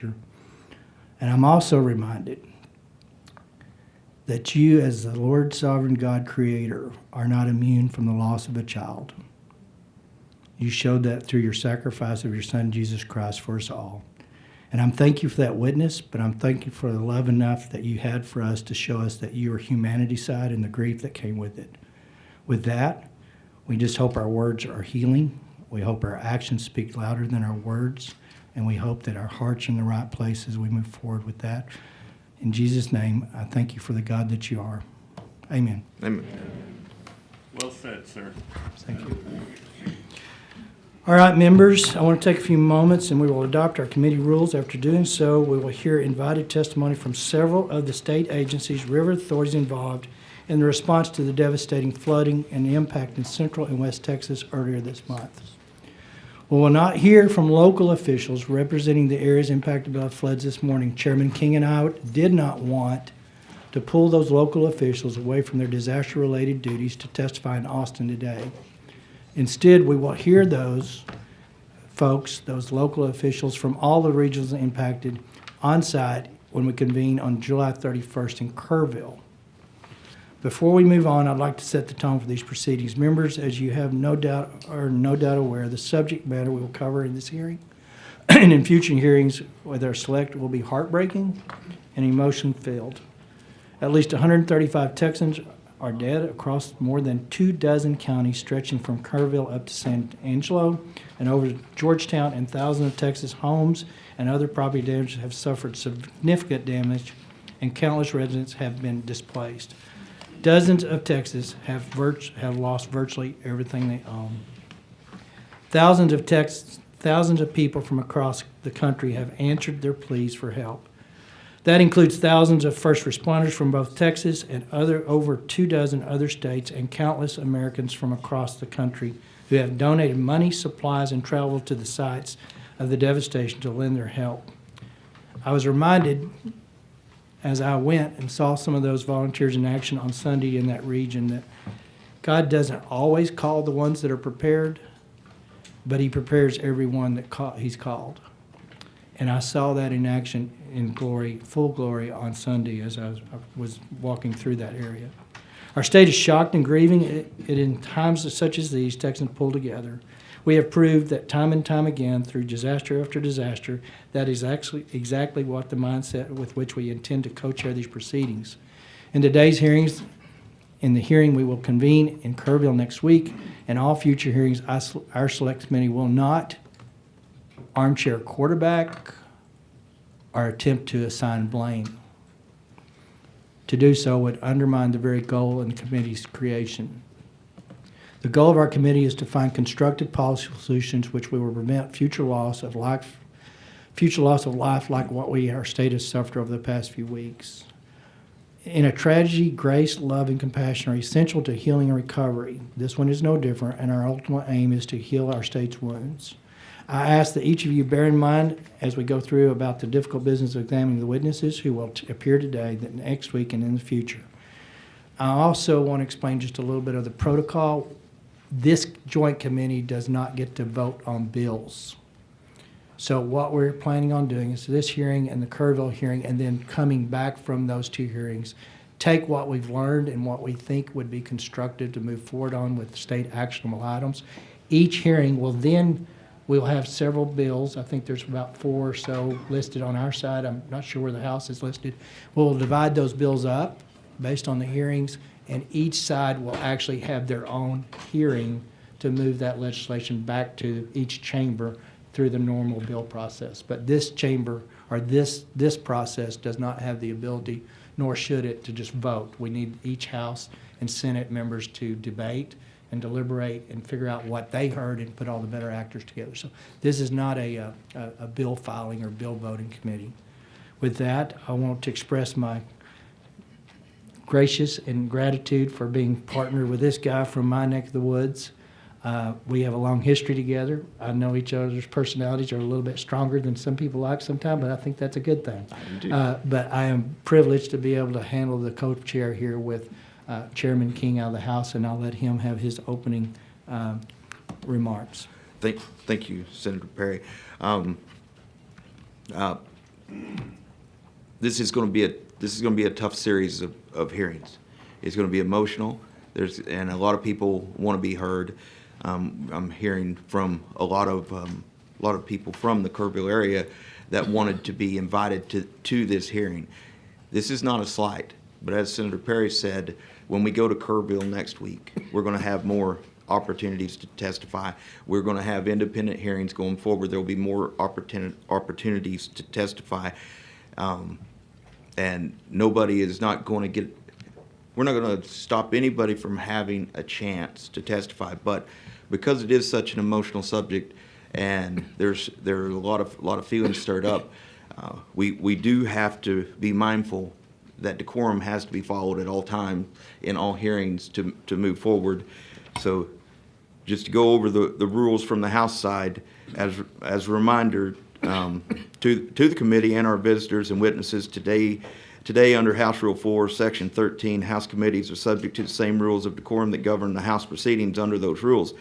And I'm also reminded that you, as the Lord sovereign God creator, are not immune from the loss of a child. You showed that through your sacrifice of your Son, Jesus Christ, for us all. And I'm thank you for that witness, but I'm thankful for the love enough that you had for us to show us that you are humanity side and the grief that came with it. With that, we just hope our words are healing. We hope our actions speak louder than our words. And we hope that our hearts are in the right place as we move forward with that. In Jesus' name, I thank you for the God that you are. Amen. Amen. Well said, sir. Thank you. All right, members, I want to take a few moments and we will adopt our committee rules. After doing so, we will hear invited testimony from several of the state agencies, river authorities involved in the response to the devastating flooding and the impact in Central and West Texas earlier this month. We will not hear from local officials representing the areas impacted by floods this morning. Chairman King and I did not want to pull those local officials away from their disaster-related duties to testify in Austin today. Instead, we will hear those folks, those local officials from all the regions impacted on site when we convene on July 31st in Kerrville. Before we move on, I'd like to set the tone for these proceedings. Members, as you have no doubt aware, the subject matter we will cover in this hearing and in future hearings with our select will be heartbreaking and emotion-filled. At least 135 Texans are dead across more than 24 counties stretching from Kerrville up to San Angelo and over to Georgetown, and thousands of Texas homes and other property damage have suffered significant damage and countless residents have been displaced. Dozens of Texans have lost virtually everything they own. Thousands of people from across the country have answered their pleas for help. That includes thousands of first responders from both Texas and over 24 other states, and countless Americans from across the country who have donated money, supplies, and traveled to the sites of the devastation to lend their help. I was reminded as I went and saw some of those volunteers in action on Sunday in that region that God doesn't always call the ones that are prepared, but he prepares everyone that he's called. And I saw that in action in glory, full glory on Sunday as I was walking through that area. Our state is shocked and grieving. It in times such as these, Texans pull together. We have proved that time and time again through disaster after disaster, that is actually exactly what the mindset with which we intend to co-chair these proceedings. In today's hearings, in the hearing we will convene in Kerrville next week, and all future hearings, our select committee will not armchair quarterback or attempt to assign blame. To do so would undermine the very goal in the committee's creation. The goal of our committee is to find constructive policy solutions which will prevent future loss of life like what our state has suffered over the past few weeks. In a tragedy, grace, love, and compassion are essential to healing and recovery. This one is no different, and our ultimate aim is to heal our state's wounds. I ask that each of you bear in mind as we go through about the difficult business of examining the witnesses who will appear today, that next week, and in the future. I also want to explain just a little bit of the protocol. This joint committee does not get to vote on bills. So what we're planning on doing is this hearing and the Kerrville hearing, and then coming back from those two hearings, take what we've learned and what we think would be constructive to move forward on with state actionable items. Each hearing we'll have several bills. I think there's about 4 or so listed on our side. I'm not sure where the House is listed. We'll divide those bills up based on the hearings, and each side will actually have their own hearing to move that legislation back to each chamber through the normal bill process. But this chamber, or this process, does not have the ability, nor should it, to just vote. We need each House and Senate members to debate and deliberate and figure out what they heard and put all the better actors together. So this is not a bill filing or bill voting committee. With that, I want to express my gracious and gratitude for being partnered with this guy from my neck of the woods. We have a long history together. I know each other's personalities are a little bit stronger than some people like sometimes, but I think that's a good thing. But I am privileged to be able to handle the co-chair here with Chairman King out of the House, and I'll let him have his opening remarks. Thank you, Senator Perry. this is going to be a tough series of hearings. It's going to be emotional. And a lot of people want to be heard. I'm hearing from a lot of people from the Kerrville area that wanted to be invited to this hearing. This is not a slight, but as Senator Perry said, when we go to Kerrville next week, we're going to have more opportunities to testify. We're going to have independent hearings going forward. There will be more opportunities to testify. And nobody is not going to get, we're not going to stop anybody from having a chance to testify. But because it is such an emotional subject and there are a lot of feelings stirred up, we do have to be mindful that decorum has to be followed at all times in all hearings to move forward. So just to go over the rules from the House side, as a reminder to the committee and our visitors and witnesses today under House Rule 4, Section 13, House committees are subject to the same rules of decorum that govern the House proceedings under those rules.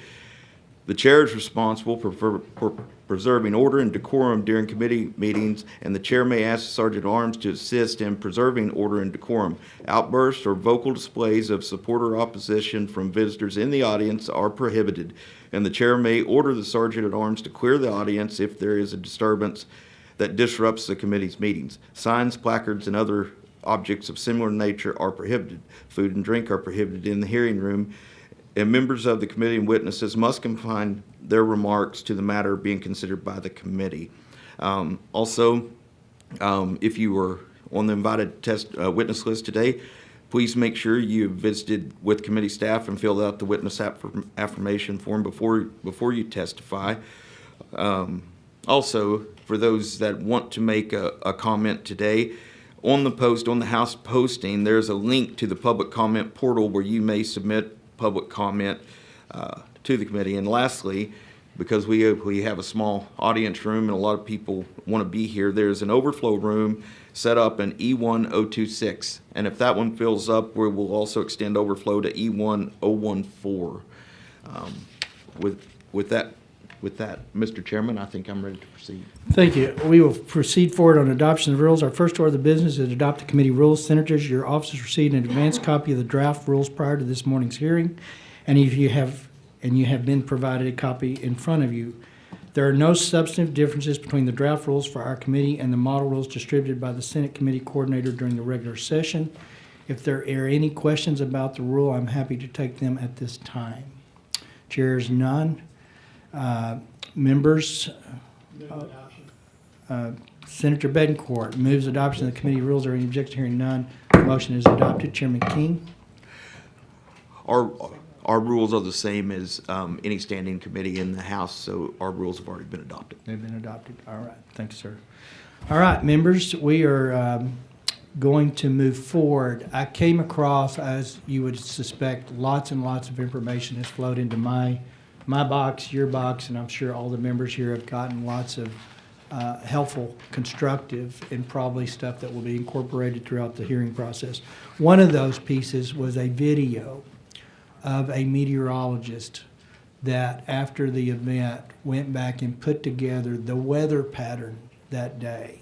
The chair is responsible for preserving order and decorum during committee meetings, and the chair may ask the Sergeant at Arms to assist in preserving order and decorum. Outbursts or vocal displays of support or opposition from visitors in the audience are prohibited, and the chair may order the Sergeant at Arms to clear the audience if there is a disturbance that disrupts the committee's meetings. Signs, placards, and other objects of similar nature are prohibited. Food and drink are prohibited in the hearing room, and members of the committee and witnesses must confine their remarks to the matter being considered by the committee. Also, if you were on the invited witness list today, please make sure you visited with committee staff and filled out the witness affirmation form before you testify. Also, for those that want to make a comment today, on the House posting, there's a link to the public comment portal where you may submit public comment to the committee. And lastly, because we have a small audience room and a lot of people want to be here, there's an overflow room set up in E1026. And if that one fills up, we will also extend overflow to E1014. With that, Mr. Chairman, I think I'm ready to proceed. Thank you. We will proceed forward on adoption of rules. Our first order of business is to adopt the committee rules. Senators, your offices received an advance copy of the draft rules prior to this morning's hearing, and you have been provided a copy in front of you. There are no substantive differences between the draft rules for our committee and the model rules distributed by the Senate Committee Coordinator during the regular session. If there are any questions about the rule, I'm happy to take them at this time. Chairs, none. Members, Senator Betancourt moves adoption of the committee rules. Are any objection? Hearing none, the motion is adopted. Chairman King. Our rules are the same as any standing committee in the House, so our rules have already been adopted. They've been adopted. All right. Thanks, sir. All right, members, we are going to move forward. I came across, as you would suspect, lots and lots of information has flowed into my box, your box, and I'm sure all the members here have gotten lots of helpful, constructive, and probably stuff that will be incorporated throughout the hearing process. One of those pieces was a video of a meteorologist that after the event went back and put together the weather pattern that day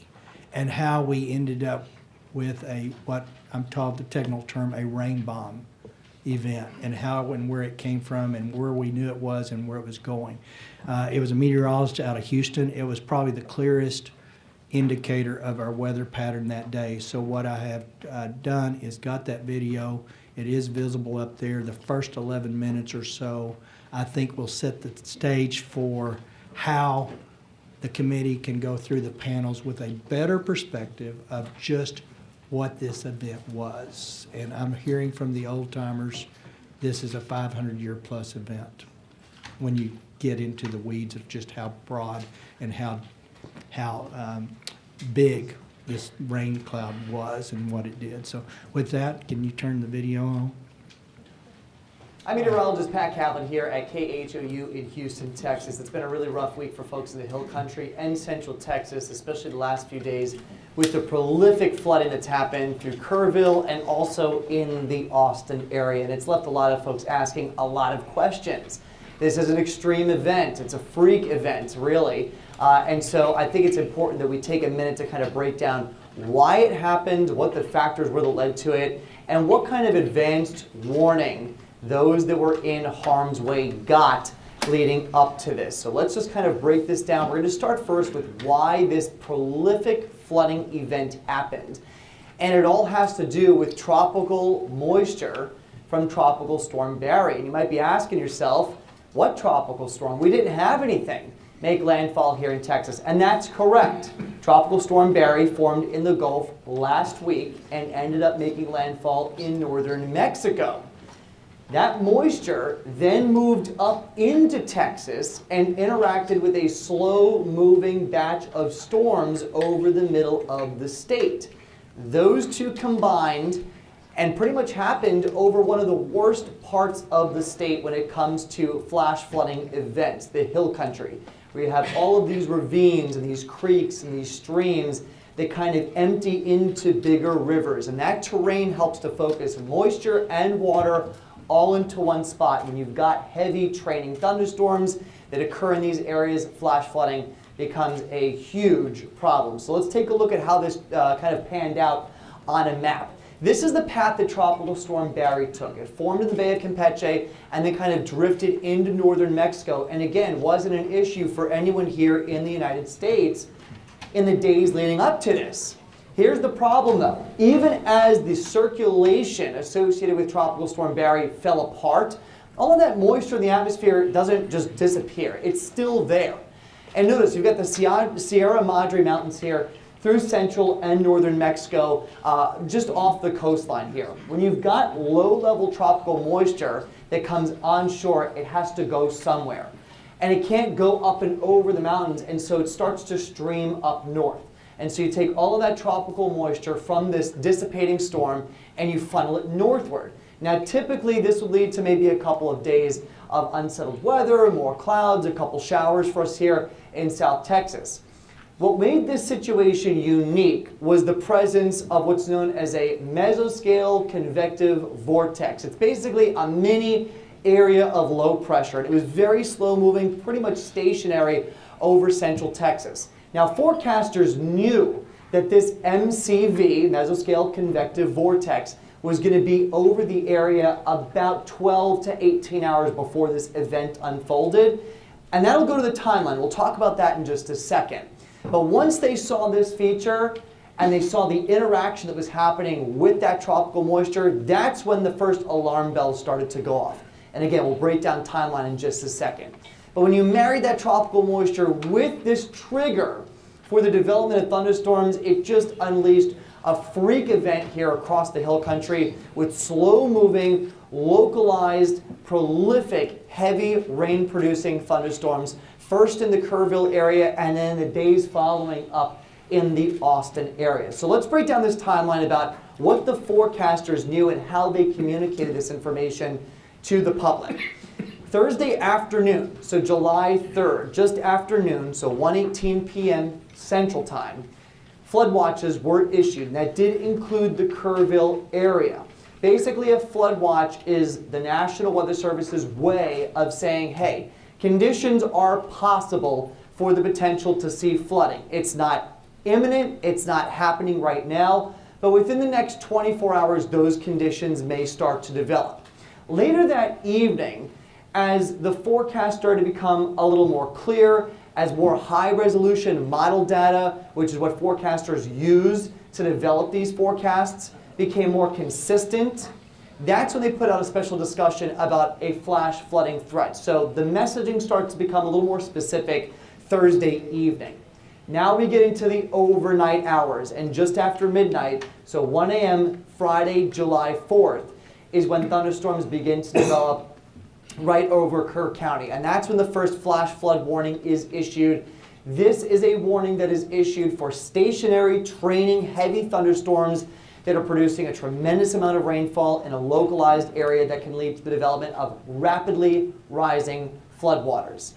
and how we ended up with what I'm told the technical term, a rain bomb event, and how and where it came from and where we knew it was and where it was going. It was a meteorologist out of Houston. It was probably the clearest indicator of our weather pattern that day. So what I have done is got that video. It is visible up there. The first 11 minutes or so, I think, will set the stage for how the committee can go through the panels with a better perspective of just what this event was. And I'm hearing from the old timers, this is a 500-year plus event when you get into the weeds of just how broad and how big this rain cloud was and what it did. So with that, can you turn the video on? I'm meteorologist Pat Kaplan here at KHOU in Houston, Texas. It's been a really rough week for folks in the Hill Country and Central Texas, especially the last few days with the prolific flooding that's happened through Kerrville and also in the Austin area. And it's left a lot of folks asking a lot of questions. This is an extreme event. It's a freak event, really. And so I think it's important that we take a minute to kind of break down why it happened, what the factors were that led to it, and what kind of advanced warning those that were in harm's way got leading up to this. So let's just kind of break this down. We're going to start first with why this prolific flooding event happened. And it all has to do with tropical moisture from Tropical Storm Barry. And you might be asking yourself, what tropical storm? We didn't have anything make landfall here in Texas. And that's correct. Tropical Storm Barry formed in the Gulf last week and ended up making landfall in northern Mexico. That moisture then moved up into Texas and interacted with a slow-moving batch of storms over the middle of the state. Those two combined and pretty much happened over one of the worst parts of the state when it comes to flash flooding events, the hill country, where you have all of these ravines and these creeks and these streams that kind of empty into bigger rivers. And that terrain helps to focus moisture and water all into one spot. When you've got heavy training thunderstorms that occur in these areas, flash flooding becomes a huge problem. So let's take a look at how this kind of panned out on a map. This is the path that Tropical Storm Barry took. It formed in the Bay of Campeche and then kind of drifted into northern Mexico, and again, wasn't an issue for anyone here in the United States in the days leading up to this. Here's the problem though. Even as the circulation associated with Tropical Storm Barry fell apart, all of that moisture in the atmosphere doesn't just disappear. It's still there. And notice, you've got the Sierra Madre Mountains here through central and northern Mexico, just off the coastline here. When you've got low-level tropical moisture that comes onshore, it has to go somewhere. And it can't go up and over the mountains, and so it starts to stream up north. And so you take all of that tropical moisture from this dissipating storm and you funnel it northward. Now typically this would lead to maybe a couple of days of unsettled weather, more clouds, a couple showers for us here in South Texas. What made this situation unique was the presence of what's known as a mesoscale convective vortex. It's basically a mini area of low pressure. And it was very slow moving, pretty much stationary over central Texas. Now forecasters knew that this MCV, mesoscale convective vortex, was going to be over the area about 12 to 18 hours before this event unfolded. And that'll go to the timeline. We'll talk about that in just a second. But once they saw this feature and they saw the interaction that was happening with that tropical moisture, that's when the first alarm bells started to go off. And again, we'll break down timeline in just a second. But when you marry that tropical moisture with this trigger for the development of thunderstorms, it just unleashed a freak event here across the hill country with slow-moving, localized, prolific, heavy rain-producing thunderstorms, first in the Kerrville area and then in the days following up in the Austin area. So let's break down this timeline about what the forecasters knew and how they communicated this information to the public. Thursday afternoon, so July 3rd, just afternoon, so 1:18 p.m. Central Time, flood watches were issued, and that did include the Kerrville area. Basically, a flood watch is the National Weather Service's way of saying, hey, conditions are possible for the potential to see flooding. It's not imminent, it's not happening right now, but within the next 24 hours, those conditions may start to develop. Later that evening, as the forecast started to become a little more clear, as more high-resolution model data, which is what forecasters use to develop these forecasts, became more consistent, that's when they put out a special discussion about a flash flooding threat. So the messaging starts to become a little more specific Thursday evening. Now we get into the overnight hours, and just after midnight, so 1 a.m. Friday, July 4th, is when thunderstorms begin to develop right over Kerr County. And that's when the first flash flood warning is issued. This is a warning that is issued for stationary, training, heavy thunderstorms that are producing a tremendous amount of rainfall in a localized area that can lead to the development of rapidly rising floodwaters.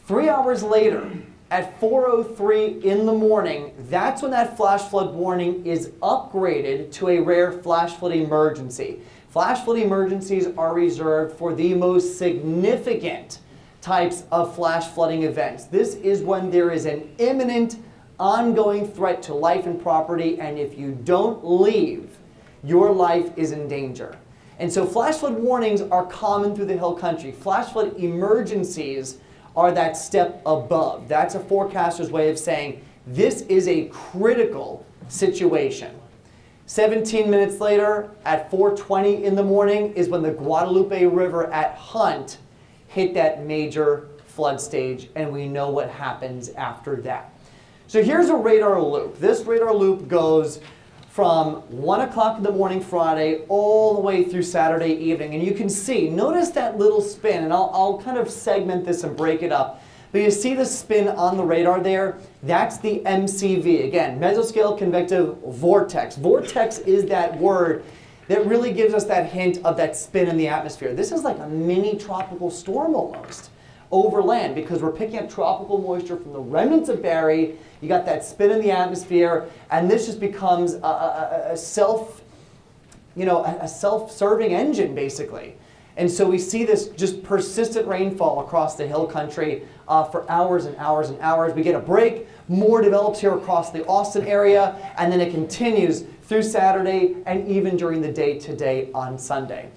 3 hours later, at 4:03 in the morning, that's when that flash flood warning is upgraded to a rare flash flood emergency. Flash flood emergencies are reserved for the most significant types of flash flooding events. This is when there is an imminent, ongoing threat to life and property, and if you don't leave, your life is in danger. And so flash flood warnings are common through the Hill Country. Flash flood emergencies are that step above. That's a forecaster's way of saying this is a critical situation. 17 minutes later, at 4:20 in the morning, is when the Guadalupe River at Hunt hit that major flood stage, and we know what happens after that. So here's a radar loop. This radar loop goes from 1 o'clock in the morning Friday all the way through Saturday evening. And you can see, notice that little spin, and I'll kind of segment this and break it up. But you see the spin on the radar there? That's the MCV. Again, mesoscale convective vortex. Vortex is that word that really gives us that hint of that spin in the atmosphere. This is like a mini tropical storm almost over land, because we're picking up tropical moisture from the remnants of Barry. You got that spin in the atmosphere, and this just becomes a self-serving engine, basically. And so we see this just persistent rainfall across the Hill Country for hours and hours and hours. We get a break, more develops here across the Austin area, and then it continues through Saturday and even during the day today on Sunday.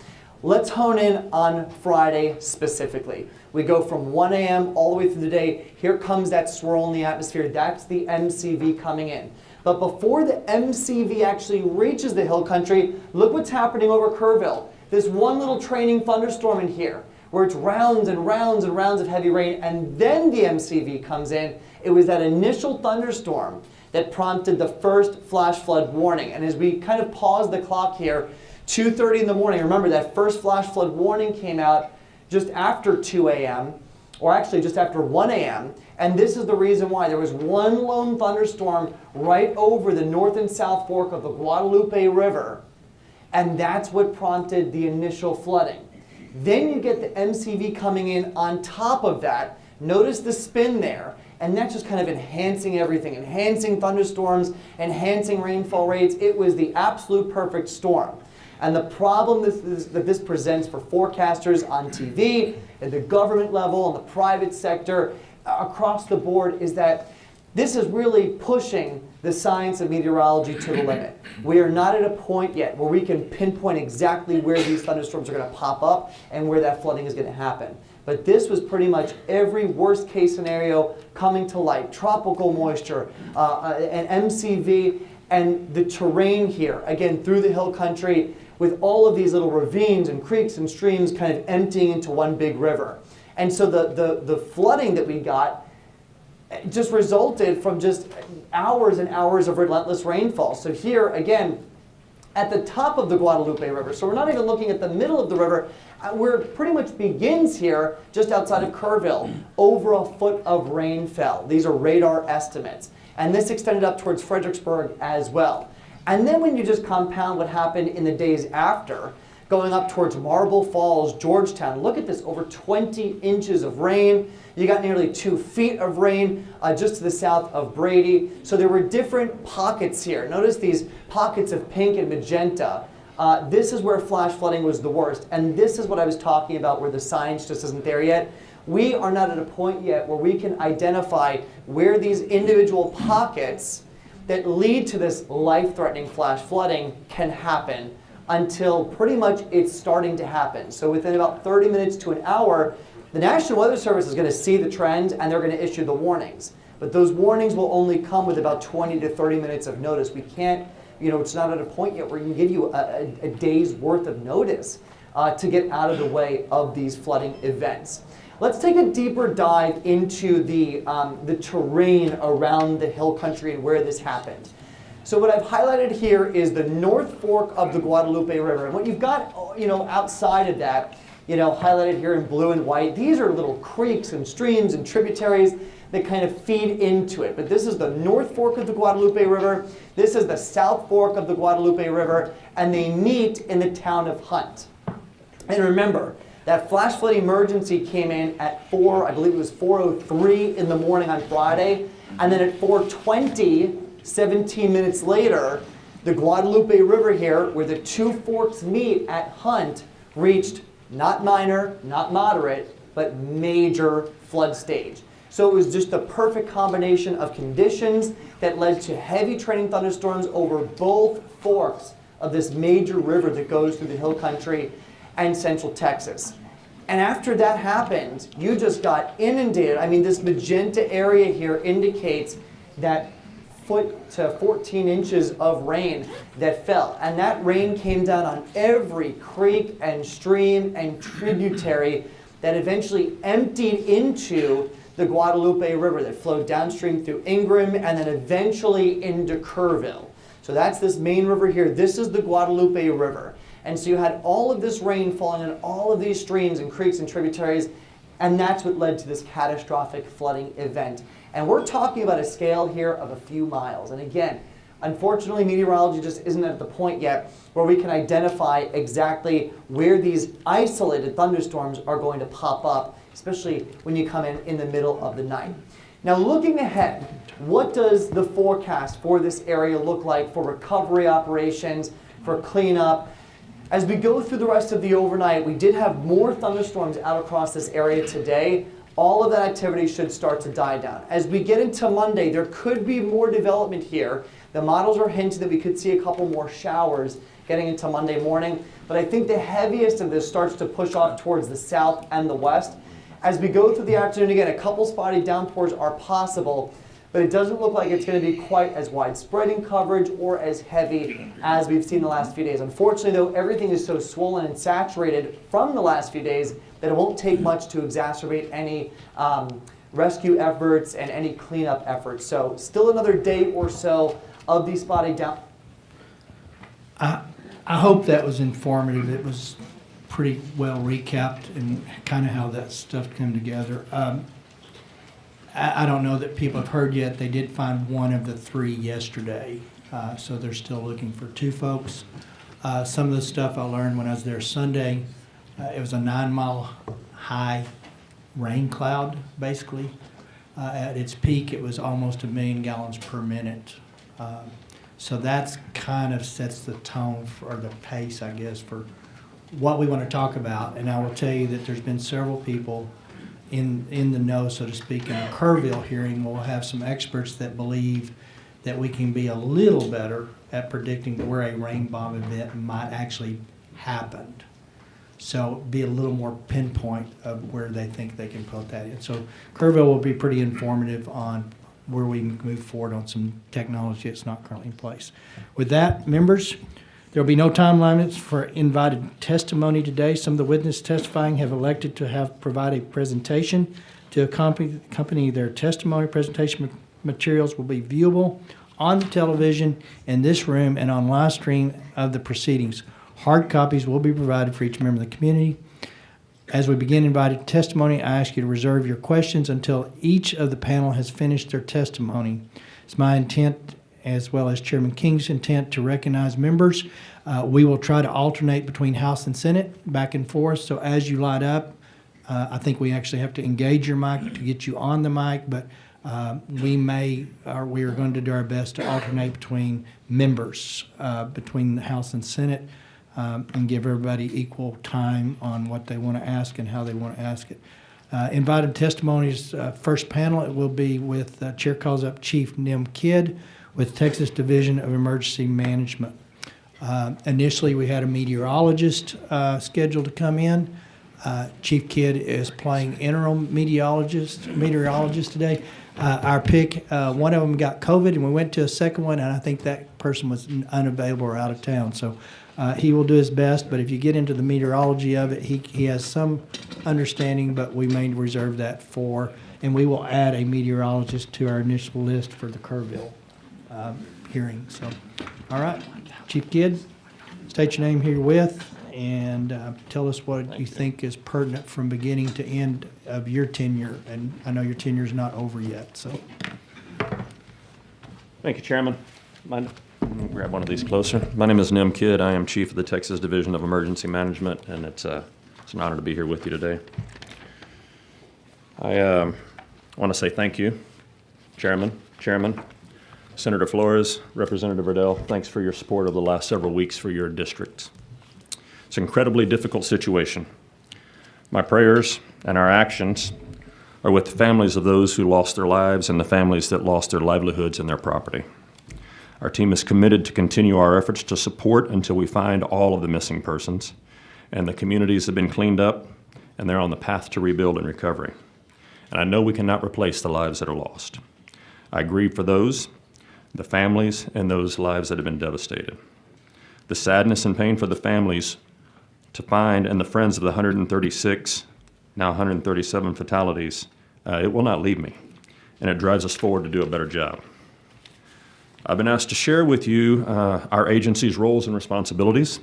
Let's hone in on Friday specifically. We go from 1 a.m. all the way through the day. Here comes that swirl in the atmosphere. That's the MCV coming in. But before the MCV actually reaches the Hill Country, look what's happening over Kerrville. This one little training thunderstorm in here, where it's rounds and rounds and rounds of heavy rain, and then the MCV comes in. It was that initial thunderstorm that prompted the first flash flood warning. And as we kind of pause the clock here, 2:30 in the morning, remember that first flash flood warning came out just after 2 a.m., or actually just after 1 a.m., and this is the reason why. There was one lone thunderstorm right over the north and south fork of the Guadalupe River, and that's what prompted the initial flooding. Then you get the MCV coming in on top of that. Notice the spin there, and that's just kind of enhancing everything, enhancing thunderstorms, enhancing rainfall rates. It was the absolute perfect storm. And the problem that this presents for forecasters on TV, at the government level, in the private sector, across the board, is that this is really pushing the science of meteorology to the limit. We are not at a point yet where we can pinpoint exactly where these thunderstorms are going to pop up and where that flooding is going to happen. But this was pretty much every worst case scenario coming to light. Tropical moisture, an MCV, and the terrain here, again, through the Hill Country, with all of these little ravines and creeks and streams kind of emptying into one big river. And so the flooding that we got just resulted from just hours and hours of relentless rainfall. So here, again, at the top of the Guadalupe River, so we're not even looking at the middle of the river, where it pretty much begins here, just outside of Kerrville, over a foot of rain fell. These are radar estimates. And this extended up towards Fredericksburg as well. And then when you just compound what happened in the days after, going up towards Marble Falls, Georgetown, look at this, over 20 inches of rain. You got nearly 2 feet of rain just to the south of Brady. So there were different pockets here. Notice these pockets of pink and magenta. This is where flash flooding was the worst. And this is what I was talking about, where the science just isn't there yet. We are not at a point yet where we can identify where these individual pockets that lead to this life-threatening flash flooding can happen until pretty much it's starting to happen. So within about 30 minutes to an hour, the National Weather Service is going to see the trend and they're going to issue the warnings. But those warnings will only come with about 20 to 30 minutes of notice. We can't, it's not at a point yet where we can give you a day's worth of notice to get out of the way of these flooding events. Let's take a deeper dive into the terrain around the Hill Country and where this happened. So what I've highlighted here is the North Fork of the Guadalupe River. And what you've got, outside of that, highlighted here in blue and white, these are little creeks and streams and tributaries that kind of feed into it. But this is the North Fork of the Guadalupe River. This is the South Fork of the Guadalupe River. And they meet in the town of Hunt. And remember, that flash flood emergency came in at 4:03 in the morning on Friday. And then at 4:20, 17 minutes later, the Guadalupe River here, where the two forks meet at Hunt, reached not minor, not moderate, but major flood stage. So it was just the perfect combination of conditions that led to heavy training thunderstorms over both forks of this major river that goes through the hill country and central Texas. And after that happened, you just got inundated. I mean, this magenta area here indicates that foot to 14 inches of rain that fell. And that rain came down on every creek and stream and tributary that eventually emptied into the Guadalupe River that flowed downstream through Ingram and then eventually into Kerrville. So that's this main river here. This is the Guadalupe River. And so you had all of this rain falling on all of these streams and creeks and tributaries, and that's what led to this catastrophic flooding event. And we're talking about a scale here of a few miles. And again, unfortunately, meteorology just isn't at the point yet where we can identify exactly where these isolated thunderstorms are going to pop up, especially when you come in the middle of the night. Now, looking ahead, what does the forecast for this area look like for recovery operations, for cleanup? As we go through the rest of the overnight, we did have more thunderstorms out across this area today. All of that activity should start to die down. As we get into Monday, there could be more development here. The models are hinting that we could see a couple more showers getting into Monday morning. But I think the heaviest of this starts to push off towards the south and the west. As we go through the afternoon, again, a couple spotty downpours are possible, but it doesn't look like it's going to be quite as widespread in coverage or as heavy as we've seen the last few days. Unfortunately, though, everything is so swollen and saturated from the last few days that it won't take much to exacerbate any rescue efforts and any cleanup efforts. So still another day or so of these spotty down. I hope that was informative. It was pretty well recapped and kind of how that stuff came together. I don't know that people have heard yet. They did find one of the three yesterday, so they're still looking for two folks. Some of the stuff I learned when I was there Sunday, it was a 9-mile high rain cloud, basically. At its peak, it was almost 1 million gallons per minute. So that's kind of sets the tone or the pace, I guess, for what we want to talk about. And I will tell you that there's been several people in the know, so to speak. In the Kerrville hearing, we'll have some experts that believe that we can be a little better at predicting where a rain bomb event might actually happen. So be a little more pinpoint of where they think they can put that in. So Kerrville will be pretty informative on where we can move forward on some technology that's not currently in place. With that, members, there will be no time limits for invited testimony today. Some of the witnesses testifying have elected to provide a presentation to accompany their testimony. Presentation materials will be viewable on the television in this room and on live stream of the proceedings. Hard copies will be provided for each member of the community. As we begin invited testimony, I ask you to reserve your questions until each of the panel has finished their testimony. It's my intent, as well as Chairman King's intent, to recognize members. We will try to alternate between House and Senate, back and forth. So as you light up, I think we actually have to engage your mic to get you on the mic, but we are going to do our best to alternate between members, between the House and Senate, and give everybody equal time on what they want to ask and how they want to ask it. Invited testimonies, first panel, it will be with, Chair calls up Chief Nim Kidd with Texas Division of Emergency Management. Initially, we had a meteorologist scheduled to come in. Chief Kidd is playing interim meteorologist today. Our pick, one of them got COVID, and we went to a second one, and I think that person was unavailable or out of town. So he will do his best, but if you get into the meteorology of it, he has some understanding, but we may reserve that for, and we will add a meteorologist to our initial list for the Kerrville hearing. So, all right, Chief Kidd, state your name herewith, and tell us what you think is pertinent from beginning to end of your tenure. And I know your tenure is not over yet, so. Thank you, Chairman. Let me grab one of these closer. My name is Nim Kidd. I am Chief of the Texas Division of Emergency Management, and it's an honor to be here with you today. I want to say thank you, Chairman, Senator Flores, Representative Riddell. Thanks for your support over the last several weeks for your district. It's an incredibly difficult situation. My prayers and our actions are with the families of those who lost their lives and the families that lost their livelihoods and their property. Our team is committed to continue our efforts to support until we find all of the missing persons, and the communities have been cleaned up, and they're on the path to rebuild and recovery. And I know we cannot replace the lives that are lost. I grieve for those, the families, and those lives that have been devastated. The sadness and pain for the families to find and the friends of the 136, now 137 fatalities, it will not leave me, and it drives us forward to do a better job. I've been asked to share with you our agency's roles and responsibilities,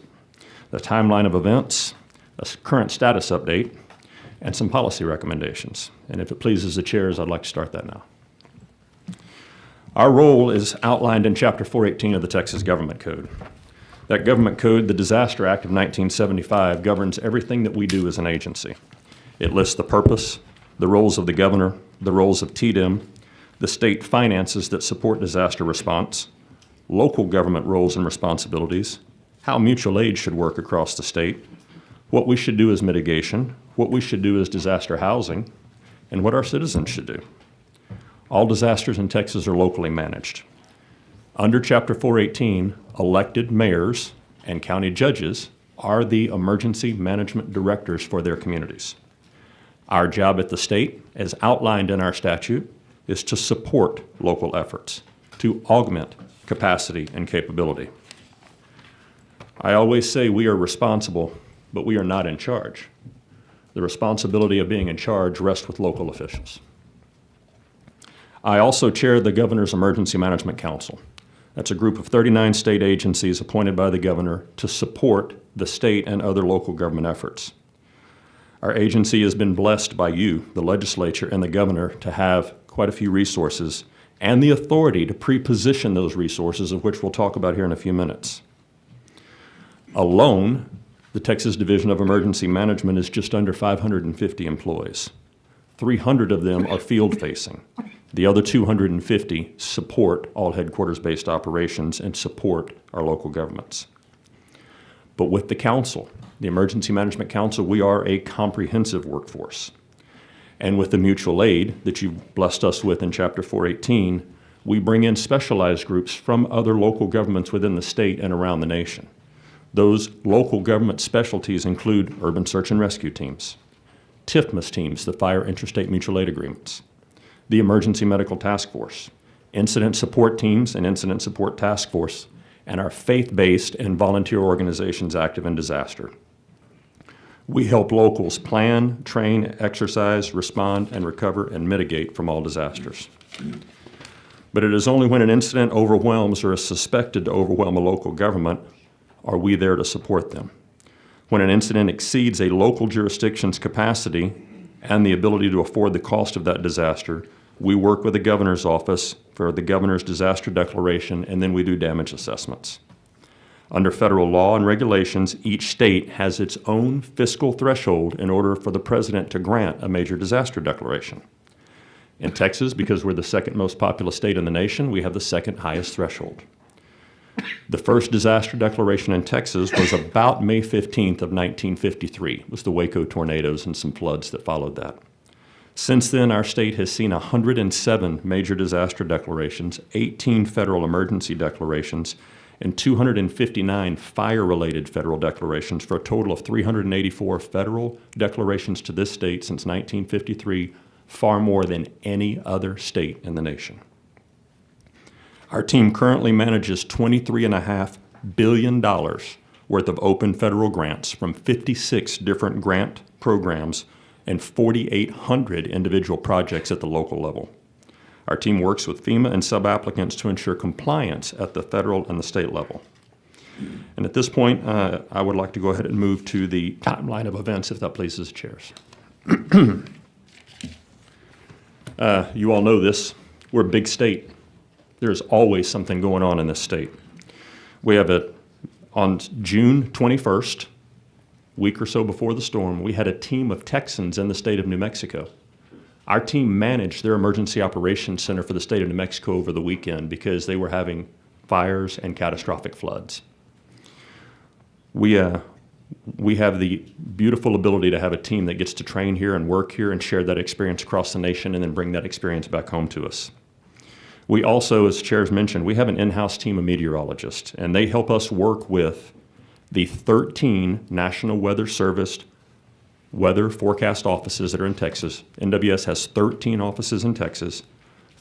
the timeline of events, a current status update, and some policy recommendations. And if it pleases the chairs, I'd like to start that now. Our role is outlined in Chapter 418 of the Texas Government Code. That government code, the Disaster Act of 1975, governs everything that we do as an agency. It lists the purpose, the roles of the governor, the roles of TDM, the state finances that support disaster response, local government roles and responsibilities, how mutual aid should work across the state, what we should do as mitigation, what we should do as disaster housing, and what our citizens should do. All disasters in Texas are locally managed. Under Chapter 418, elected mayors and county judges are the emergency management directors for their communities. Our job at the state, as outlined in our statute, is to support local efforts, to augment capacity and capability. I always say we are responsible, but we are not in charge. The responsibility of being in charge rests with local officials. I also chair the Governor's Emergency Management Council. That's a group of 39 state agencies appointed by the governor to support the state and other local government efforts. Our agency has been blessed by you, the legislature, and the governor to have quite a few resources and the authority to pre-position those resources, of which we'll talk about here in a few minutes. Alone, the Texas Division of Emergency Management is just under 550 employees. 300 of them are field-facing. The other 250 support all headquarters-based operations and support our local governments. But with the council, the Emergency Management Council, we are a comprehensive workforce. And with the mutual aid that you've blessed us with in Chapter 418, we bring in specialized groups from other local governments within the state and around the nation. Those local government specialties include urban search and rescue teams, TIFMAS teams, the Fire Interstate Mutual Aid Agreements, the Emergency Medical Task Force, incident support teams and incident support task force, and our faith-based and volunteer organizations active in disaster. We help locals plan, train, exercise, respond, and recover and mitigate from all disasters. But it is only when an incident overwhelms or is suspected to overwhelm a local government are we there to support them. When an incident exceeds a local jurisdiction's capacity and the ability to afford the cost of that disaster, we work with the governor's office for the governor's disaster declaration, and then we do damage assessments. Under federal law and regulations, each state has its own fiscal threshold in order for the president to grant a major disaster declaration. In Texas, because we're the second most populous state in the nation, we have the second highest threshold. The first disaster declaration in Texas was about May 15th of 1953. It was the Waco tornadoes and some floods that followed that. Since then, our state has seen 107 major disaster declarations, 18 federal emergency declarations, and 259 fire-related federal declarations for a total of 384 federal declarations to this state since 1953, far more than any other state in the nation. Our team currently manages $23.5 billion worth of open federal grants from 56 different grant programs and 4,800 individual projects at the local level. Our team works with FEMA and sub-applicants to ensure compliance at the federal and the state level. And at this point, I would like to go ahead and move to the timeline of events, if that pleases the chairs. You all know this. We're a big state. There's always something going on in this state. We have on June 21st, a week or so before the storm, we had a team of Texans in the state of New Mexico. Our team managed their emergency operations center for the state of New Mexico over the weekend because they were having fires and catastrophic floods. We We have the beautiful ability to have a team that gets to train here and work here and share that experience across the nation and then bring that experience back home to us. We also, as chairs mentioned, we have an in-house team of meteorologists, and they help us work with the 13 National Weather Service weather forecast offices that are in Texas. NWS has 13 offices in Texas,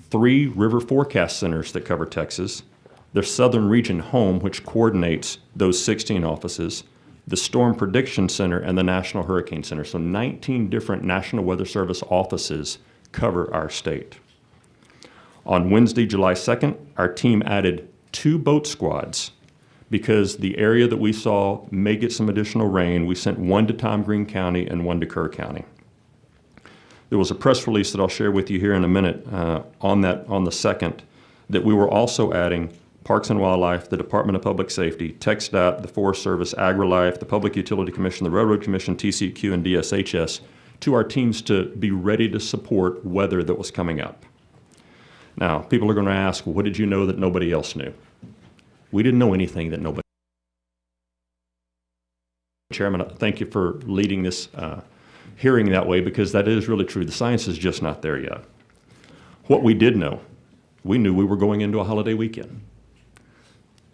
3 river forecast centers that cover Texas, their Southern Region Home, which coordinates those 16 offices, the Storm Prediction Center, and the National Hurricane Center. So 19 different National Weather Service offices cover our state. On Wednesday, July 2nd, our team added 2 boat squads because the area that we saw may get some additional rain. We sent 1 to Tom Green County and 1 to Kerr County. There was a press release that I'll share with you here in a minute on the 2nd that we were also adding Parks and Wildlife, the Department of Public Safety, TxDOT, the Forest Service, AgriLife, the Public Utility Commission, the Railroad Commission, TCEQ, and DSHS to our teams to be ready to support weather that was coming up. Now, people are going to ask, well, what did you know that nobody else knew? We didn't know anything that nobody. Chairman, thank you for leading this hearing that way, because that is really true. The science is just not there yet. What we did know, we knew we were going into a holiday weekend.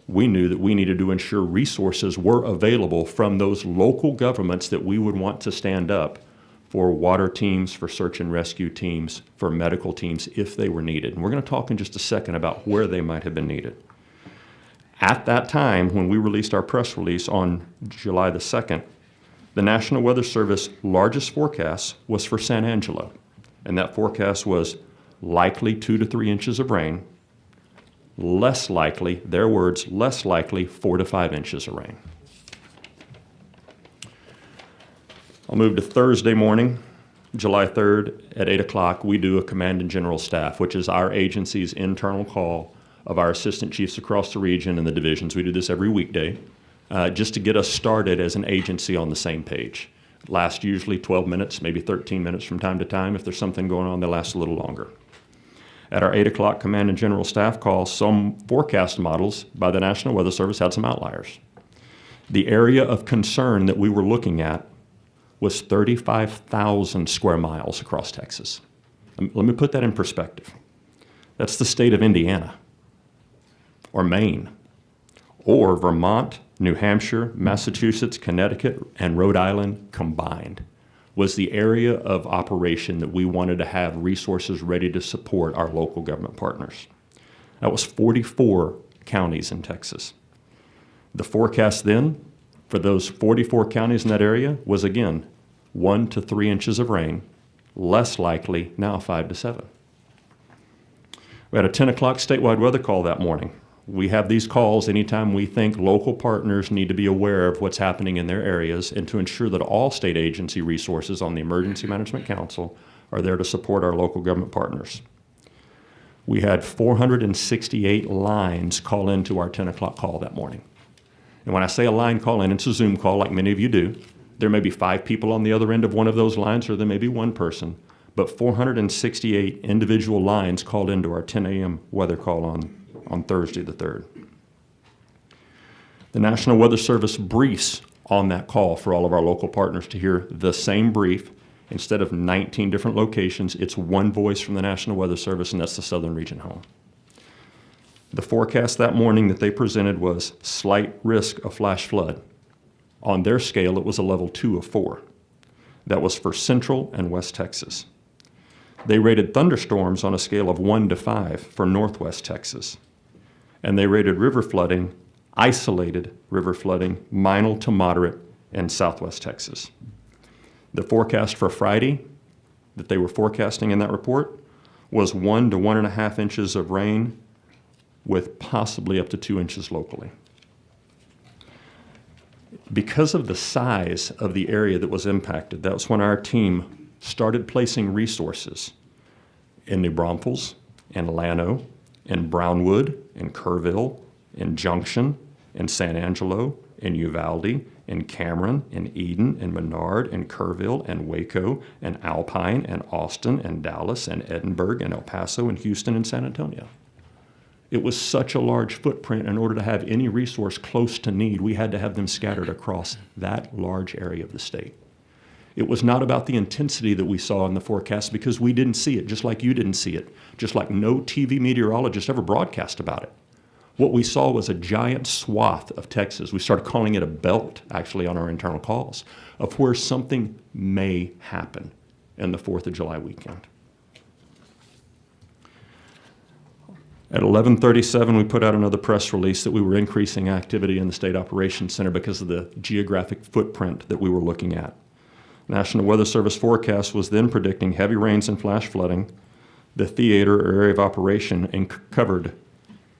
We knew that we needed to ensure resources were available from those local governments that we would want to stand up for water teams, for search and rescue teams, for medical teams if they were needed. And we're going to talk in just a second about where they might have been needed. At that time, when we released our press release on July the 2nd, the National Weather Service largest forecast was for San Angelo. And that forecast was likely 2 to 3 inches of rain, less likely, their words, less likely 4 to 5 inches of rain. I'll move to Thursday morning, July 3rd at 8 o'clock. We do a Command and General Staff, which is our agency's internal call of our assistant chiefs across the region and the divisions. We do this every weekday just to get us started as an agency on the same page. It lasts usually 12 minutes, maybe 13 minutes from time to time. If there's something going on, they last a little longer. At our 8 o'clock Command and General Staff call, some forecast models by the National Weather Service had some outliers. The area of concern that we were looking at was 35,000 square miles across Texas. Let me put that in perspective. That's the state of Indiana, or Maine, or Vermont, New Hampshire, Massachusetts, Connecticut, and Rhode Island combined was the area of operation that we wanted to have resources ready to support our local government partners. That was 44 counties in Texas. The forecast then for those 44 counties in that area was, again, 1 to 3 inches of rain, less likely now 5 to 7. We had a 10 o'clock statewide weather call that morning. We have these calls anytime we think local partners need to be aware of what's happening in their areas and to ensure that all state agency resources on the Emergency Management Council are there to support our local government partners. We had 468 lines call into our 10 o'clock call that morning. And when I say a line call in, it's a Zoom call like many of you do. There may be 5 people on the other end of one of those lines, or there may be 1 person, but 468 individual lines called into our 10 a.m. weather call on Thursday the 3rd. The National Weather Service briefs on that call for all of our local partners to hear the same brief. Instead of 19 different locations, it's one voice from the National Weather Service, and that's the Southern Region Home. The forecast that morning that they presented was slight risk of flash flood. On their scale, it was a level 2 of 4. That was for Central and West Texas. They rated thunderstorms on a scale of 1 to 5 for Northwest Texas. And they rated river flooding, isolated river flooding, minor to moderate in Southwest Texas. The forecast for Friday that they were forecasting in that report was 1 to 1.5 inches of rain with possibly up to 2 inches locally. Because of the size of the area that was impacted, that's when our team started placing resources in New Braunfels, in Llano, in Brownwood, in Kerrville, in Junction, in San Angelo, in Uvalde, in Cameron, in Eden, in Menard, in Kerrville, and Waco, and Alpine, and Austin, and Dallas, and Edinburgh, and El Paso, and Houston, and San Antonio. It was such a large footprint. In order to have any resource close to need, we had to have them scattered across that large area of the state. It was not about the intensity that we saw in the forecast because we didn't see it, just like you didn't see it, just like no TV meteorologist ever broadcast about it. What we saw was a giant swath of Texas. We started calling it a belt, actually, on our internal calls, of where something may happen in the 4th of July weekend. At 11:37, we put out another press release that we were increasing activity in the State Operations Center because of the geographic footprint that we were looking at. National Weather Service forecast was then predicting heavy rains and flash flooding. The theater or area of operation covered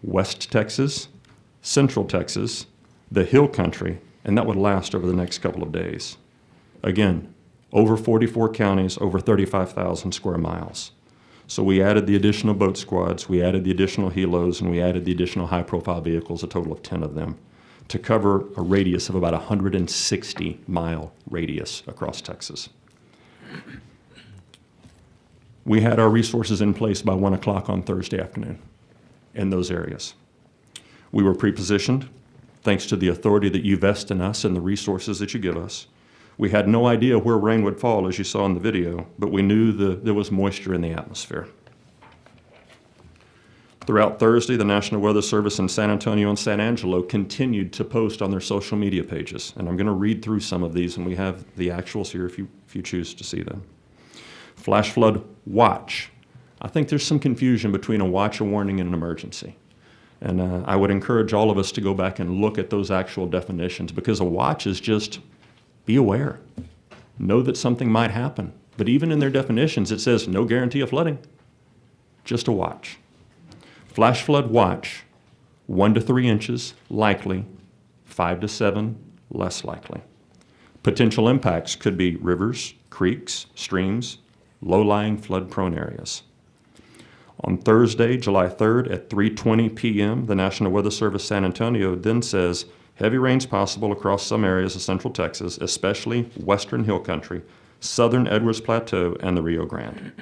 West Texas, Central Texas, the Hill Country, and that would last over the next couple of days. Again, over 44 counties, over 35,000 square miles. So we added the additional boat squads, we added the additional helos, and we added the additional high-profile vehicles, a total of 10 of them, to cover a radius of about 160-mile radius across Texas. We had our resources in place by 1 o'clock on Thursday afternoon in those areas. We were pre-positioned, thanks to the authority that you vest in us and the resources that you give us. We had no idea where rain would fall, as you saw in the video, but we knew there was moisture in the atmosphere. Throughout Thursday, the National Weather Service in San Antonio and San Angelo continued to post on their social media pages. And I'm going to read through some of these, and we have the actuals here if you choose to see them. Flash flood watch. I think there's some confusion between a watch, a warning, and an emergency. And I would encourage all of us to go back and look at those actual definitions, because a watch is just be aware. Know that something might happen. But even in their definitions, it says no guarantee of flooding, just a watch. Flash flood watch, 1 to 3 inches, likely, 5 to 7, less likely. Potential impacts could be rivers, creeks, streams, low-lying flood-prone areas. On Thursday, July 3rd at 3:20 p.m., the National Weather Service San Antonio then says heavy rains possible across some areas of central Texas, especially western hill country, southern Edwards Plateau, and the Rio Grande.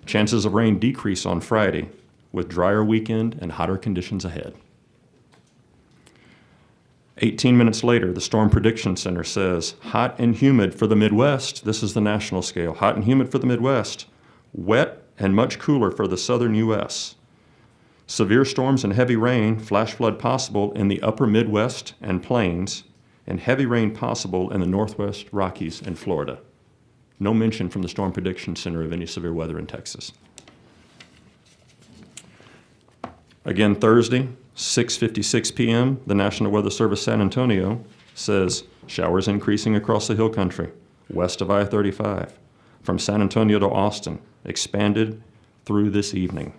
Chances of rain decrease on Friday, with drier weekend and hotter conditions ahead. 18 minutes later, the Storm Prediction Center says, hot and humid for the Midwest. This is the national scale. Hot and humid for the Midwest. Wet and much cooler for the southern U.S. Severe storms and heavy rain, flash flood possible in the upper Midwest and plains, and heavy rain possible in the Northwest Rockies and Florida. No mention from the Storm Prediction Center of any severe weather in Texas. Again, Thursday, 6:56 p.m., the National Weather Service San Antonio says showers increasing across the hill country, west of I-35, from San Antonio to Austin, expanded through this evening.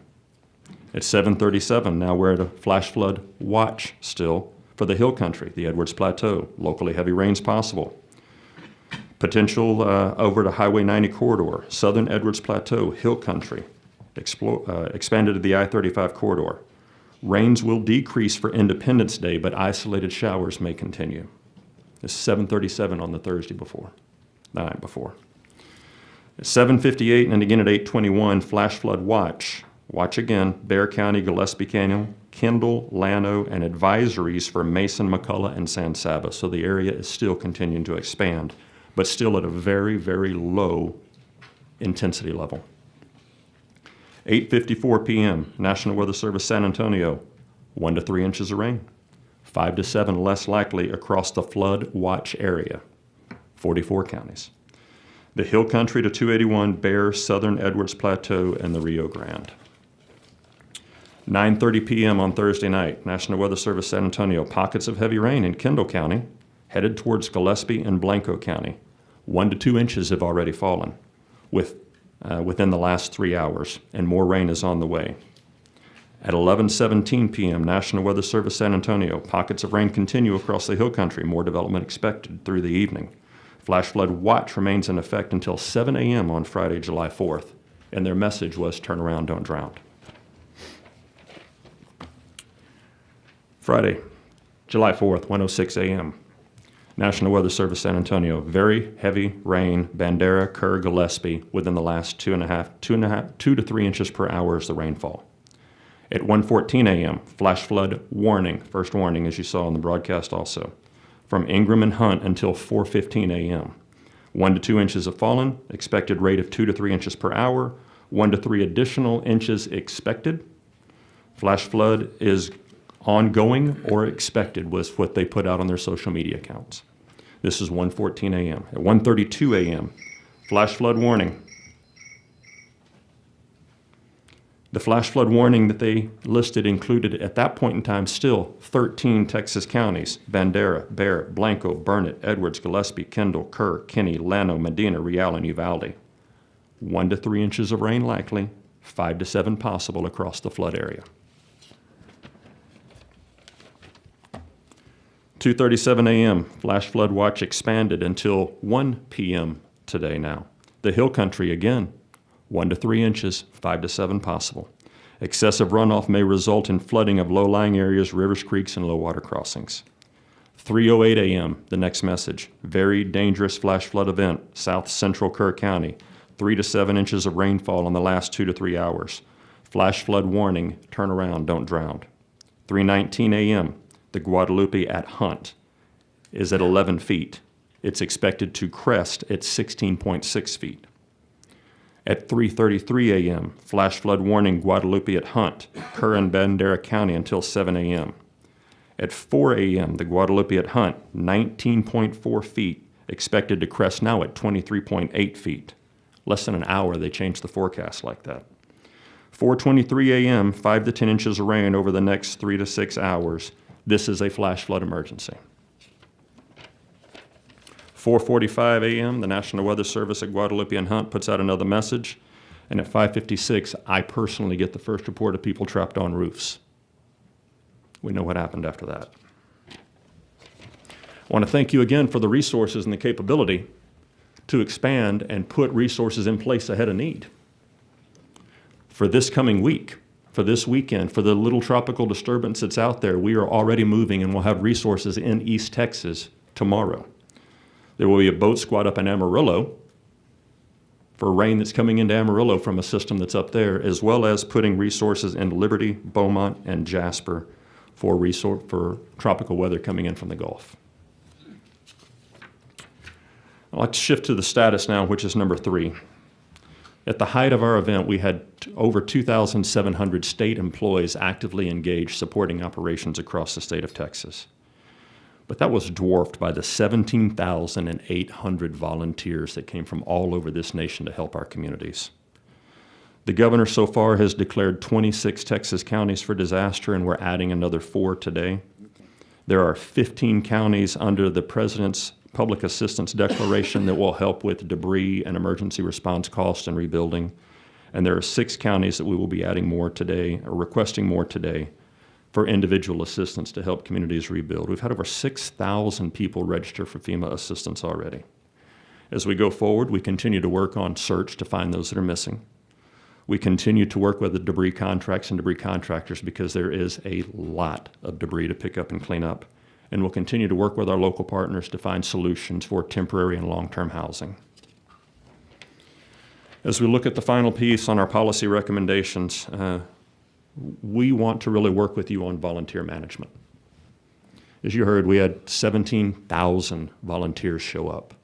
At 7:37, now we're at a flash flood watch still for the hill country, the Edwards Plateau, locally heavy rains possible. Potential over to Highway 90 corridor, southern Edwards Plateau, hill country, expanded to the I-35 corridor. Rains will decrease for Independence Day, but isolated showers may continue. It's 7:37 on the Thursday before, the night before. At 7:58 and again at 8:21, flash flood watch. Watch again, Bexar County, Gillespie Canyon, Kendall, Llano, and advisories for Mason, McCullough, and San Saba. So the area is still continuing to expand, but still at a very, very low intensity level. 8:54 p.m., National Weather Service San Antonio, 1 to 3 inches of rain, 5 to 7 less likely across the flood watch area, 44 counties. The hill country to 281, Bexar, southern Edwards Plateau, and the Rio Grande. 9:30 p.m. on Thursday night, National Weather Service San Antonio, pockets of heavy rain in Kendall County, headed towards Gillespie and Blanco County. 1 to 2 inches have already fallen within the last 3 hours, and more rain is on the way. At 11:17 p.m., National Weather Service San Antonio, pockets of rain continue across the hill country, more development expected through the evening. Flash flood watch remains in effect until 7 a.m. on Friday, July 4th, and their message was turn around, don't drown. Friday, July 4th, 1:06 a.m. National Weather Service San Antonio, very heavy rain, Bandera, Kerr, Gillespie, within the last 2 to 3 inches per hour is the rainfall. At 1:14 a.m., flash flood warning, first warning as you saw on the broadcast also, from Ingram and Hunt until 4:15 a.m. 1 to 2 inches have fallen, expected rate of 2 to 3 inches per hour, 1 to 3 additional inches expected. Flash flood is ongoing or expected was what they put out on their social media accounts. This is 1:14 a.m. At 1:32 a.m., flash flood warning. The flash flood warning that they listed included at that point in time still 13 Texas counties: Bandera, Barrett, Blanco, Burnett, Edwards, Gillespie, Kendall, Kerr, Kinney, Llano, Medina, Real, and Uvalde. 1 to 3 inches of rain likely, 5 to 7 possible across the flood area. 2:37 a.m., flash flood watch expanded until 1 p.m. today now. The Hill Country again, 1 to 3 inches, 5 to 7 possible. Excessive runoff may result in flooding of low-lying areas, rivers, creeks, and low water crossings. 3:08 a.m., the next message. Very dangerous flash flood event, south central Kerr County. 3 to 7 inches of rainfall in the last 2 to 3 hours. Flash flood warning, turn around, don't drown. 3:19 a.m., the Guadalupe at Hunt is at 11 feet. It's expected to crest at 16.6 feet. At 3:33 a.m., flash flood warning, Guadalupe at Hunt, Kerr and Bandera County until 7 a.m. At 4 a.m., the Guadalupe at Hunt, 19.4 feet, expected to crest now at 23.8 feet. Less than an hour, they changed the forecast like that. 4:23 a.m., 5 to 10 inches of rain over the next 3 to 6 hours. This is a flash flood emergency. 4:45 a.m., the National Weather Service at Guadalupe and Hunt puts out another message. And at 5:56, I personally get the first report of people trapped on roofs. We know what happened after that. I want to thank you again for the resources and the capability to expand and put resources in place ahead of need. For this coming week, for this weekend, for the little tropical disturbance that's out there, we are already moving and we'll have resources in East Texas tomorrow. There will be a boat squad up in Amarillo for rain that's coming into Amarillo from a system that's up there, as well as putting resources in Liberty, Beaumont, and Jasper for tropical weather coming in from the Gulf. I'd like to shift to the status now, which is number 3. At the height of our event, we had over 2,700 state employees actively engaged supporting operations across the state of Texas. But that was dwarfed by the 17,800 volunteers that came from all over this nation to help our communities. The governor so far has declared 26 Texas counties for disaster, and we're adding another 4 today. There are 15 counties under the President's Public Assistance Declaration that will help with debris and emergency response costs and rebuilding. And there are 6 counties that we will be adding more today, or requesting more today, for individual assistance to help communities rebuild. We've had over 6,000 people register for FEMA assistance already. As we go forward, we continue to work on search to find those that are missing. We continue to work with the debris contracts and debris contractors because there is a lot of debris to pick up and clean up. And we'll continue to work with our local partners to find solutions for temporary and long-term housing. As we look at the final piece on our policy recommendations, we want to really work with you on volunteer management. As you heard, we had 17,000 volunteers show up.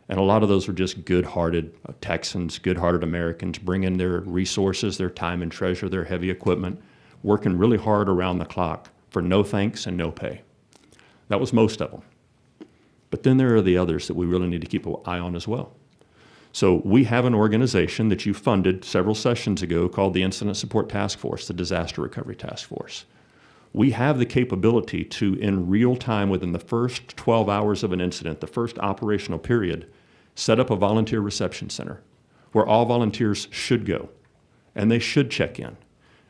And a lot of those were just good-hearted Texans, good-hearted Americans, bringing their resources, their time and treasure, their heavy equipment, working really hard around the clock for no thanks and no pay. That was most of them. But then there are the others that we really need to keep an eye on as well. So we have an organization that you funded several sessions ago called the Incident Support Task Force, the Disaster Recovery Task Force. We have the capability to, in real time, within the first 12 hours of an incident, the first operational period, set up a volunteer reception center where all volunteers should go, and they should check in,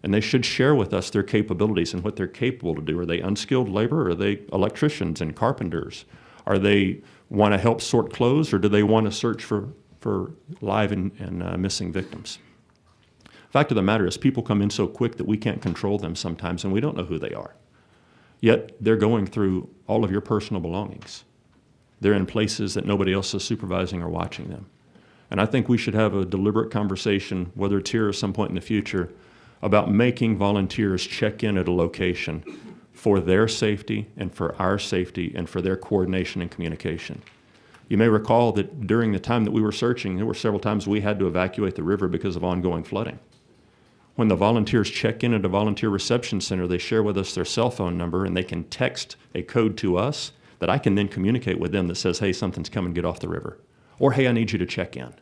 and they should share with us their capabilities and what they're capable to do. Are they unskilled labor? Are they electricians and carpenters? Are they want to help sort clothes, or do they want to search for live and missing victims? Fact of the matter is, people come in so quick that we can't control them sometimes, and we don't know who they are. Yet they're going through all of your personal belongings. They're in places that nobody else is supervising or watching them. And I think we should have a deliberate conversation, whether it's here or some point in the future, about making volunteers check in at a location for their safety and for our safety and for their coordination and communication. You may recall that during the time that we were searching, there were several times we had to evacuate the river because of ongoing flooding. When the volunteers check in at a volunteer reception center, they share with us their cell phone number and they can text a code to us that I can then communicate with them that says, hey, something's coming, get off the river. Or, hey, I need you to check in.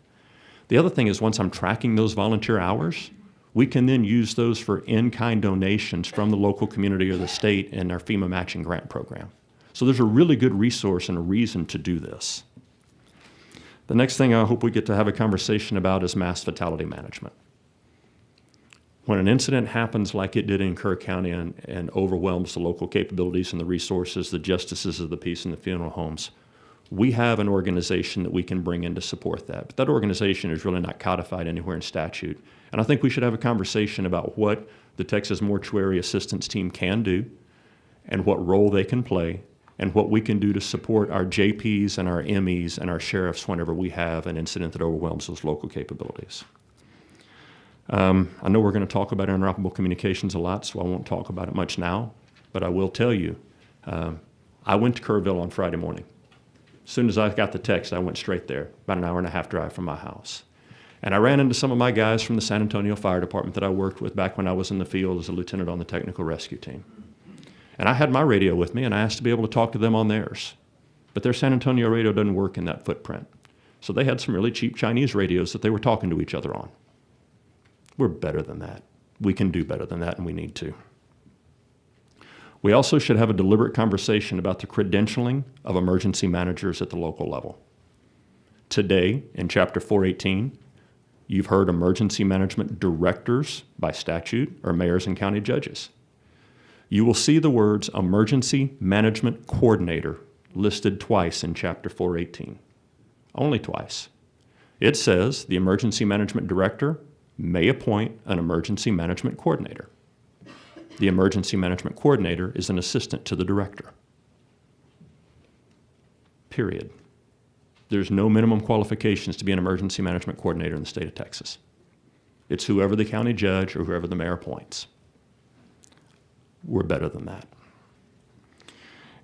The other thing is once I'm tracking those volunteer hours, we can then use those for in-kind donations from the local community or the state in our FEMA matching grant program. So there's a really good resource and a reason to do this. The next thing I hope we get to have a conversation about is mass fatality management. When an incident happens like it did in Kerr County and overwhelms the local capabilities and the resources, the justices of the peace and the funeral homes, we have an organization that we can bring in to support that. But that organization is really not codified anywhere in statute. And I think we should have a conversation about what the Texas Mortuary Assistance Team can do and what role they can play and what we can do to support our JPs and our MEs and our sheriffs whenever we have an incident that overwhelms those local capabilities. I know we're going to talk about interoperable communications a lot, so I won't talk about it much now, but I will tell you, I went to Kerrville on Friday morning. As soon as I got the text, I went straight there, about an hour and a half drive from my house. And I ran into some of my guys from the San Antonio Fire Department that I worked with back when I was in the field as a lieutenant on the technical rescue team. And I had my radio with me, and I asked to be able to talk to them on theirs. But their San Antonio radio doesn't work in that footprint. So they had some really cheap Chinese radios that they were talking to each other on. We're better than that. We can do better than that, and we need to. We also should have a deliberate conversation about the credentialing of emergency managers at the local level. Today, in Chapter 418, you've heard emergency management directors by statute are mayors and county judges. You will see the words emergency management coordinator listed twice in Chapter 418. Only twice. It says the emergency management director may appoint an emergency management coordinator. The emergency management coordinator is an assistant to the director. Period. There's no minimum qualifications to be an emergency management coordinator in the state of Texas. It's whoever the county judge or whoever the mayor appoints. We're better than that.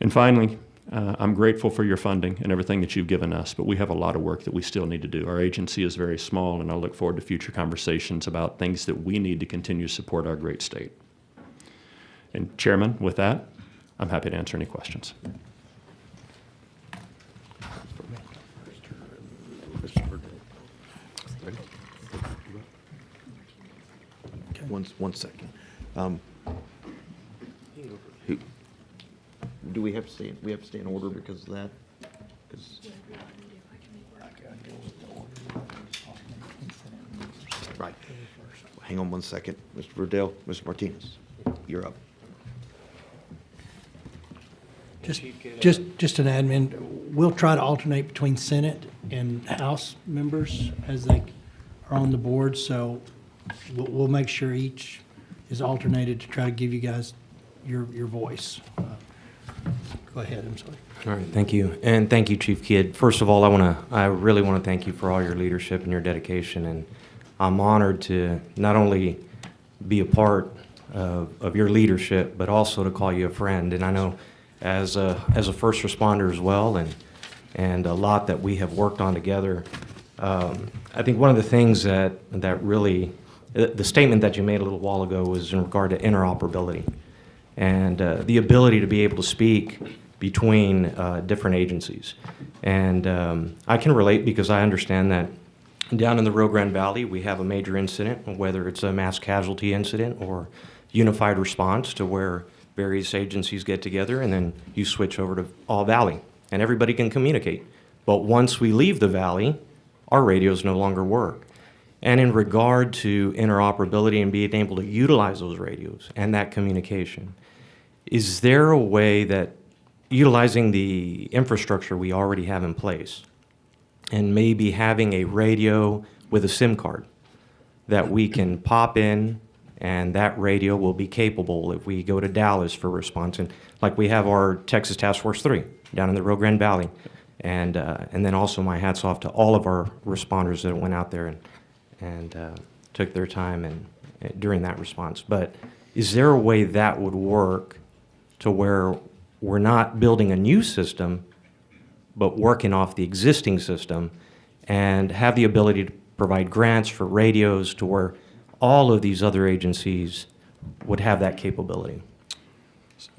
And finally, I'm grateful for your funding and everything that you've given us, but we have a lot of work that we still need to do. Our agency is very small, and I look forward to future conversations about things that we need to continue to support our great state. And Chairman, with that, I'm happy to answer any questions. One second. Do we have to stay? We have to stay in order because of that. 'Cause- Right. Hang on one second, Mr. Verdell, Mr. Martinez, you're up. Just an admin, we'll try to alternate between Senate and House members as they are on the board, so we'll make sure each is alternated to try to give you guys your voice. Go ahead, I'm sorry. All right, thank you. And thank you, Chief Kidd. First of all, I really want to thank you for all your leadership and your dedication. And I'm honored to not only be a part of your leadership, but also to call you a friend. And I know as a first responder as well, and a lot that we have worked on together, I think one of the things that really, the statement that you made a little while ago was in regard to interoperability and the ability to be able to speak between different agencies. And I can relate because I understand that down in the Rio Grande Valley, we have a major incident, whether it's a mass casualty incident or unified response to where various agencies get together and then you switch over to all valley and everybody can communicate. But once we leave the valley, our radios no longer work. And in regard to interoperability and being able to utilize those radios and that communication, is there a way that utilizing the infrastructure we already have in place and maybe having a radio with a SIM card that we can pop in and that radio will be capable if we go to Dallas for response, and like we have our Texas Task Force 3 down in the Rio Grande Valley. And then also my hats off to all of our responders that went out there and took their time during that response. But is there a way that would work to where we're not building a new system, but working off the existing system and have the ability to provide grants for radios to where all of these other agencies would have that capability?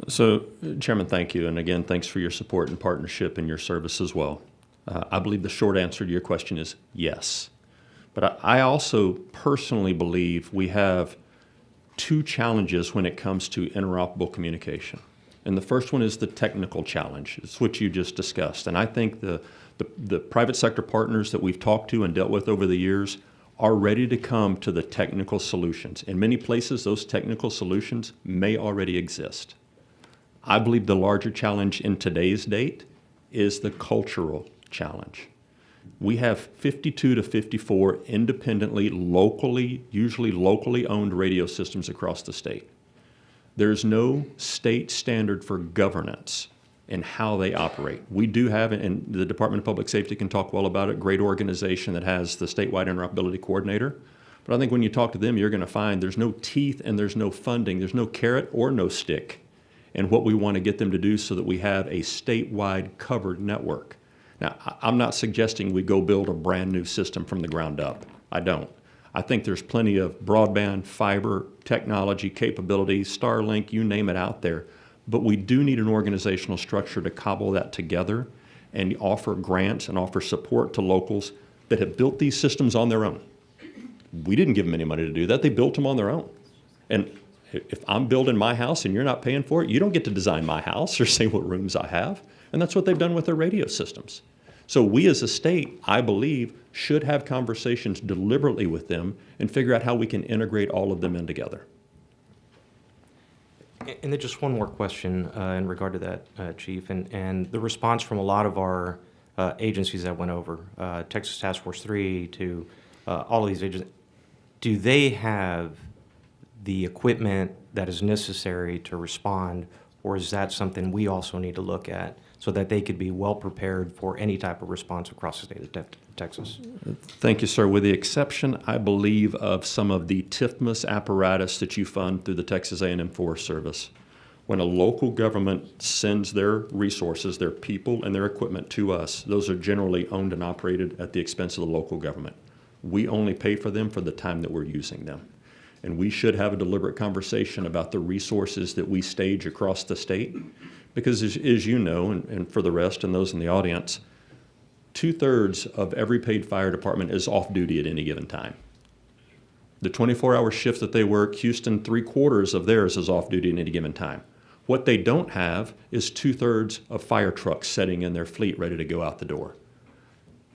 So, Chairman, thank you. And again, thanks for your support and partnership and your service as well. I believe the short answer to your question is yes. But I also personally believe we have two challenges when it comes to interoperable communication. And the first one is the technical challenge. It's what you just discussed. And I think the private sector partners that we've talked to and dealt with over the years are ready to come to the technical solutions. In many places, those technical solutions may already exist. I believe the larger challenge in today's date is the cultural challenge. We have 52 to 54 independently, usually locally owned radio systems across the state. There's no state standard for governance in how they operate. We do have, and the Department of Public Safety can talk well about it, great organization that has the statewide interoperability coordinator. But I think when you talk to them, you're going to find there's no teeth and there's no funding. There's no carrot or no stick in what we want to get them to do so that we have a statewide covered network. Now, I'm not suggesting we go build a brand new system from the ground up. I don't. I think there's plenty of broadband, fiber, technology, capabilities, Starlink, you name it out there. But we do need an organizational structure to cobble that together and offer grants and offer support to locals that have built these systems on their own. We didn't give them any money to do that. They built them on their own. And if I'm building my house and you're not paying for it, you don't get to design my house or say what rooms I have. And that's what they've done with their radio systems. So we as a state, I believe, should have conversations deliberately with them and figure out how we can integrate all of them in together. And then just one more question in regard to that, Chief, and the response from a lot of our agencies that went over, Texas Task Force 3 to all of these agencies, do they have the equipment that is necessary to respond, or is that something we also need to look at so that they could be well prepared for any type of response across the state of Texas? Thank you, sir. With the exception, I believe, of some of the TIFMAS apparatus that you fund through the Texas A&M Forest Service, when a local government sends their resources, their people and their equipment to us, those are generally owned and operated at the expense of the local government. We only pay for them for the time that we're using them. And we should have a deliberate conversation about the resources that we stage across the state. Because as you know, and for the rest and those in the audience, 2/3 of every paid fire department is off duty at any given time. The 24-hour shift that they work, Houston, 3/4 of theirs is off duty at any given time. What they don't have is 2/3 of fire trucks sitting in their fleet ready to go out the door.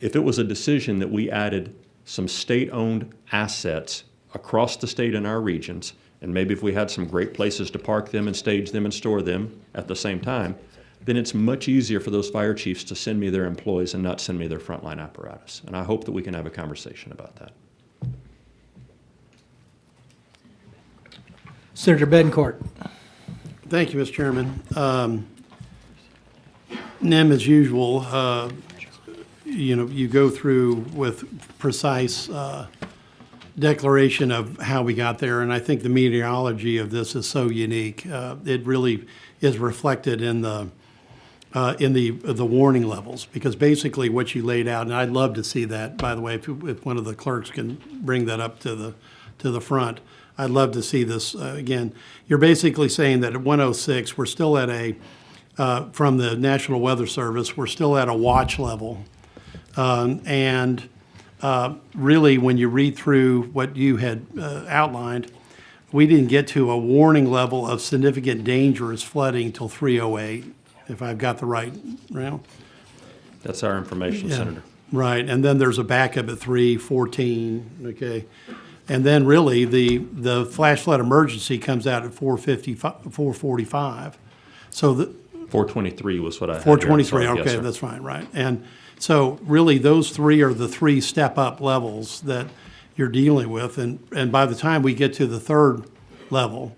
If it was a decision that we added some state-owned assets across the state in our regions, and maybe if we had some great places to park them and stage them and store them at the same time, then it's much easier for those fire chiefs to send me their employees and not send me their frontline apparatus. And I hope that we can have a conversation about that. Senator Bedencourt. Thank you, Mr. Chairman. NEM, as usual, you go through with precise declaration of how we got there, and I think the meteorology of this is so unique. It really is reflected in the warning levels, because basically what you laid out, and I'd love to see that, by the way, if one of the clerks can bring that up to the front. I'd love to see this again. You're basically saying that at 106, we're still at from the National Weather Service, we're still at a watch level. Really, when you read through what you had outlined, we didn't get to a warning level of significant dangerous flooding till 3:08, if I've got the right round. That's our information, Yeah. Senator. Right, and then there's a backup at 3:14, okay? And then really, the flash flood emergency comes out at 4:45. So the 423 was what I had here. I'm 423, sorry. Yes, okay, sir. that's fine, right. And so really, those three are the three step-up levels that you're dealing with. And by the time we get to the third level,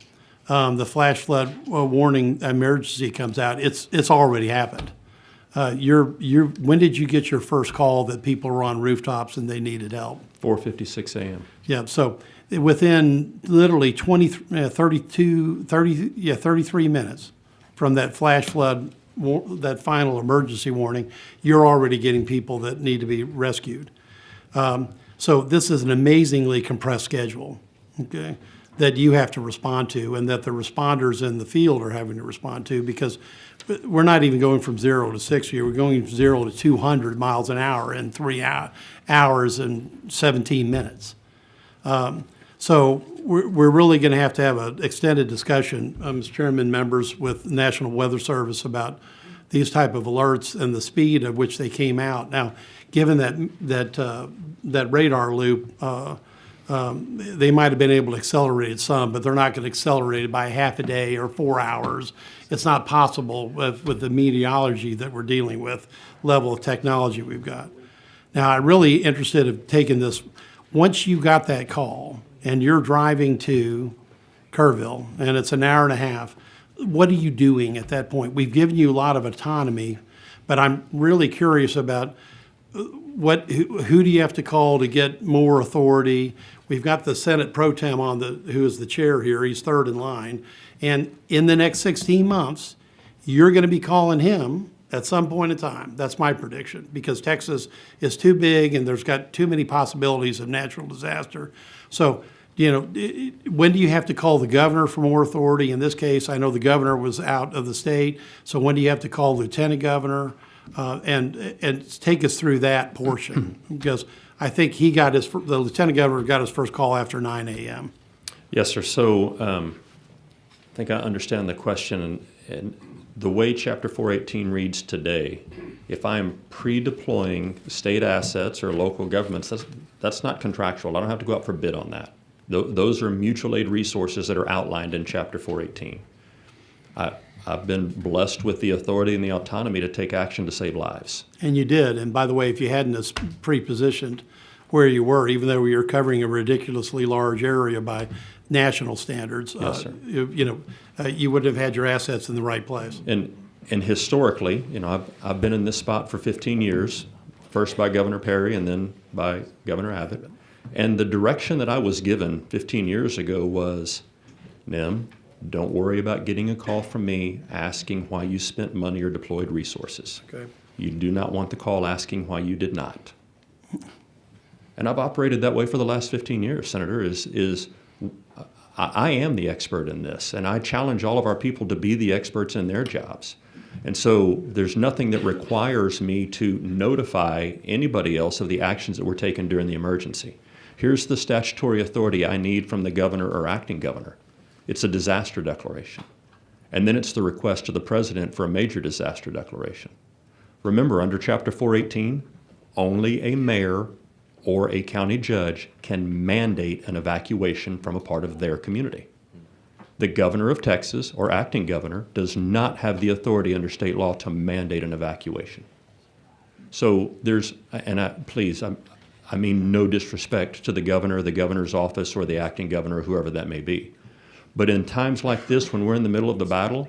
the flash flood warning emergency comes out, it's already happened. When did you get your first call that people were on rooftops and they needed help? 4:56 a.m. Yeah, so within literally 33 minutes from that flash flood, that final emergency warning, you're already getting people that need to be rescued. So this is an amazingly compressed schedule, okay, that you have to respond to, and that the responders in the field are having to respond to, because we're not even going from 0 to 60. We're going from 0 to 200 miles an hour in 3 hours and 17 minutes. So we're really going to have an extended discussion, Mr. Chairman, members, with National Weather Service about these type of alerts and the speed at which they came out. Now, given that radar loop, they might have been able to accelerate it some, but they're not going to accelerate it by half a day or 4 hours. It's not possible with the meteorology that we're dealing with, level of technology we've got. Now, I'm really interested in taking this. Once you got that call and you're driving to Kerrville and it's an hour and a half, what are you doing at that point? We've given you a lot of autonomy, but I'm really curious about who do you have to call to get more authority? We've got the Senate Pro Tem who is the chair here. He's third in line. And in the next 16 months, you're going to be calling him at some point in time. That's my prediction, because Texas is too big and there's got too many possibilities of natural disaster. So, when do you have to call the governor for more authority? In this case, I know the governor was out of the state. So when do you have to call the lieutenant governor? And take us through that portion, because I think the lieutenant governor got his first call after 9 a.m. Yes, sir. So I think I understand the question. And the way Chapter 418 reads today, if I am pre-deploying state assets or local governments, that's not contractual. I don't have to go out for bid on that. Those are mutual aid resources that are outlined in Chapter 418. I've been blessed with the authority and the autonomy to take action to save lives. And you did. And by the way, if you hadn't pre-positioned where you were, even though you're covering a ridiculously large area by national standards, Yes, sir. You would have had your assets in the right place. And historically, I've been in this spot for 15 years, first by Governor Perry and then by Governor Abbott. And the direction that I was given 15 years ago was, Nim, don't worry about getting a call from me asking why you spent money or deployed resources. Okay. You do not want the call asking why you did not. And I've operated that way for the last 15 years, Senator, I am the expert in this, and I challenge all of our people to be the experts in their jobs. And so there's nothing that requires me to notify anybody else of the actions that were taken during the emergency. Here's the statutory authority I need from the governor or acting governor. It's a disaster declaration. And then it's the request to the president for a major disaster declaration. Remember, under Chapter 418, only a mayor or a county judge can mandate an evacuation from a part of their community. The governor of Texas or acting governor does not have the authority under state law to mandate an evacuation. So I mean no disrespect to the governor, the governor's office, or the acting governor, whoever that may be. But in times like this, when we're in the middle of the battle,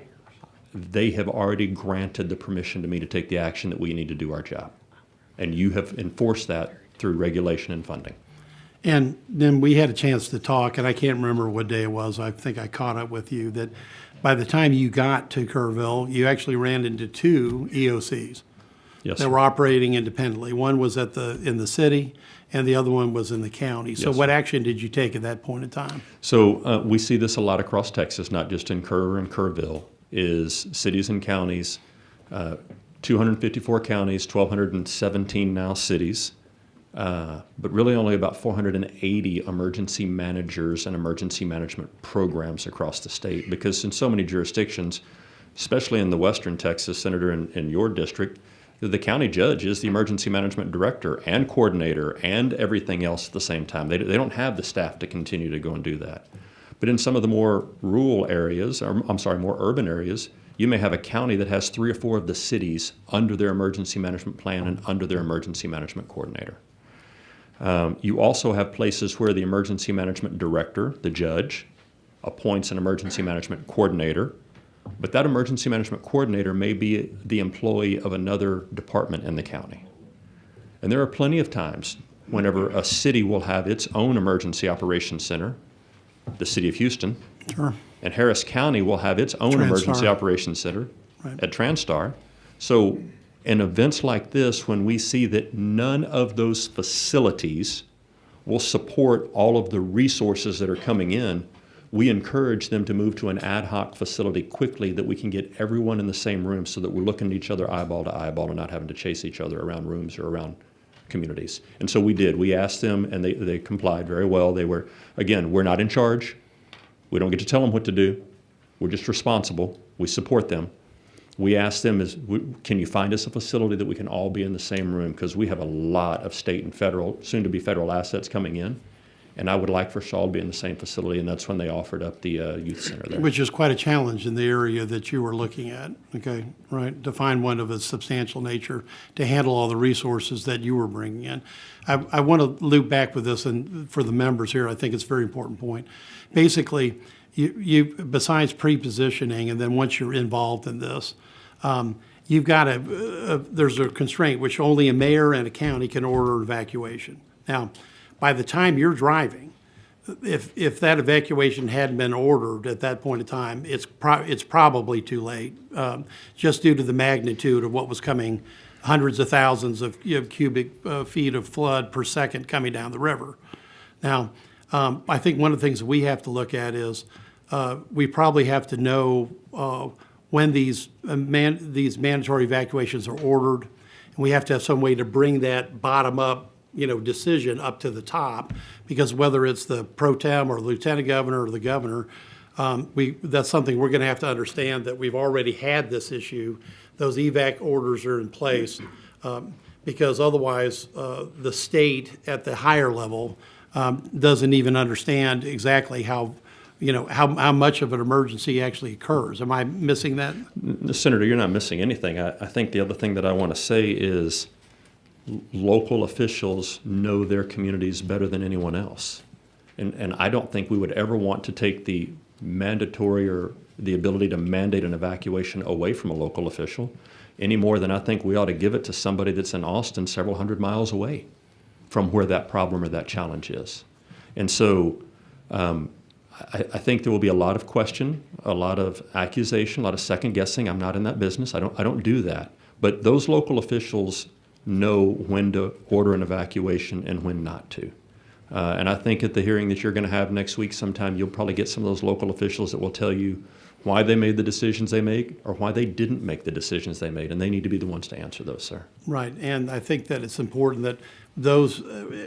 they have already granted the permission to me to take the action that we need to do our job. And you have enforced that through regulation and funding. And then we had a chance to talk, and I can't remember what day it was. I think I caught up with you that by the time you got to Kerrville, you actually ran into 2 EOCs Yes, that sir. were operating independently. One was in the city, and the other one was in the county. So Yes, what sir. action did you take at that point in time? So we see this a lot across Texas, not just in Kerr and Kerrville, is cities and counties, 254 counties, 1,217 now cities, but really only about 480 emergency managers and emergency management programs across the state, because in so many jurisdictions, especially in the western Texas, Senator, in your district, the county judge is the emergency management director and coordinator and everything else at the same time. They don't have the staff to continue to go and do that. But in some of the more rural areas, more urban areas, you may have a county that has 3 or 4 of the cities under their emergency management plan and under their emergency management coordinator. You also have places where the emergency management director, the judge, appoints an emergency management coordinator, but that emergency management coordinator may be the employee of another department in the county. And there are plenty of times whenever a city will have its own emergency operations center, the city of Houston, Sure. and Harris County will have its own emergency TranStar. operations center Right. at TranStar. So in events like this, when we see that none of those facilities will support all of the resources that are coming in, we encourage them to move to an ad hoc facility quickly that we can get everyone in the same room so that we're looking at each other eyeball to eyeball and not having to chase each other around rooms or around communities. And so we did. We asked them, and they complied very well. They were, again, we're not in charge. We don't get to tell them what to do. We're just responsible. We support them. We asked them, can you find us a facility that we can all be in the same room? Because we have a lot of state and federal, soon-to-be federal assets coming in. And I would like for us all to be in the same facility, and that's when they offered up the youth center there. Which is quite a challenge in the area that you were looking at, okay, right? To find one of a substantial nature to handle all the resources that you were bringing in. I want to loop back with this, and for the members here, I think it's a very important point. Basically, you besides pre-positioning, and then once you're involved in this, you've got there's a constraint which only a mayor and a county can order evacuation. Now, by the time you're driving, if that evacuation hadn't been ordered at that point in time, it's probably too late, just due to the magnitude of what was coming, hundreds of thousands of cubic feet of flood per second coming down the river. Now, I think one of the things we have to look at is we probably have to know when these mandatory evacuations are ordered, and we have to have some way to bring that bottom-up decision up to the top, because whether it's the pro tem or lieutenant governor or the governor, that's something we're going to have to understand, that we've already had this issue. Those evac orders are in place, because otherwise the state at the higher level doesn't even understand exactly how much of an emergency actually occurs. Am I missing that? Senator, you're not missing anything. I think the other thing that I want to say is local officials know their communities better than anyone else. And I don't think we would ever want to take the mandatory or the ability to mandate an evacuation away from a local official any more than I think we ought to give it to somebody that's in Austin several hundred miles away from where that problem or that challenge is. And so I think there will be a lot of question, a lot of accusation, a lot of second guessing. I'm not in that business. I don't do that. But those local officials know when to order an evacuation and when not to. And I think at the hearing that you're going to have next week sometime, you'll probably get some of those local officials that will tell you why they made the decisions they made or why they didn't make the decisions they made, and they need to be the ones to answer those, sir. Right, and I think that it's important that those,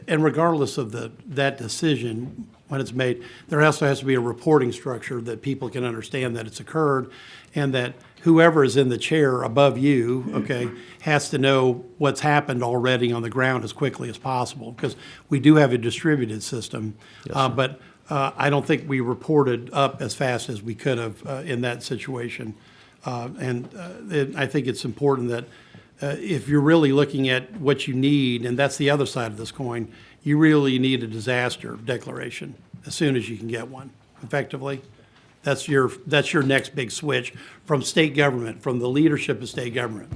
and regardless of that decision, when it's made, there also has to be a reporting structure that people can understand that it's occurred, and that whoever is in the chair above you, okay, has to know what's happened already on the ground as quickly as possible, because we do have a distributed system. But I don't think we reported up as fast as we could have in that situation. And I think it's important that if you're really looking at what you need, and that's the other side of this coin, you really need a disaster declaration as soon as you can get one, effectively. That's your next big switch from state government, from the leadership of state government.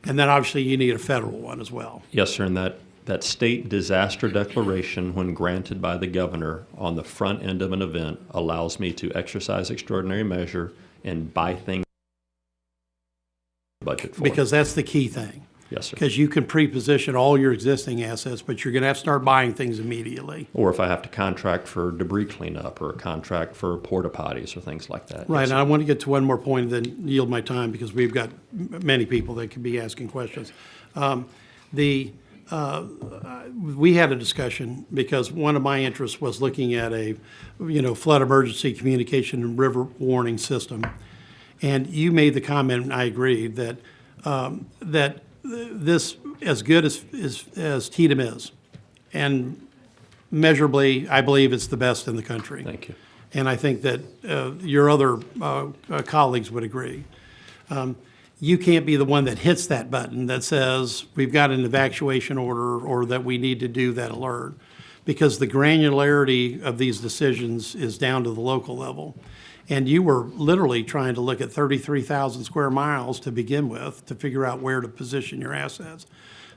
And then obviously you need a federal one as well. Yes, sir, and that state disaster declaration, when granted by the governor on the front end of an event, allows me to exercise extraordinary measure and buy things budget for. Because that's the key thing. Yes, sir. Because you can pre-position all your existing assets, but you're going to have to start buying things immediately. Or if I have to contract for debris cleanup or contract for porta potties or things like that. Right, Yes, and I want to get to one more point and then yield my time, because we've got many people that could be asking questions. We had a discussion, because one of my interests was looking at a, flood emergency communication and river warning system. And you made the comment, and I agreed, that this, as good as TDM is, and measurably, I believe it's the best in the country. Thank you. And I think that your other colleagues would agree. You can't be the one that hits that button that says we've got an evacuation order or that we need to do that alert, because the granularity of these decisions is down to the local level. And you were literally trying to look at 33,000 square miles to begin with to figure out where to position your assets.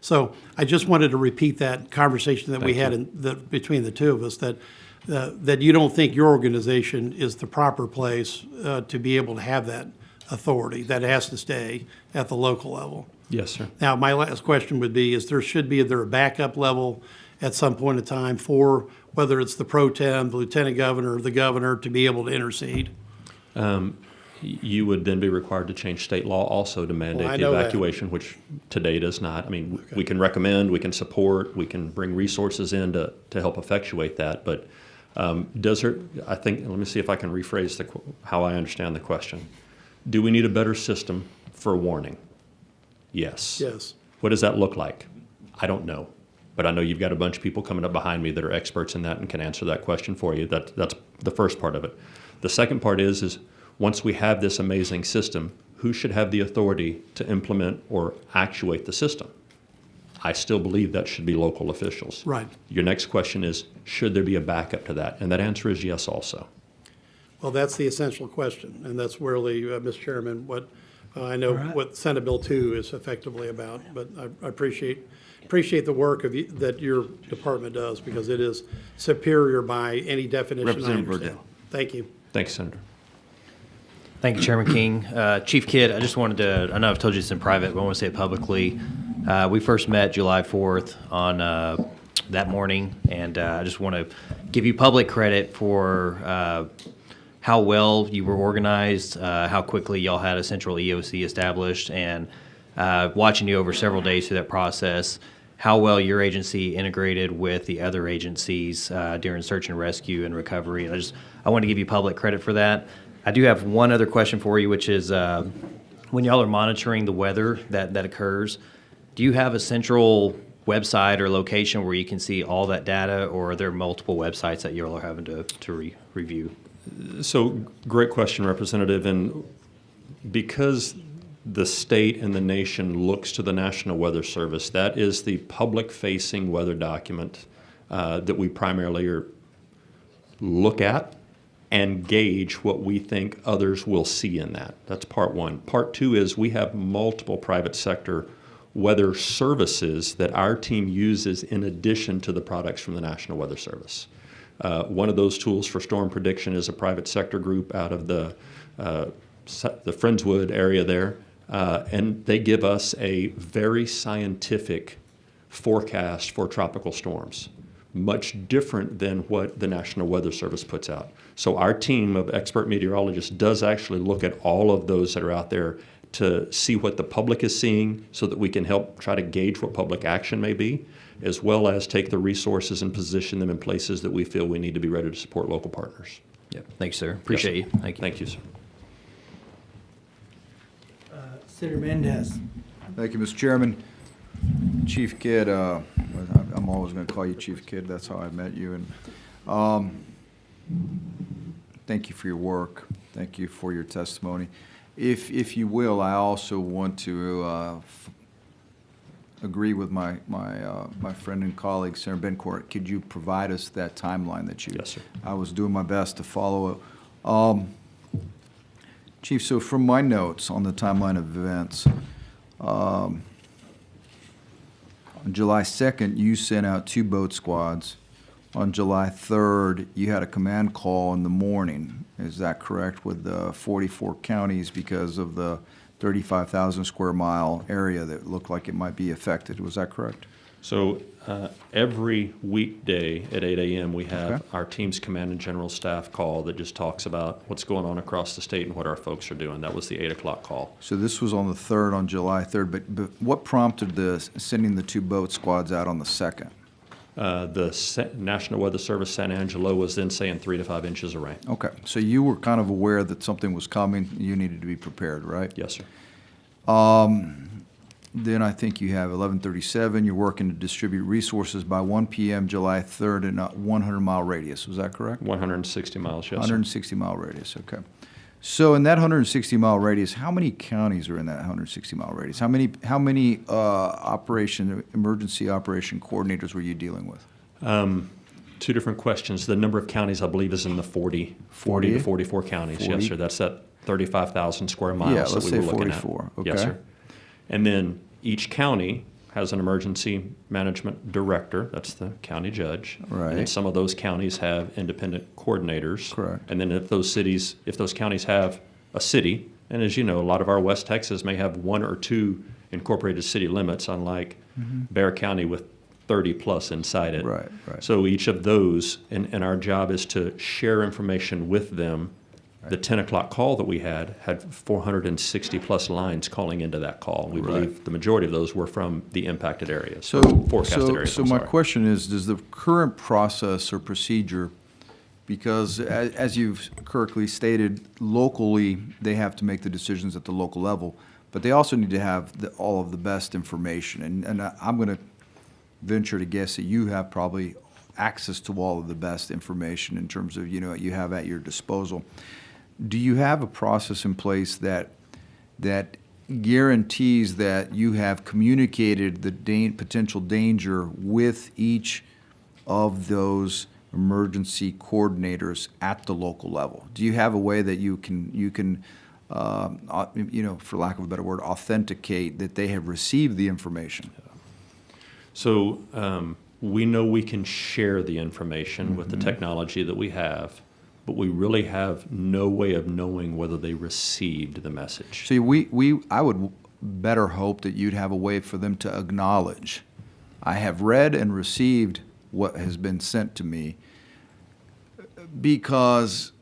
So I just wanted to repeat that conversation that we had between the two of us, that you don't think your organization is the proper place to be able to have that authority, that it has to stay at the local level. Yes, sir. Now, my last question would be, is there a backup level at some point in time for whether it's the pro tem, the lieutenant governor, or the governor to be able to intercede? You would then be required to change state law also to mandate Well, I the know that. evacuation, which today does not. I mean, we can recommend, we can support, we can bring resources in to help effectuate that, but I think, let me see if I can rephrase how I understand the question. Do we need a better system for warning? Yes. Yes. What does that look like? I don't know. But I know you've got a bunch of people coming up behind me that are experts in that and can answer that question for you. That's the first part of it. The second part is once we have this amazing system, who should have the authority to implement or actuate the system? I still believe that should be local officials. Right. Your next question is, should there be a backup to that? And that answer is yes also. Well, that's the essential question, and that's really, Mr. Chairman, what I know right. what Senate Bill 2 is effectively about. But I appreciate the work that your department does, because it is superior by any definition I Representative understand. Burdell. Thank you. Thanks, Senator. Thank you, Chairman King. Chief Kidd, I just wanted to, I know I've told you this in private, but I want to say it publicly. We first met July 4th on that morning, and I just want to give you public credit for how well you were organized, how quickly y'all had a central EOC established, and watching you over several days through that process, how well your agency integrated with the other agencies during search and rescue and recovery. And I want to give you public credit for that. I do have one other question for you, which is when y'all are monitoring the weather that occurs, do you have a central website or location where you can see all that data, or are there multiple websites that y'all are having to review? So, great question, Representative. And because the state and the nation looks to the National Weather Service, that is the public-facing weather document that we primarily look at and gauge what we think others will see in that. That's part one. Part two is we have multiple private sector weather services that our team uses in addition to the products from the National Weather Service. One of those tools for storm prediction is a private sector group out of the Friendswood area there, and they give us a very scientific forecast for tropical storms, much different than what the National Weather Service puts out. So our team of expert meteorologists does actually look at all of those that are out there to see what the public is seeing so that we can help try to gauge what public action may be, as well as take the resources and position them in places that we feel we need to be ready to support local partners. Yep. Thanks, sir. Appreciate you. Thank you. Thank you, sir. Senator Mendez. Thank you, Mr. Chairman. Chief Kidd, I'm always going to call you Chief Kidd. That's how I met you. And thank you for your work. Thank you for your testimony. If you will, I also want to agree with my friend and colleague, Senator Bencourt. Could you provide us that timeline that you? Yes, sir. I was doing my best to follow. Chief, so from my notes on the timeline of events, on July 2nd, you sent out 2 boat squads. On July 3rd, you had a command call in the morning. Is that correct, with the 44 counties because of the 35,000 square mile area that looked like it might be affected? Was that correct? So every weekday at 8 a.m. we have Okay. our team's command and general staff call that just talks about what's going on across the state and what our folks are doing. That was the 8 o'clock call. So this was on the 3rd, on July 3rd, but what prompted sending the 2 boat squads out on the 2nd? National Weather Service San Angelo was then saying 3 to 5 inches of rain. Okay, so you were kind of aware that something was coming, you needed to be prepared, right? Yes, sir. Then I think you have 1137, you're working to distribute resources by 1 p.m. July 3rd in a 100-mile radius, was that correct? 160 miles, yes, sir. 160-mile radius, okay. So in that 160-mile radius, how many counties are in that 160-mile radius? How many emergency operation coordinators were you dealing with? Two different questions. The number of counties, I believe, is in the 40 to 44 counties. 40? Yes, sir. That's that 35,000 square miles Yeah, that let's we say were looking 44. at. Yes, Okay. sir. And then each county has an emergency management director. That's the county judge. And then Right. some of those counties have independent coordinators. Correct. And then if those counties have a city, and as you know, a lot of our West Texas may have one or two incorporated city limits, unlike Bear County with 30 plus inside it. Right, right. So each of those, and our job is to share information with them. The 10 o'clock call that we had 460 plus lines calling into that call. We believe the majority of those were from the impacted areas, So, or forecasted so, areas. so I'm my sorry. question is, does the current process or procedure, because as you've correctly stated, locally, they have to make the decisions at the local level, but they also need to have all of the best information. And I'm going to venture to guess that you have probably access to all of the best information in terms of, you have at your disposal. Do you have a process in place that guarantees that you have communicated the potential danger with each of those emergency coordinators at the local level? Do you have a way that you can, for lack of a better word, authenticate that they have received the information? So we know we can share the information with the technology that we have, but we really have no way of knowing whether they received the message. See, I would better hope that you'd have a way for them to acknowledge, I have read and received what has been sent to me, because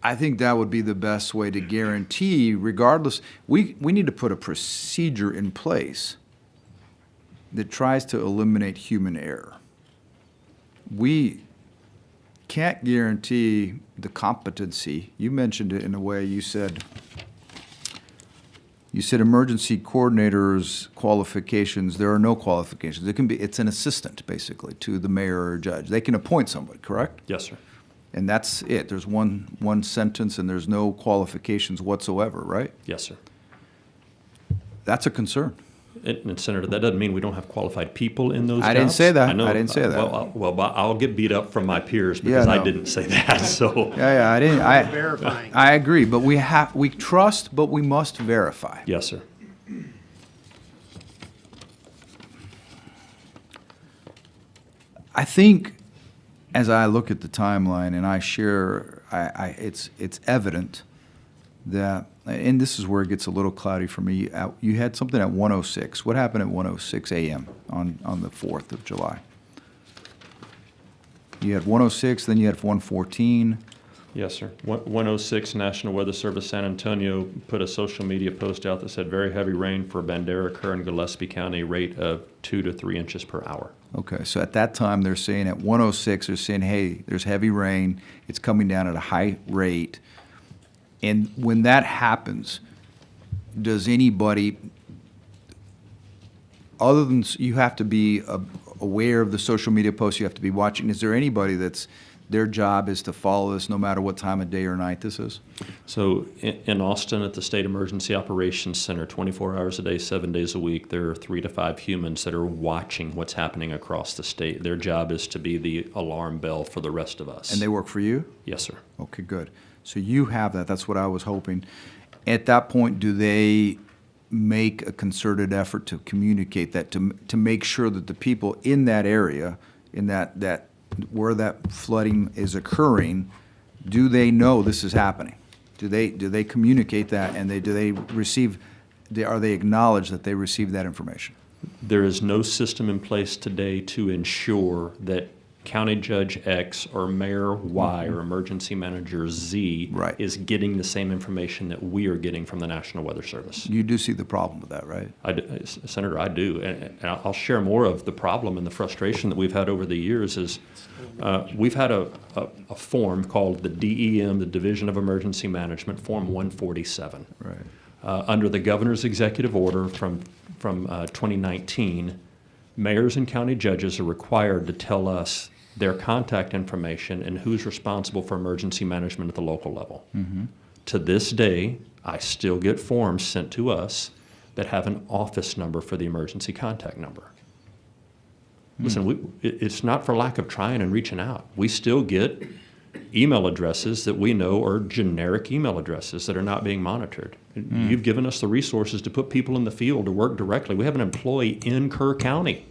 I think that would be the best way to guarantee, regardless, we need to put a procedure in place that tries to eliminate human error. We can't guarantee the competency. You mentioned it in a way, you said emergency coordinators qualifications. There are no qualifications. It's an assistant, basically, to the mayor or judge. They can appoint somebody, correct? Yes, sir. And that's it. There's one sentence and there's no qualifications whatsoever, right? Yes, sir. That's a concern. And Senator, that doesn't mean we don't have qualified people in those jobs. I didn't say that. know. I didn't say that. Well, I'll get beat up from my peers Yeah, because I no. didn't say that. So Yeah, Verifying. I agree, but we trust, but we must verify. yes, sir. I think as I look at the timeline and I share, it's evident that, and this is where it gets a little cloudy for me. You had something at 1:06. What happened at 1:06 a.m. on the 4th of July? You had 1:06, then you had 1:14. Yes, sir. 106 National Weather Service San Antonio put a social media post out that said very heavy rain for Bandera, Kerr, and Gillespie County, rate of 2 to 3 inches per hour. Okay, so at that time, they're saying at 1:06, they're saying, hey, there's heavy rain, it's coming down at a high rate. And when that happens, does anybody, other than, you have to be aware of the social media posts, you have to be watching, is there anybody that's, their job is to follow this no matter what time of day or night this is? So in Austin at the State Emergency Operations Center, 24 hours a day, 7 days a week, there are 3 to 5 humans that are watching what's happening across the state. Their job is to be the alarm bell for the rest of us. And they work for you? Yes, sir. Okay, good. So you have that, that's what I was hoping. At that point, do they make a concerted effort to communicate that, to make sure that the people in that area, in that where that flooding is occurring, do they know this is happening? Do they communicate that, and are they acknowledge that they received that information? There is no system in place today to ensure that County Judge X or Mayor Y or Emergency Manager Z Right. is getting the same information that we are getting from the National Weather Service. You do see the problem with that, right? Senator, I do, and I'll share more of the problem and the frustration that we've had over the years is we've had a form called the DEM, the Division of Emergency Management, Form 147. Right. Under the governor's executive order from 2019, mayors and county judges are required to tell us their contact information and who's responsible for emergency management at the local level. To this day, I still get forms sent to us that have an office number for the emergency contact number. Listen, it's not for lack of trying and reaching out. We still get email addresses that we know are generic email addresses that are not being monitored. You've given us the resources to put people in the field to work directly. We have an employee in Kerr County,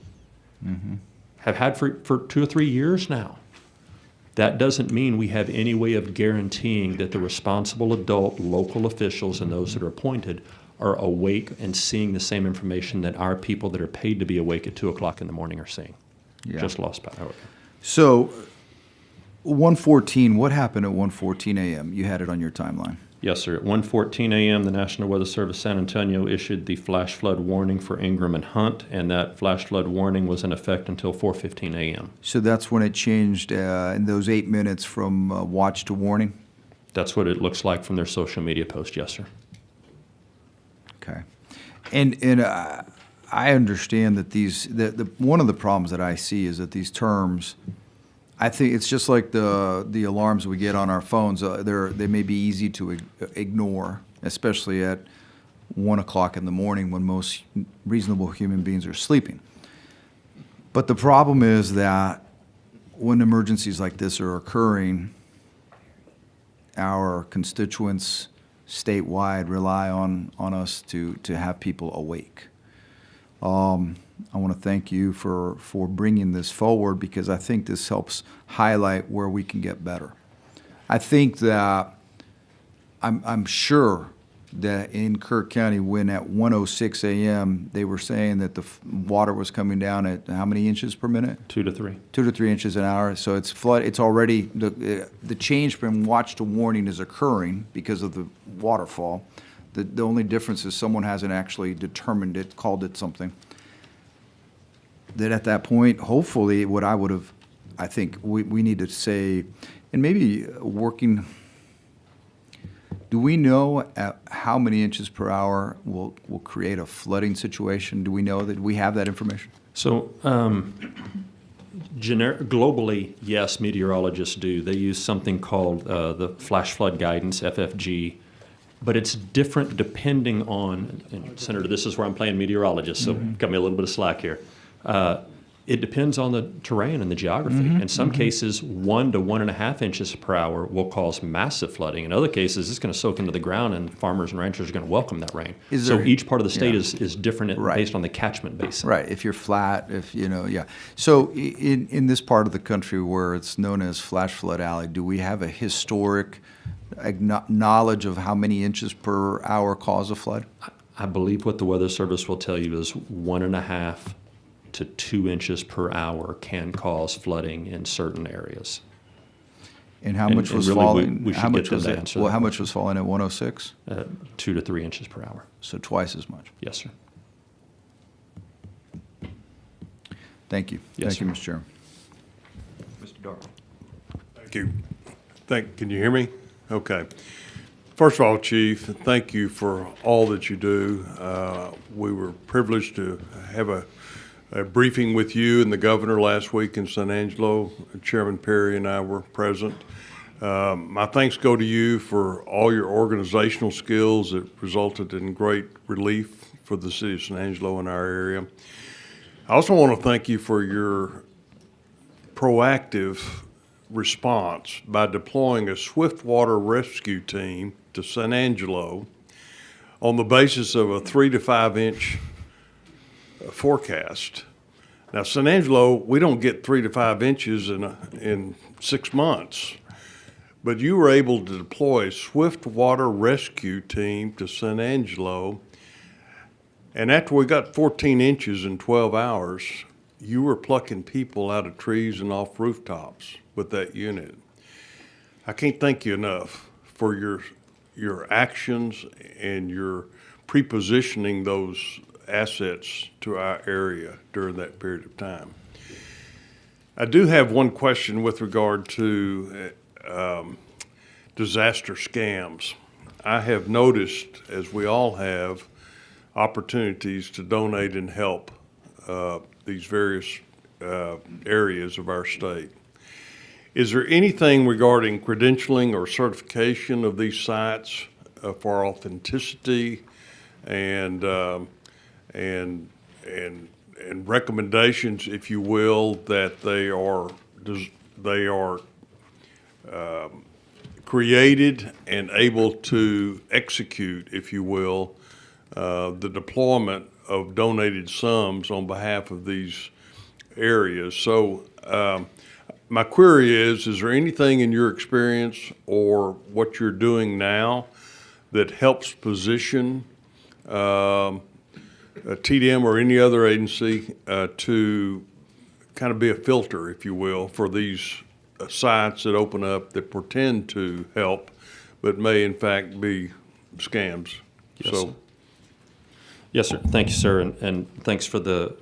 have had for 2 or 3 years now. That doesn't mean we have any way of guaranteeing that the responsible adult local officials and those that are appointed are awake and seeing the same information that our people that are paid to be awake at 2 o'clock in the morning are seeing. Yeah. Just lost power. So, 1:14, what happened at 1:14 a.m.? You had it on your timeline. Yes, sir. At 1:14 a.m., the National Weather Service San Antonio issued the flash flood warning for Ingram and Hunt, and that flash flood warning was in effect until 4:15 a.m. So that's when it changed in those 8 minutes from watch to warning? That's what it looks like from their social media post, yes, sir. Okay. And I understand that one of the problems that I see is that these terms, I think it's just like the alarms we get on our phones. They may be easy to ignore, especially at 1 o'clock in the morning when most reasonable human beings are sleeping. But the problem is that when emergencies like this are occurring, our constituents statewide rely on us to have people awake. I want to thank you for bringing this forward because I think this helps highlight where we can get better. I think that I'm sure that in Kerr County, when at 1:06 a.m. they were saying that the water was coming down at how many inches per minute? 2 to 3. 2 to 3 inches an hour. So it's flood. It's already the change from watch to warning is occurring because of the waterfall. The only difference is someone hasn't actually determined it, called it something. That at that point, hopefully, what I think we need to say, and maybe working. Do we know at how many inches per hour will create a flooding situation? Do we know that we have that information? So, globally, yes, meteorologists do. They use something called the Flash Flood Guidance, FFG, but it's different depending on, and Senator, this is where I'm playing meteorologist, so cut me a little bit of slack here. It depends on the terrain and the geography. In some cases, 1 to 1.5 inches per hour will cause massive flooding. In other cases, it's going to soak into the ground, and farmers and ranchers are going to welcome that rain. So each part of the state is different based on the catchment basin. Right. If you're flat, yeah. So in this part of the country where it's known as Flash Flood Alley, do we have a historic knowledge of how many inches per hour cause a flood? I believe what the Weather Service will tell you is 1.5 to 2 inches per hour can cause flooding in certain areas. And how much was really falling? we should How get much them was to it? answer Well, that. how much was falling at 106? 2 to 3 inches per hour. So twice as much. Yes, sir. Thank you. Yes, Thank you, sir. Mr. Chairman. Mr. Dark. Thank you. Can you hear me? Okay. First of all, Chief, thank you for all that you do. We were privileged to have a briefing with you and the governor last week in San Angelo. Chairman Perry and I were present. My thanks go to you for all your organizational skills that resulted in great relief for the city of San Angelo and our area. I also want to thank you for your proactive response by deploying a swiftwater rescue team to San Angelo on the basis of a 3 to 5 inch forecast. Now, San Angelo, we don't get 3 to 5 inches in 6 months, but you were able to deploy a swiftwater rescue team to San Angelo, and after we got 14 inches in 12 hours, you were plucking people out of trees and off rooftops with that unit. I can't thank you enough for your actions and your prepositioning those assets to our area during that period of time. I do have one question with regard to disaster scams. I have noticed, as we all have, opportunities to donate and help these various areas of our state. Is there anything regarding credentialing or certification of these sites for authenticity and and recommendations, if you will, that they are created and able to execute, if you will, the deployment of donated sums on behalf of these areas. So my query is there anything in your experience or what you're doing now that helps position TDM or any other agency to kind of be a filter, if you will, for these sites that open up that pretend to help but may in fact be scams? Yes, sir. Yes, sir. Thank you, sir, and thanks for the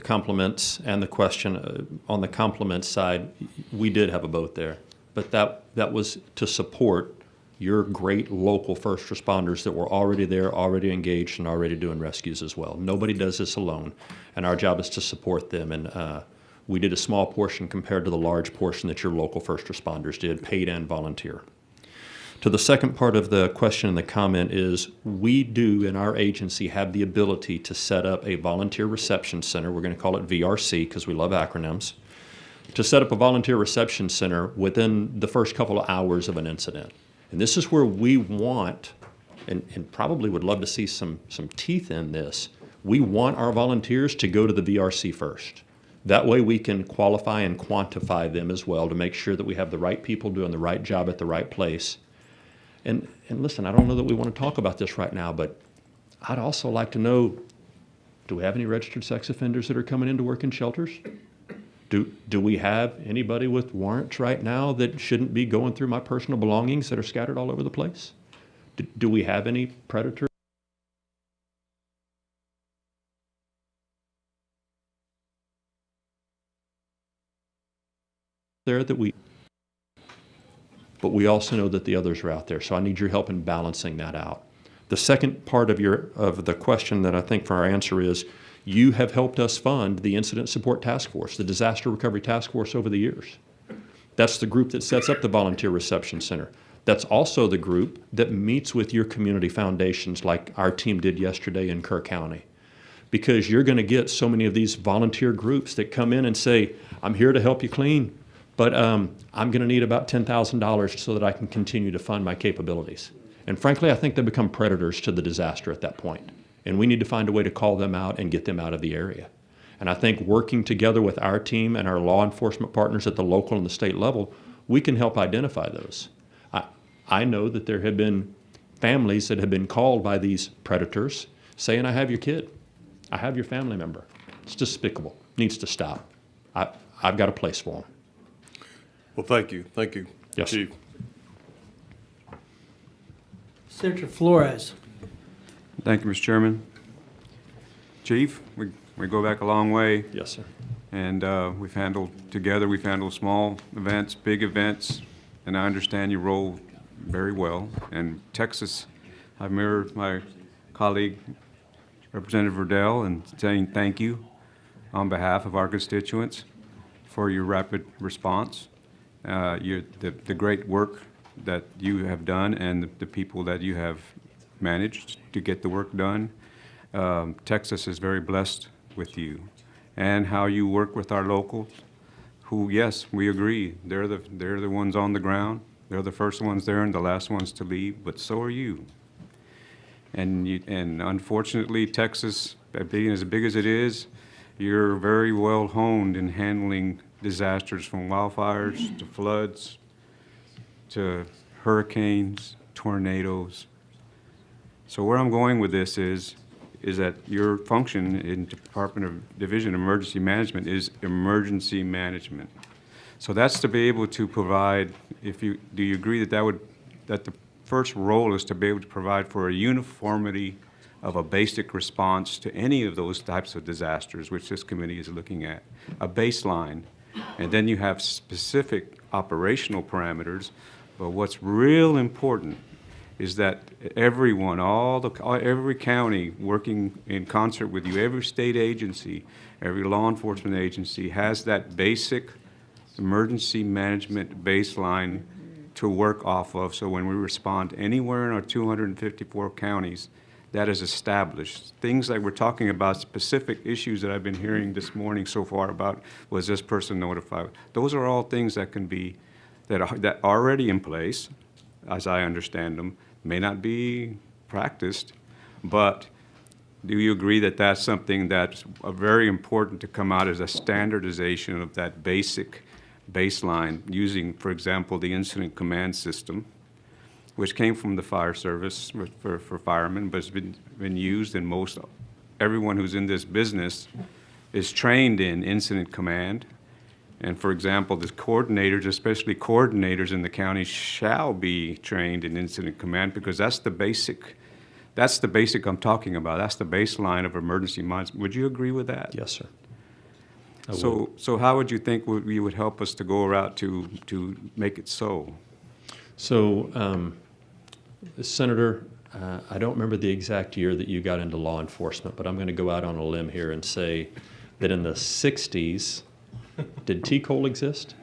compliments and the question. On the compliments side, we did have a boat there, but that was to support your great local first responders that were already there, already engaged, and already doing rescues as well. Nobody does this alone, and our job is to support them. And we did a small portion compared to the large portion that your local first responders did, paid and volunteer. To the second part of the question and the comment is, we do in our agency have the ability to set up a volunteer reception center. We're going to call it VRC because we love acronyms. To set up a volunteer reception center within the first couple of hours of an incident. And this is where we want, and probably would love to see some teeth in this, we want our volunteers to go to the VRC first. That way we can qualify and quantify them as well to make sure that we have the right people doing the right job at the right place. And listen, I don't know that we want to talk about this right now, but I'd also like to know, do we have any registered sex offenders that are coming in to work in shelters? Do we have anybody with warrants right now that shouldn't be going through my personal belongings that are scattered all over the place? Do we have any predators there that we... But we also know that the others are out there, so I need your help in balancing that out. The second part of the question that I think for our answer is, you have helped us fund the Incident Support Task Force, the Disaster Recovery Task Force over the years. That's the group that sets up the Volunteer Reception Center. That's also the group that meets with your community foundations like our team did yesterday in Kerr County. Because you're going to get so many of these volunteer groups that come in and say, I'm here to help you clean, but I'm going to need about $10,000 so that I can continue to fund my capabilities. And frankly, I think they become predators to the disaster at that point. And we need to find a way to call them out and get them out of the area. And I think working together with our team and our law enforcement partners at the local and the state level, we can help identify those. I know that there have been families that have been called by these predators saying, I have your kid, I have your family member. It's despicable, needs to stop. I've got a place for them. Well, thank you, Yes. Chief. Senator Flores. Thank you, Mr. Chairman. Chief, we go back a long way, Yes, sir. and we've handled small events, big events, and I understand your role very well. And Texas, I mirror my colleague, Representative Verdell, and saying thank you on behalf of our constituents for your rapid response, the great work that you have done, and the people that you have managed to get the work done. Texas is very blessed with you, and how you work with our locals, who, yes, we agree, they're the ones on the ground. They're the first ones there and the last ones to leave, but so are you. And unfortunately, Texas, being as big as it is, you're very well honed in handling disasters, from wildfires to floods to hurricanes, tornadoes. So where I'm going with this is that your function in Department of Division of Emergency Management is emergency management. So that's to be able to provide, do you agree that the first role is to be able to provide for a uniformity of a basic response to any of those types of disasters, which this committee is looking at, a baseline, and then you have specific operational parameters. But what's real important is that everyone, every county working in concert with you, every state agency, every law enforcement agency has that basic emergency management baseline to work off of. So when we respond anywhere in our 254 counties, that is established. Things like we're talking about, specific issues that I've been hearing this morning so far about, was this person notified? Those are all things that can be, that are already in place, as I understand them, may not be practiced, but do you agree that that's something that's very important to come out as a standardization of that basic baseline, using, for example, the incident command system, which came from the fire service for firemen, but it's been used in most, everyone who's in this business is trained in incident command. And for example, the coordinators, especially coordinators in the county, shall be trained in incident command, because that's the basic I'm talking about. That's the baseline of emergency management. Would you agree with that? Yes, sir. I would. So how would you think you would help us to go around to make it so? So, Senator, I don't remember the exact year that you got into law enforcement, but I'm going to go out on a limb here and say that in the 60s, did T-Cole exist?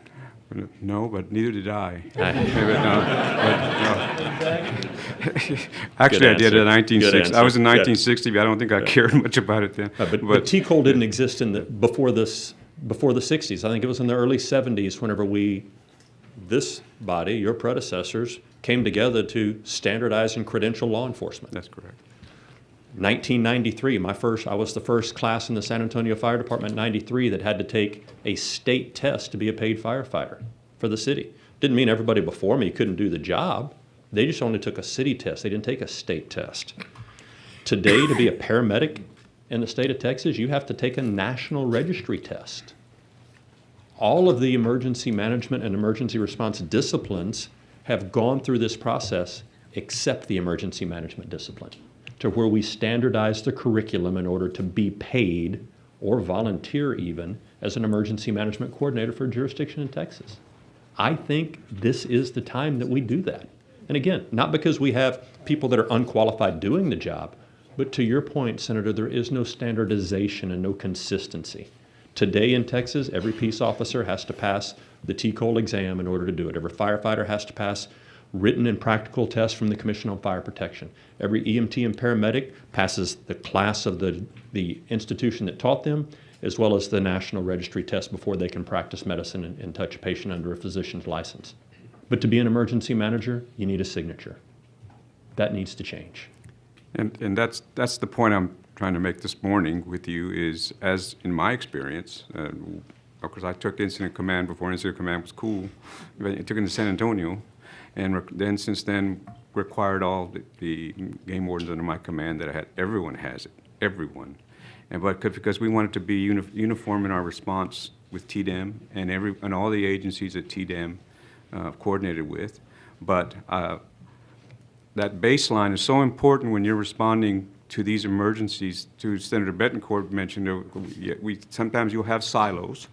No, but neither did I. Good Actually, I did answer. in 1960. Good I was in answer. 1960, but I don't think I cared much about it then. But T-Cole didn't exist before the 60s. I think it was in the early 70s whenever this body, your predecessors, came together to standardize and credential law enforcement. That's correct. 1993, I was the first class in the San Antonio Fire Department in 93 that had to take a state test to be a paid firefighter for the city. Didn't mean everybody before me couldn't do the job. They just only took a city test. They didn't take a state test. Today, to be a paramedic in the state of Texas, you have to take a national registry test. All of the emergency management and emergency response disciplines have gone through this process except the emergency management discipline, to where we standardize the curriculum in order to be paid or volunteer even as an emergency management coordinator for a jurisdiction in Texas. I think this is the time that we do that. And again, not because we have people that are unqualified doing the job, but to your point, Senator, there is no standardization and no consistency. Today in Texas, every peace officer has to pass the T-Cole exam in order to do it. Every firefighter has to pass written and practical tests from the Commission on Fire Protection. Every EMT and paramedic passes the class of the institution that taught them, as well as the national registry test before they can practice medicine and touch a patient under a physician's license. But to be an emergency manager, you need a signature. That needs to change. And that's the point I'm trying to make this morning with you is, as in my experience, of course I took incident command before incident command was cool. I took it in San Antonio, and then since then required all the game wardens under my command that I had. Everyone has it, everyone. But because we wanted to be uniform in our response with TDEM and all the agencies that TDEM coordinated with. But that baseline is so important when you're responding to these emergencies. To Senator Betancourt mentioned, sometimes you'll have silos,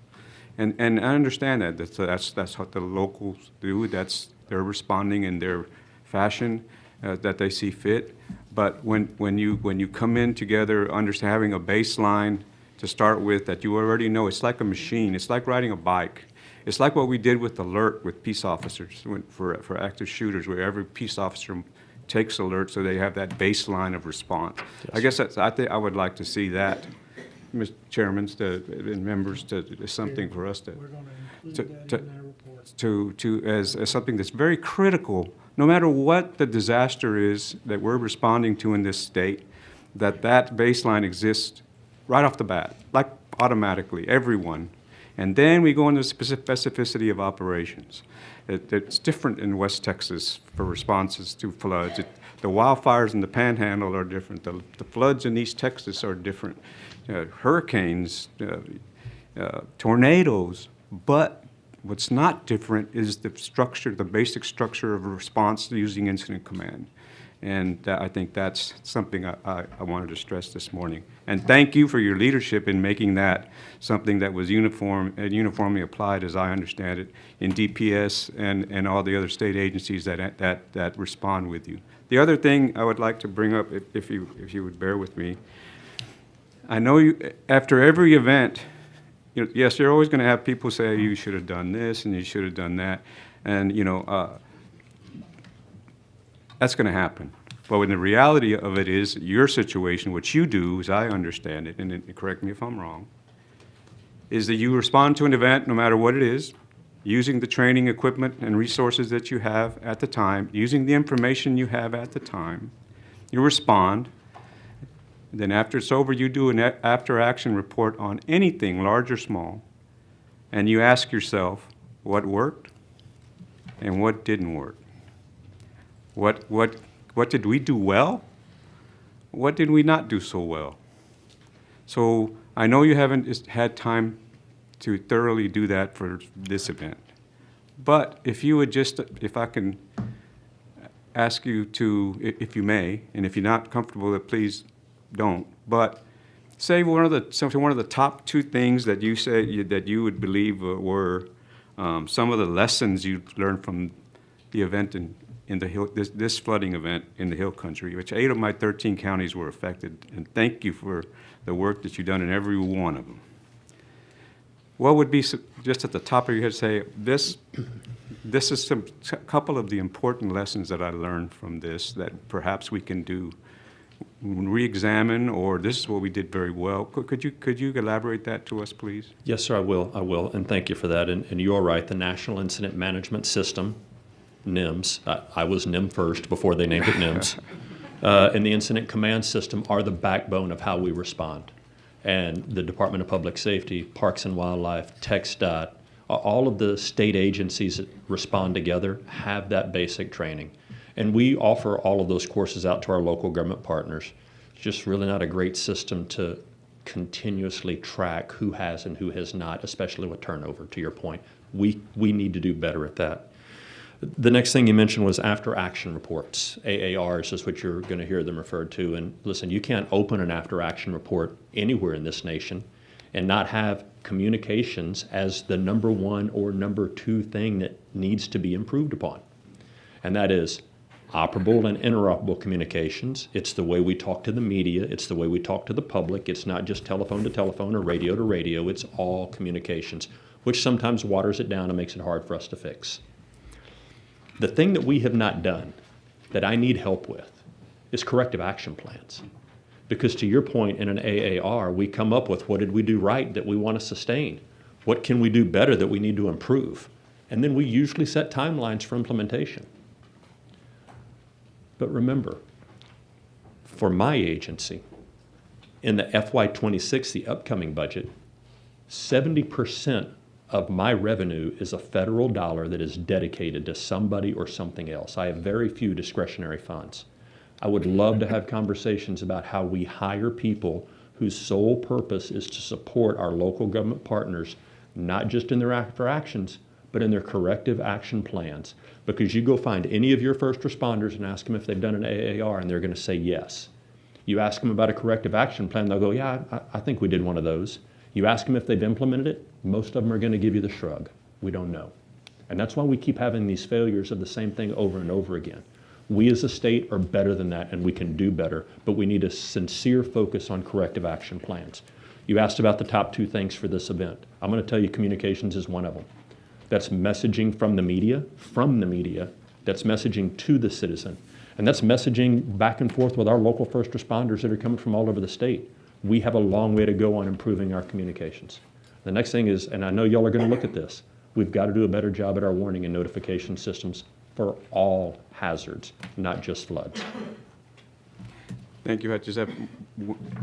and I understand that. That's what the locals do. They're responding in their fashion that they see fit. But when you come in together, having a baseline to start with that you already know, it's like a machine. It's like riding a bike. It's like what we did with Alert with peace officers for active shooters, where every peace officer takes Alert so they have that baseline of response. Yes. I guess I would like to see that, Mr. Chairman, and members, is something for us as something that's very critical. No matter what the disaster is that we're responding to in this state, that baseline exists right off the bat, like automatically, everyone. And then we go into the specificity of operations. It's different in West Texas for responses to floods. The wildfires in the Panhandle are different. The floods in East Texas are different. Hurricanes, tornadoes. But what's not different is the structure, the basic structure of a response using incident command. And I think that's something I wanted to stress this morning. And thank you for your leadership in making that something that was uniformly applied, as I understand it, in DPS and all the other state agencies that respond with you. The other thing I would like to bring up, if you would bear with me, I know after every event, yes, you're always going to have people say you should have done this and you should have done that, and that's going to happen. But when the reality of it is, your situation, what you do, as I understand it, and correct me if I'm wrong, is that you respond to an event, no matter what it is, using the training, equipment, and resources that you have at the time, using the information you have at the time. You respond. Then after it's over, you do an after-action report on anything, large or small, and you ask yourself, what worked and what didn't work? What did we do well? What did we not do so well? So I know you haven't had time to thoroughly do that for this event. But if you would just, if I can ask you to, if you may, and if you're not comfortable, please don't. But say one of the top 2 things that you say that you would believe were some of the lessons you learned from the event in the hill, this flooding event in the Hill Country, which 8 of my 13 counties were affected. And thank you for the work that you've done in every one of them. What would be, just at the top of your head, say, this is a couple of the important lessons that I learned from this that perhaps we can do, re-examine, or this is what we did very well. Could you elaborate that to us, please? Yes, sir, I will, and thank you for that. And you are right, the National Incident Management System, NIMS, I was NIM first before they named it NIMS, and the Incident Command System are the backbone of how we respond. And the Department of Public Safety, Parks and Wildlife, TxDOT, all of the state agencies that respond together have that basic training. And we offer all of those courses out to our local government partners. It's just really not a great system to continuously track who has and who has not, especially with turnover, to your point. We need to do better at that. The next thing you mentioned was after-action reports. AARs is what you're going to hear them referred to. And listen, you can't open an after-action report anywhere in this nation and not have communications as the number 1 or number 2 thing that needs to be improved upon. And that is operable and interoperable communications. It's the way we talk to the media. It's the way we talk to the public. It's not just telephone to telephone or radio to radio. It's all communications, which sometimes waters it down and makes it hard for us to fix. The thing that we have not done that I need help with is corrective action plans. Because to your point, in an AAR, we come up with what did we do right that we want to sustain? What can we do better that we need to improve? And then we usually set timelines for implementation. But remember, for my agency, in the FY26, the upcoming budget, 70% of my revenue is a federal dollar that is dedicated to somebody or something else. I have very few discretionary funds. I would love to have conversations about how we hire people whose sole purpose is to support our local government partners, not just in their after actions, but in their corrective action plans. Because you go find any of your first responders and ask them if they've done an AAR, and they're going to say yes. You ask them about a corrective action plan, they'll go, yeah, I think we did one of those. You ask them if they've implemented it, most of them are going to give you the shrug. We don't know. And that's why we keep having these failures of the same thing over and over again. We as a state are better than that, and we can do better, but we need a sincere focus on corrective action plans. You asked about the top 2 things for this event. I'm going to tell you communications is one of them. That's messaging from the media, that's messaging to the citizen, and that's messaging back and forth with our local first responders that are coming from all over the state. We have a long way to go on improving our communications. The next thing is, and I know y'all are going to look at this, we've got to do a better job at our warning and notification systems for all hazards, not just floods. Thank you. I just have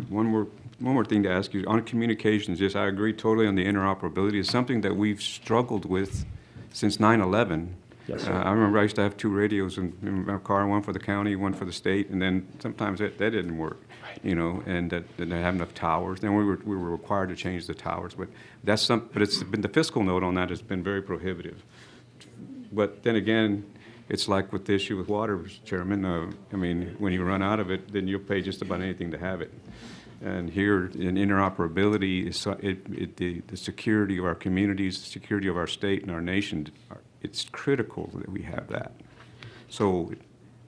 one more thing to ask you. On communications, yes, I agree totally on the interoperability. It's something that we've struggled with since 9/11. Yes, sir. I remember I used to have 2 radios in my car, one for the county, one for the state, and then sometimes that didn't work, you know, and that didn't have enough towers. Then we were required to change the towers, but it's been the fiscal note on that has been very prohibitive. But then again, it's like with the issue with water, Mr. Chairman. I mean, when you run out of it, then you'll pay just about anything to have it. And here in interoperability, the security of our communities, the security of our state and our nation, it's critical that we have that. So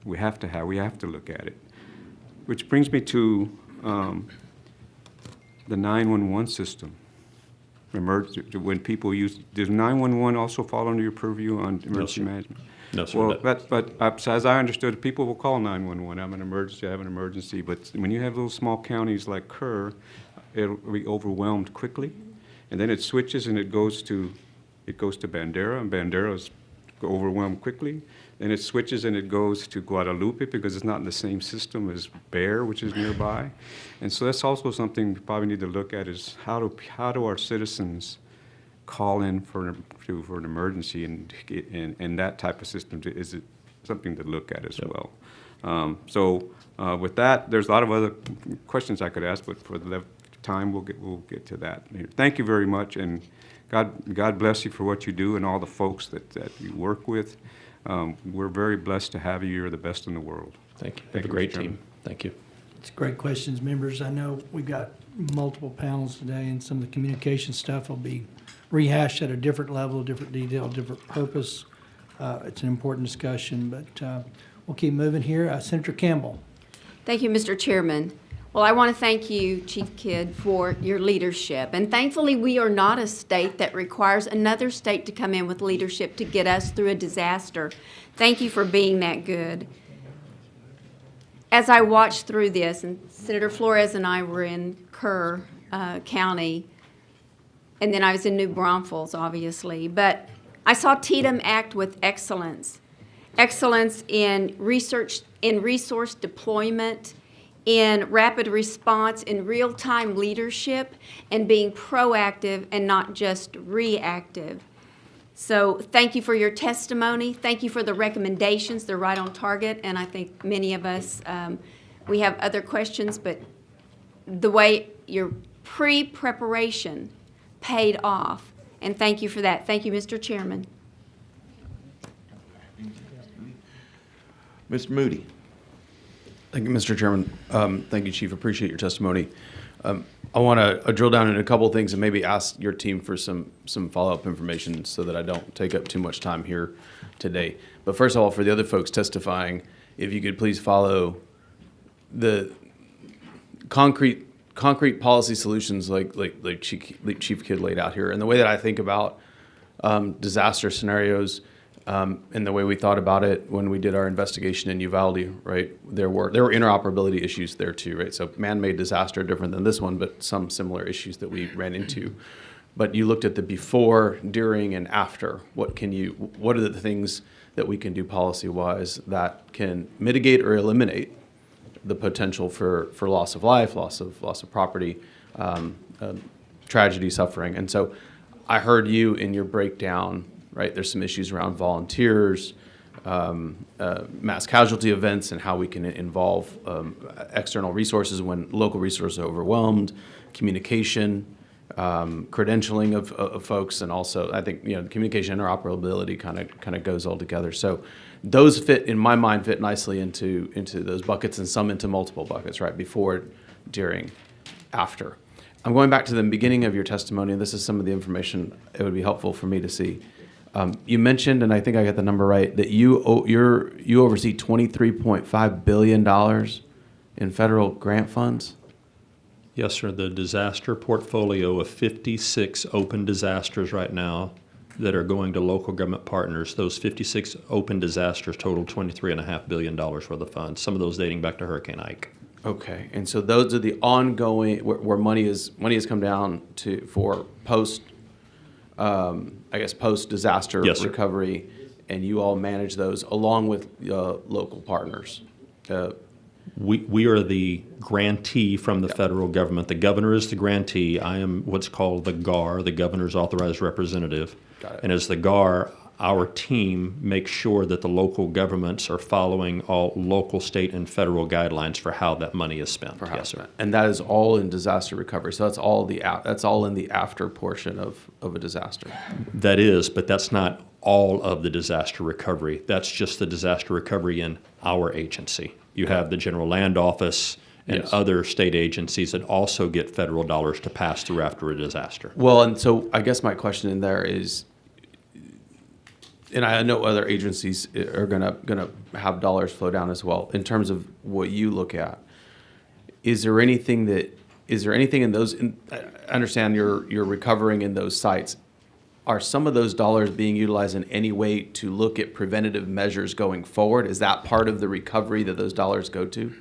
we have to look at it. Which brings me to the 911 system. when people use, does 911 also fall under your purview on emergency sir. management? No, sir. Well, so as I understood, people will call 911, I have an emergency, but when you have little small counties like Kerr, it'll be overwhelmed quickly, and then it switches and it goes to Bandera, and Bandera's overwhelmed quickly. Then it switches and it goes to Guadalupe because it's not in the same system as Bear, which is nearby. And so that's also something we probably need to look at is how do our citizens call in for an emergency, and that type of system, is it something to look at as well. With that, there's a lot of other questions I could ask, but for the time, we'll get to that. Thank you very much, and God bless you for what you do and all the folks that you work with. We're very blessed to have you. You're the best in the world. Thank you. Thank Have a you, great Mr. Chairman. team. Thank you. It's great questions, members. I know we've got multiple panels today, and some of the communication stuff will be rehashed at a different level, different detail, different purpose. It's an important discussion, but we'll keep moving here. Senator Campbell. Thank you, Mr. Chairman. Well, I want to thank you, Chief Kidd, for your leadership. And thankfully, we are not a state that requires another state to come in with leadership to get us through a disaster. Thank you for being that good. As I watched through this, and Senator Flores and I were in Kerr County, and then I was in New Braunfels, obviously, but I saw TDM act with excellence. Excellence in research, in resource deployment, in rapid response, in real-time leadership, and being proactive and not just reactive. So thank you for your testimony. Thank you for the recommendations. They're right on target, and I think many of us, we have other questions, but the way your pre-preparation paid off, and thank you for that. Thank you, Mr. Chairman. Mr. Moody. Thank you, Mr. Chairman. Thank you, Chief. Appreciate your testimony. I want to drill down into a couple of things and maybe ask your team for some follow-up information so that I don't take up too much time here today. But first of all, for the other folks testifying, if you could please follow the concrete policy solutions like Chief Kidd laid out here. And the way that I think about disaster scenarios, and the way we thought about it when we did our investigation in Uvalde, right? There were interoperability issues there too, right? So man-made disaster different than this one, but some similar issues that we ran into. But you looked at the before, during, and after. What are the things that we can do policy-wise that can mitigate or eliminate the potential for loss of life, loss of property, tragedy, suffering? And so I heard you in your breakdown. Right, there's some issues around volunteers, mass casualty events, and how we can involve external resources when local resources are overwhelmed, communication, credentialing of folks, and also I think communication interoperability kind of goes all together. So those in my mind fit nicely into those buckets, and some into multiple buckets. Right, before, during, after. I'm going back to the beginning of your testimony, and this is some of the information it would be helpful for me to see. You mentioned, and I think I got the number right, that you oversee $23.5 billion in federal grant funds? Yes, sir. The disaster portfolio of 56 open disasters right now that are going to local government partners, those 56 open disasters total $23.5 billion worth of funds, some of those dating back to Hurricane Ike. Okay, and so those are the ongoing, where money has come down for post-disaster Yes, sir. recovery, and you all manage those along with local partners. We are the grantee from the federal government. The governor is the grantee. I am what's called the GAR, the governor's authorized representative. Got it. And as the GAR, our team makes sure that the local governments are following all local, state, and federal guidelines for how that money is spent. Yes, sir. And that is all in disaster recovery. So that's all in the after portion of a disaster. That is, but that's not all of the disaster recovery. That's just the disaster recovery in our agency. You have the General Land Office and Yes. other state agencies that also get federal dollars to pass through after a disaster. Well, and so I guess my question in there is, and I know other agencies are gonna have dollars flow down as well. In terms of what you look at, is there anything that is there anything in those, I understand you're recovering in those sites. Are some of those dollars being utilized in any way to look at preventative measures going forward? Is that part of the recovery that those dollars go to?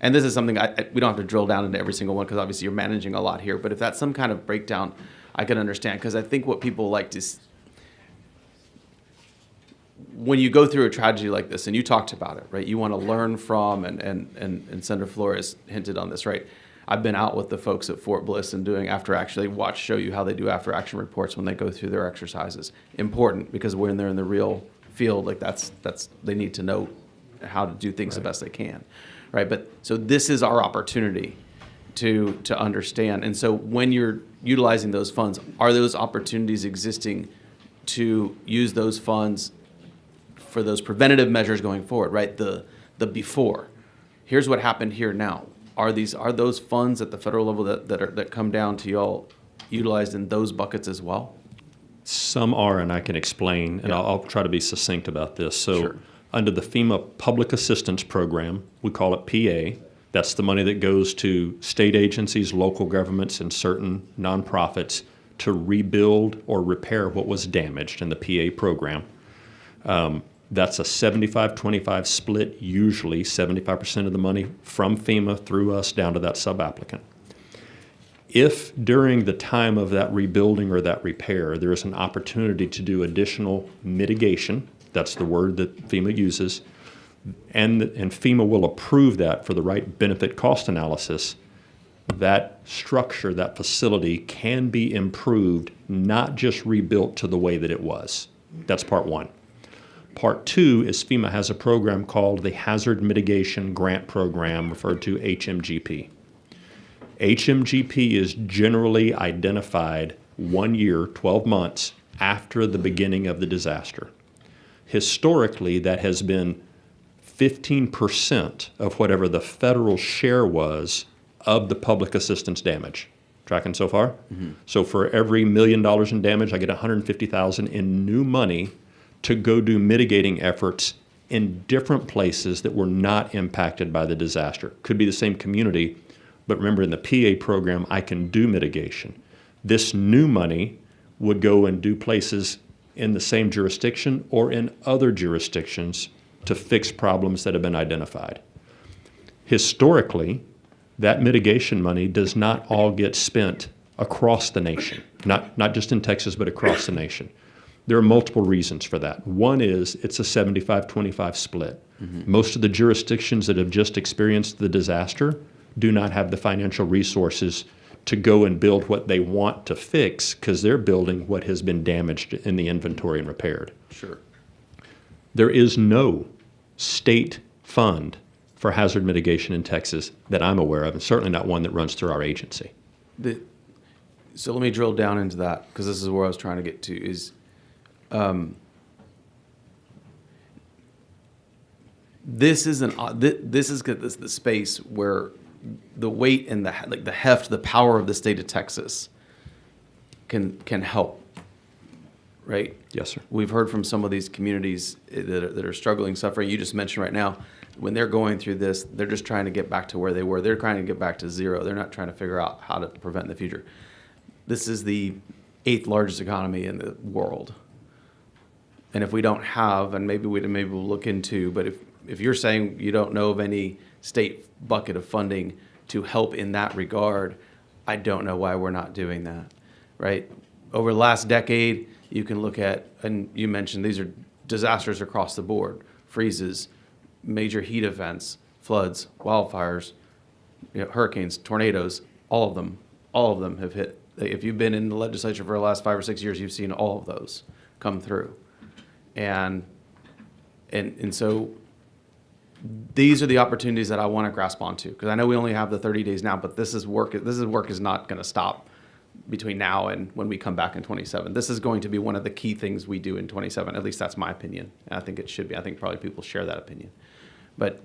And this is something we don't have to drill down into every single one because obviously you're managing a lot here. But if that's some kind of breakdown, I can understand, because I think what people like to when you go through a tragedy like this, and you talked about it, right? You want to learn from, and Senator Flores hinted on this, right? I've been out with the folks at Fort Bliss and doing show you how they do after action reports when they go through their exercises. Important, because when they're in the real field, like that's they need to know how to do things the best they can, right? But so this is our opportunity to understand. And so when you're utilizing those funds, are those opportunities existing to use those funds for those preventative measures going forward, right? The before. Here's what happened here now. Are those funds at the federal level that come down to y'all utilized in those buckets as well? Some are, and I can explain, and I'll try to be succinct about this. So Sure. under the FEMA Public Assistance Program, we call it PA. That's the money that goes to state agencies, local governments, and certain nonprofits to rebuild or repair what was damaged in the PA program. That's a 75-25 split, usually 75% of the money from FEMA through us down to that sub-applicant. If during the time of that rebuilding or that repair, there is an opportunity to do additional mitigation, that's the word that FEMA uses, and FEMA will approve that for the right benefit cost analysis, that structure, that facility can be improved, not just rebuilt to the way that it was. That's part one. Part two is FEMA has a program called the Hazard Mitigation Grant Program, referred to HMGP. HMGP is generally identified 1 year, 12 months after the beginning of the disaster. Historically, that has been 15% of whatever the federal share was of the public assistance damage. Tracking so far? Mm-hmm. So for every $1 million in damage, I get $150,000 in new money to go do mitigating efforts in different places that were not impacted by the disaster. Could be the same community, but remember in the PA program, I can do mitigation. This new money would go and do places in the same jurisdiction or in other jurisdictions to fix problems that have been identified. Historically, that mitigation money does not all get spent across the nation, not just in Texas, but across the nation. There are multiple reasons for that. One is it's a 75-25 split. Mm-hmm. Most of the jurisdictions that have just experienced the disaster do not have the financial resources to go and build what they want to fix because they're building what has been damaged in the inventory and repaired. Sure. There is no state fund for hazard mitigation in Texas that I'm aware of, and certainly not one that runs through our agency. So let me drill down into that, because this is where I was trying to get to, is this is the space where the weight and the heft, the power of the state of Texas can help, right? Yes, sir. We've heard from some of these communities that are struggling, suffering. You just mentioned right now, when they're going through this, they're just trying to get back to where they were. They're trying to get back to zero. They're not trying to figure out how to prevent in the future. This is the 8th largest economy in the world. And if we don't have, and maybe we'll look into, but if you're saying you don't know of any state bucket of funding to help in that regard, I don't know why we're not doing that, right? Over the last decade, you can look at, and you mentioned these are disasters across the board, freezes, major heat events, floods, wildfires, hurricanes, tornadoes, all of them have hit. If you've been in the legislature for the last 5 or 6 years, you've seen all of those come through. And so these are the opportunities that I want to grasp onto, because I know we only have the 30 days now, but this work is not going to stop between now and when we come back in 27. This is going to be one of the key things we do in 27. At least that's my opinion. And I think it should be. I think probably people share that opinion. But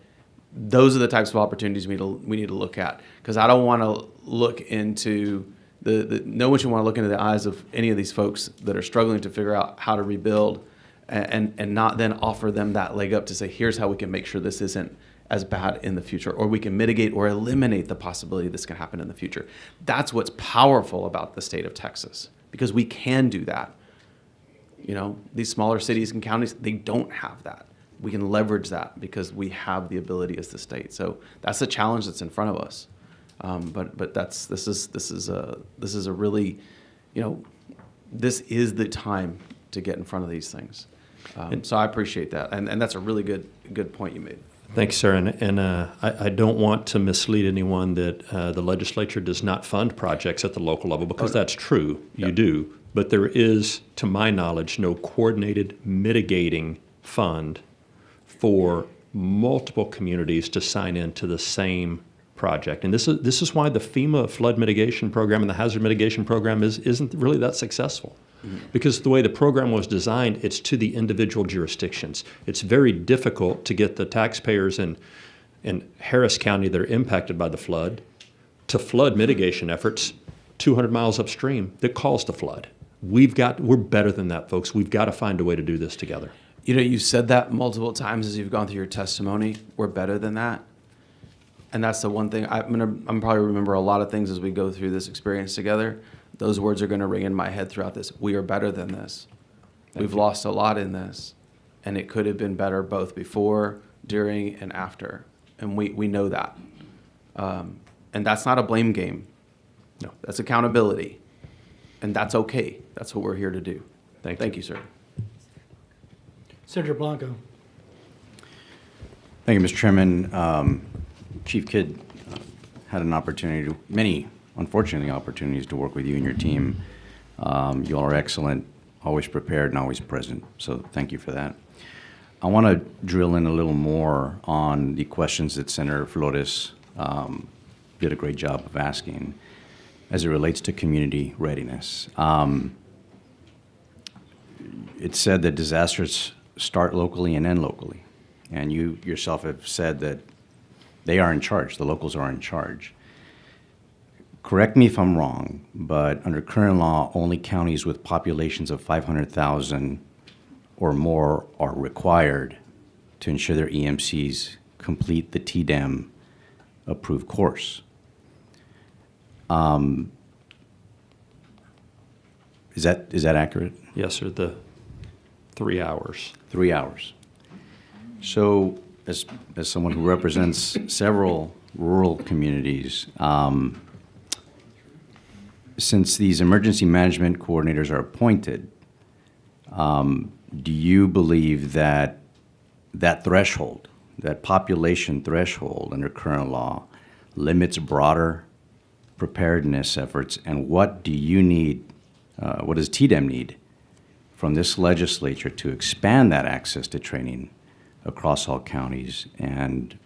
those are the types of opportunities we need to look at, because I don't want to look into no one should want to look into the eyes of any of these folks that are struggling to figure out how to rebuild and not then offer them that leg up to say, here's how we can make sure this isn't as bad in the future, or we can mitigate or eliminate the possibility this can happen in the future. That's what's powerful about the state of Texas, because we can do that. You know, these smaller cities and counties, they don't have that. We can leverage that because we have the ability as the state. So that's the challenge that's in front of us. But this is a really, you know, this is the time to get in front of these things. So I appreciate that, and that's a really good point you made. Thanks, sir. And I don't want to mislead anyone that the legislature does not fund projects at the local level, because that's true. You do. But there is, to my knowledge, no coordinated mitigating fund for multiple communities to sign into the same project. And this is why the FEMA flood mitigation program and the hazard mitigation program isn't really that successful. Because the way the program was designed, it's to the individual jurisdictions. It's very difficult to get the taxpayers in Harris County that are impacted by the flood to flood mitigation efforts 200 miles upstream that caused the flood. We're better than that, folks. We've got to find a way to do this together. You know, you've said that multiple times as you've gone through your testimony. We're better than that. And that's the one thing I'm probably remember a lot of things as we go through this experience together. Those words are going to ring in my head throughout this. We are better than this. We've lost a lot in this, and it could have been better both before, during, and after. And we know that. And that's not a blame game. No. That's accountability. And that's okay. That's what we're here to do. Thank you, sir. Senator Blanco. Thank you, Mr. Chairman. Chief Kidd had an opportunity many, unfortunately, opportunities to work with you and your team. You all are excellent, always prepared and always present. So thank you for that. I want to drill in a little more on the questions that Senator Flores did a great job of asking as it relates to community readiness. It's said that disasters start locally and end locally. And you yourself have said that they are in charge, the locals are in charge. Correct me if I'm wrong, but under current law, only counties with populations of 500,000 or more are required to ensure their EMCs complete the TDEM approved course. Is that accurate? Yes, sir. The 3 hours. 3 hours. So, as someone who represents several rural communities, since these emergency management coordinators are appointed, do you believe that that threshold, that population threshold under current law, limits broader preparedness efforts? And what do you need, what does TDEM need from this legislature to expand that access to training across all counties, and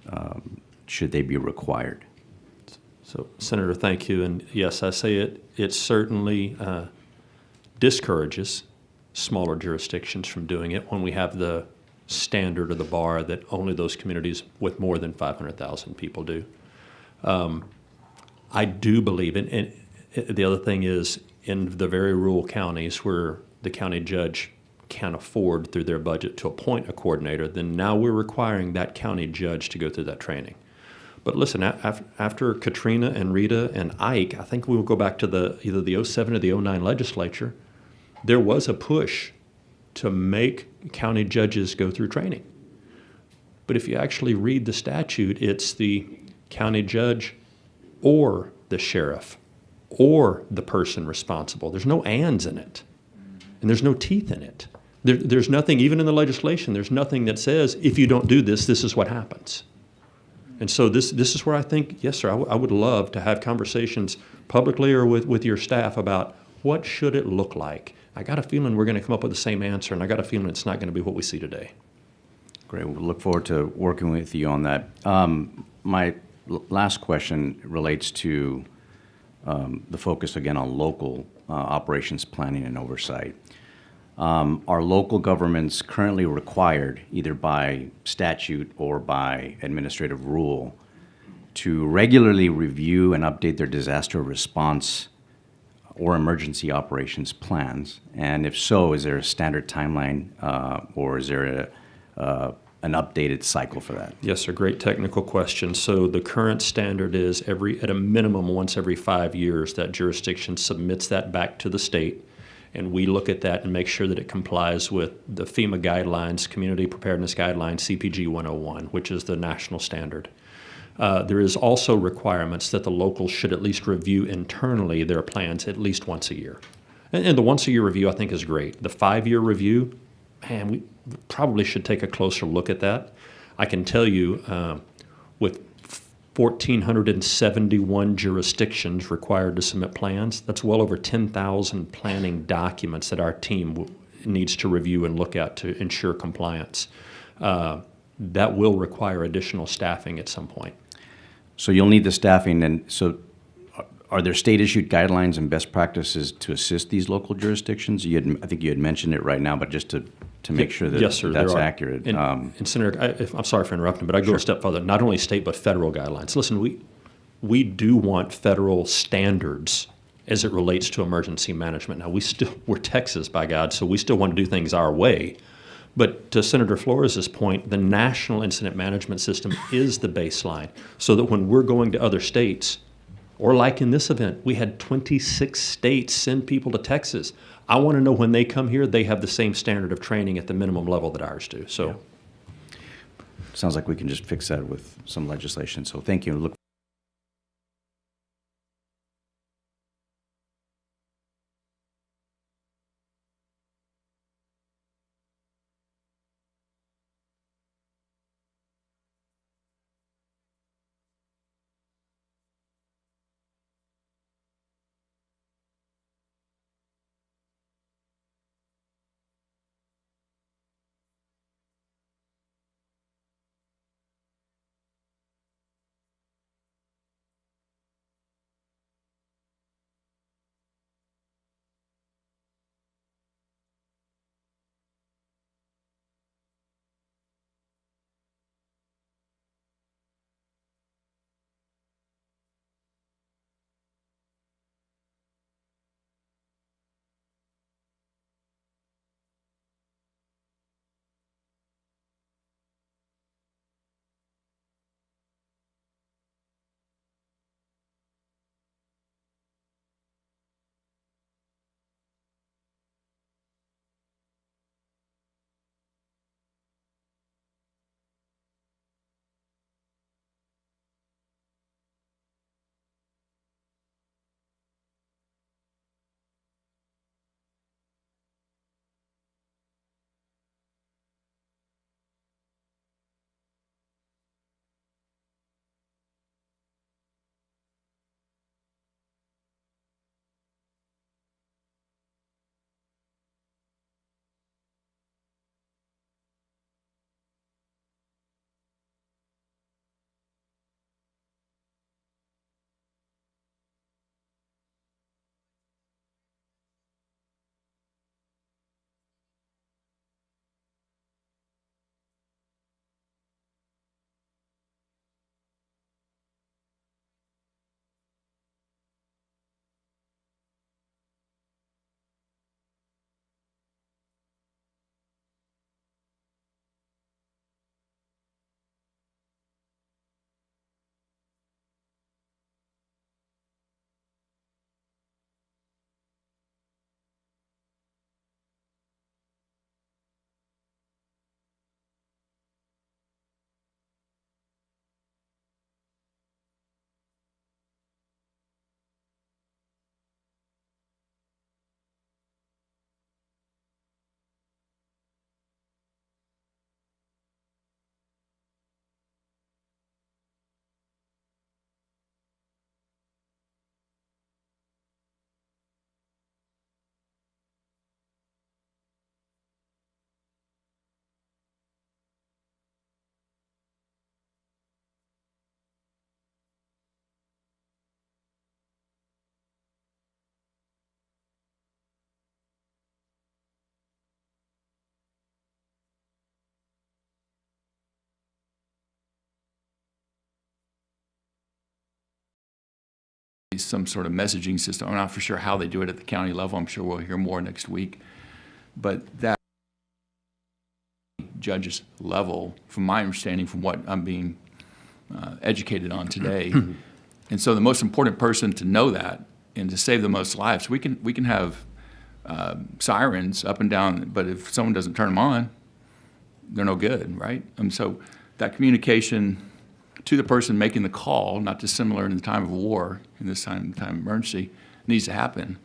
should they be required? So, Senator, thank you. And yes, I say it certainly discourages smaller jurisdictions from doing it when we have the standard or the bar that only those communities with more than 500,000 people do. I do believe, and the other thing is, in the very rural counties where the county judge can't afford through their budget to appoint a coordinator, then now we're requiring that county judge to go through that training. But listen, after Katrina and Rita and Ike, I think we will go back to either the 07 or the 09 legislature. There was a push to make county judges go through training. But if you actually read the statute, it's the county judge or the sheriff or the person responsible. There's no ands in it, and there's no teeth in it. There's nothing, even in the legislation, there's nothing that says, if you don't do this, this is what happens. And so this is where I think, yes, sir, I would love to have conversations publicly or with your staff about what should it look like. I got a feeling we're going to come up with the same answer, and I got a feeling it's not going to be what we see today. Great. We'll look forward to working with you on that. My last question relates to the focus, again, on local operations planning and oversight. Are local governments currently required, either by statute or by administrative rule, to regularly review and update their disaster response or emergency operations plans? And if so, is there a standard timeline or is there an an updated cycle for that? Yes, sir. Great technical question. So the current standard is at a minimum, once every 5 years, that jurisdiction submits that back to the state, and we look at that and make sure that it complies with the FEMA guidelines, Community Preparedness Guidelines, CPG 101, which is the national standard. There is also requirements that the locals should at least review internally their plans at least once a year. And the once-a-year review, I think, is great. The 5-year review, man, we probably should take a closer look at that. I can tell you, with 1,471 jurisdictions required to submit plans, that's well over 10,000 planning documents that our team needs to review and look at to ensure compliance. That will require additional staffing at some point. So you'll need the staffing, and so are there state-issued guidelines and best practices to assist these local jurisdictions? I think you had mentioned it right now, but just to make sure that Yes, sir, that's there are. accurate. And Senator, I'm sorry for interrupting, but I go a step further. Not only state, but federal guidelines. Listen, we do want federal standards as it relates to emergency management. Now, we're Texas, by God, so we still want to do things our way. But to Senator Flores' point, the National Incident Management System is the baseline, so that when we're going to other states, or like in this event, we had 26 states send people to Texas. I want to know when they come here, they have the same standard of training at the minimum level that ours do. So, Sounds like we can just fix that with some legislation. So thank you. Look. some sort of messaging system. I'm not for sure how they do it at the county level. I'm sure we'll hear more next week. But that judge's level, from my understanding, from what I'm being educated on today. And so the most important person to know that and to save the most lives, we can have sirens up and down, but if someone doesn't turn them on, they're no good, right? And so that communication to the person making the call, not dissimilar in the time of war, in this time of emergency, needs to happen.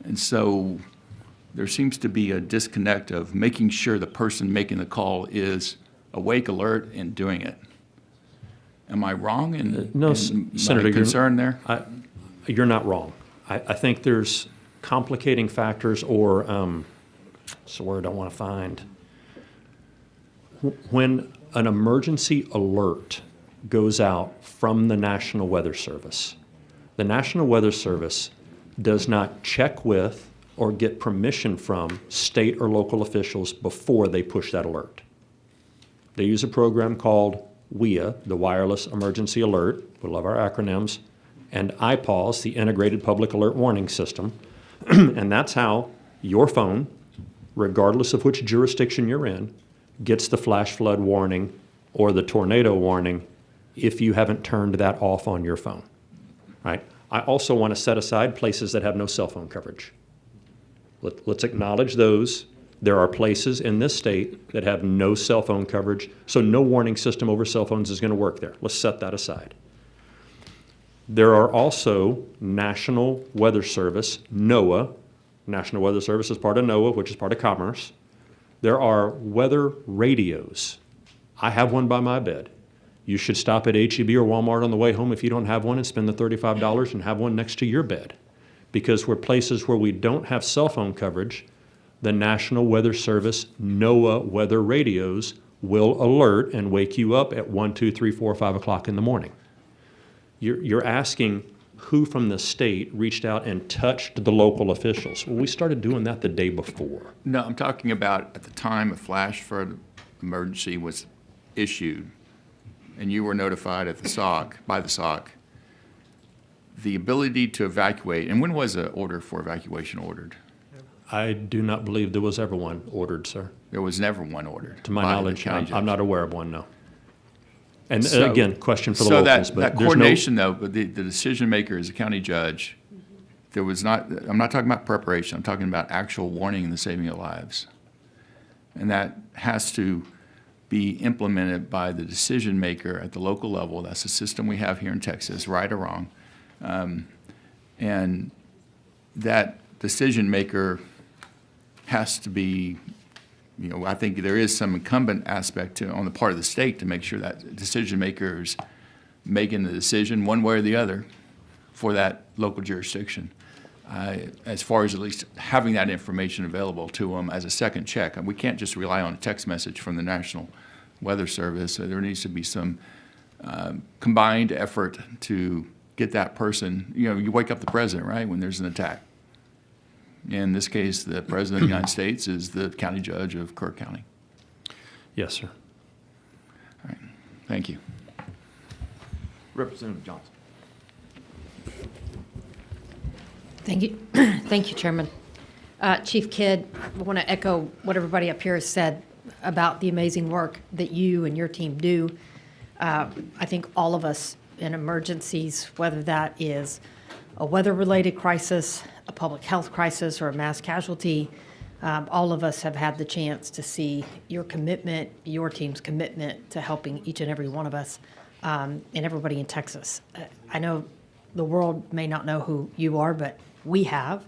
And so there seems to be a disconnect of making sure the person making the call is awake, alert, and doing it. Am I wrong in, No, in Senator, my concern there? You're not wrong. I think there's complicating factors, or it's a word I want to find. When an emergency alert goes out from the National Weather Service, the National Weather Service does not check with or get permission from state or local officials before they push that alert. They use a program called WEA, the Wireless Emergency Alert, we love our acronyms, and IPAWS, the Integrated Public Alert Warning System. And that's how your phone, regardless of which jurisdiction you're in, gets the flash flood warning or the tornado warning if you haven't turned that off on your phone, right? I also want to set aside places that have no cell phone coverage. Let's acknowledge those. There are places in this state that have no cell phone coverage, so no warning system over cell phones is going to work there. Let's set that aside. There are also National Weather Service, NOAA. National Weather Service is part of NOAA, which is part of Commerce. There are weather radios. I have one by my bed. You should stop at H-E-B or Walmart on the way home if you don't have one and spend the $35 and have one next to your bed. Because we're places where we don't have cell phone coverage, the National Weather Service NOAA weather radios will alert and wake you up at 1, 2, 3, 4, 5 o'clock in the morning. You're asking who from the state reached out and touched the local officials. Well, we started doing that the day before. No, I'm talking about at the time a flash flood emergency was issued and you were notified at the SOC, by the SOC, the ability to evacuate, and when was an order for evacuation ordered? I do not believe there was ever one ordered, sir. There was never one ordered. To my by the knowledge, county I'm judge. not aware of one, no. And So- again, question for the so locals, that, but that there's coordination though, but the decision maker is a county judge. There was not, I'm not talking about preparation, I'm talking about actual warning and the saving of lives. And that has to be implemented by the decision maker at the local level. That's the system we have here in Texas, right or wrong. And that decision maker has to be, you know, I think there is some incumbent aspect to, on the part of the state to make sure that decision maker is making the decision one way or the other for that local jurisdiction. As far as at least having that information available to them as a second check. And we can't just rely on a text message from the National Weather Service. There needs to be some combined effort to get that person, you know, you wake up the president, right, when there's an attack. In this case, the President of the United States is the county judge of Kerr County. Yes, sir. All right, thank you. Representative Johnson. Thank you. Thank you, Chairman. Chief Kidd, I want to echo what everybody up here has said about the amazing work that you and your team do. I think all of us in emergencies, whether that is a weather-related crisis, a public health crisis, or a mass casualty, all of us have had the chance to see your commitment, your team's commitment to helping each and every one of us and everybody in Texas. I know the world may not know who you are, but we have,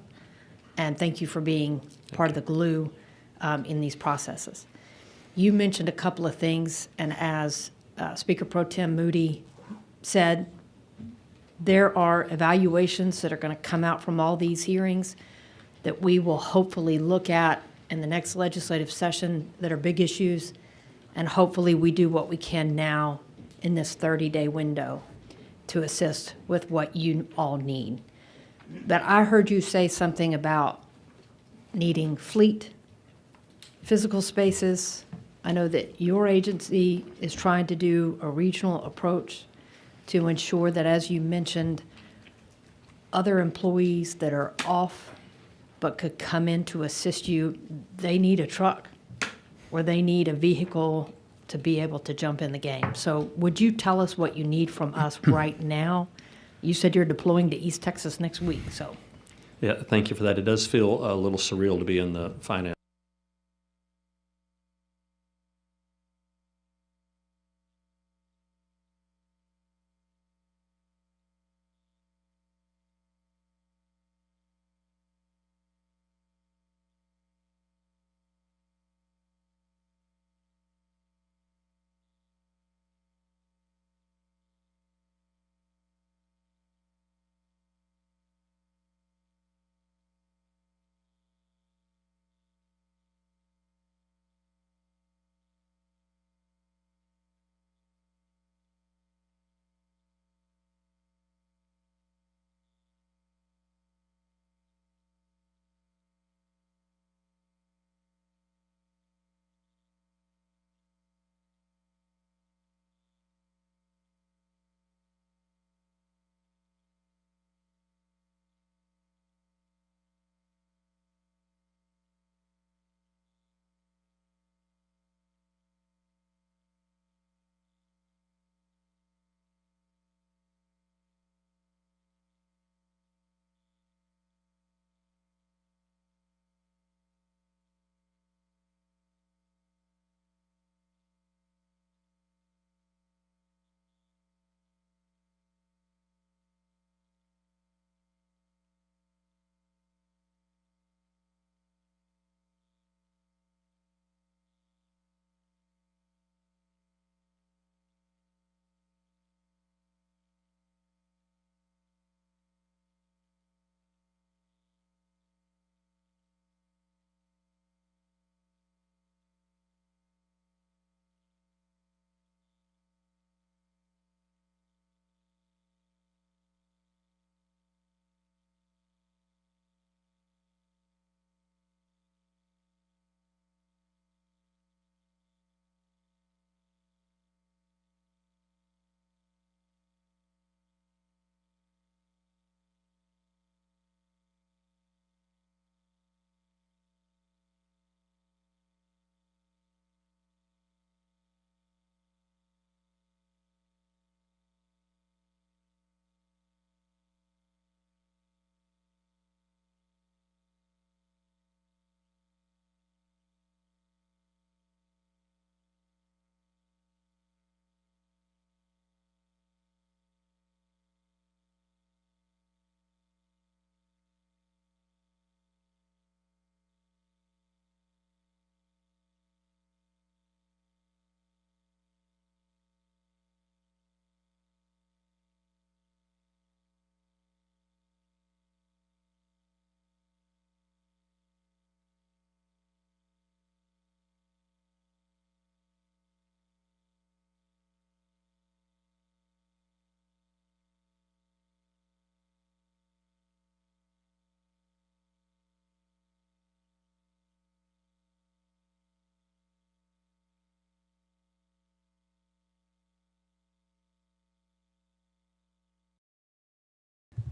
and thank you for being part of the glue in these processes. You mentioned a couple of things, and as Speaker Pro Tem Moody said, there are evaluations that are going to come out from all these hearings that we will hopefully look at in the next legislative session that are big issues, and hopefully we do what we can now in this 30-day window to assist with what you all need. But I heard you say something about needing fleet, physical spaces. I know that your agency is trying to do a regional approach to ensure that, as you mentioned, other employees that are off but could come in to assist you, they need a truck. where they need a vehicle to be able to jump in the game. So would you tell us what you need from us right now? You said you're deploying to East Texas next week, so. Yeah, thank you for that. It does feel a little surreal to be in the finance.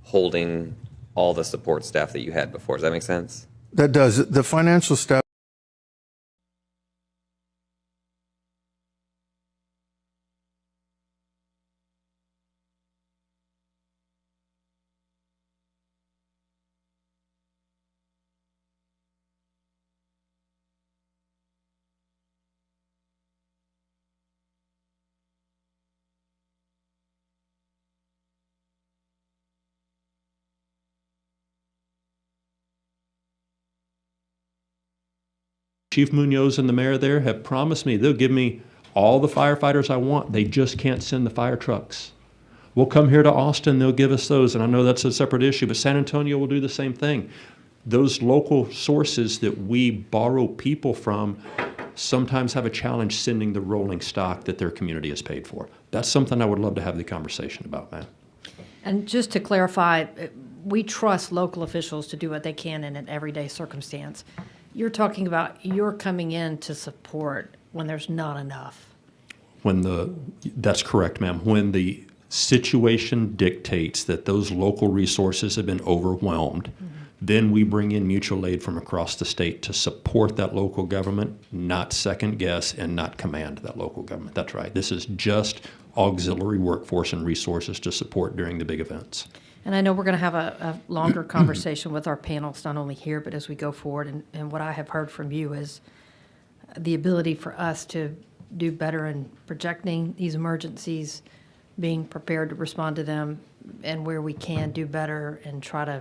Holding all the support staff that you had before. Does that make sense? That does. The financial staff. Chief Munoz and the mayor there have promised me they'll give me all the firefighters I want. They just can't send the fire trucks. We'll come here to Austin, they'll give us those, and I know that's a separate issue, but San Antonio will do the same thing. Those local sources that we borrow people from sometimes have a challenge sending the rolling stock that their community has paid for. That's something I would love to have the conversation about, man. And just to clarify, we trust local officials to do what they can in an everyday circumstance. You're talking about you're coming in to support when there's not enough. That's correct, ma'am. When the situation dictates that those local resources have been overwhelmed, Then we bring in mutual aid from across the state to support that local government, not second guess and not command that local government. That's right. This is just auxiliary workforce and resources to support during the big events. And I know we're going to have a longer conversation with our panels, not only here, but as we go forward. And what I have heard from you is the ability for us to do better in projecting these emergencies, being prepared to respond to them, and where we can do better and try to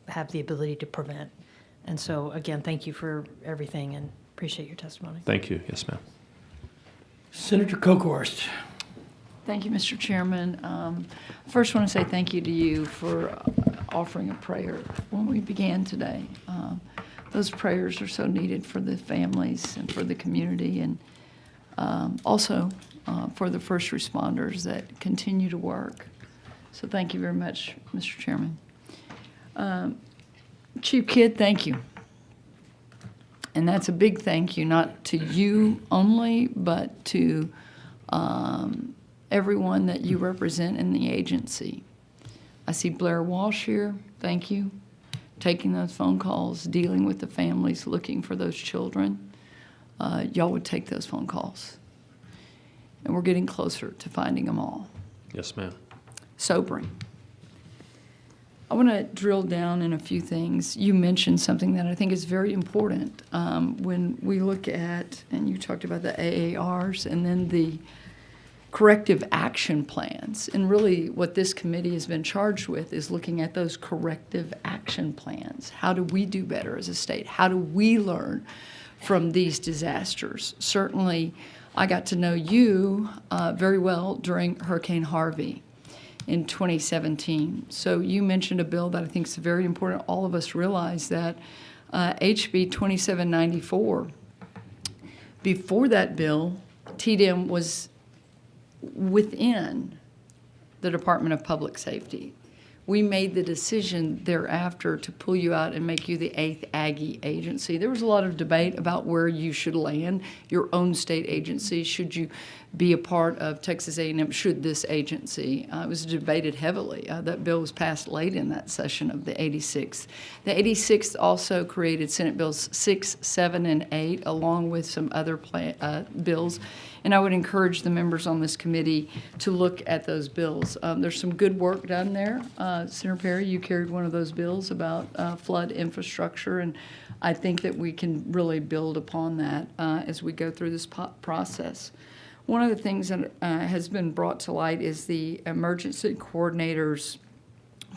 have the ability to prevent. And so, again, thank you for everything and appreciate your testimony. Thank you. Yes, ma'am. Senator Kokhorst. Thank you, Mr. Chairman. First, I want to say thank you to you for offering a prayer when we began today. Those prayers are so needed for the families and for the community, and also for the first responders that continue to work. So thank you very much, Mr. Chairman. Chief Kidd, thank you. And that's a big thank you, not to you only, but to everyone that you represent in the agency. I see Blair Walsh here, thank you. Taking those phone calls, dealing with the families, looking for those children. Y'all would take those phone calls. And we're getting closer to finding them all. Yes, ma'am. Sobering. I want to drill down in a few things. You mentioned something that I think is very important when we look at, and you talked about the AARs and then the corrective action plans. And really what this committee has been charged with is looking at those corrective action plans. How do we do better as a state? How do we learn from these disasters? Certainly, I got to know you very well during Hurricane Harvey in 2017. So you mentioned a bill that I think is very important. All of us realize that HB 2794, before that bill, TDM was within the Department of Public Safety. We made the decision thereafter to pull you out and make you the 8th Aggie agency. There was a lot of debate about where you should land, your own state agency. Should you be a part of Texas A&M? Should this agency? It was debated heavily. That bill was passed late in that session of the 86th. The 86th also created Senate Bills 6, 7, and 8, along with some other bills. And I would encourage the members on this committee to look at those bills. There's some good work done there. Senator Perry, you carried one of those bills about flood infrastructure, and I think that we can really build upon that as we go through this process. One of the things that has been brought to light is the emergency coordinator's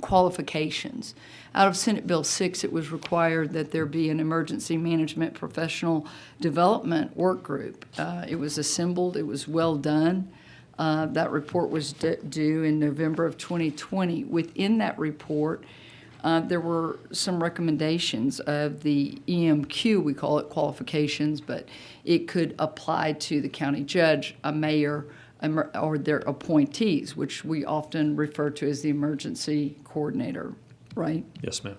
qualifications. Out of Senate Bill 6, it was required that there be an emergency management professional development work group. It was assembled, it was well done. That report was due in November of 2020. Within that report, there were some recommendations of the EMQ, we call it qualifications, but it could apply to the county judge, a mayor, or their appointees, which we often refer to as the emergency coordinator, right? Yes, ma'am.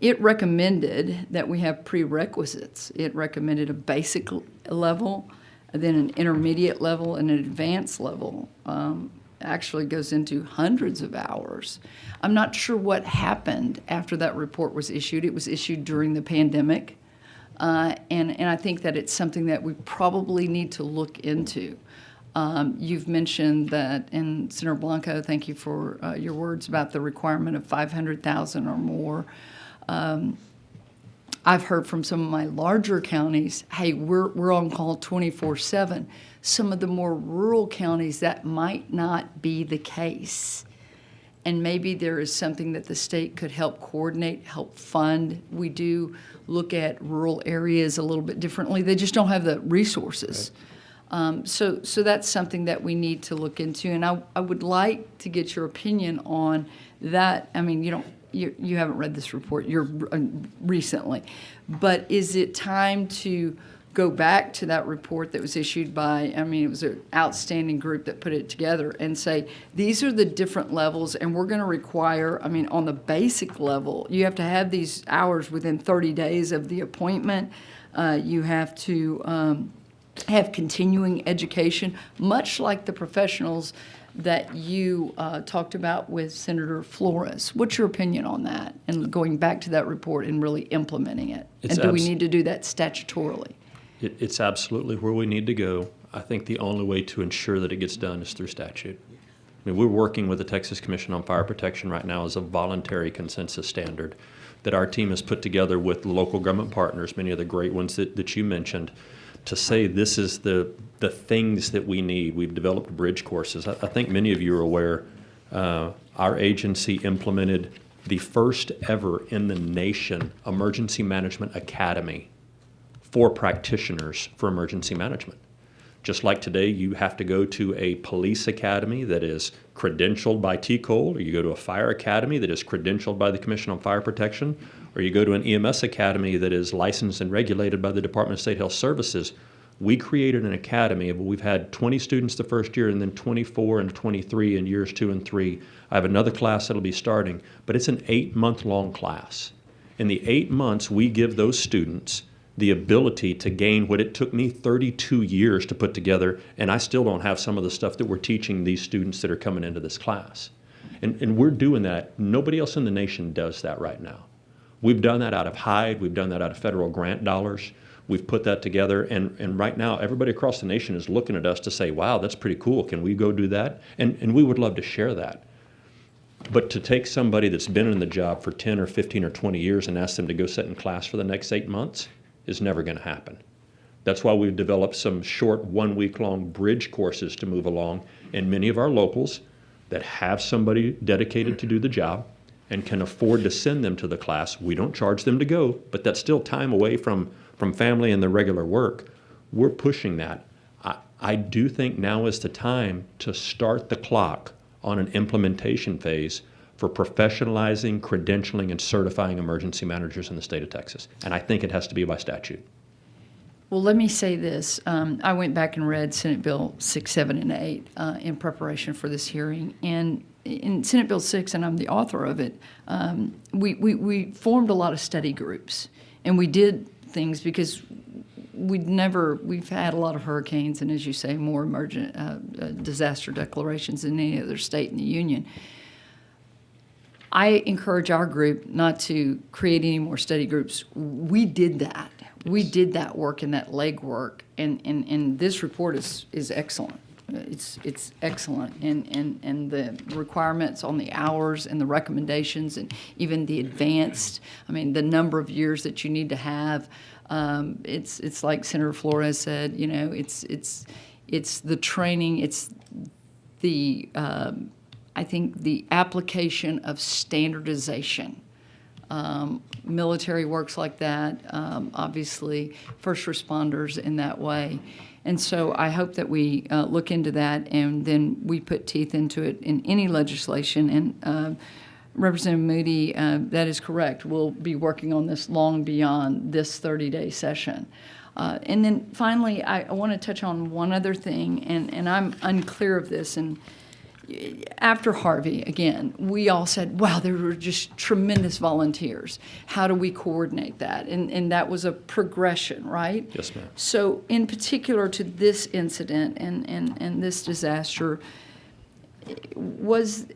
It recommended that we have prerequisites. It recommended a basic level, then an intermediate level, and an advanced level. Actually goes into hundreds of hours. I'm not sure what happened after that report was issued. It was issued during the pandemic. And I think that it's something that we probably need to look into. You've mentioned that, and Senator Blanco, thank you for your words about the requirement of 500,000 or more. I've heard from some of my larger counties, hey, we're on call 24/7. Some of the more rural counties, that might not be the case. And maybe there is something that the state could help coordinate, help fund. We do look at rural areas a little bit differently. They just don't have the resources. Right. So that's something that we need to look into. And I would like to get your opinion on that. I mean, you haven't read this report recently, but is it time to go back to that report that was issued by, it was an outstanding group that put it together, and say, these are the different levels, and we're going to require, on the basic level, you have to have these hours within 30 days of the appointment. You have to have continuing education, much like the professionals that you talked about with Senator Flores. What's your opinion on that, and going back to that report and really implementing it? It's And do we need to do that statutorily? It's absolutely where we need to go. I think the only way to ensure that it gets done is through statute. I mean, we're working with the Texas Commission on Fire Protection right now as a voluntary consensus standard that our team has put together with local government partners, many of the great ones that you mentioned, to say this is the things that we need. We've developed bridge courses. I think many of you are aware our agency implemented the first ever in the nation Emergency Management Academy for practitioners for emergency management. Just like today, you have to go to a police academy that is credentialed by TCOL, or you go to a fire academy that is credentialed by the Commission on Fire Protection, or you go to an EMS academy that is licensed and regulated by the Department of State Health Services. We created an academy, but we've had 20 students the first year and then 24 and 23 in years 2 and 3. I have another class that'll be starting, but it's an 8-month-long class. In the 8 months, we give those students the ability to gain what it took me 32 years to put together, and I still don't have some of the stuff that we're teaching these students that are coming into this class. And we're doing that. Nobody else in the nation does that right now. We've done that out of HIDE. We've done that out of federal grant dollars. We've put that together, and right now, everybody across the nation is looking at us to say, wow, that's pretty cool. Can we go do that? And we would love to share that. But to take somebody that's been in the job for 10 or 15 or 20 years and ask them to go sit in class for the next 8 months is never going to happen. That's why we've developed some short 1-week-long bridge courses to move along, and many of our locals that have somebody dedicated to do the job and can afford to send them to the class. We don't charge them to go, but that's still time away from family and their regular work. We're pushing that. I do think now is the time to start the clock on an implementation phase for professionalizing, credentialing, and certifying emergency managers in the state of Texas. And I think it has to be by statute. Well, let me say this. I went back and read Senate Bill 6, 7, and 8 in preparation for this hearing. And in Senate Bill 6, and I'm the author of it, we formed a lot of study groups. And we did things because we've had a lot of hurricanes and, as you say, more emergent disaster declarations than any other state in the union. I encourage our group not to create any more study groups. We did that. We did that work and that legwork, and this report is excellent. It's excellent, and the requirements on the hours and the recommendations and even the advanced. I mean, the number of years that you need to have. It's like Senator Flores said. You know, it's the training. It's the I think the application of standardization. Military works like that, obviously first responders in that way. And so I hope that we look into that and then we put teeth into it in any legislation. And Representative Moody, that is correct. We'll be working on this long beyond this 30-day session. And then finally, I want to touch on one other thing, and I'm unclear of this. And after Harvey, again, we all said, wow, there were just tremendous volunteers. How do we coordinate that? And that was a progression, right? Yes, ma'am. So in particular to this incident and this disaster,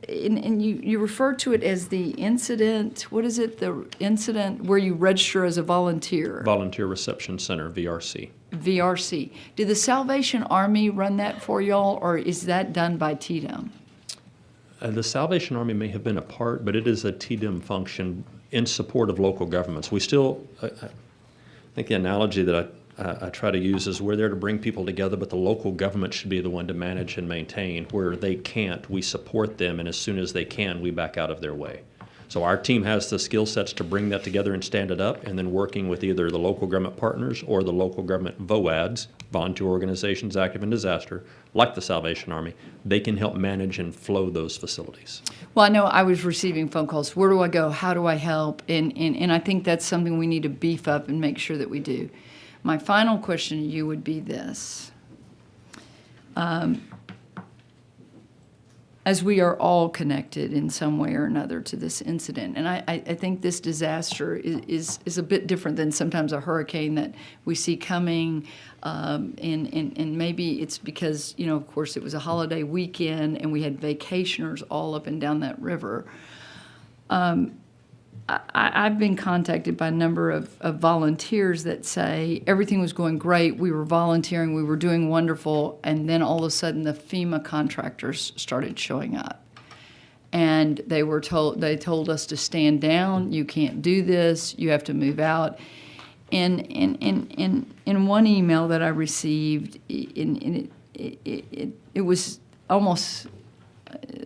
and you refer to it as the incident, what is it, the incident where you register as a volunteer? Volunteer Reception Center, VRC. VRC. Did the Salvation Army run that for y'all, or is that done by TDM? The Salvation Army may have been a part, but it is a TDM function in support of local governments. We still, I think the analogy that I try to use is we're there to bring people together, but the local government should be the one to manage and maintain. Where they can't, we support them, and as soon as they can, we back out of their way. So our team has the skill sets to bring that together and stand it up, and then working with either the local government partners or the local government VOADs, volunteer organizations active in disaster, like the Salvation Army, they can help manage and flow those facilities. Well, I know I was receiving phone calls. Where do I go? How do I help? And I think that's something we need to beef up and make sure that we do. My final question to you would be this. as we are all connected in some way or another to this incident. And I think this disaster is a bit different than sometimes a hurricane that we see coming. And maybe it's because, of course, it was a holiday weekend and we had vacationers all up and down that river. I've been contacted by a number of volunteers that say everything was going great, we were volunteering, we were doing wonderful, and then all of a sudden the FEMA contractors started showing up. And they told us to stand down, you can't do this, you have to move out. And in one email that I received, it was almost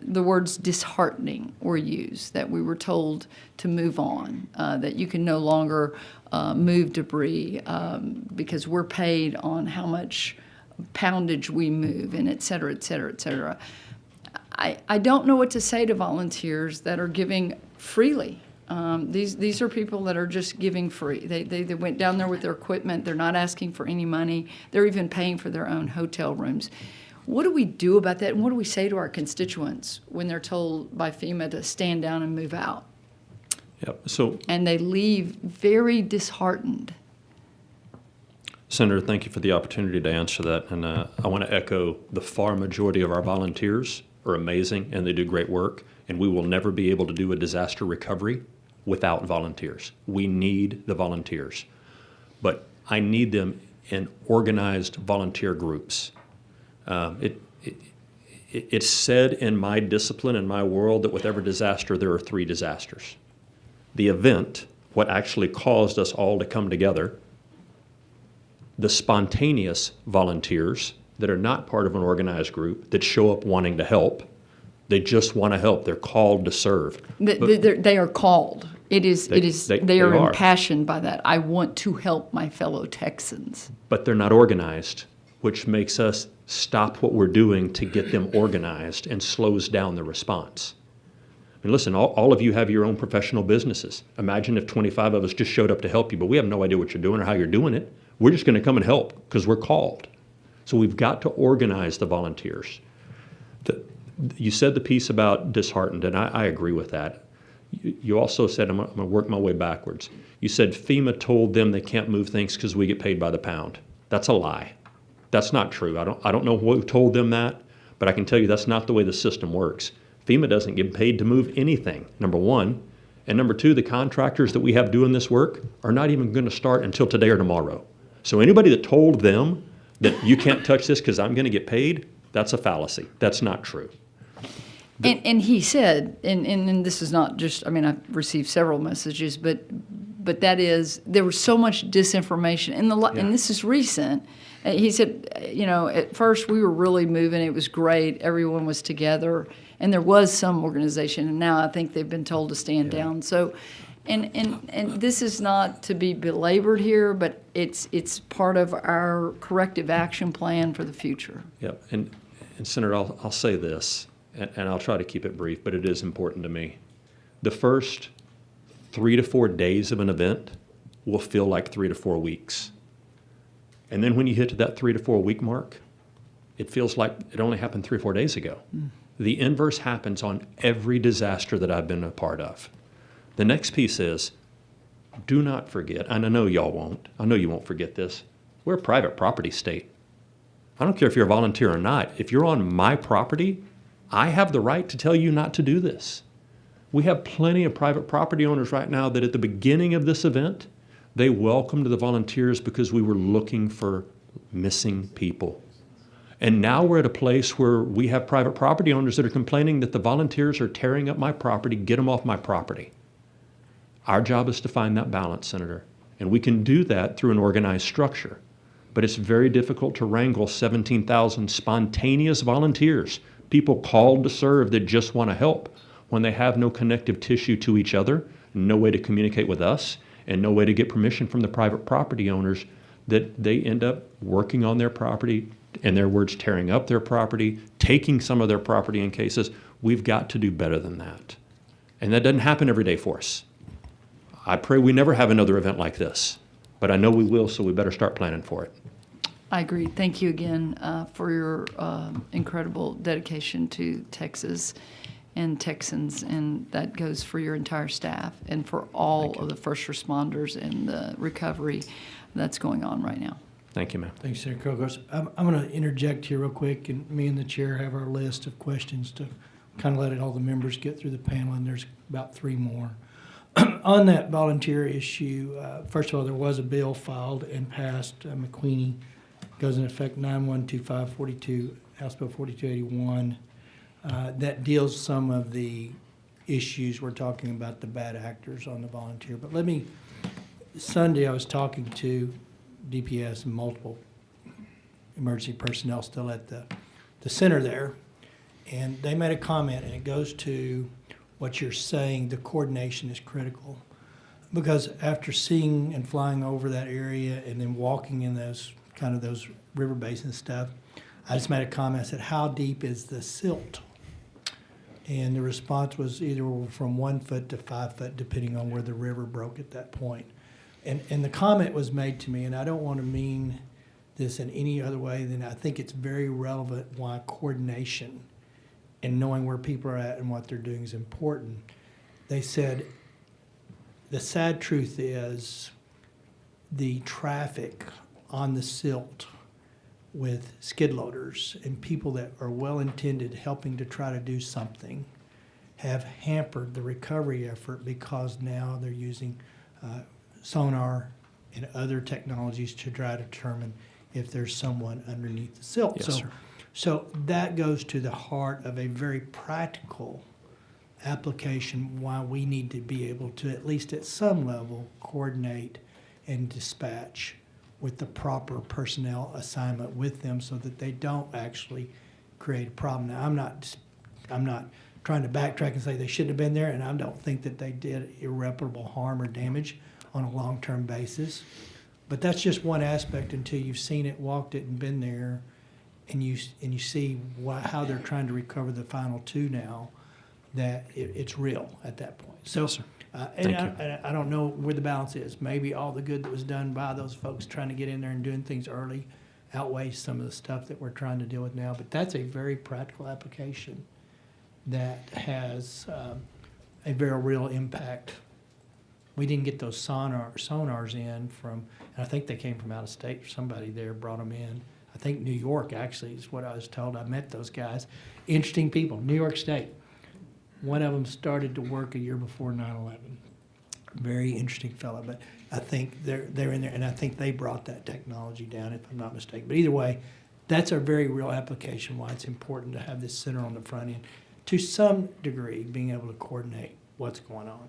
the words disheartening were used, that we were told to move on, that you can no longer move debris because we're paid on how much poundage we move, and et cetera, et cetera, et cetera. I don't know what to say to volunteers that are giving freely. These are people that are just giving free. They went down there with their equipment. They're not asking for any money. They're even paying for their own hotel rooms. What do we do about that, and what do we say to our constituents when they're told by FEMA to stand down and move out? Yep. So, And they leave very disheartened. Senator, thank you for the opportunity to answer that. And I want to echo the far majority of our volunteers are amazing and they do great work. And we will never be able to do a disaster recovery without volunteers. We need the volunteers. But I need them in organized volunteer groups. It's said in my discipline, in my world, that with every disaster, there are 3 disasters. The event, what actually caused us all to come together, the spontaneous volunteers that are not part of an organized group, that show up wanting to help. They just want to help. They're called to serve. They are called. They are are. impassioned by that. I want to help my fellow Texans. But they're not organized, which makes us stop what we're doing to get them organized and slows down the response. I mean, listen, all of you have your own professional businesses. Imagine if 25 of us just showed up to help you, but we have no idea what you're doing or how you're doing it. We're just going to come and help because we're called. So we've got to organize the volunteers. You said the piece about disheartened, and I agree with that. You also said, I'm going to work my way backwards. You said FEMA told them they can't move things because we get paid by the pound. That's a lie. That's not true. I don't know who told them that, but I can tell you that's not the way the system works. FEMA doesn't get paid to move anything, number one. And number two, the contractors that we have doing this work are not even going to start until today or tomorrow. So anybody that told them that you can't touch this because I'm going to get paid, that's a fallacy. That's not true. And he said, and this is not just, I mean, I've received several messages, but that is, there was so much disinformation. And this is recent. He said, at first we were really moving. It was great. Everyone was together. And there was some organization. And now I think they've been told to stand down. So, and this is not to be belabored here, but it's part of our corrective action plan for the future. Yep. And Senator, I'll say this, and I'll try to keep it brief, but it is important to me. The first 3 to 4 days of an event will feel like 3 to 4 weeks. And then when you hit to that 3 to 4 week mark, it feels like it only happened 3 or 4 days ago. The inverse happens on every disaster that I've been a part of. The next piece is, do not forget, and I know y'all won't, I know you won't forget this, we're a private property state. I don't care if you're a volunteer or not. If you're on my property, I have the right to tell you not to do this. We have plenty of private property owners right now that at the beginning of this event, they welcomed the volunteers because we were looking for missing people. And now we're at a place where we have private property owners that are complaining that the volunteers are tearing up my property, get them off my property. Our job is to find that balance, Senator. And we can do that through an organized structure. But it's very difficult to wrangle 17,000 spontaneous volunteers, people called to serve that just want to help, when they have no connective tissue to each other, no way to communicate with us, and no way to get permission from the private property owners, that they end up working on their property, in their words, tearing up their property, taking some of their property in cases. We've got to do better than that. And that doesn't happen every day for us. I pray we never have another event like this, but I know we will, so we better start planning for it. I agree. Thank you again for your incredible dedication to Texas and Texans, and that goes for your entire staff and for all of the first responders and the recovery that's going on right now. Thank you, ma'am. Thanks, Senator Kokos. I'm going to interject here real quick, and me and the chair have our list of questions to kind of let all the members get through the panel, and there's about 3 more. On that volunteer issue, first of all, there was a bill filed and passed. McQueenie goes in effect 912542, House Bill 4281, that deals some of the issues we're talking about, the bad actors on the volunteer. But Sunday I was talking to DPS and multiple emergency personnel still at the center there, and they made a comment, and it goes to what you're saying, the coordination is critical. Because after seeing and flying over that area and then walking in those river basins stuff, I just made a comment, I said, how deep is the silt? And the response was either from 1 foot to 5 foot, depending on where the river broke at that point. And the comment was made to me, and I don't want to mean this in any other way than I think it's very relevant why coordination and knowing where people are at and what they're doing is important. They said, the sad truth is the traffic on the silt with skid loaders and people that are well-intended helping to try to do something have hampered the recovery effort because now they're using sonar and other technologies to try to determine if there's someone underneath the silt. Yes, sir. So that goes to the heart of a very practical application why we need to be able to, at least at some level, coordinate and dispatch with the proper personnel assignment with them so that they don't actually create a problem. Now, I'm not trying to backtrack and say they shouldn't have been there, and I don't think that they did irreparable harm or damage on a long-term basis. But that's just one aspect until you've seen it, walked it, and been there, and you see how they're trying to recover the final 2 now, that it's real at that point. So, Yes, sir. and I don't know where the balance is. Maybe all the good that was done by those folks trying to get in there and doing things early outweighs some of the stuff that we're trying to deal with now. But that's a very practical application that has a very real impact. We didn't get those sonars in from, and I think they came from out of state. Somebody there brought them in. I think New York actually is what I was told. I met those guys. Interesting people, New York State. One of them started to work a year before 9/11. Very interesting fellow, but I think they're in there, and I think they brought that technology down, if I'm not mistaken. But either way, that's a very real application why it's important to have this center on the front end, to some degree, being able to coordinate what's going on.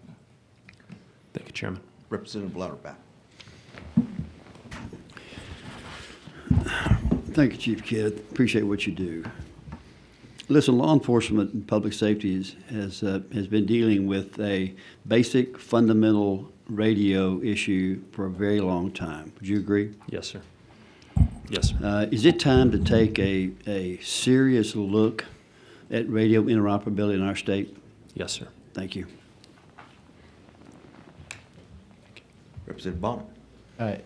Thank you, Chairman. Representative Lauterbach. Thank you, Chief Kidd. Appreciate what you do. Listen, law enforcement and public safety has been dealing with a basic fundamental radio issue for a very long time. Would you agree? Yes, sir. Yes, sir. Is it time to take a serious look at radio interoperability in our state? Yes, sir. Thank you. Representative Bonner.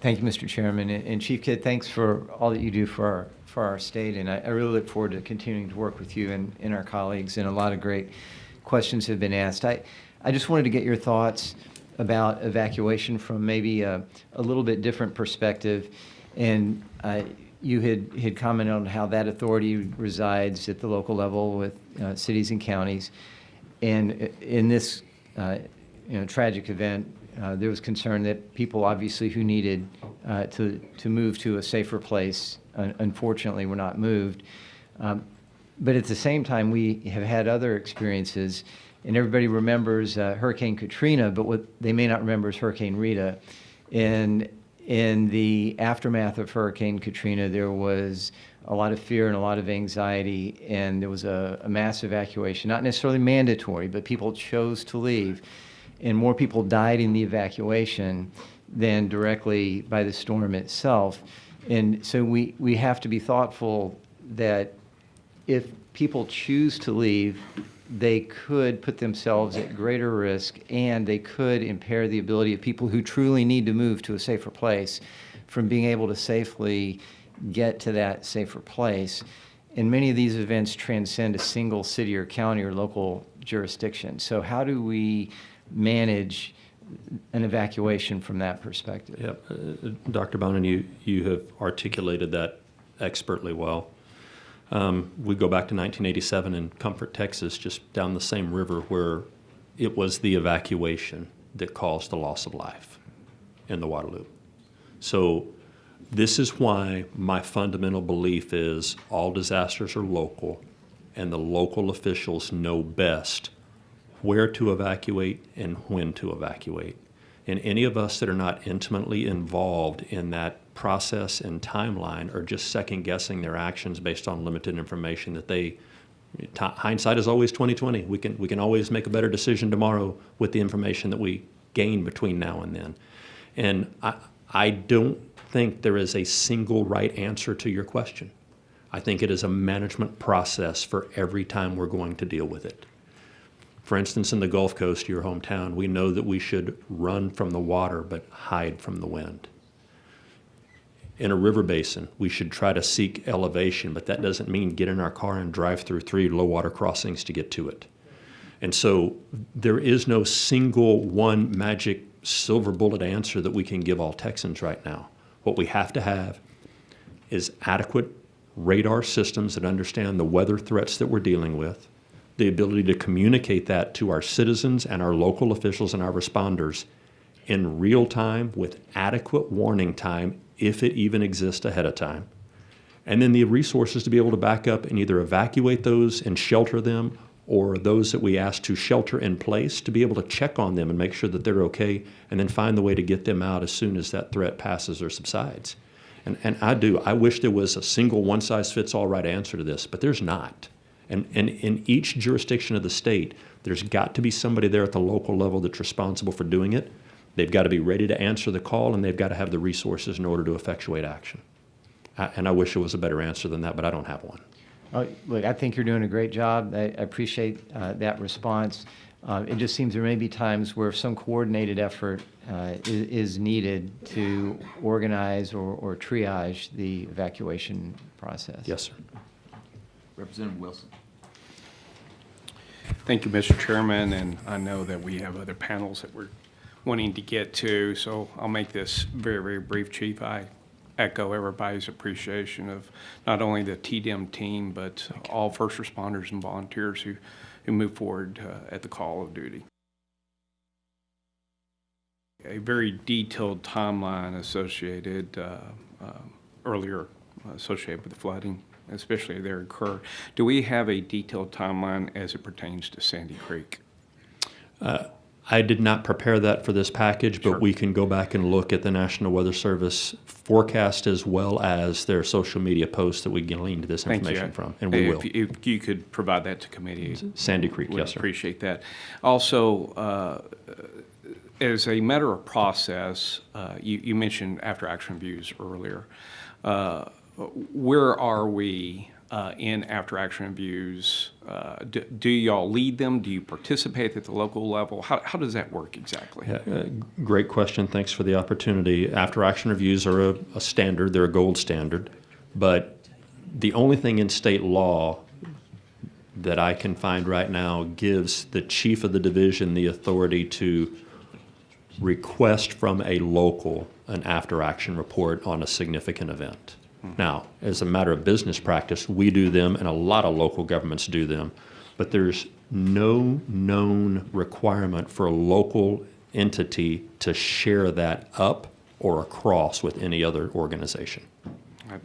Thank you, Mr. Chairman. And Chief Kidd, thanks for all that you do for our state. And I really look forward to continuing to work with you and our colleagues. And a lot of great questions have been asked. I just wanted to get your thoughts about evacuation from maybe a little bit different perspective. And you had commented on how that authority resides at the local level with cities and counties. And in this tragic event, there was concern that people obviously who needed to move to a safer place, unfortunately, were not moved. But at the same time, we have had other experiences, and everybody remembers Hurricane Katrina, but what they may not remember is Hurricane Rita. And in the aftermath of Hurricane Katrina, there was a lot of fear and a lot of anxiety, and there was a mass evacuation, not necessarily mandatory, but people chose to leave. And more people died in the evacuation than directly by the storm itself. And so we have to be thoughtful that if people choose to leave, they could put themselves at greater risk, and they could impair the ability of people who truly need to move to a safer place from being able to safely get to that safer place. And many of these events transcend a single city or county or local jurisdiction. So how do we manage an evacuation from that perspective? Yep. Dr. Bonin, you have articulated that expertly well. We go back to 1987 in Comfort, Texas, just down the same river, where it was the evacuation that caused the loss of life in the Waterloo. So this is why my fundamental belief is all disasters are local, and the local officials know best where to evacuate and when to evacuate. And any of us that are not intimately involved in that process and timeline are just second guessing their actions based on limited information that hindsight is always 20/20. We can always make a better decision tomorrow with the information that we gain between now and then. And I don't think there is a single right answer to your question. I think it is a management process for every time we're going to deal with it. For instance, in the Gulf Coast, your hometown, we know that we should run from the water but hide from the wind. In a river basin, we should try to seek elevation, but that doesn't mean get in our car and drive through 3 low water crossings to get to it. And so there is no single one magic silver bullet answer that we can give all Texans right now. What we have to have is adequate radar systems that understand the weather threats that we're dealing with, the ability to communicate that to our citizens and our local officials and our responders in real time with adequate warning time, if it even exists ahead of time. And then the resources to be able to back up and either evacuate those and shelter them, or those that we ask to shelter in place to be able to check on them and make sure that they're okay, and then find the way to get them out as soon as that threat passes or subsides. And I wish there was a single one-size-fits-all right answer to this, but there's not. And in each jurisdiction of the state, there's got to be somebody there at the local level that's responsible for doing it. They've got to be ready to answer the call, and they've got to have the resources in order to effectuate action. And I wish there was a better answer than that, but I don't have one. Look, I think you're doing a great job. I appreciate that response. It just seems there may be times where some coordinated effort is needed to organize or triage the evacuation process. Yes, sir. Representative Wilson. Thank you, Mr. Chairman, and I know that we have other panels that we're wanting to get to, so I'll make this very, very brief, Chief. I echo everybody's appreciation of not only the TDM team, but all first responders and volunteers who move forward at the call of duty. A very detailed timeline associated earlier associated with the flooding, especially there in Kerr. Do we have a detailed timeline as it pertains to Sandy Creek? I did not prepare that for this package, but we can go back and look at the National Weather Service forecast as well as their social media posts that we gleaned this information from, and we will. If you could provide that to committee. Sandy Creek, would yes, sir. Appreciate that. Also, as a matter of process, you mentioned after-action reviews earlier. Where are we in after-action reviews? Do y'all lead them? Do you participate at the local level? How does that work exactly? Yeah, great question. Thanks for the opportunity. After-action reviews are a standard. They're a gold standard. But the only thing in state law that I can find right now gives the chief of the division the authority to request from a local an after-action report on a significant event. Now, as a matter of business practice, we do them, and a lot of local governments do them, but there's no known requirement for a local entity to share that up or across with any other organization.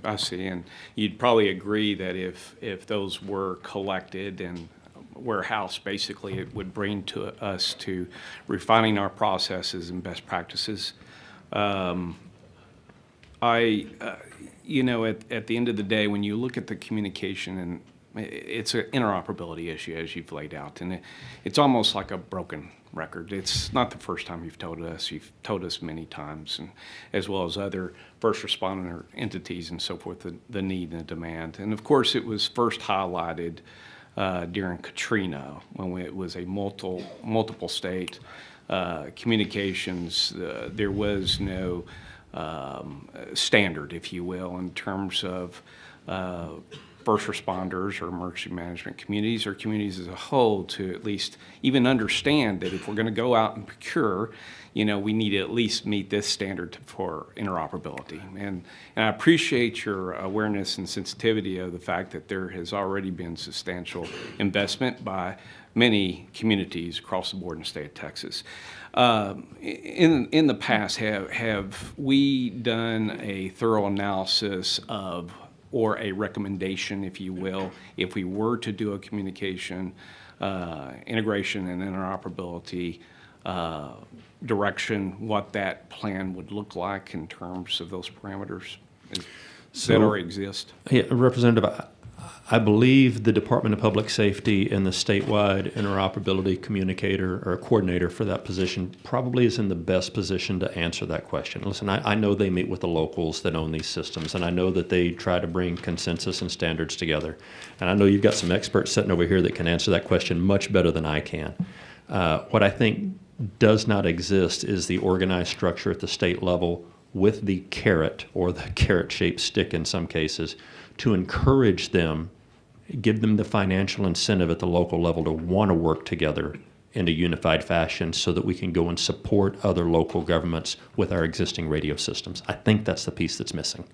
I see, and you'd probably agree that if those were collected and warehoused, basically, it would bring to us to refining our processes and best practices. You know, at the end of the day, when you look at the communication, and it's an interoperability issue, as you've laid out, and it's almost like a broken record. It's not the first time you've told us many times, and as well as other first responder entities and so forth, the need and the demand. And of course, it was first highlighted during Katrina, when it was a multiple state communications. There was no standard, if you will, in terms of first responders or emergency management communities or communities as a whole to at least even understand that if we're going to go out and procure, we need to at least meet this standard for interoperability. And I appreciate your awareness and sensitivity of the fact that there has already been substantial investment by many communities across the board in the state of Texas. In the past, have we done a thorough analysis of, or a recommendation, if you will, if we were to do a communication, integration and interoperability direction, what that plan would look like in terms of those parameters? Does that already exist? Yeah, Representative, I believe the Department of Public Safety and the statewide interoperability communicator or coordinator for that position probably is in the best position to answer that question. Listen, I know they meet with the locals that own these systems, and I know that they try to bring consensus and standards together. And I know you've got some experts sitting over here that can answer that question much better than I can. What I think does not exist is the organized structure at the state level with the carrot or the carrot-shaped stick in some cases to encourage them, give them the financial incentive at the local level to want to work together in a unified fashion so that we can go and support other local governments with our existing radio systems. I think that's the piece that's missing.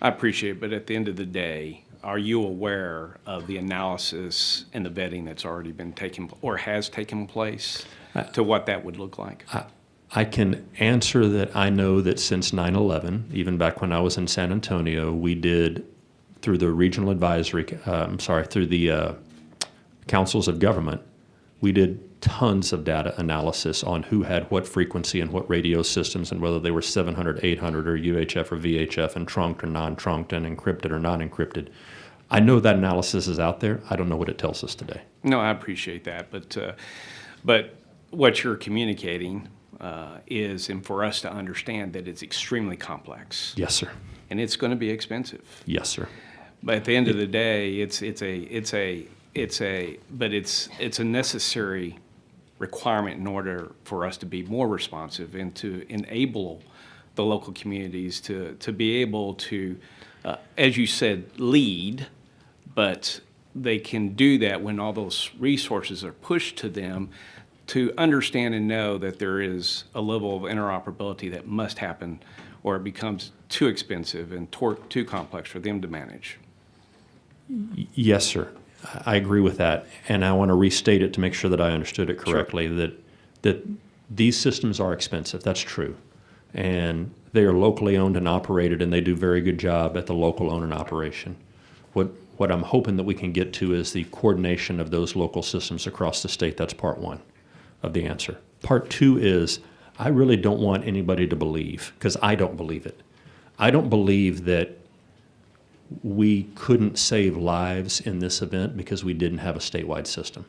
I appreciate it, but at the end of the day, are you aware of the analysis and the vetting that's already been taken or has taken place to what that would look like? I can answer that I know that since 9/11, even back when I was in San Antonio, we did, through the regional advisory, through the councils of government, we did tons of data analysis on who had what frequency and what radio systems and whether they were 700, 800, or UHF or VHF, and trunked or non-trunked, and encrypted or non-encrypted. I know that analysis is out there. I don't know what it tells us today. No, I appreciate that, but what you're communicating is, and for us to understand that it's extremely complex. Yes, sir. And it's going to be expensive. Yes, sir. But at the end of the day, it's a necessary requirement in order for us to be more responsive and to enable the local communities to be able to, as you said, lead, but they can do that when all those resources are pushed to them to understand and know that there is a level of interoperability that must happen or it becomes too expensive and too complex for them to manage. Yes, sir. I agree with that. And I want to restate it to make sure that I understood it correctly, that these systems are expensive. That's true. And they are locally owned and operated, and they do a very good job at the local own and operation. What I'm hoping that we can get to is the coordination of those local systems across the state. That's part one of the answer. Part two is, I really don't want anybody to believe, because I don't believe it. I don't believe that we couldn't save lives in this event because we didn't have a statewide system.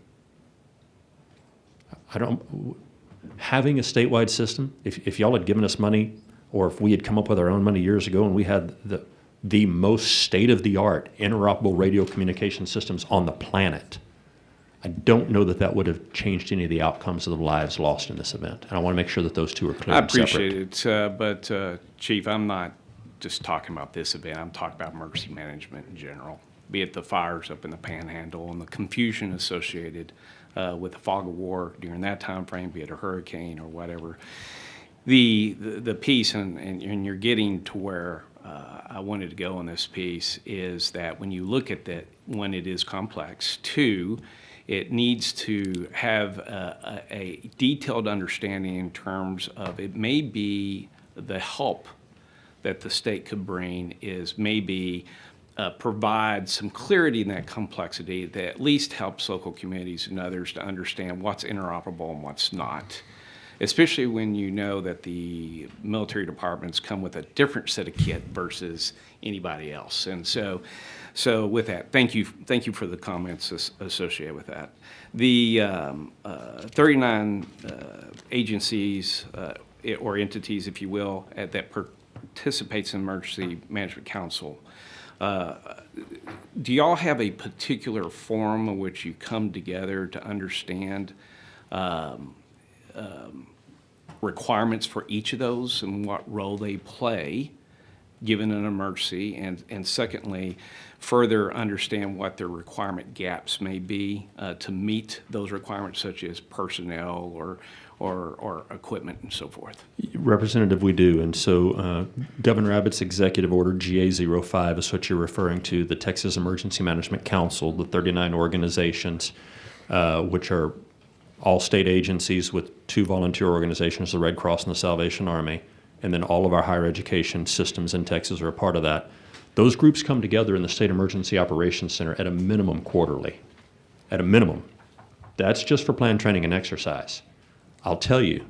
Having a statewide system, if y'all had given us money, or if we had come up with our own money years ago and we had the most state-of-the-art interoperable radio communication systems on the planet, I don't know that that would have changed any of the outcomes of the lives lost in this event. And I want to make sure that those two are clear I and separate. appreciate it, but Chief, I'm not just talking about this event. I'm talking about emergency management in general, be it the fires up in the Panhandle and the confusion associated with the fog of war during that time frame, be it a hurricane or whatever. The piece, and you're getting to where I wanted to go on this piece, is that when you look at that, when it is complex, two, it needs to have a detailed understanding in terms of, it may be the help that the state could bring is maybe provide some clarity in that complexity that at least helps local communities and others to understand what's interoperable and what's not, especially when you know that the military departments come with a different set of kit versus anybody else. And so with that, thank you for the comments associated with that. The 39 agencies or entities, if you will, that participates in Emergency Management Council, do y'all have a particular forum in which you come together to understand requirements for each of those and what role they play given an emergency, and secondly, further understand what their requirement gaps may be to meet those requirements, such as personnel or equipment and so forth. Representative, we do. And so Governor Abbott's executive order GA05 is what you're referring to, the Texas Emergency Management Council, the 39 organizations, which are all state agencies with 2 volunteer organizations, the Red Cross and the Salvation Army, and then all of our higher education systems in Texas are a part of that. Those groups come together in the State Emergency Operations Center at a minimum quarterly. At a minimum. That's just for plan, training, and exercise. I'll tell you,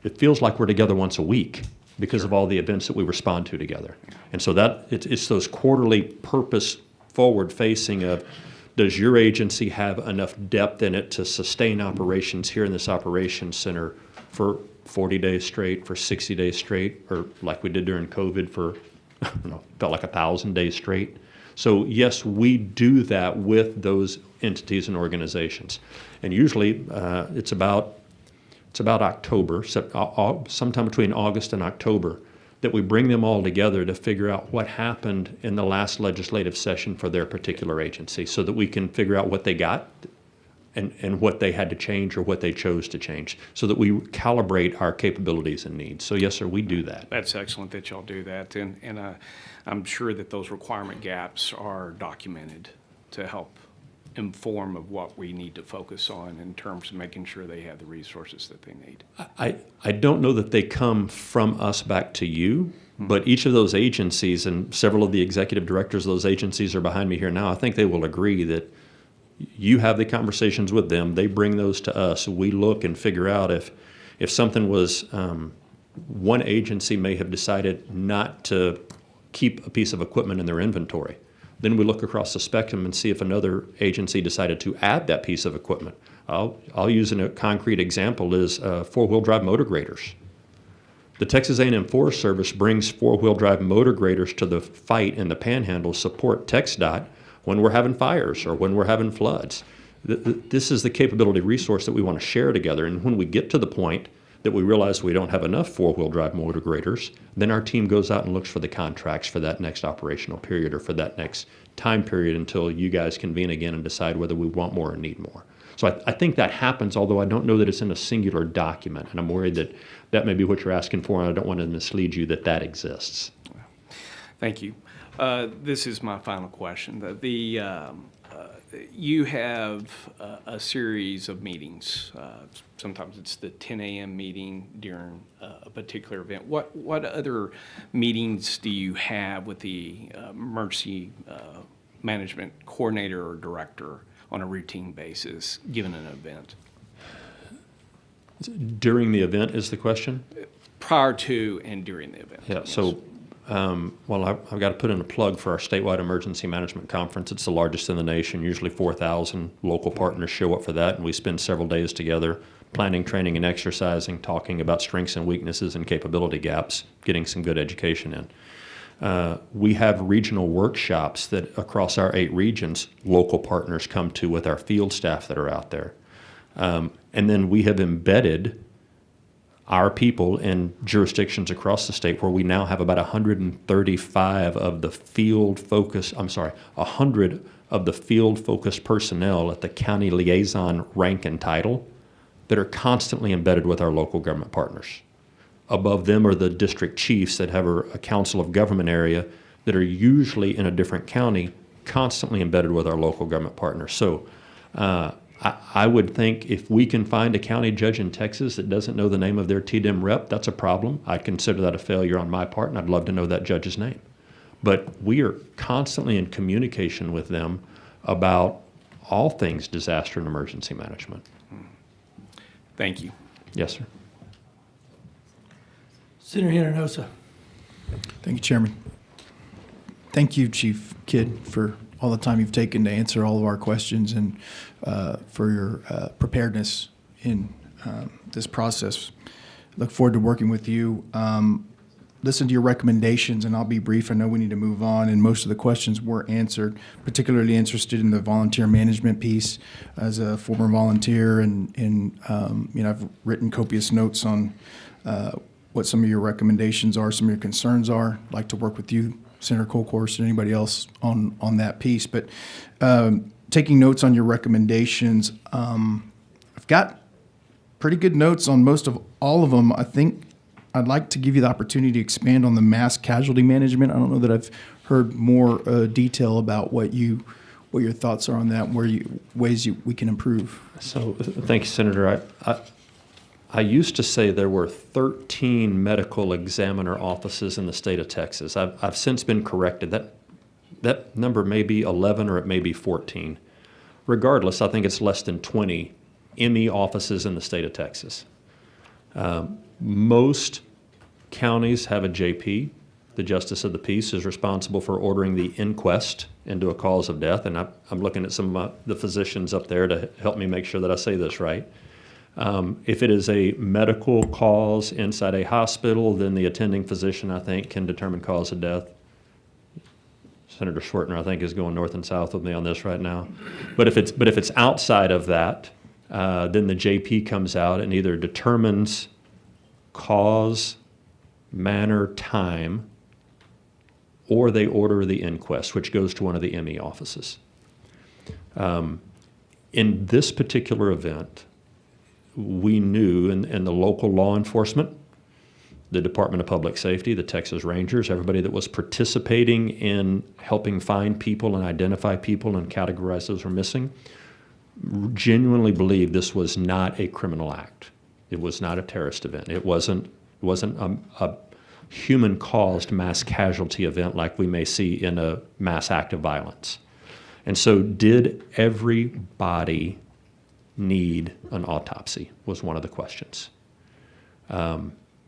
it feels like we're together once a week because of all the events that we respond to together. And so that it's those quarterly purpose forward facing of, does your agency have enough depth in it to sustain operations here in this operations center for 40 days straight, for 60 days straight, or like we did during COVID for, I don't know, felt like 1,000 days straight. So yes, we do that with those entities and organizations. And usually it's about October, sometime between August and October, that we bring them all together to figure out what happened in the last legislative session for their particular agency so that we can figure out what they got and what they had to change or what they chose to change so that we calibrate our capabilities and needs. So yes, sir, we do that. That's excellent that y'all do that, and I'm sure that those requirement gaps are documented to help inform of what we need to focus on in terms of making sure they have the resources that they need. I don't know that they come from us back to you, but each of those agencies, and several of the executive directors of those agencies are behind me here now, I think they will agree that you have the conversations with them, they bring those to us, we look and figure out if something was, one agency may have decided not to keep a piece of equipment in their inventory. Then we look across the spectrum and see if another agency decided to add that piece of equipment. I'll use a concrete example is four-wheel drive motor graders. The Texas A&M Forest Service brings four-wheel drive motor graders to the fight in the Panhandle, support TxDOT when we're having fires or when we're having floods. This is the capability resource that we want to share together. And when we get to the point that we realize we don't have enough four-wheel drive motor graders, then our team goes out and looks for the contracts for that next operational period or for that next time period until you guys convene again and decide whether we want more or need more. So I think that happens, although I don't know that it's in a singular document, and I'm worried that that may be what you're asking for, and I don't want to mislead you that that exists. Thank you. This is my final question. You have a series of meetings. Sometimes it's the 10 a.m. meeting during a particular event. What other meetings do you have with the emergency management coordinator or director on a routine basis, given an event? During the event is the question? Prior to and during the event. Yeah, yes. so well, I've got to put in a plug for our statewide emergency management conference. It's the largest in the nation. Usually 4,000 local partners show up for that, and we spend several days together planning, training, and exercising, talking about strengths and weaknesses and capability gaps, getting some good education in. We have regional workshops that across our 8 regions, local partners come to with our field staff that are out there. And then we have embedded our people in jurisdictions across the state where we now have about 135 of the field focus, 100 of the field focused personnel at the county liaison rank and title that are constantly embedded with our local government partners. Above them are the district chiefs that have a council of government area that are usually in a different county, constantly embedded with our local government partners. So I would think if we can find a county judge in Texas that doesn't know the name of their TDM rep, that's a problem. I'd consider that a failure on my part, and I'd love to know that judge's name. But we are constantly in communication with them about all things disaster and emergency management. Thank you. Yes, sir. Senator Hinojosa. Thank you, Chairman. Thank you, Chief Kidd, for all the time you've taken to answer all of our questions and for your preparedness in this process. Look forward to working with you. Listen to your recommendations, and I'll be brief. I know we need to move on, and most of the questions were answered. Particularly interested in the volunteer management piece. As a former volunteer, and I've written copious notes on what some of your recommendations are, some of your concerns are. I'd like to work with you, Senator Colcourse, and anybody else on that piece. But taking notes on your recommendations, I've got pretty good notes on most of all of them. I think I'd like to give you the opportunity to expand on the mass casualty management. I don't know that I've heard more detail about what your thoughts are on that, and ways we can improve. So, thank you, Senator. I used to say there were 13 medical examiner offices in the state of Texas. I've since been corrected. That number may be 11 or it may be 14. Regardless, I think it's less than 20 ME offices in the state of Texas. Most counties have a JP. The Justice of the Peace is responsible for ordering the inquest into a cause of death, and I'm looking at some of the physicians up there to help me make sure that I say this right. If it is a medical cause inside a hospital, then the attending physician, I think, can determine cause of death. Senator Schwertner, I think, is going north and south with me on this right now. But if it's outside of that, then the JP comes out and either determines cause, manner, time, or they order the inquest, which goes to one of the ME offices. In this particular event, we knew, and the local law enforcement, the Department of Public Safety, the Texas Rangers, everybody that was participating in helping find people and identify people and categorize those who were missing, genuinely believed this was not a criminal act. It was not a terrorist event. It wasn't a human-caused mass casualty event like we may see in a mass act of violence. And so did everybody need an autopsy was one of the questions.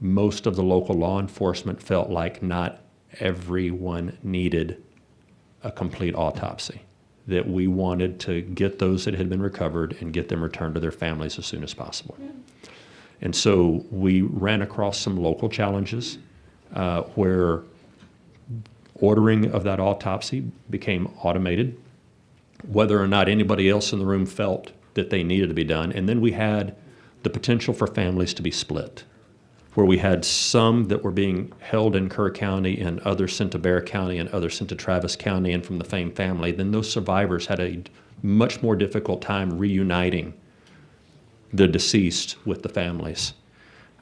Most of the local law enforcement felt like not everyone needed a complete autopsy, that we wanted to get those that had been recovered and get them returned to their families as soon as possible. And so we ran across some local challenges where ordering of that autopsy became automated, whether or not anybody else in the room felt that they needed to be done. And then we had the potential for families to be split, where we had some that were being held in Kerr County and others sent to Bexar County and others sent to Travis County and from the same family. Then those survivors had a much more difficult time reuniting the deceased with the families.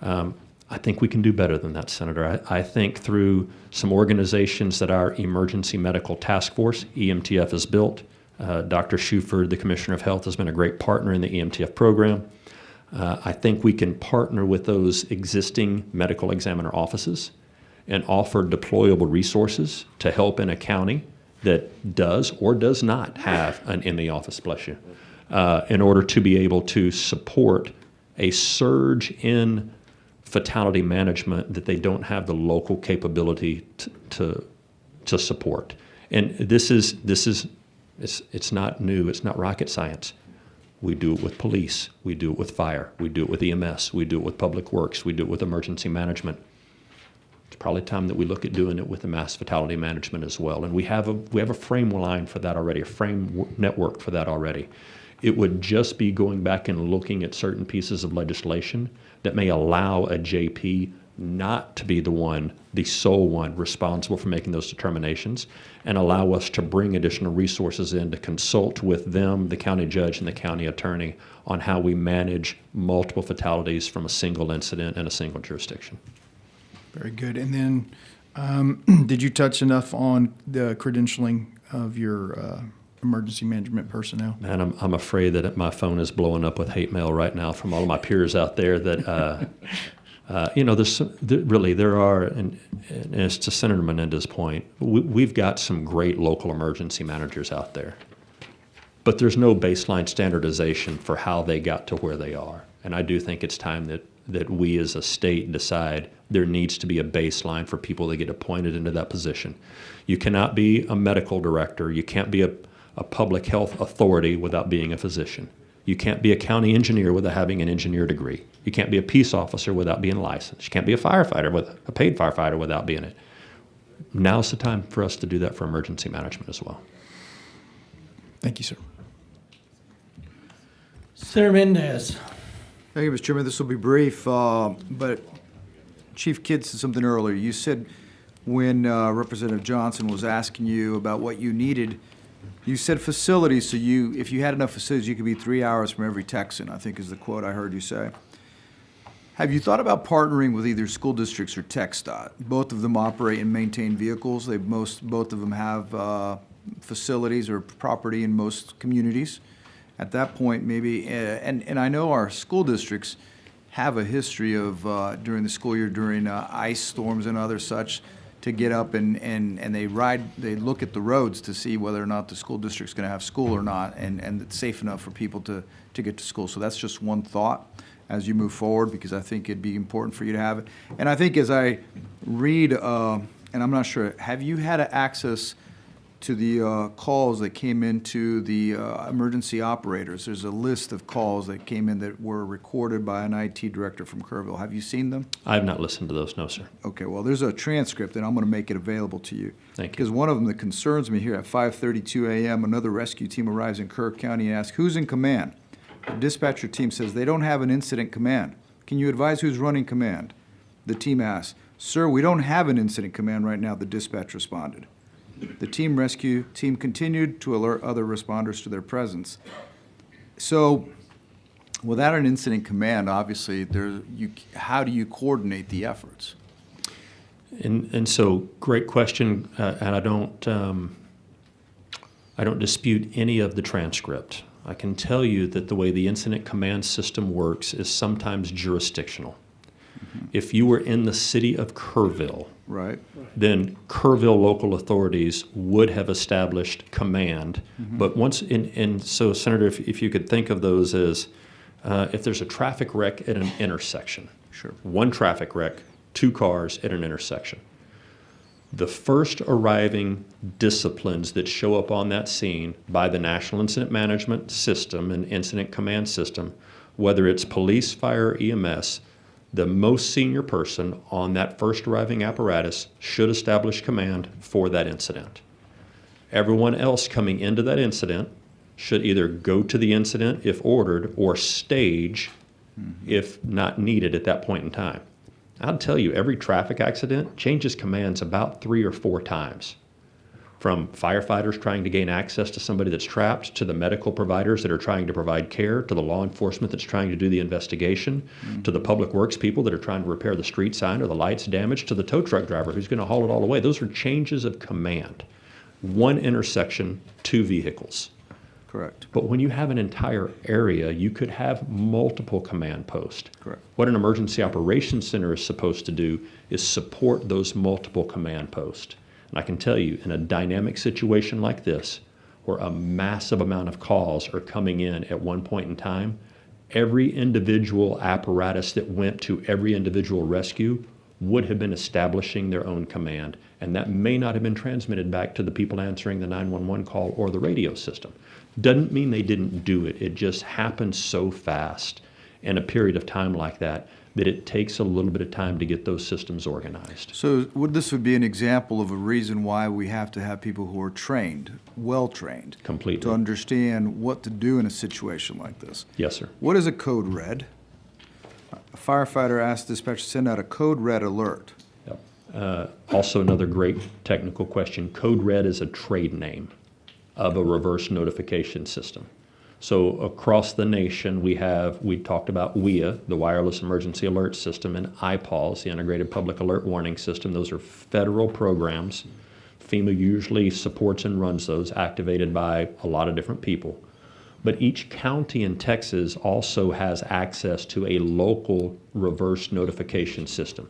I think we can do better than that, Senator. I think through some organizations that our Emergency Medical Task Force, EMTF, has built, Dr. Shuford, the Commissioner of Health, has been a great partner in the EMTF program. I think we can partner with those existing medical examiner offices and offer deployable resources to help in a county that does or does not have an ME office, bless you, in order to be able to support a surge in fatality management that they don't have the local capability to support. And it's not new, it's not rocket science. We do it with police, we do it with fire, we do it with EMS, we do it with public works, we do it with emergency management. It's probably time that we look at doing it with the mass fatality management as well. And we have a frame line for that already, a frame network for that already. It would just be going back and looking at certain pieces of legislation that may allow a JP not to be the sole one responsible for making those determinations, and allow us to bring additional resources in to consult with them, the county judge and the county attorney, on how we manage multiple fatalities from a single incident in a single jurisdiction. Very good. And then did you touch enough on the credentialing of your emergency management personnel? Man, I'm afraid that my phone is blowing up with hate mail right now from all of my peers out there that, there are, and it's to Senator Menendez's point, we've got some great local emergency managers out there, but there's no baseline standardization for how they got to where they are. And I do think it's time that we as a state decide there needs to be a baseline for people that get appointed into that position. You cannot be a medical director. You can't be a public health authority without being a physician. You can't be a county engineer without having an engineer degree. You can't be a peace officer without being licensed. You can't be a firefighter, a paid firefighter, without being it. Now's the time for us to do that for emergency management as well. Thank you, sir. Senator Mendez. Thank you, Mr. Chairman. This will be brief, but Chief Kidd said something earlier. You said when Representative Johnson was asking you about what you needed, you said facilities, so if you had enough facilities, you could be 3 hours from every Texan, I think is the quote I heard you say. Have you thought about partnering with either school districts or TxDOT? Both of them operate and maintain vehicles. Both of them have facilities or property in most communities. At that point, maybe, and I know our school districts have a history of, during the school year, during ice storms and other such, to get up and they look at the roads to see whether or not the school district's gonna have school or not, and it's safe enough for people to get to school. So that's just one thought as you move forward, because I think it'd be important for you to have it. And I think as I read, and I'm not sure, have you had access to the calls that came into the emergency operators? There's a list of calls that came in that were recorded by an IT director from Kerrville. Have you seen them? I have not listened to those, no, sir. Okay, well, there's a transcript, and I'm going to make it available to you. Thank you. Because one of them that concerns me here, at 5:32 a.m., another rescue team arrives in Kerr County and asks, who's in command? The dispatcher team says they don't have an incident command. Can you advise who's running command? The team asks, sir, we don't have an incident command right now, the dispatch responded. The rescue team continued to alert other responders to their presence. So, without an incident command, obviously, how do you coordinate the efforts? And so, great question, and I don't dispute any of the transcript. I can tell you that the way the incident command system works is sometimes jurisdictional. If you were in the city of Kerrville, right, then Kerrville local authorities would have established command. But so Senator, if you could think of those as, if there's a traffic wreck at an intersection, sure, one traffic wreck, 2 cars at an intersection. The first arriving disciplines that show up on that scene by the National Incident Management System and Incident Command System, whether it's police, fire, EMS, the most senior person on that first arriving apparatus should establish command for that incident. Everyone else coming into that incident should either go to the incident if ordered or stage if not needed at that point in time. I'll tell you, every traffic accident changes commands about 3 or 4 times. From firefighters trying to gain access to somebody that's trapped, to the medical providers that are trying to provide care, to the law enforcement that's trying to do the investigation, to the public works people that are trying to repair the street sign or the lights damaged, to the tow truck driver who's going to haul it all away. Those are changes of command. 1 intersection, 2 vehicles. Correct. But when you have an entire area, you could have multiple command posts. Correct. What an emergency operations center is supposed to do is support those multiple command posts. And I can tell you, in a dynamic situation like this, where a massive amount of calls are coming in at one point in time, every individual apparatus that went to every individual rescue would have been establishing their own command. And that may not have been transmitted back to the people answering the 911 call or the radio system. Doesn't mean they didn't do it. It just happened so fast in a period of time like that that it takes a little bit of time to get those systems organized. So this would be an example of a reason why we have to have people who are trained, well-trained. Completely. To understand what to do in a situation like this. Yes, sir. What is a code red? A firefighter asked dispatcher to send out a code red alert. Yep. Also another great technical question. Code red is a trade name of a reverse notification system. So across the nation, we talked about WIA, the Wireless Emergency Alert System, and IPAWS, the Integrated Public Alert Warning System. Those are federal programs. FEMA usually supports and runs those, activated by a lot of different people. But each county in Texas also has access to a local reverse notification system.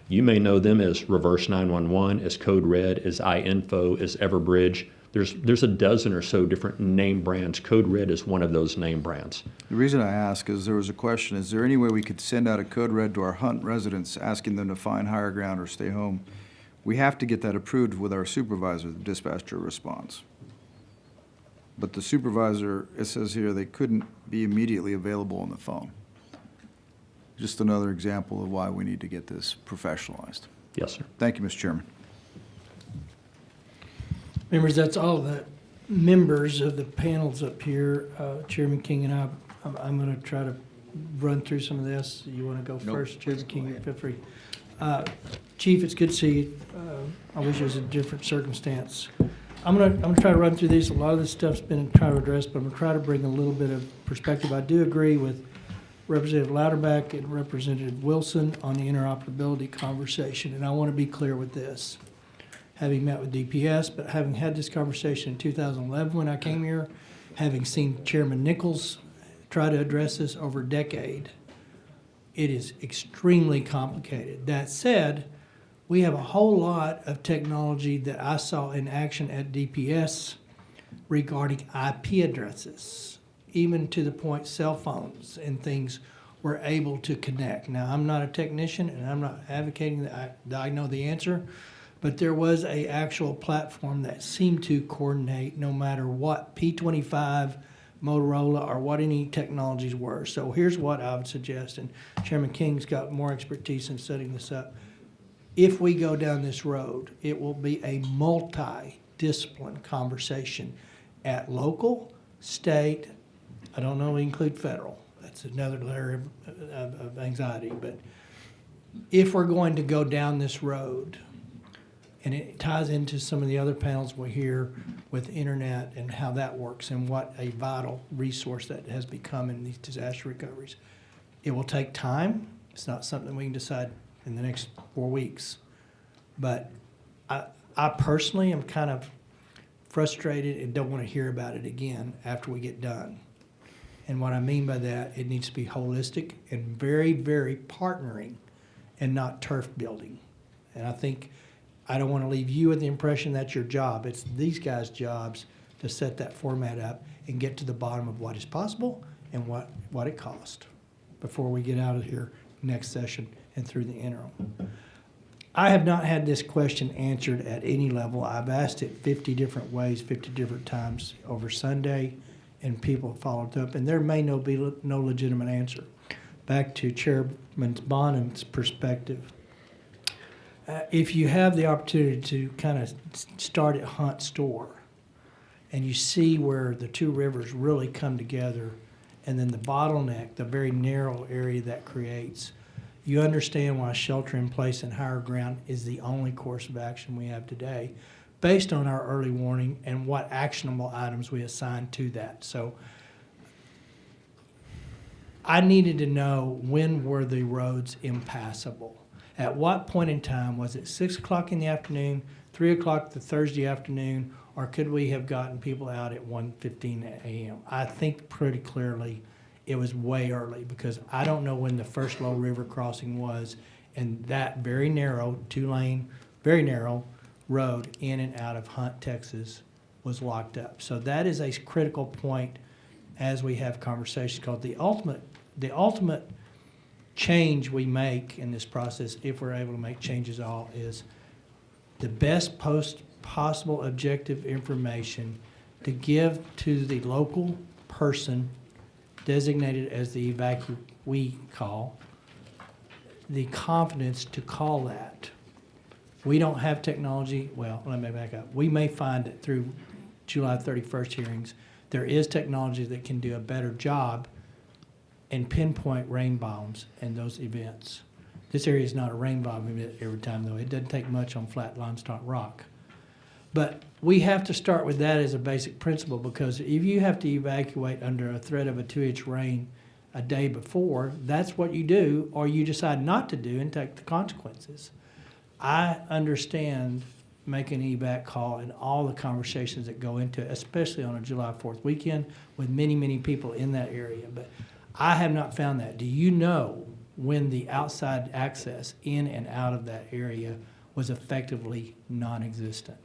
You may know them as Reverse 911, as Code Red, as iInfo, as Everbridge. There's a dozen or so different name brands. Code Red is one of those name brands. The reason I ask is there was a question, is there any way we could send out a code red to our Hunt residents asking them to find higher ground or stay home? We have to get that approved with our supervisor, the dispatcher response. But the supervisor, it says here, they couldn't be immediately available on the phone. Just another example of why we need to get this professionalized. Yes, sir. Thank you, Mr. Chairman. Members, that's all the members of the panels up here. Chairman King and I'm going to try to run through some of this. You want to go first, Chairman King? Feel free. Chief, it's good to see you. I wish it was a different circumstance. I'm gonna try to run through these. A lot of this stuff's been tried to address, but I'm gonna try to bring a little bit of perspective. I do agree with Representative Louderback and Representative Wilson on the interoperability conversation, and I want to be clear with this. Having met with DPS, but having had this conversation in 2011 when I came here, having seen Chairman Nichols try to address this over a decade, it is extremely complicated. That said, we have a whole lot of technology that I saw in action at DPS regarding IP addresses, even to the point cell phones and things were able to connect. Now, I'm not a technician and I'm not advocating that I know the answer, but there was a actual platform that seemed to coordinate no matter what P25, Motorola, or what any technologies were. So here's what I would suggest, and Chairman King's got more expertise in setting this up. If we go down this road, it will be a multi-discipline conversation at local, state, I don't know, include federal. That's another layer of anxiety. But if we're going to go down this road, and it ties into some of the other panels we hear with internet and how that works and what a vital resource that has become in these disaster recoveries. It will take time. It's not something we can decide in the next 4 weeks. But I personally am kind of frustrated and don't want to hear about it again after we get done. And what I mean by that, it needs to be holistic and very, very partnering and not turf building. And I don't want to leave you with the impression that's your job. It's these guys' jobs to set that format up and get to the bottom of what is possible and what it costs before we get out of here next session and through the interim. I have not had this question answered at any level. I've asked it 50 different ways, 50 different times over Sunday, and people have followed up, and there may be no legitimate answer. Back to Chairman Bonham's perspective. If you have the opportunity to kind of start at Hunt Store and you see where the two rivers really come together and then the bottleneck, the very narrow area that creates, you understand why shelter in place and higher ground is the only course of action we have today based on our early warning and what actionable items we assign to that. So I needed to know, when were the roads impassable? At what point in time? Was it 6 o'clock in the afternoon, 3 o'clock the Thursday afternoon, or could we have gotten people out at 1:15 a.m.? I think pretty clearly it was way early, because I don't know when the first low river crossing was, and that very narrow, 2-lane, very narrow road in and out of Hunt, Texas was locked up. So that is a critical point as we have conversations, because the ultimate change we make in this process, if we're able to make changes at all, is the best possible objective information to give to the local person designated as the evacuee call, the confidence to call that. We don't have technology. Well, let me back up. We may find that through July 31st hearings, there is technology that can do a better job and pinpoint rain bombs and those events. This area is not a rain bomb event every time, though. It doesn't take much on flat limestone rock. But we have to start with that as a basic principle, because if you have to evacuate under a threat of a 2-inch rain a day before, that's what you do, or you decide not to do and take the consequences. I understand making an evac call and all the conversations that go into it, especially on a July 4th weekend with many, many people in that area. But I have not found that. Do you know when the outside access in and out of that area was effectively non-existent?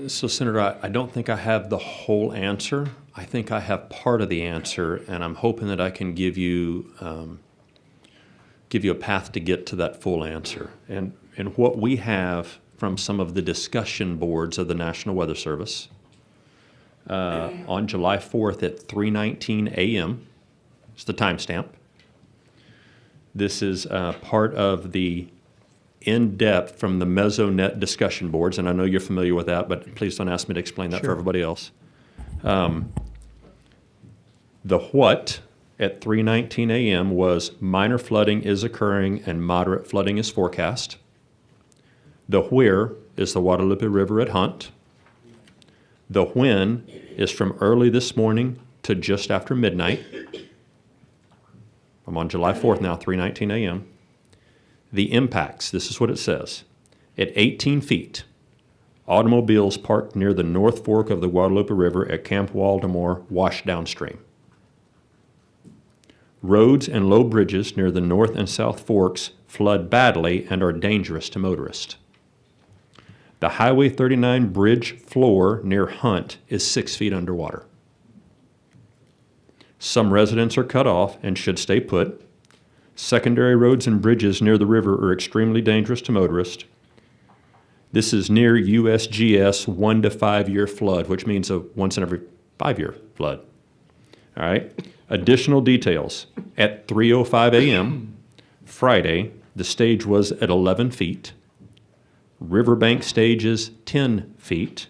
So, Senator, I don't think I have the whole answer. I think I have part of the answer, and I'm hoping that I can give you a path to get to that full answer. And what we have from some of the discussion boards of the National Weather Service on July 4th at 3:19 a.m. It's the timestamp. This is part of the in-depth from the Mesonet discussion boards, and I know you're familiar with that, but please don't ask me to explain that for everybody else. The what at 3:19 a.m. was minor flooding is occurring and moderate flooding is forecast. The where is the Guadalupe River at Hunt. The when is from early this morning to just after midnight. I'm on July 4th now, 3:19 a.m. The impacts, this is what it says. At 18 feet, automobiles parked near the North Fork of the Guadalupe River at Camp Waldemar washed downstream. Roads and low bridges near the North and South Forks flood badly and are dangerous to motorists. The Highway 39 bridge floor near Hunt is 6 feet underwater. Some residents are cut off and should stay put. Secondary roads and bridges near the river are extremely dangerous to motorists. This is near USGS 1 to 5 year flood, which means a once in every 5 year flood. All right. Additional details. At 3:05 a.m. Friday, the stage was at 11 feet. Riverbank stage is 10 feet.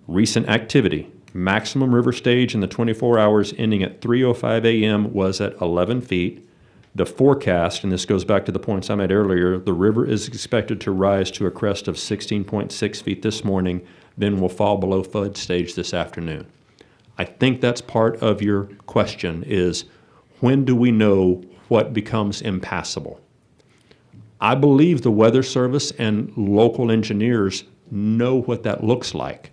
Recent activity. Maximum river stage in the 24 hours ending at 3:05 a.m. was at 11 feet. The forecast, and this goes back to the points I made earlier, the river is expected to rise to a crest of 16.6 feet this morning, then will fall below flood stage this afternoon. I think that's part of your question is, when do we know what becomes impassable? I believe the Weather Service and local engineers know what that looks like.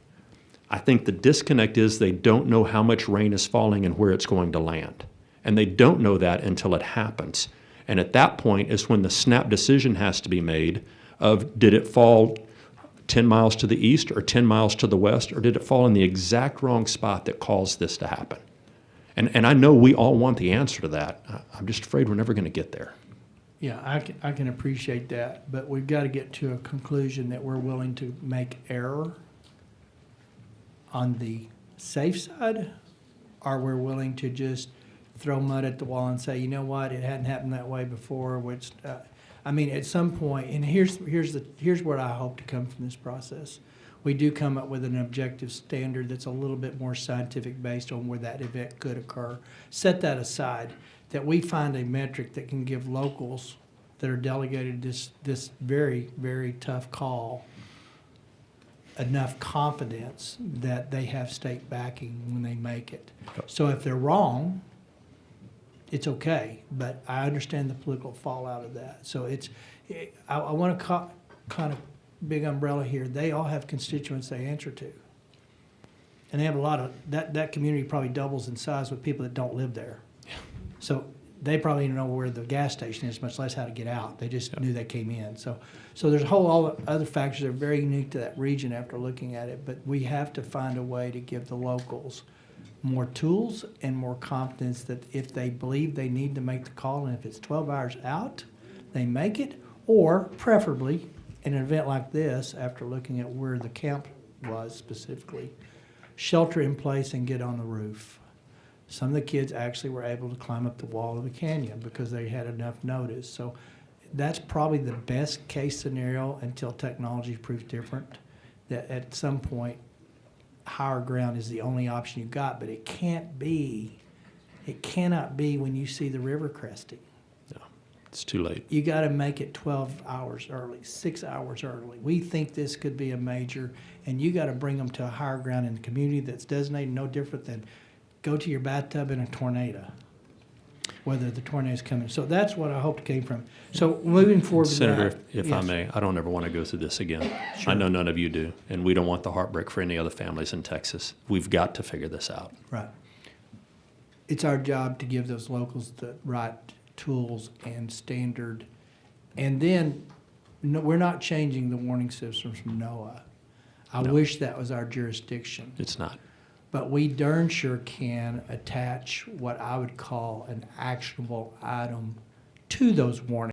I think the disconnect is they don't know how much rain is falling and where it's going to land. And they don't know that until it happens. And at that point is when the snap decision has to be made of, did it fall 10 miles to the east or 10 miles to the west, or did it fall in the exact wrong spot that caused this to happen? And I know we all want the answer to that. I'm just afraid we're never going to get there. Yeah, I can appreciate that, but we've got to get to a conclusion that we're willing to make error on the safe side, or we're willing to just throw mud at the wall and say, you know what, it hadn't happened that way before, which, I mean, at some point, and here's what I hope to come from this process. We do come up with an objective standard that's a little bit more scientific based on where that event could occur. Set that aside, that we find a metric that can give locals that are delegated this very, very tough call enough confidence that they have state backing when they make it. So if they're wrong, it's okay, but I understand the political fallout of that. So I want to kind of big umbrella here. They all have constituents they answer to. And they have a lot of, that community probably doubles in size with people that don't live there. So they probably don't know where the gas station is, much less how to get out. They just knew they came in. So there's a whole all other factors that are very unique to that region after looking at it, but we have to find a way to give the locals more tools and more confidence that if they believe they need to make the call, and if it's 12 hours out, they make it, or preferably in an event like this, after looking at where the camp was specifically, shelter in place and get on the roof. Some of the kids actually were able to climb up the wall of the canyon because they had enough notice. So that's probably the best case scenario until technology proves different, that at some point higher ground is the only option you've got, but it cannot be when you see the river cresting. No, it's too late. You got to make it 12 hours early, 6 hours early. We think this could be a major, and you got to bring them to a higher ground in the community that's designated no different than go to your bathtub in a tornado, whether the tornado's coming. So that's what I hoped came from. So moving forward with Senator, that, if I may, I don't ever want to go through this again. Sure. I know none of you do, and we don't want the heartbreak for any other families in Texas. We've got to figure this out. Right. It's our job to give those locals the right tools and standard. And then we're not changing the warning systems from NOAA. I wish that was our jurisdiction. It's not. But we darn sure can attach what I would call an actionable item to those warnings.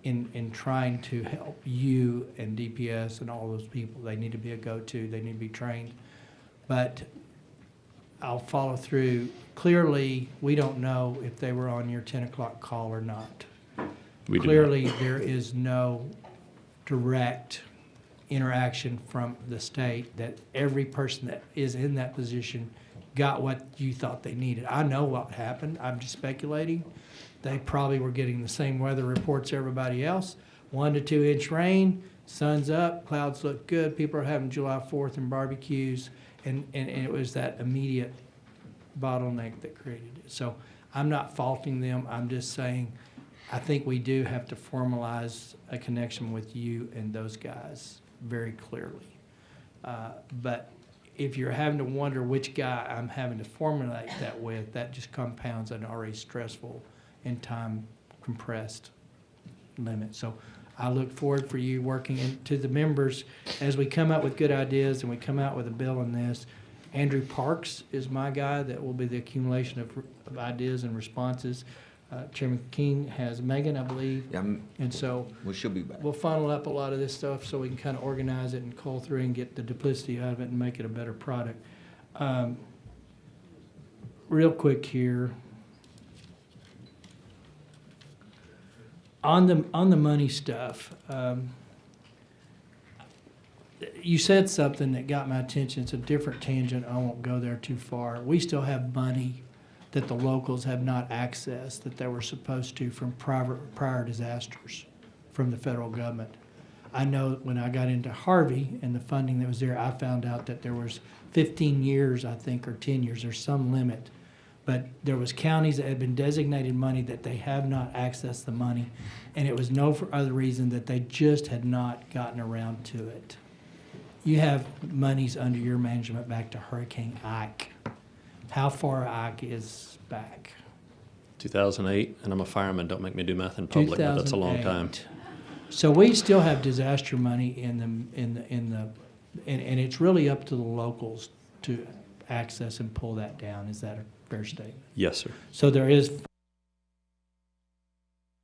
in trying to help you and DPS and all those people. They need to be a go-to. They need to be trained. But I'll follow through. Clearly, we don't know if they were on your 10 o'clock call or not. We do not. Clearly, there is no direct interaction from the state that every person that is in that position got what you thought they needed. I know what happened. I'm just speculating. They probably were getting the same weather reports everybody else. 1 to 2 inch rain, sun's up, clouds look good, people are having July 4th and barbecues, and it was that immediate bottleneck that created it. So I'm not faulting them. I'm just saying I think we do have to formalize a connection with you and those guys very clearly. But if you're having to wonder which guy I'm having to formulate that with, that just compounds an already stressful and time compressed limit. So I look forward for you working to the members as we come out with good ideas and we come out with a bill on this. Andrew Parks is my guy. That will be the accumulation of ideas and responses. Chairman King has Megan, I believe. Yeah, and so we should be back. We'll funnel up a lot of this stuff so we can kind of organize it and cull through and get the duplicity out of it and make it a better product. Real quick here. On the money stuff, you said something that got my attention. It's a different tangent. I won't go there too far. We still have money that the locals have not accessed that they were supposed to from prior disasters from the federal government. I know when I got into Harvey and the funding that was there, I found out that there was 15 years, I think, or 10 years. There's some limit. But there was counties that had been designated money that they have not accessed the money, and it was no for other reason that they just had not gotten around to it. You have monies under your management back to Hurricane Ike. How far Ike is back? 2008, and I'm a fireman. Don't make me do math in public, but that's a long time. 2008. So we still have disaster money and it's really up to the locals to access and pull that down. Is that a fair statement? Yes, sir. So there is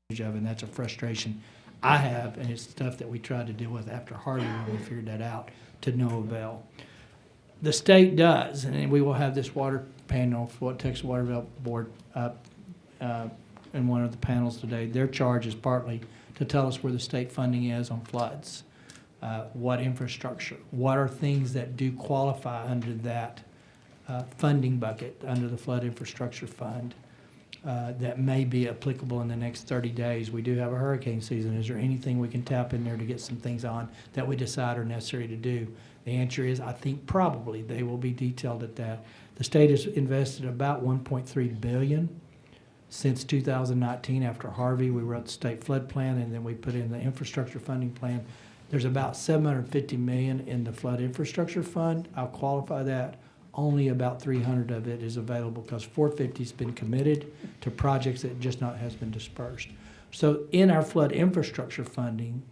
of it, and that's a frustration I have, and it's stuff that we tried to deal with after Harvey when we figured that out to no avail. The state does, and we will have this water panel for Texas Water Development Board up in one of the panels today. Their charge is partly to tell us where the state funding is on floods, what infrastructure, what are things that do qualify under that funding bucket, under the Flood Infrastructure Fund, that may be applicable in the next 30 days. We do have a hurricane season. Is there anything we can tap in there to get some things on that we decide are necessary to do? The answer is, I think probably they will be detailed at that. The state has invested about $1.3 billion since 2019. After Harvey, we wrote the state flood plan, and then we put in the infrastructure funding plan. There's about $750 million in the flood infrastructure fund. I'll qualify that. Only about 300 of it is available because 450 has been committed to projects that just not has been dispersed. So in our flood infrastructure funding,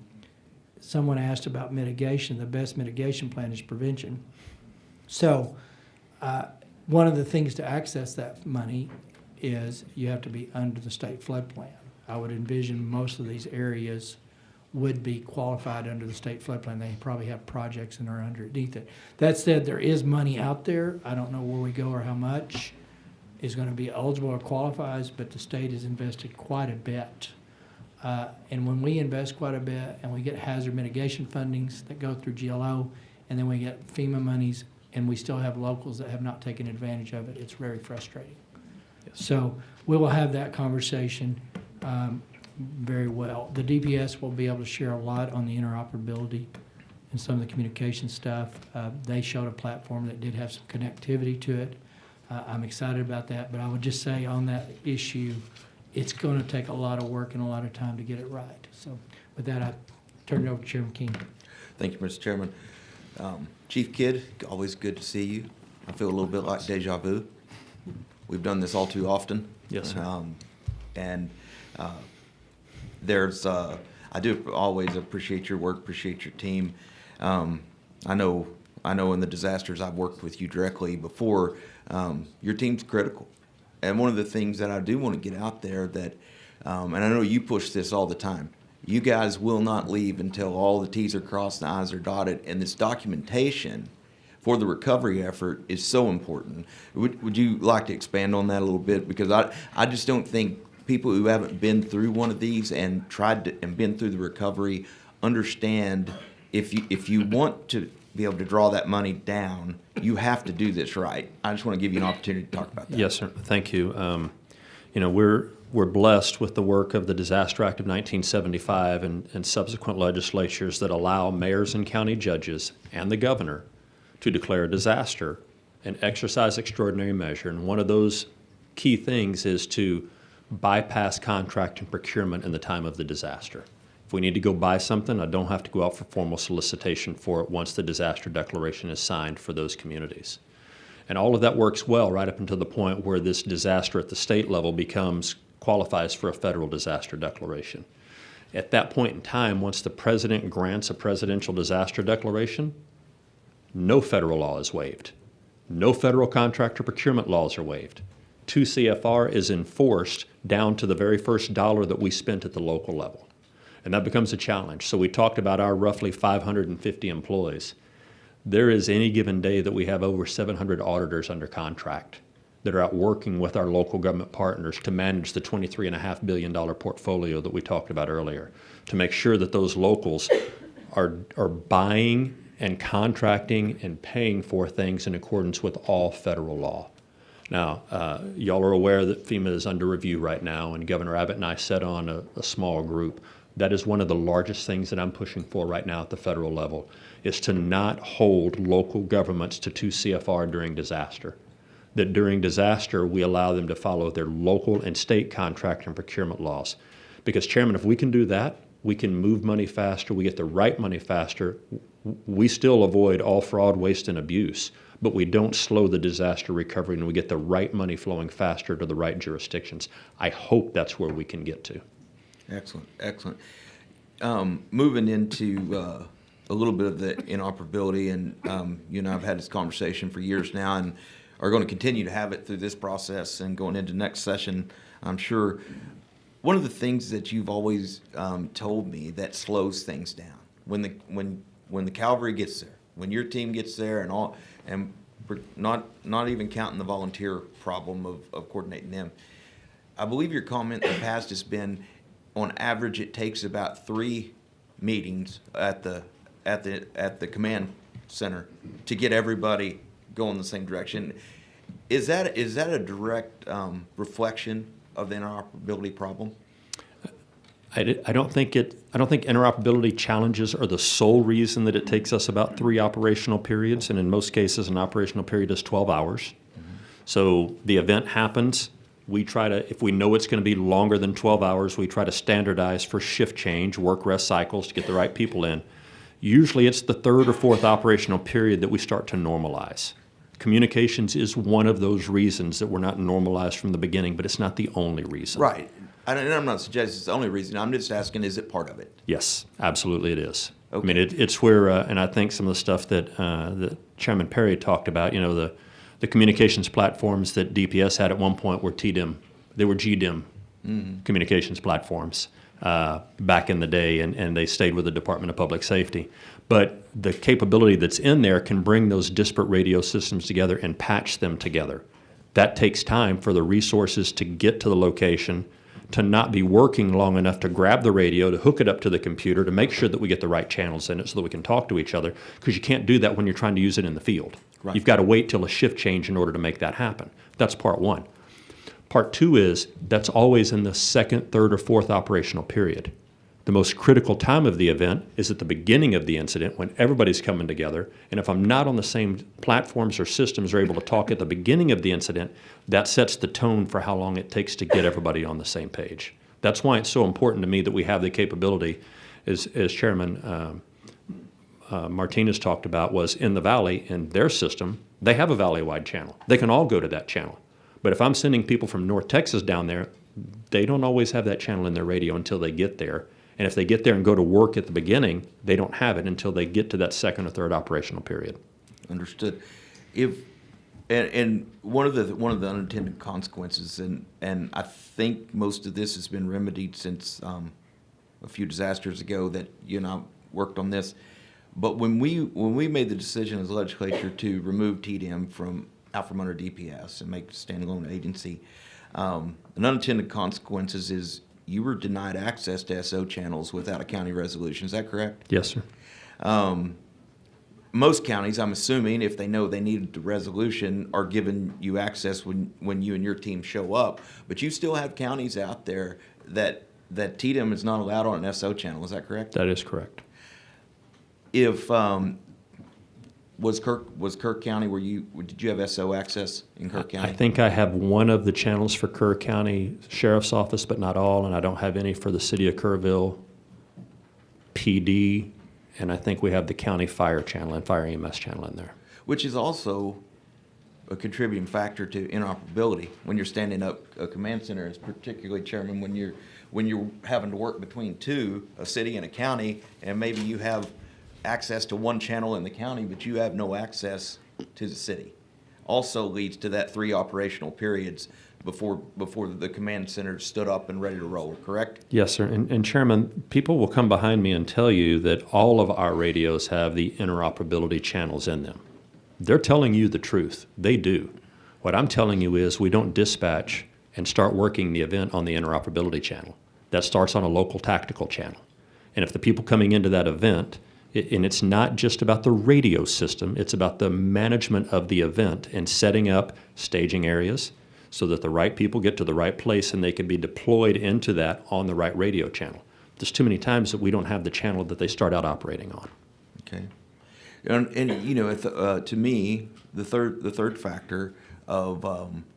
someone asked about mitigation. The best mitigation plan is prevention. So one of the things to access that money is you have to be under the state flood plan. I would envision most of these areas would be qualified under the state flood plan. They probably have projects and are underneath it. That said, there is money out there. I don't know where we go or how much is going to be eligible or qualifies, but the state has invested quite a bit. And when we invest quite a bit and we get hazard mitigation fundings that go through GLO, and then we get FEMA monies, and we still have locals that have not taken advantage of it, it's very frustrating. Yes. So we will have that conversation. Very well. The DPS will be able to share a lot on the interoperability and some of the communication stuff. They showed a platform that did have some connectivity to it. I'm excited about that, but I would just say on that issue, it's going to take a lot of work and a lot of time to get it right. So with that, I turn it over to Chairman King. Thank you, Mr. Chairman. Chief Kidd, always good to see you. I feel a little bit like deja vu. We've done this all too often. Yes, sir. There's, I do always appreciate your work, appreciate your team. I know in the disasters I've worked with you directly before, your team's critical. And one of the things that I do want to get out there that, and I know you push this all the time, you guys will not leave until all the T's are crossed and the I's are dotted. And this documentation for the recovery effort is so important. Would you like to expand on that a little bit? Because I just don't think people who haven't been through one of these and and been through the recovery understand if you want to be able to draw that money down, you have to do this right. I just want to give you an opportunity to talk about that. Yes, sir. Thank you. You know, we're blessed with the work of the Disaster Act of 1975 and subsequent legislatures that allow mayors and county judges and the governor to declare a disaster and exercise extraordinary measure. And one of those key things is to bypass contract and procurement in the time of the disaster. If we need to go buy something, I don't have to go out for formal solicitation for it once the disaster declaration is signed for those communities. And all of that works well right up until the point where this disaster at the state level qualifies for a federal disaster declaration. At that point in time, once the president grants a presidential disaster declaration, no federal law is waived. No federal contract or procurement laws are waived. 2 CFR is enforced down to the very first dollar that we spent at the local level. And that becomes a challenge. So we talked about our roughly 550 employees. There is any given day that we have over 700 auditors under contract that are out working with our local government partners to manage the $23.5 billion portfolio that we talked about earlier, to make sure that those locals are buying and contracting and paying for things in accordance with all federal law. Now, y'all are aware that FEMA is under review right now, and Governor Abbott and I set on a small group. That is one of the largest things that I'm pushing for right now at the federal level, is to not hold local governments to 2 CFR during disaster. That during disaster, we allow them to follow their local and state contract and procurement laws. Because, Chairman, if we can do that, we can move money faster, we get the right money faster, we still avoid all fraud, waste, and abuse, but we don't slow the disaster recovery and we get the right money flowing faster to the right jurisdictions. I hope that's where we can get to. Excellent, excellent. Moving into a little bit of the inoperability, and you and I have had this conversation for years now and are going to continue to have it through this process and going into next session, I'm sure. One of the things that you've always told me that slows things down, when the cavalry gets there, when your team gets there, and we're not even counting the volunteer problem of coordinating them. I believe your comment in the past has been, on average, it takes about 3 meetings at the command center to get everybody going the same direction. Is that a direct reflection of the interoperability problem? I don't think interoperability challenges are the sole reason that it takes us about 3 operational periods, and in most cases, an operational period is 12 hours. Mm-hmm. So the event happens. We try to, if we know it's going to be longer than 12 hours, we try to standardize for shift change, work rest cycles to get the right people in. Usually it's the 3rd or 4th operational period that we start to normalize. Communications is one of those reasons that we're not normalized from the beginning, but it's not the only reason. Right. And I'm not suggesting it's the only reason. I'm just asking, is it part of it? Yes, absolutely it is. Okay. I mean, it's where, and I think some of the stuff that Chairman Perry talked about, you know, the communications platforms that DPS had at one point were TDIM. They were GDIM communications platforms back in the day, and they stayed with the Department of Public Safety. But the capability that's in there can bring those disparate radio systems together and patch them together. That takes time for the resources to get to the location, to not be working long enough to grab the radio, to hook it up to the computer, to make sure that we get the right channels in it so that we can talk to each other, because you can't do that when you're trying to use it in the field. Right. You've got to wait till a shift change in order to make that happen. That's part one. Part two is that's always in the 2nd, 3rd, or 4th operational period. The most critical time of the event is at the beginning of the incident when everybody's coming together, and if I'm not on the same platforms or systems or able to talk at the beginning of the incident, that sets the tone for how long it takes to get everybody on the same page. That's why it's so important to me that we have the capability, as Chairman Martinez talked about, was in the Valley, in their system, they have a Valley-wide channel. They can all go to that channel. But if I'm sending people from North Texas down there, they don't always have that channel in their radio until they get there. And if they get there and go to work at the beginning, they don't have it until they get to that 2nd or 3rd operational period. Understood. And one of the unintended consequences, and I think most of this has been remedied since a few disasters ago that you and I worked on this. But when we made the decision as a legislature to remove TDM out from under DPS and make it a standalone agency, an unintended consequences is you were denied access to SO channels without a county resolution. Is that correct? Yes, sir. Most counties, I'm assuming, if they know they need the resolution, are giving you access when you and your team show up. But you still have counties out there that TDM is not allowed on an SO channel. Is that correct? That is correct. If was Kirk County did you have SO access in Kirk County? I think I have one of the channels for Kerr County Sheriff's Office, but not all, and I don't have any for the City of Kerrville PD, and I think we have the county fire channel and fire EMS channel in there. Which is also a contributing factor to interoperability when you're standing up a command center, is particularly, Chairman, when you're having to work between two, a city and a county, and maybe you have access to one channel in the county, but you have no access to the city. Also leads to that 3 operational periods before the command center stood up and ready to roll, correct? Yes, sir. And Chairman, people will come behind me and tell you that all of our radios have the interoperability channels in them. They're telling you the truth. They do. What I'm telling you is we don't dispatch and start working the event on the interoperability channel. That starts on a local tactical channel. And if the people coming into that event, and it's not just about the radio system, it's about the management of the event and setting up staging areas so that the right people get to the right place and they can be deployed into that on the right radio channel. There's too many times that we don't have the channel that they start out operating on. Okay. And you know, to me, the third factor of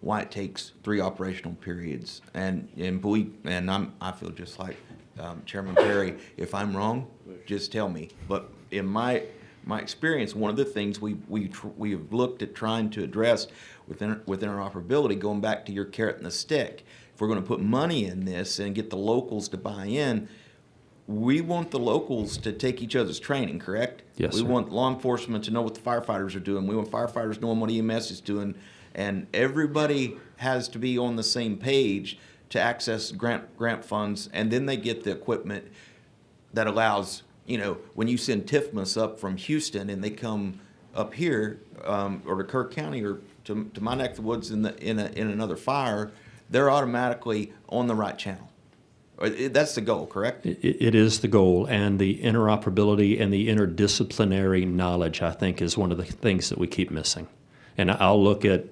why it takes 3 operational periods, and I feel just like Chairman Perry. If I'm wrong, just tell me. But in my experience, one of the things we have looked at trying to address with interoperability, going back to your carrot and the stick, if we're going to put money in this and get the locals to buy in, we want the locals to take each other's training, correct? Yes, We sir. want law enforcement to know what the firefighters are doing. We want firefighters knowing what EMS is doing. And everybody has to be on the same page to access grant funds, and then they get the equipment that allows, you know, when you send TIFMAS up from Houston and they come up here, or to Kirk County or to my neck of the woods in another fire, they're automatically on the right channel. That's the goal, correct? It is the goal, and the interoperability and the interdisciplinary knowledge, I think, is one of the things that we keep missing. And I'll look at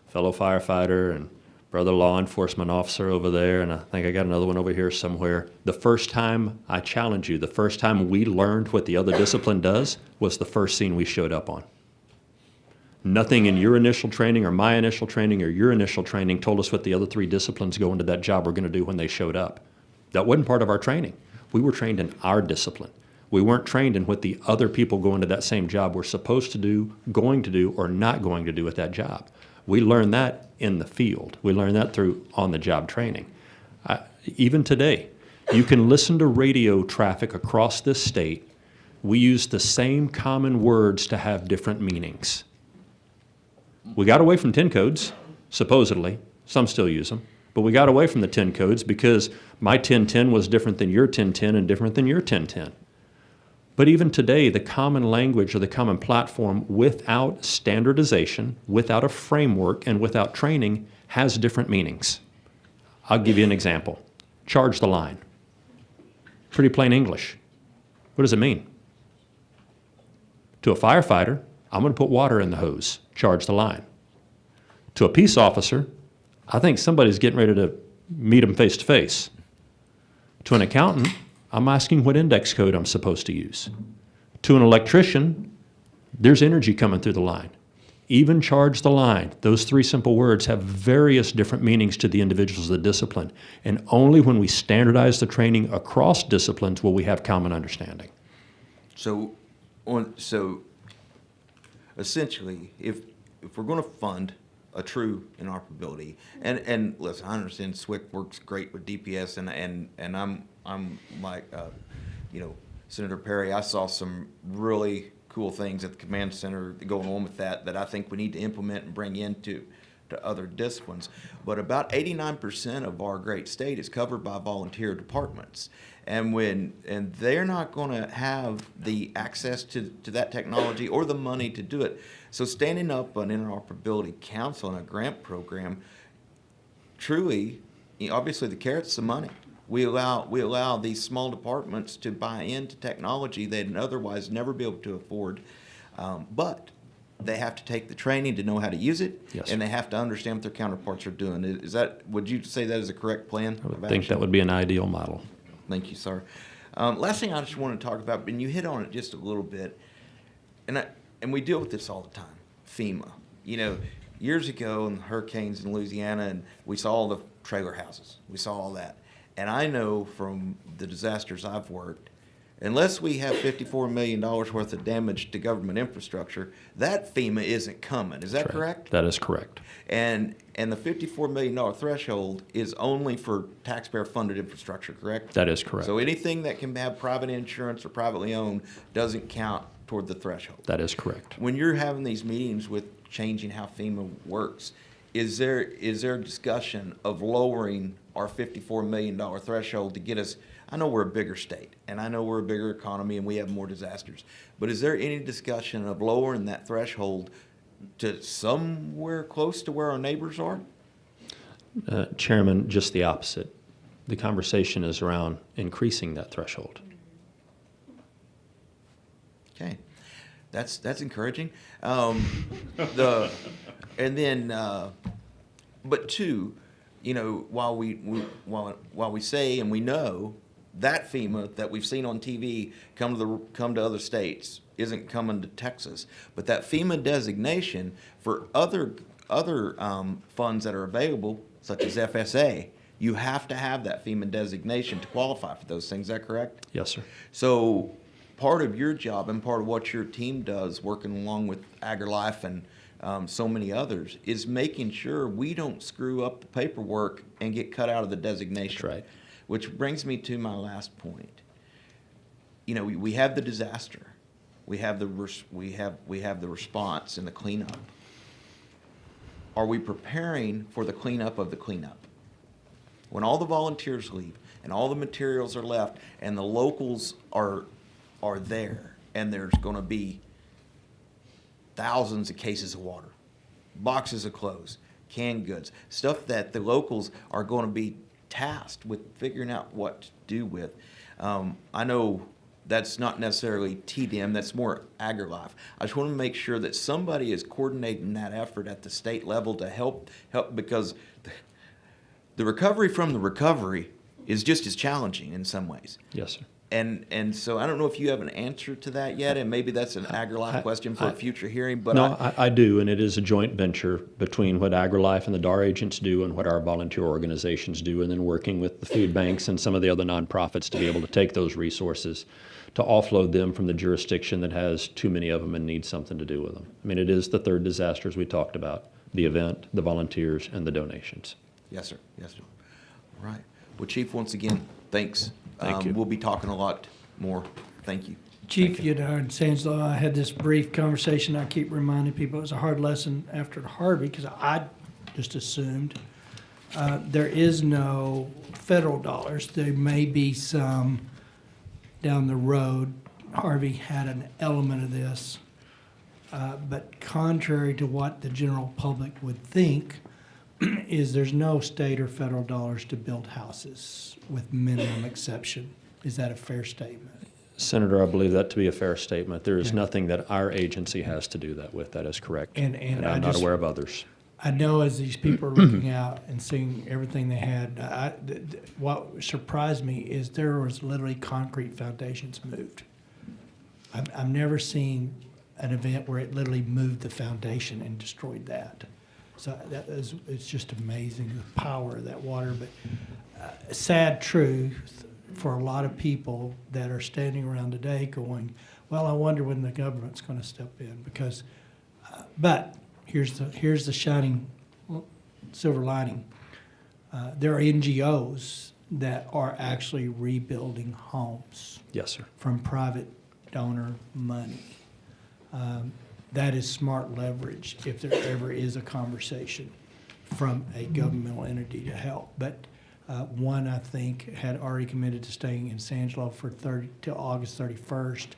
fellow firefighter and brother law enforcement officer over there, and I think I got another one over here somewhere. The first time, I challenge you, the first time we learned what the other discipline does was the first scene we showed up on. Nothing in your initial training or my initial training or your initial training told us what the other 3 disciplines going to that job were going to do when they showed up. That wasn't part of our training. We were trained in our discipline. We weren't trained in what the other people going to that same job were supposed to do, going to do, or not going to do at that job. We learned that in the field. We learned that through on-the-job training. Even today, you can listen to radio traffic across this state. We use the same common words to have different meanings. We got away from 10 codes, supposedly. Some still use them. But we got away from the 10 codes because my 1010 was different than your 1010 and different than your 1010. But even today, the common language or the common platform without standardization, without a framework, and without training has different meanings. I'll give you an example. Charge the line. Pretty plain English. What does it mean? To a firefighter, I'm going to put water in the hose. Charge the line. To a peace officer, I think somebody's getting ready to meet them face to face. To an accountant, I'm asking what index code I'm supposed to use. To an electrician, there's energy coming through the line. Even charge the line. Those 3 simple words have various different meanings to the individuals of the discipline. And only when we standardize the training across disciplines will we have common understanding. So essentially, if we're going to fund a true interoperability, and listen, I understand SWCC works great with DPS, and I'm like, you know, Senator Perry, I saw some really cool things at the command center going on with that I think we need to implement and bring into to other disciplines. But about 89% of our great state is covered by volunteer departments. And they're not going to have the access to that technology or the money to do it. So standing up an interoperability council and a grant program, truly, obviously the carrot's the money. We allow these small departments to buy into technology they'd otherwise never be able to afford, but they have to take the training to know how to use it, Yes, and they have to understand what their counterparts are doing. Would you say that is a correct plan? I would think that would be an ideal model. Thank you, sir. Last thing I just want to talk about, and you hit on it just a little bit, and we deal with this all the time, FEMA. Years ago in the hurricanes in Louisiana, and we saw all the trailer houses. We saw all that. And I know from the disasters I've worked, unless we have $54 million worth of damage to government infrastructure, that FEMA isn't coming. Is that correct? That is correct. And the $54 million threshold is only for taxpayer-funded infrastructure, correct? That is correct. So anything that can have private insurance or privately owned doesn't count toward the threshold. That is correct. When you're having these meetings with changing how FEMA works, is there a discussion of lowering our $54 million threshold to get us? I know we're a bigger state, and I know we're a bigger economy, and we have more disasters. But is there any discussion of lowering that threshold to somewhere close to where our neighbors are? Chairman, just the opposite. The conversation is around increasing that threshold. Okay, that's encouraging. But two, while we say and we know that FEMA that we've seen on TV come to other states isn't coming to Texas, but that FEMA designation for other funds that are available, such as FSA, you have to have that FEMA designation to qualify for those things. Is that correct? Yes, sir. So part of your job and part of what your team does, working along with AgriLife and so many others, is making sure we don't screw up the paperwork and get cut out of the designation. That's right. Which brings me to my last point. We have the disaster, we have the response and the cleanup. Are we preparing for the cleanup of the cleanup? When all the volunteers leave and all the materials are left and the locals are there, and there's going to be thousands of cases of water, boxes of clothes, canned goods, stuff that the locals are going to be tasked with figuring out what to do with. I know that's not necessarily TDM, that's more AgriLife. I just want to make sure that somebody is coordinating that effort at the state level to help because the recovery from the recovery is just as challenging in some ways. Yes, sir. And so I don't know if you have an answer to that yet, and maybe that's an AgriLife question for a future hearing. But I do, and it is a joint venture between what AgriLife and the DAR agents do and what our volunteer organizations do, and then working with the food banks and some of the other nonprofits to be able to take those resources to offload them from the jurisdiction that has too many of them and needs something to do with them. I mean, it is the third disaster, as we talked about, the event, the volunteers, and the donations. Yes, sir. Yes, sir. All right. Well, Chief, once again, thanks. Thank you. We'll be talking a lot more. Thank you. Chief, in Sanslow, I had this brief conversation. I keep reminding people it was a hard lesson after Harvey because I just assumed there is no federal dollars. There may be some down the road. Harvey had an element of this, but contrary to what the general public would think, is there's no state or federal dollars to build houses with minimum exception. Is that a fair statement? Senator, I believe that to be a fair statement. There is nothing that our agency has to do that with. That is correct. And I'm not aware of others. I know as these people are looking out and seeing everything they had, what surprised me is there was literally concrete foundations moved. I've never seen an event where it literally moved the foundation and destroyed that. So it's just amazing, the power of that water. But sad truth for a lot of people that are standing around today going, well, I wonder when the government's going to step in. Because, but here's the shining silver lining. There are NGOs that are actually rebuilding homes. Yes, sir. From private donor money. That is smart leverage if there ever is a conversation. from a governmental entity to help. But one, I think, had already committed to staying in San Angelo for till August 31st.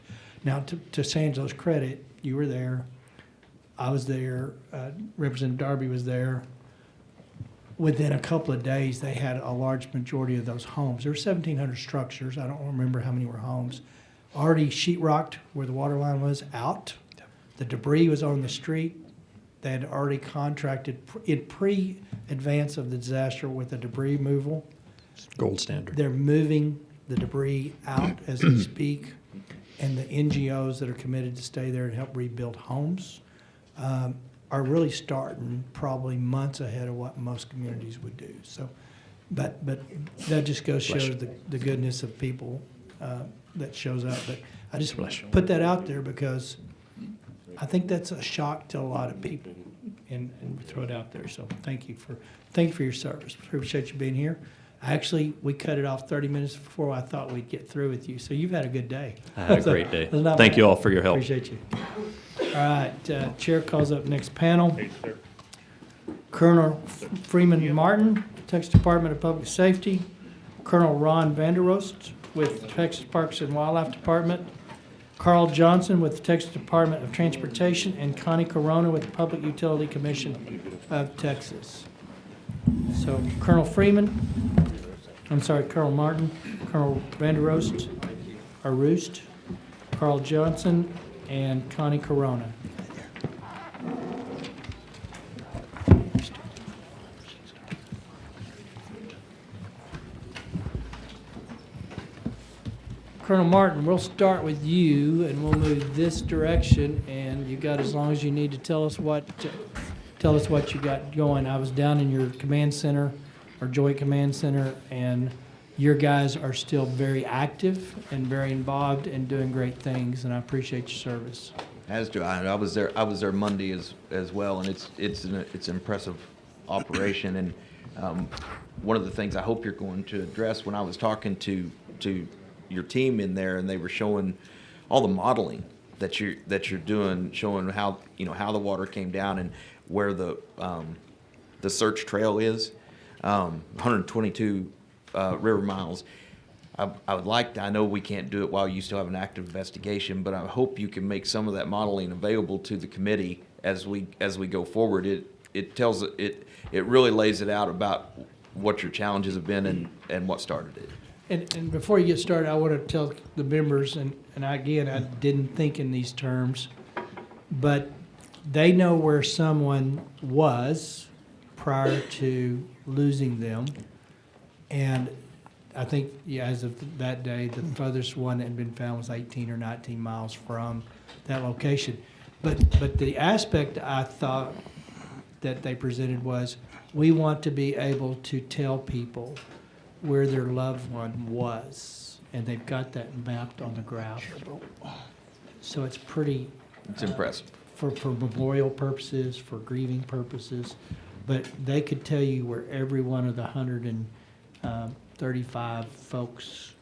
Now, to San Angelo's credit, you were there. I was there. Representative Darby was there. Within a couple of days, they had a large majority of those homes. There were 1,700 structures. I don't remember how many were homes. Already sheetrocked where the water line was out. The debris was on the street. They had already contracted in pre-advance of the disaster with the debris removal. Gold standard. They're moving the debris out as we speak, and the NGOs that are committed to stay there and help rebuild homes are really starting probably months ahead of what most communities would do. So, but that just goes to show the goodness of people that shows up. But I just put that out there because I think that's a shock to a lot of people, and we throw it out there. So thank you for your service. Appreciate you being here. Actually, we cut it off 30 minutes before I thought we'd get through with you. So you've had a good day. I had a great day. It's not Thank bad. you all for your help. Appreciate you. All right, Chair calls up next panel. Colonel Freeman Martin, Texas Department of Public Safety. Colonel Ron Vanderost with Texas Parks and Wildlife Department. Carl Johnson with the Texas Department of Transportation, and Connie Corona with the Public Utility Commission of Texas. So Colonel Martin, Colonel Vanderost, Roost, Carl Johnson, and Connie Corona. Colonel Martin, we'll start with you, and we'll move this direction, and you got as long as you need to tell us what you got going. I was down in your command center, our Joint Command Center, and your guys are still very active and very involved and doing great things, and I appreciate your service. As do I. I was there Monday as well, and it's an impressive operation. And one of the things I hope you're going to address, when I was talking to your team in there, and they were showing all the modeling that you're doing, showing how the water came down and where the search trail is, 122 river miles. I would like to, I know we can't do it while you still have an active investigation, but I hope you can make some of that modeling available to the committee as we go forward. It really lays it out about what your challenges have been and what started it. And before you get started, I want to tell the members, and again, I didn't think in these terms, but they know where someone was prior to losing them. And I think, as of that day, the furthest one that had been found was 18 or 19 miles from that location. But the aspect I thought that they presented was, we want to be able to tell people where their loved one was, and they've got that mapped on the graph. So it's pretty... It's impressive. For memorial purposes, for grieving purposes, but they could tell you where every one of the 135 folks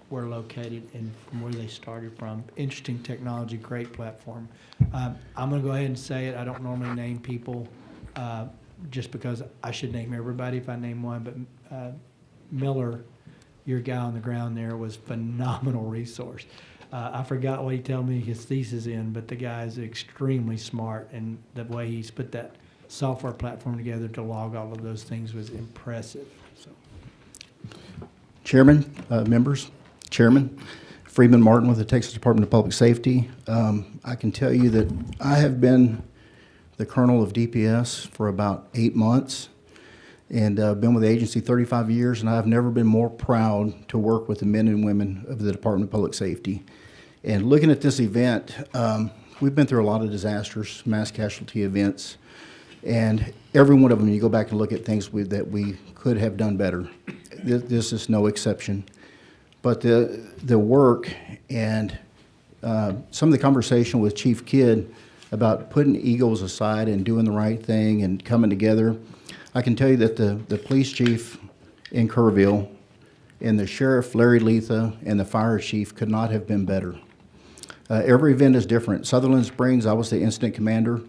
were located and from where they started from. Interesting technology, great platform. I'm going to go ahead and say it. I don't normally name people just because I should name everybody if I name one, but Miller, your guy on the ground there, was phenomenal resource. I forgot what he told me his thesis in, but the guy is extremely smart, and the way he's put that software platform together to log all of those things was impressive. So. Chairman, members, Chairman, Freeman Martin with the Texas Department of Public Safety. I can tell you that I have been the colonel of DPS for about 8 months, and been with the agency 35 years, and I've never been more proud to work with the men and women of the Department of Public Safety. And looking at this event, we've been through a lot of disasters, mass casualty events, and every one of them, you go back and look at things that we could have done better. This is no exception. But the work and some of the conversation with Chief Kidd about putting egos aside and doing the right thing and coming together, I can tell you that the police chief in Kerrville and the sheriff, Larry Letha, and the fire chief could not have been better. Every event is different. Sutherland Springs, I was the incident commander,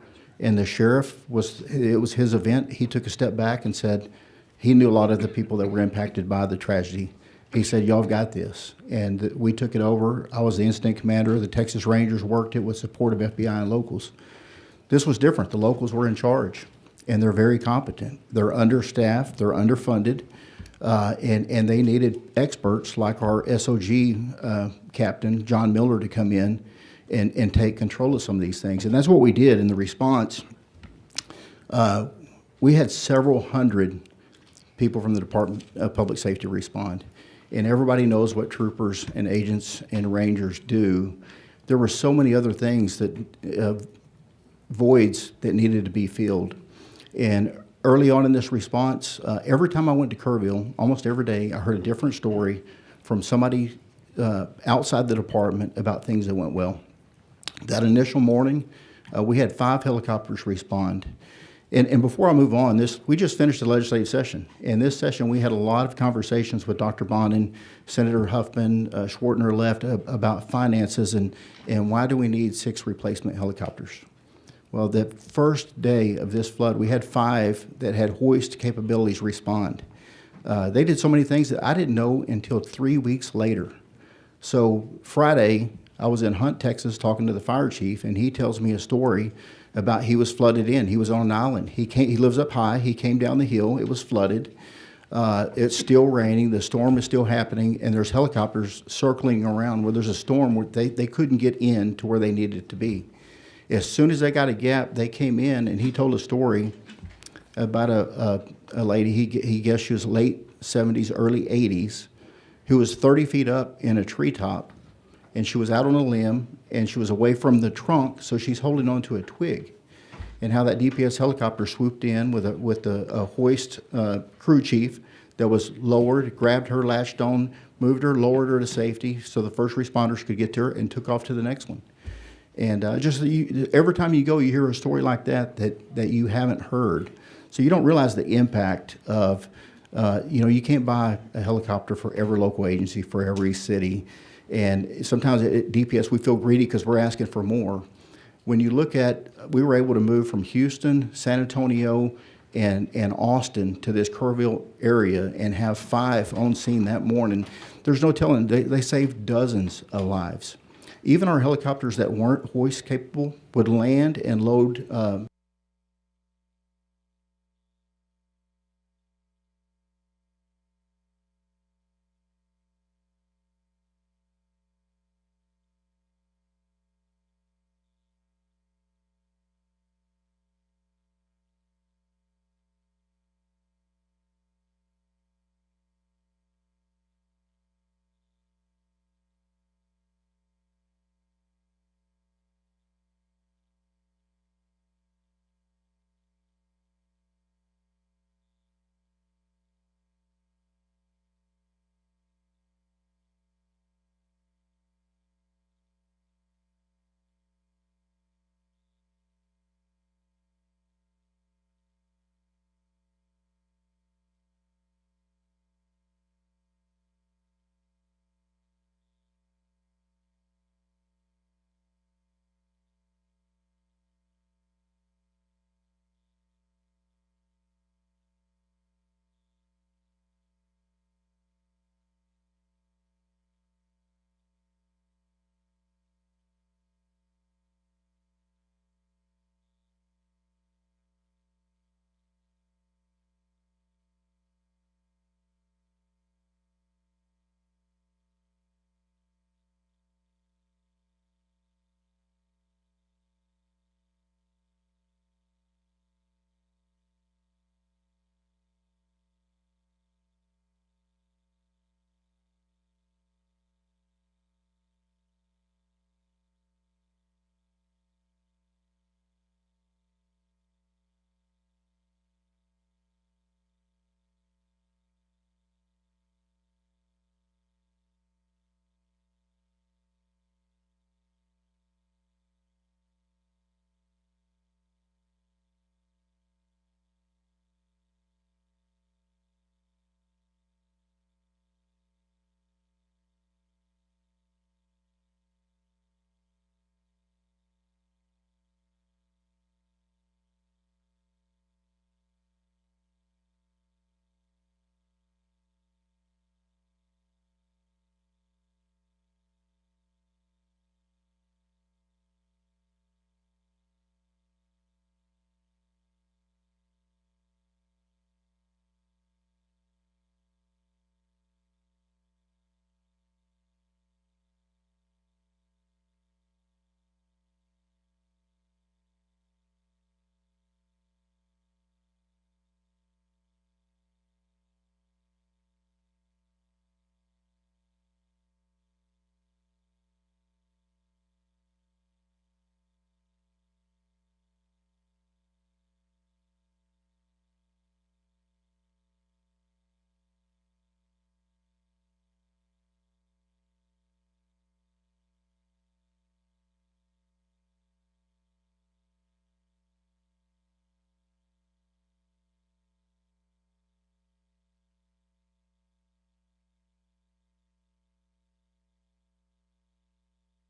And the sheriff it was his event. He took a step back and said, he knew a lot of the people that were impacted by the tragedy. He said, y'all have got this. And we took it over. I was the incident commander. The Texas Rangers worked it with support of FBI and locals. This was different. The locals were in charge, and they're very competent. They're understaffed. They're underfunded. And they needed experts like our SOG captain, John Miller, to come in and take control of some of these things. And that's what we did in the response. We had several hundred people from the Department of Public Safety respond. And everybody knows what troopers and agents and rangers do. There were so many other things that, voids that needed to be filled. And early on in this response, every time I went to Kerrville, almost every day, I heard a different story from somebody outside the department about things that went well. That initial morning, we had 5 helicopters respond. And before I move on, we just finished the legislative session. In this session, we had a lot of conversations with Dr. Bonin, Senator Huffman, Schwartner left about finances and why do we need 6 replacement helicopters? Well, the first day of this flood, we had 5 that had hoist capabilities respond. They did so many things that I didn't know until 3 weeks later. So Friday, I was in Hunt, Texas, talking to the fire chief, and he tells me a story about he was flooded in. He was on an island. He lives up high. He came down the hill. It was flooded. It's still raining. The storm is still happening, and there's helicopters circling around where there's a storm where they couldn't get in to where they needed to be. As soon as they got a gap, they came in, and he told a story about a lady, he guessed she was late 70s, early 80s, who was 30 feet up in a treetop, and she was out on a limb, and she was away from the trunk, so she's holding on to a twig. And how that DPS helicopter swooped in with a hoist crew chief that was lowered, grabbed her, latched on, moved her, lowered her to safety so the first responders could get to her, and took off to the next one. And every time you go, you hear a story like that you haven't heard. So you don't realize the impact of, you can't buy a helicopter for every local agency, for every city. And sometimes at DPS, we feel greedy because we're asking for more. When you look at, we were able to move from Houston, San Antonio, and Austin to this Kerrville area and have 5 on scene that morning. There's no telling, they saved dozens of lives. Even our helicopters that weren't hoist capable would land and load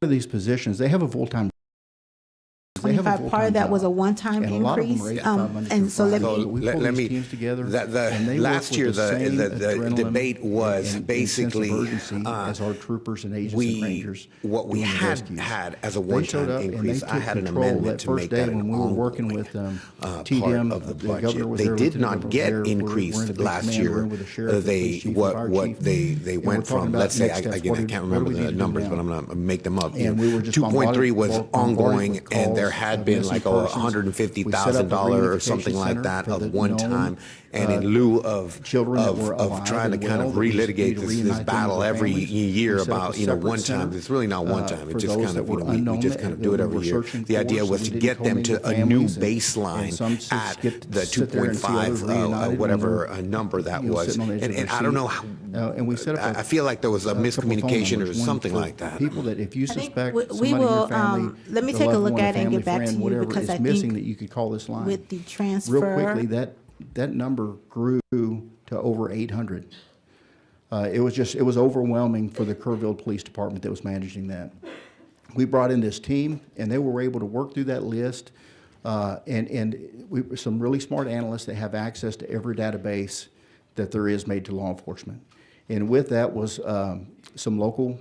these positions, they have a full-time. They have a 25, part of that was a one-time and a lot of them increase. are 85 Monday through And so let Friday. me, We let pull these me- teams together, the and they work last with year, the same the adrenaline debate was and basically, sense of urgency as our troopers and agents and rangers what we doing the had rescues. had as a They one-time showed up and they increase, I took had an control amendment that to first make day that an when we were working ongoing, with part TDM, of the governor budget. was They there, did Lieutenant not Governor get was there. We're in increased the big last command year. room with the sheriff, the They, police chief, and fire what chief. they And we're went talking from, about let's say, next steps. again, I What can't do remember we need the to do numbers, now? but I'm gonna make them up. And we were just 2.3 was bombarded ongoing, with and there calls had of been missing like persons. $150,000 or something like that of one time. And in lieu of children that were alive trying to and kind well, of that we relitigate need to this reunite them battle with their every families. year We set up about, a one separate time. center, It's really not one time. for It just those kind that of, were we unknown just that- kind of that do it we every were year. searching The for, idea so was we to didn't get them coordinate to with a new families, and some baseline just at get the sit there and see others 2.5, reunited when whatever they're, number that you know, was. sitting on the edge of And their I don't seat. know how, And we set up I feel like there was a couple phone miscommunication or numbers, one something for like that. People that if you suspect we somebody in will, your family, let me a take a loved look one, at it and family get back to friend, you, whatever because is I missing, think that you could call this line. with the transfer. Real quickly, that number grew to over 800. It was overwhelming for the Kerrville Police Department that was managing that. We brought in this team, and they were able to work through that list, and we some really smart analysts that have access to every database that there is made to law enforcement. And with that was some local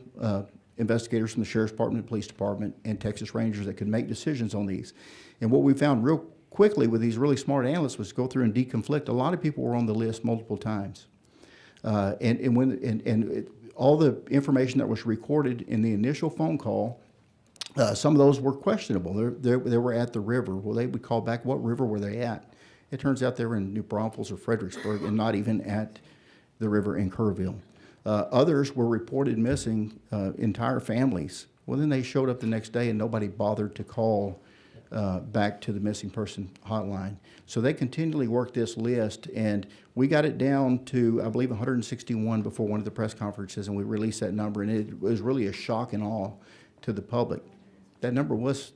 investigators from the Sheriff's Department, Police Department, and Texas Rangers that could make decisions on these. And what we found real quickly with these really smart analysts was go through and deconflict. A lot of people were on the list multiple times. All the information that was recorded in the initial phone call, some of those were questionable. They were at the river. Well, they would call back, what river were they at? It turns out they were in New Braunfels or Fredericksburg and not even at the river in Kerrville. Others were reported missing, entire families. Well, then they showed up the next day and nobody bothered to call back to the missing person hotline. So they continually worked this list, and we got it down to, I believe, 161 before one of the press conferences, and we released that number, and it was really a shock and awe to the public. That number was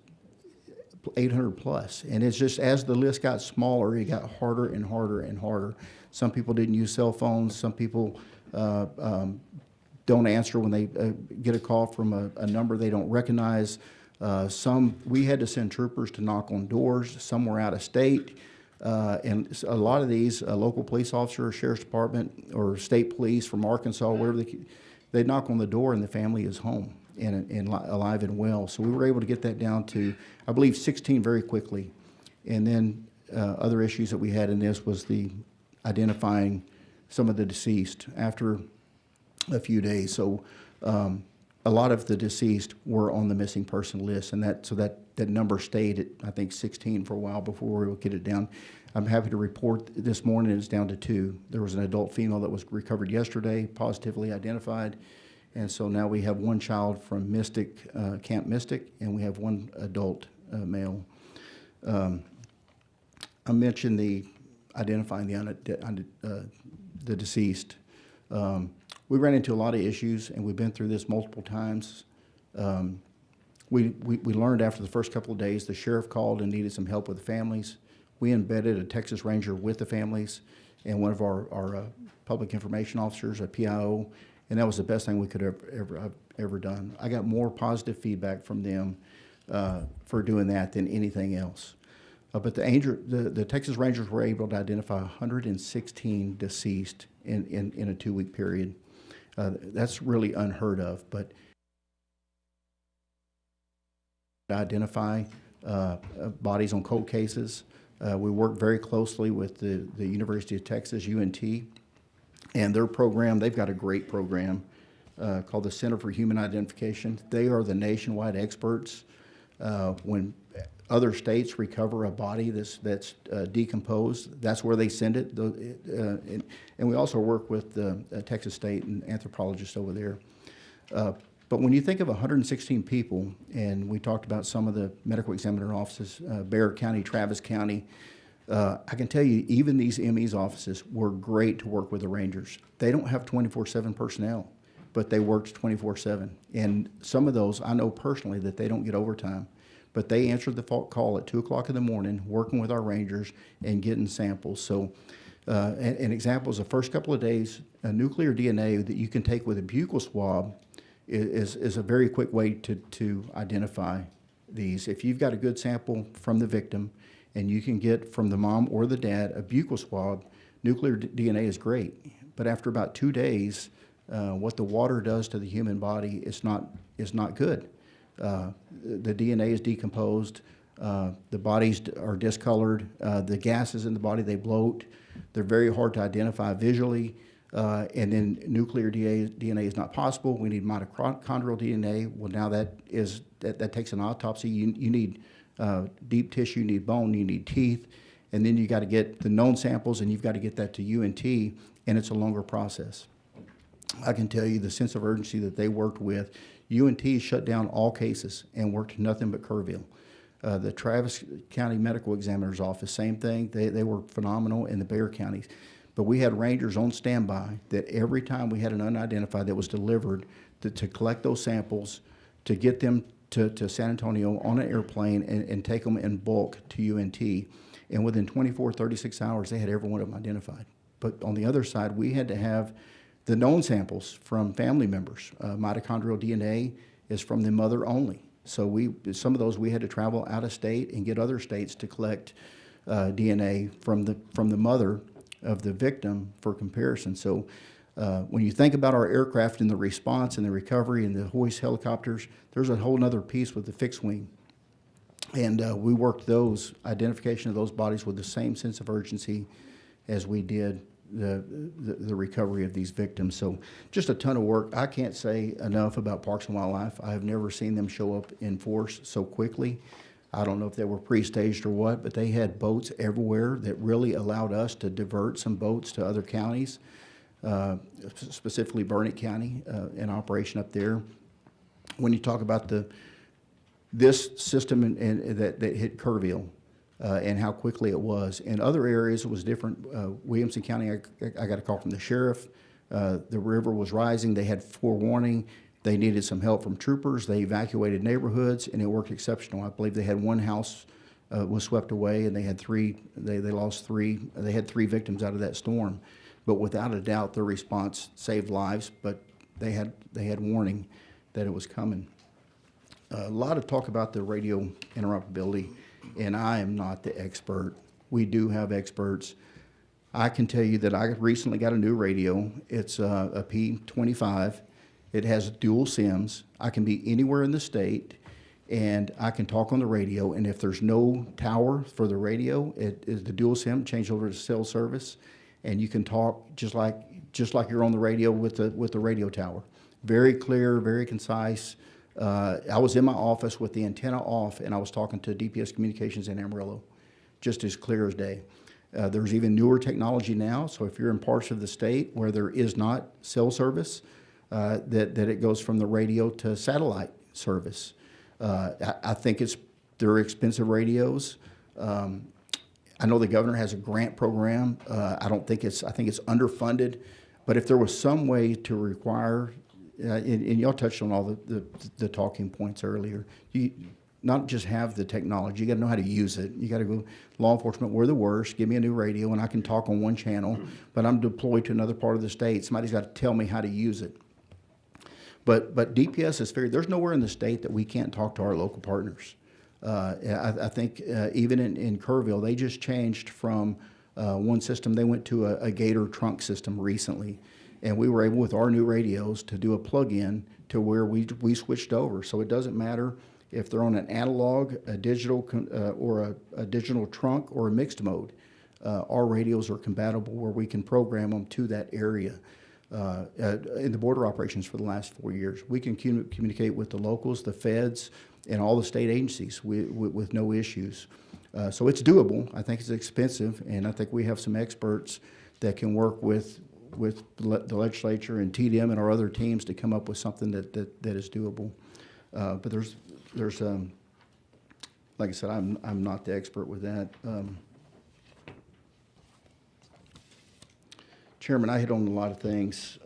800 plus, and it's just as the list got smaller, it got harder and harder and harder. Some people didn't use cell phones. Some people don't answer when they get a call from a number they don't recognize. We had to send troopers to knock on doors. Some were out of state. And a lot of these local police officers, Sheriff's Department, or state police from Arkansas, wherever they knock on the door and the family is home and alive and well. So we were able to get that down to, I believe, 16 very quickly. And then other issues that we had in this was the identifying some of the deceased after a few days. So a lot of the deceased were on the missing person list, and that number stayed at, I think, 16 for a while before we were able to get it down. I'm happy to report this morning it's down to 2. There was an adult female that was recovered yesterday, positively identified, and so now we have one child from Mystic, Camp Mystic, and we have one adult male. I mentioned the identifying the deceased. We ran into a lot of issues, and we've been through this multiple times. We learned after the first couple of days, the sheriff called and needed some help with the families. We embedded a Texas Ranger with the families and one of our public information officers, a PIO, and that was the best thing we could have ever done. I got more positive feedback from them for doing that than anything else. But the Texas Rangers were able to identify 116 deceased in a 2-week period. That's really unheard of, but identify bodies on cold cases. We work very closely with the University of Texas, UNT, and their program. They've got a great program called the Center for Human Identification. They are the nationwide experts. When other states recover a body that's decomposed, that's where they send it. And we also work with the Texas State and anthropologists over there. But when you think of 116 people, and we talked about some of the medical examiner offices, Bexar County, Travis County, I can tell you even these ME's offices were great to work with the Rangers. They don't have 24/7 personnel, but they worked 24/7. And some of those, I know personally that they don't get overtime. But they answered the call at 2 o'clock in the morning, working with our Rangers and getting samples. So an example is the first couple of days, a nuclear DNA that you can take with a buccal swab is a very quick way to identify these. If you've got a good sample from the victim and you can get from the mom or the dad a buccal swab, nuclear DNA is great. But after about 2 days, what the water does to the human body is not good. The DNA is decomposed. The bodies are discolored. The gases in the body, they bloat. They're very hard to identify visually. And then nuclear DNA is not possible. We need mitochondrial DNA. Well, now that takes an autopsy. You need deep tissue, you need bone, you need teeth, and then you got to get the known samples, and you've got to get that to UNT, and it's a longer process. I can tell you the sense of urgency that they worked with. UNT shut down all cases and worked nothing but Kerrville. The Travis County Medical Examiner's Office, same thing. They were phenomenal in the Bexar counties. But we had rangers on standby that every time we had an unidentified that was delivered to collect those samples, to get them to San Antonio on an airplane and take them in bulk to UNT. And within 24, 36 hours, they had every one of them identified. But on the other side, we had to have the known samples from family members. Mitochondrial DNA is from the mother only. So some of those we had to travel out of state and get other states to collect DNA from the mother of the victim for comparison. So when you think about our aircraft and the response and the recovery and the hoist helicopters, there's a whole other piece with the fixed wing. And we worked those, identification of those bodies with the same sense of urgency as we did the recovery of these victims. So just a ton of work. I can't say enough about Parks and Wildlife. I have never seen them show up in force so quickly. I don't know if they were pre-staged or what, but they had boats everywhere that really allowed us to divert some boats to other counties, specifically Burnett County, in operation up there. When you talk about this system that hit Kerrville, and how quickly it was. In other areas, it was different. Williamson County, I got a call from the sheriff. The river was rising. They had forewarning. They needed some help from troopers. They evacuated neighborhoods, and it worked exceptional. I believe they had one house was swept away, and they had three. They lost three. They had 3 victims out of that storm. But without a doubt, their response saved lives. But they had warning that it was coming. A lot of talk about the radio interoperability. And I am not the expert. We do have experts. I can tell you that I recently got a new radio. It's a P25. It has dual SIMs. I can be anywhere in the state, and I can talk on the radio. And if there's no tower for the radio, it is the dual SIM, change over to cell service, and you can talk just like you're on the radio with the radio tower. Very clear, very concise. I was in my office with the antenna off, and I was talking to DPS Communications in Amarillo, just as clear as day. There's even newer technology now, so if you're in parts of the state where there is not cell service, that it goes from the radio to satellite service. I think they're expensive radios. I know the governor has a grant program. I think it's underfunded, but if there was some way to require and y'all touched on all the talking points earlier. You not just have the technology, you got to know how to use it. You got to go, law enforcement, we're the worst. Give me a new radio and I can talk on one channel, but I'm deployed to another part of the state. Somebody's got to tell me how to use it. But DPS is fair. There's nowhere in the state that we can't talk to our local partners. I think even in Kerrville, they just changed from one system. They went to a Gator trunk system recently. And we were able, with our new radios, to do a plug-in to where we switched over. So it doesn't matter if they're on an analog, a digital, or a digital trunk, or a mixed mode. Our radios are compatible where we can program them to that area. In the border operations for the last 4 years, we can communicate with the locals, the feds, and all the state agencies with no issues. So it's doable. I think it's expensive, and I think we have some experts that can work with the legislature and TDM and our other teams to come up with something that is doable. But there's like I said, I'm not the expert with that. Chairman, I hit on a lot of things.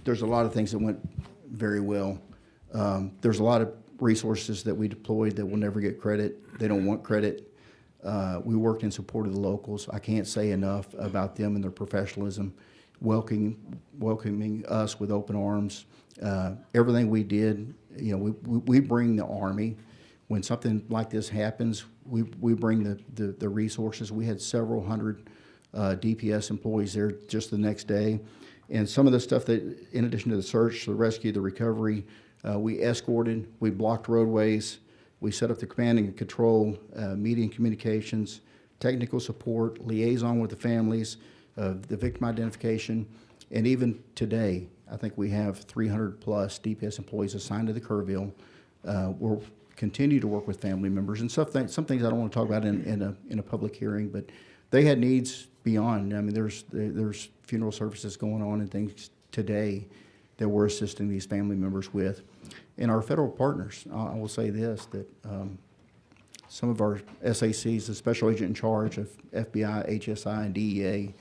There's a lot of things that went very well. There's a lot of resources that we deployed that will never get credit. They don't want credit. We worked in support of the locals. I can't say enough about them and their professionalism. welcoming us with open arms. Everything we did, we bring the Army. When something like this happens, we bring the resources. We had several hundred DPS employees there just the next day. And some of the stuff that, in addition to the search, the rescue, the recovery, we escorted, we blocked roadways, we set up the command and control, media and communications, technical support, liaison with the families, the victim identification, and even today, I think we have 300 plus DPS employees assigned to the Kerrville. We'll continue to work with family members and some things I don't want to talk about in a public hearing, but they had needs beyond. I mean, there's funeral services going on and things today that we're assisting these family members with. And our federal partners, I will say this, that some of our SACs, the Special Agent in Charge of FBI, HSI, and DEA,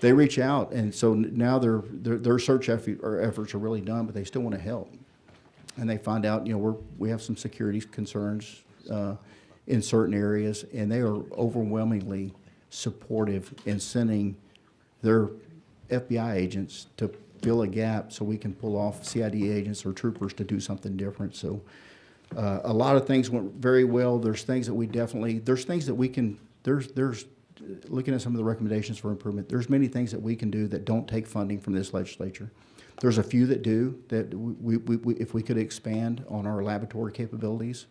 they reach out, and so now their search efforts are really done, but they still want to help. And they find out, we have some security concerns in certain areas, and they are overwhelmingly supportive in sending their FBI agents to fill a gap so we can pull off CID agents or troopers to do something different. So a lot of things went very well. There's things that we can, looking at some of the recommendations for improvement, there's many things that we can do that don't take funding from this legislature. There's a few that do, that if we could expand on our laboratory capabilities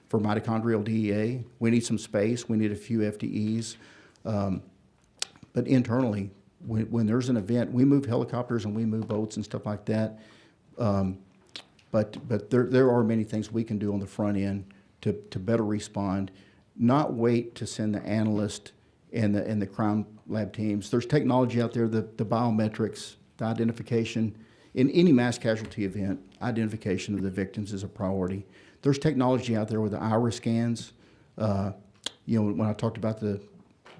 for mitochondrial DEA, we need some space, we need a few FTEs. But internally, when there's an event, we move helicopters and we move boats and stuff like that. But there are many things we can do on the front end to better respond, not wait to send the analyst and the crime lab teams. There's technology out there, the biometrics, the identification. In any mass casualty event, identification of the victims is a priority. There's technology out there with the iris scans. When I talked about the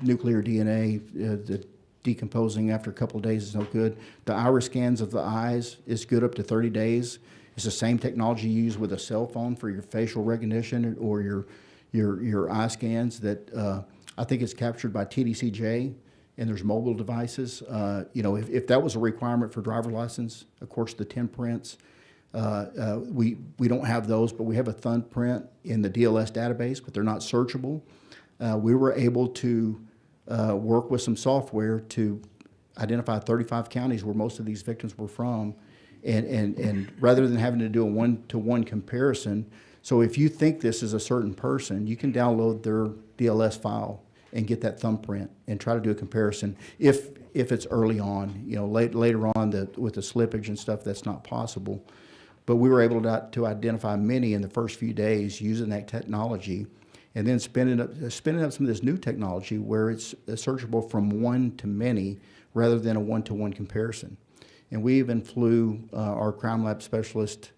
nuclear DNA, the decomposing after a couple of days is no good. The iris scans of the eyes is good up to 30 days. It's the same technology you use with a cell phone for your facial recognition or your eye scans that I think it's captured by TDCJ, and there's mobile devices. If that was a requirement for driver's license, of course, the 10 prints, we don't have those, but we have a thumbprint in the DLS database, but they're not searchable. We were able to work with some software to identify 35 counties where most of these victims were from, and rather than having to do a one-to-one comparison, so if you think this is a certain person, you can download their DLS file and get that thumbprint and try to do a comparison. If it's early on, later on with the slippage and stuff, that's not possible. But we were able to identify many in the first few days using that technology, and then spinning up some of this new technology where it's searchable from one to many rather than a one-to-one comparison. And we even flew our crime lab specialist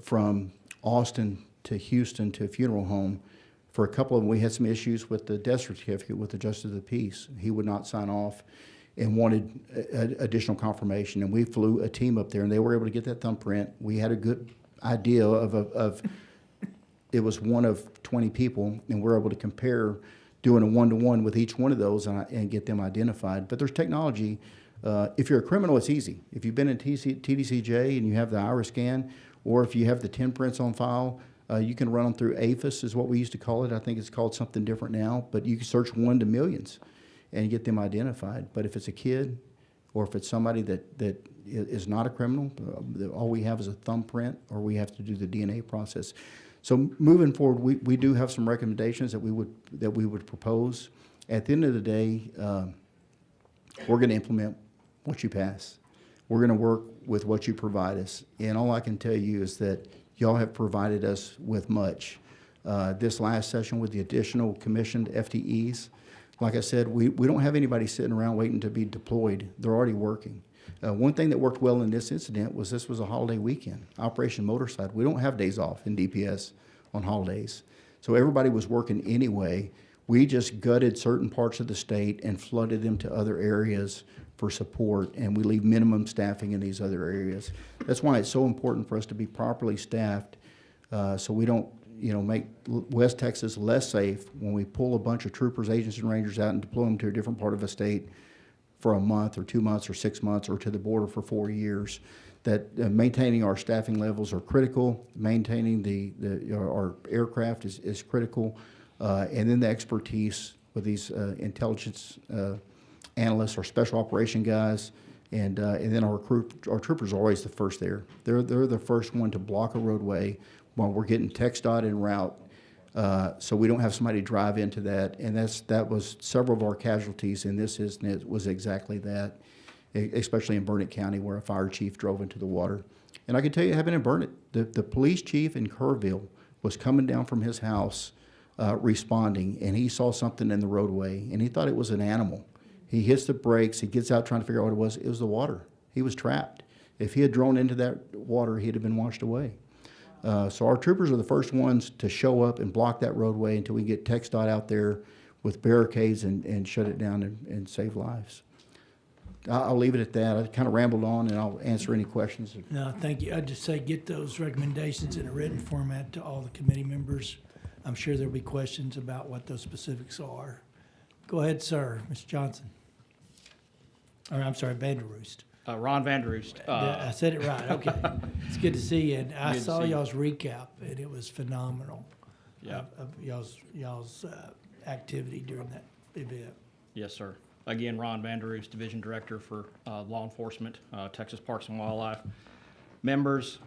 from Austin to Houston to a funeral home. For a couple of them, we had some issues with the death certificate with the Justice of the Peace. He would not sign off and wanted additional confirmation. And we flew a team up there, and they were able to get that thumbprint. We had a good idea of it was one of 20 people, and we're able to compare doing a one-to-one with each one of those and get them identified. But there's technology. If you're a criminal, it's easy. If you've been in TDCJ and you have the iris scan, or if you have the 10 prints on file, you can run them through APHIS is what we used to call it. I think it's called something different now. But you can search 1 to millions and get them identified. But if it's a kid or if it's somebody that is not a criminal, all we have is a thumbprint, or we have to do the DNA process. So moving forward, we do have some recommendations that we would propose. At the end of the day, we're going to implement what you pass. We're going to work with what you provide us. And all I can tell you is that y'all have provided us with much. This last session with the additional commissioned FTEs, like I said, we don't have anybody sitting around waiting to be deployed. They're already working. One thing that worked well in this incident was this was a holiday weekend, Operation Motorside. We don't have days off in DPS on holidays. So everybody was working anyway. We just gutted certain parts of the state and flooded them to other areas for support, and we leave minimum staffing in these other areas. That's why it's so important for us to be properly staffed, so we don't, make West Texas less safe when we pull a bunch of troopers, agents, and rangers out and deploy them to a different part of the state for a month or 2 months or 6 months or to the border for 4 years. That maintaining our staffing levels are critical, maintaining our aircraft is critical, and then the expertise with these intelligence analysts or special operation guys, and then our troopers are always the first there. They're the first one to block a roadway when we're getting TxDOT en route, so we don't have somebody drive into that. And that was several of our casualties in this instance was exactly that, especially in Burnett County where a fire chief drove into the water. And I can tell you, having in Burnett, the police chief in Kerrville was coming down from his house responding, and he saw something in the roadway, and he thought it was an animal. He hits the brakes, he gets out trying to figure out what it was. It was the water. He was trapped. If he had drone into that water, he'd have been washed away. So our troopers are the first ones to show up and block that roadway until we get TxDOT out there with barricades and shut it down and save lives. I'll leave it at that. I kind of rambled on, and I'll answer any questions. No, thank you. I'd just say get those recommendations in a written format to all the committee members. I'm sure there'll be questions about what those specifics are. Go ahead, sir. Mr. Johnson. Or, I'm sorry, Vanderroost. Ron Vanderroost. I said it right. Okay. It's good to see you. And I Good to saw see you. y'all's recap, and it was phenomenal. Yeah. Of y'all's activity during that event. Yes, sir. Again, Ron Vanderroost, Division Director for Law Enforcement, Texas Parks and Wildlife. Members,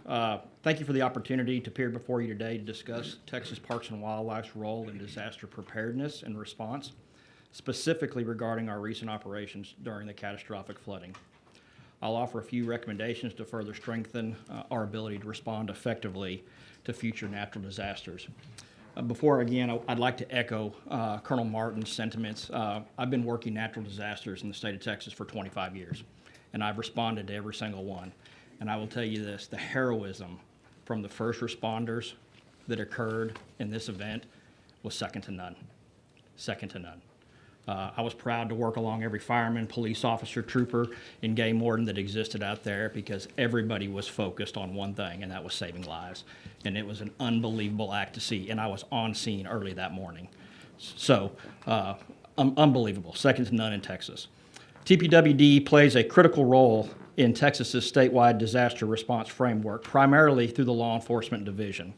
thank you for the opportunity to appear before you today to discuss Texas Parks and Wildlife's role in disaster preparedness and response, specifically regarding our recent operations during the catastrophic flooding. I'll offer a few recommendations to further strengthen our ability to respond effectively to future natural disasters. Before, again, I'd like to echo Colonel Martin's sentiments. I've been working natural disasters in the state of Texas for 25 years, and I've responded to every single one. And I will tell you this, the heroism from the first responders that occurred in this event was second to none. Second to none. I was proud to work along every fireman, police officer, trooper, and game warden that existed out there because everybody was focused on one thing, and that was saving lives. And it was an unbelievable act to see, and I was on scene early that morning. So, unbelievable, second to none in Texas. TPWD plays a critical role in Texas's statewide disaster response framework, primarily through the Law Enforcement Division.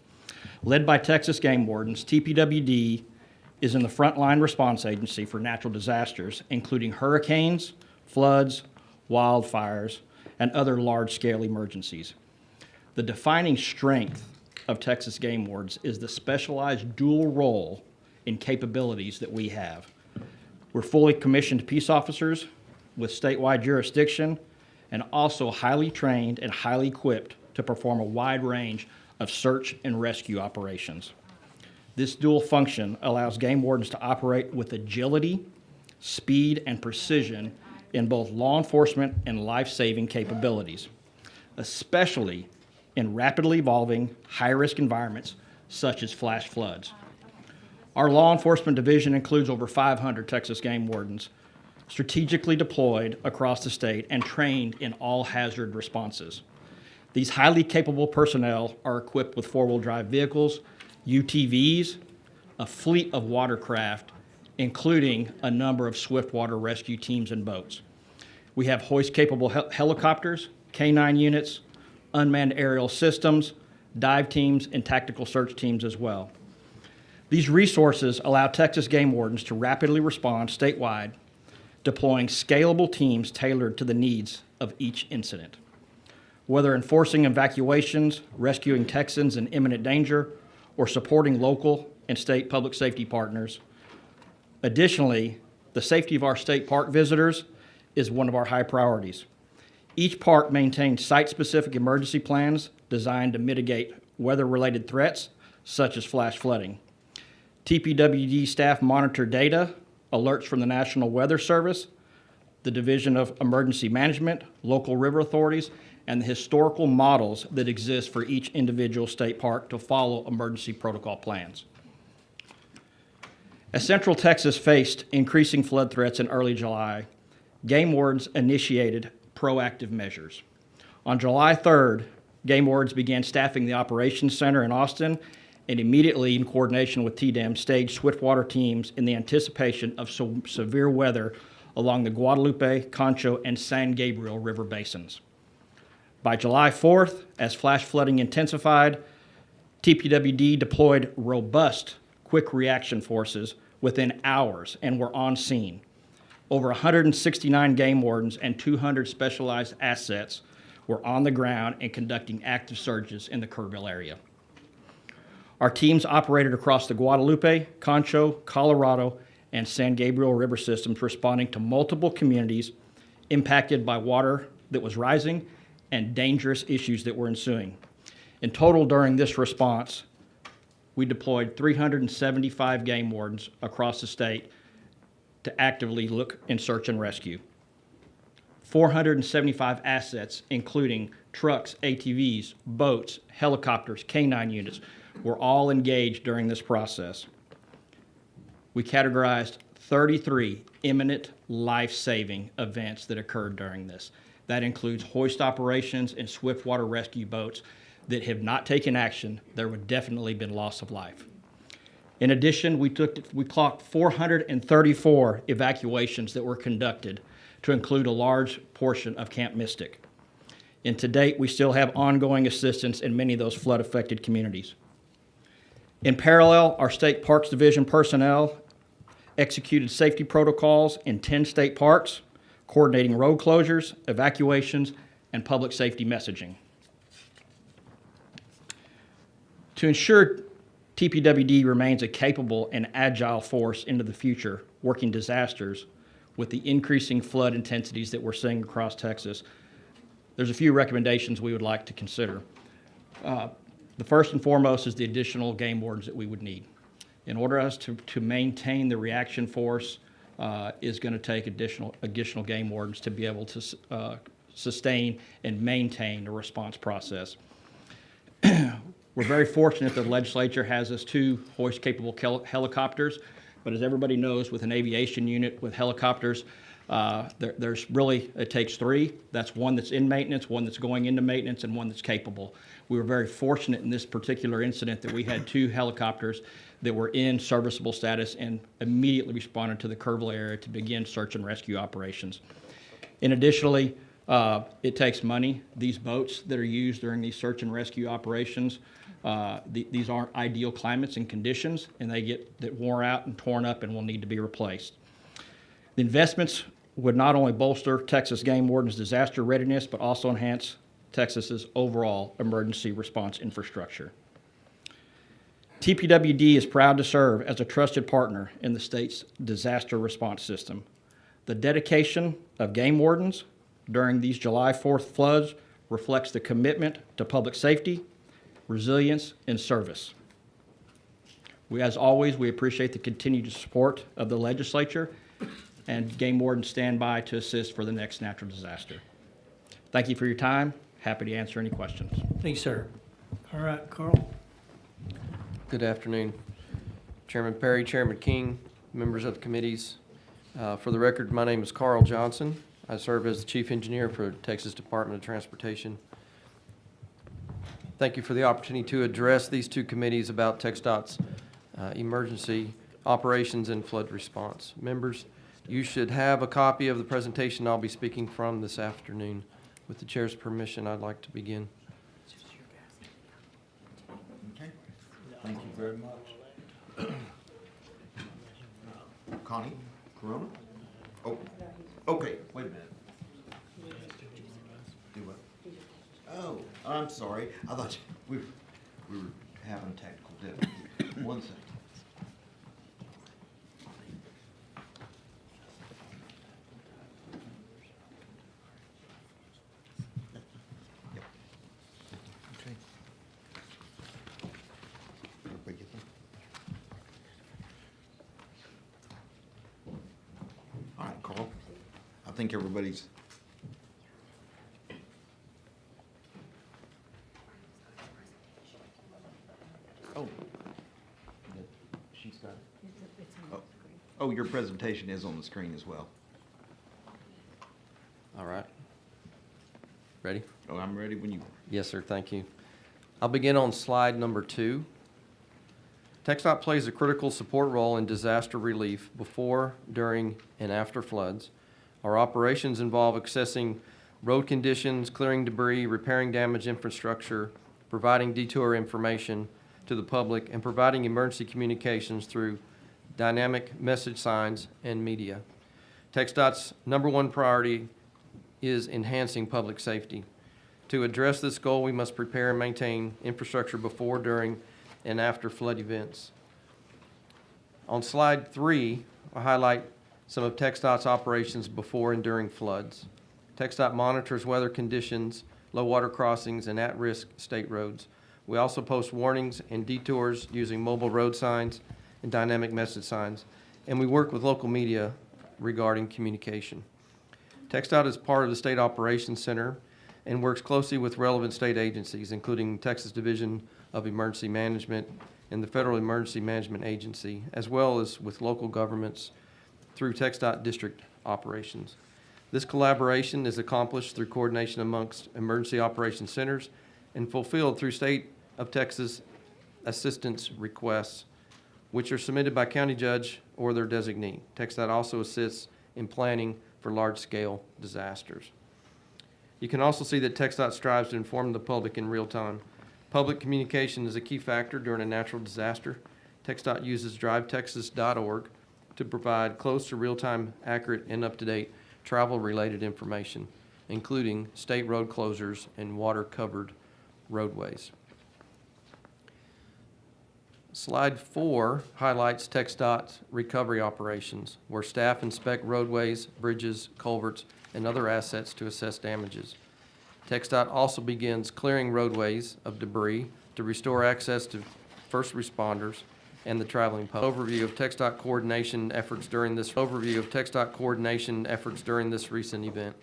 Led by Texas game wardens, TPWD is in the frontline response agency for natural disasters, including hurricanes, floods, wildfires, and other large-scale emergencies. The defining strength of Texas game wardens is the specialized dual role in capabilities that we have. We're fully commissioned peace officers with statewide jurisdiction and also highly trained and highly equipped to perform a wide range of search and rescue operations. This dual function allows game wardens to operate with agility, speed, and precision in both law enforcement and life-saving capabilities, especially in rapidly evolving, high-risk environments such as flash floods. Our law enforcement division includes over 500 Texas game wardens strategically deployed across the state and trained in all hazard responses. These highly capable personnel are equipped with four-wheel drive vehicles, UTVs, a fleet of watercraft, including a number of swiftwater rescue teams and boats. We have hoist-capable helicopters, K-9 units, unmanned aerial systems, dive teams, and tactical search teams as well. These resources allow Texas game wardens to rapidly respond statewide, deploying scalable teams tailored to the needs of each incident. Whether enforcing evacuations, rescuing Texans in imminent danger, or supporting local and state public safety partners. Additionally, the safety of our state park visitors is one of our high priorities. Each park maintains site-specific emergency plans designed to mitigate weather-related threats, such as flash flooding. TPWD staff monitor data, alerts from the National Weather Service, the Division of Emergency Management, local river authorities, and the historical models that exist for each individual state park to follow emergency protocol plans. As Central Texas faced increasing flood threats in early July, game wardens initiated proactive measures. On July 3rd, game wardens began staffing the operations center in Austin and immediately, in coordination with TDEM, staged swiftwater teams in the anticipation of severe weather along the Guadalupe, Concho, and San Gabriel River basins. By July 4th, as flash flooding intensified, TPWD deployed robust quick reaction forces within hours and were on scene. Over 169 game wardens and 200 specialized assets were on the ground and conducting active searches in the Kerrville area. Our teams operated across the Guadalupe, Concho, Colorado, and San Gabriel River systems, responding to multiple communities impacted by water that was rising and dangerous issues that were ensuing. In total, during this response, we deployed 375 game wardens across the state to actively look and search and rescue. 475 assets, including trucks, ATVs, boats, helicopters, K-9 units, were all engaged during this process. We categorized 33 imminent life-saving events that occurred during this. That includes hoist operations and swift water rescue boats that have not taken action. There would definitely been loss of life. In addition, we clocked 434 evacuations that were conducted, to include a large portion of Camp Mystic. And to date, we still have ongoing assistance in many of those flood-affected communities. In parallel, our State Parks Division personnel executed safety protocols in 10 state parks, coordinating road closures, evacuations, and public safety messaging. To ensure TPWD remains a capable and agile force into the future, working disasters with the increasing flood intensities that we're seeing across Texas, there's a few recommendations we would like to consider. The first and foremost is the additional game wardens that we would need. In order us to maintain the reaction force is going to take additional game wardens to be able to sustain and maintain the response process. We're very fortunate that the legislature has us 2 hoist-capable helicopters, but as everybody knows, with an aviation unit with helicopters, it takes 3. That's one that's in maintenance, one that's going into maintenance, and one that's capable. We were very fortunate in this particular incident that we had 2 helicopters that were in serviceable status and immediately responded to the Kerrville area to begin search and rescue operations. And additionally, it takes money. These boats that are used during these search and rescue operations, these aren't ideal climates and conditions, and they get worn out and torn up and will need to be replaced. The investments would not only bolster Texas Game Warden's disaster readiness, but also enhance Texas's overall emergency response infrastructure. TPWD is proud to serve as a trusted partner in the state's disaster response system. The dedication of game wardens during these July 4th floods reflects the commitment to public safety, resilience, and service. As always, we appreciate the continued support of the legislature, and game wardens stand by to assist for the next natural disaster. Thank you for your time. Happy to answer any questions. Thank you, sir. All right, Carl. Good afternoon. Chairman Perry, Chairman King, members of the committees. For the record, my name is Carl Johnson. I serve as the Chief Engineer for Texas Department of Transportation. Thank you for the opportunity to address these 2 committees about TxDOT's emergency operations and flood response. Members, you should have a copy of the presentation I'll be speaking from this afternoon. With the chair's permission, I'd like to begin. Okay. Thank you very much. Connie, Corona? Oh, okay, wait a minute. Do what? Oh, I'm sorry. I thought we were having technical difficulty. One second. Okay. Everybody get them? All right, Carl. I think everybody's. Oh. She's got it. Oh, your presentation is on the screen as well. All right. Ready? Oh, I'm ready when you are. Yes, sir. Thank you. I'll begin on slide number 2. TxDOT plays a critical support role in disaster relief before, during, and after floods. Our operations involve assessing road conditions, clearing debris, repairing damaged infrastructure, providing detour information to the public, and providing emergency communications through dynamic message signs and media. TxDOT's #1 priority is enhancing public safety. To address this goal, we must prepare and maintain infrastructure before, during, and after flood events. On slide 3, I highlight some of TxDOT's operations before and during floods. TxDOT monitors weather conditions, low water crossings, and at-risk state roads. We also post warnings and detours using mobile road signs and dynamic message signs, and we work with local media regarding communication. TxDOT is part of the State Operations Center and works closely with relevant state agencies, including Texas Division of Emergency Management and the Federal Emergency Management Agency, as well as with local governments through TxDOT district operations. This collaboration is accomplished through coordination amongst emergency operations centers and fulfilled through State of Texas assistance requests, which are submitted by county judge or their designee. TxDOT also assists in planning for large-scale disasters. You can also see that TxDOT strives to inform the public in real time. Public communication is a key factor during a natural disaster. TxDOT uses drivetexas.org to provide close to real-time, accurate, and up-to-date travel-related information, including state road closures and water-covered roadways. Slide 4 highlights TxDOT's recovery operations, where staff inspect roadways, bridges, culverts, and other assets to assess damages. TxDOT also begins clearing roadways of debris to restore access to first responders and the traveling public. Overview of TxDOT coordination efforts during this recent event,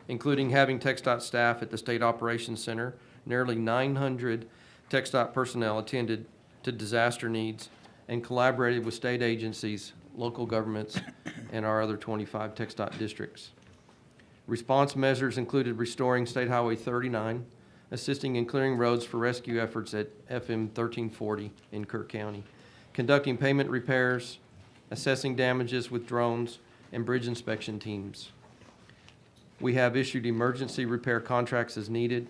including having TxDOT staff at the State Operations Center. Nearly 900 TxDOT personnel attended to disaster needs and collaborated with state agencies, local governments, and our other 25 TxDOT districts. Response measures included restoring State Highway 39, assisting in clearing roads for rescue efforts at FM 1340 in Kirk County, conducting pavement repairs, assessing damages with drones, and bridge inspection teams. We have issued emergency repair contracts as needed,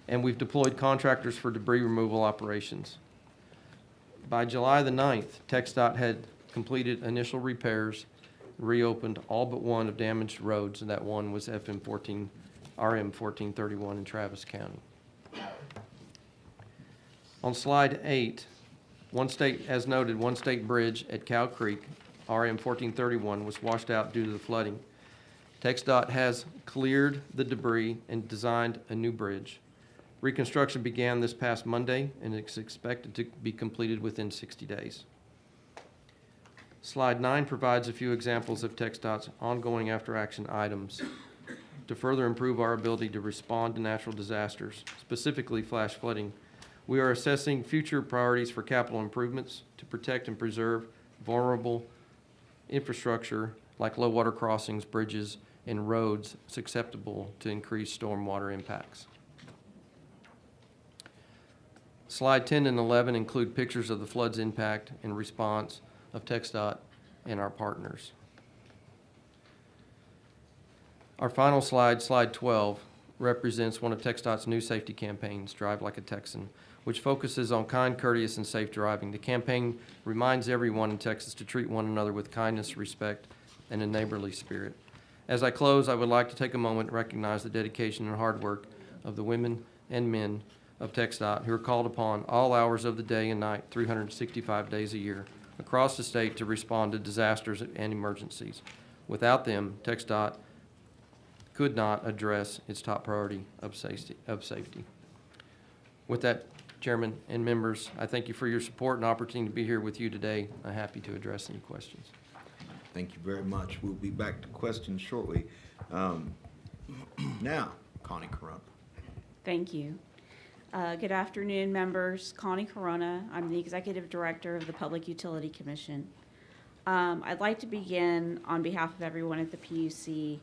and we've deployed contractors for debris removal operations. By July the 9th, TxDOT had completed initial repairs, reopened all but one of damaged roads, and that one was RM 1431 in Travis County. On slide 8, one state bridge at Cow Creek, RM 1431, was washed out due to the flooding. TxDOT has cleared the debris and designed a new bridge. Reconstruction began this past Monday and is expected to be completed within 60 days. Slide 9 provides a few examples of TxDOT's ongoing after-action items to further improve our ability to respond to natural disasters, specifically flash flooding. We are assessing future priorities for capital improvements to protect and preserve vulnerable infrastructure like low water crossings, bridges, and roads susceptible to increased stormwater impacts. Slide 10 and 11 include pictures of the flood's impact and response of TxDOT and our partners. Our final slide, slide 12, represents one of TxDOT's new safety campaigns, Drive Like a Texan, which focuses on kind, courteous, and safe driving. The campaign reminds everyone in Texas to treat one another with kindness, respect, and a neighborly spirit. As I close, I would like to take a moment and recognize the dedication and hard work of the women and men of TxDOT who are called upon all hours of the day and night, 365 days a year, across the state to respond to disasters and emergencies. Without them, TxDOT could not address its top priority of safety. With that, Chairman and members, I thank you for your support and opportunity to be here with you today. I'm happy to address any questions. Thank you very much. We'll be back to questions shortly. Now, Connie Corona. Thank you. Good afternoon, members. Connie Corona. I'm the Executive Director of the Public Utility Commission. I'd like to begin on behalf of everyone at the PUC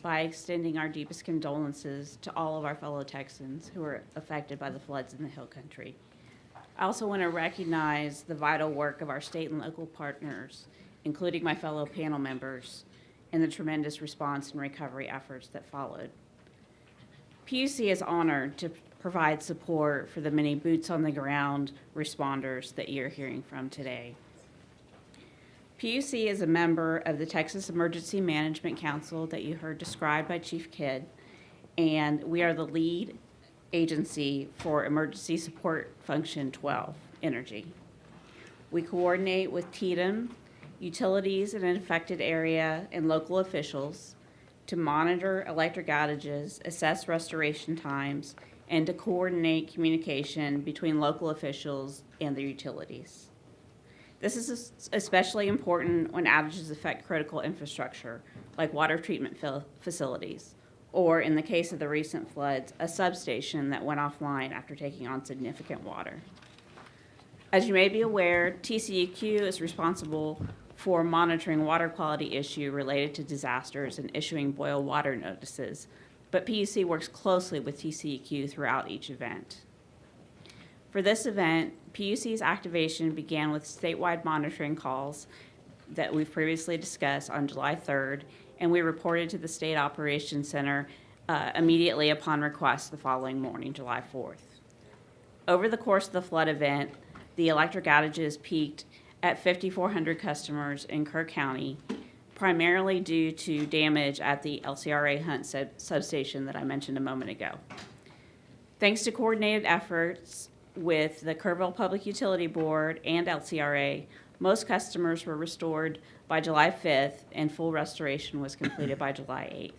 by extending our deepest condolences to all of our fellow Texans who were affected by the floods in the Hill Country. I also want to recognize the vital work of our state and local partners, including my fellow panel members, and the tremendous response and recovery efforts that followed. PUC is honored to provide support for the many boots-on-the-ground responders that you're hearing from today. PUC is a member of the Texas Emergency Management Council that you heard described by Chief Kidd, and we are the lead agency for Emergency Support Function 12, Energy. We coordinate with TDM, utilities in an affected area, and local officials to monitor electric outages, assess restoration times, and to coordinate communication between local officials and the utilities. This is especially important when outages affect critical infrastructure, like water treatment facilities, or in the case of the recent floods, a substation that went offline after taking on significant water. As you may be aware, TCEQ is responsible for monitoring water quality issue related to disasters and issuing boil water notices, but PUC works closely with TCEQ throughout each event. For this event, PUC's activation began with statewide monitoring calls that we've previously discussed on July 3rd, and we reported to the State Operations Center immediately upon request the following morning, July 4th. Over the course of the flood event, the electric outages peaked at 5,400 customers in Kerr County, primarily due to damage at the LCRA Hunt substation that I mentioned a moment ago. Thanks to coordinated efforts with the Kerrville Public Utility Board and LCRA, most customers were restored by July 5th, and full restoration was completed by July 8th.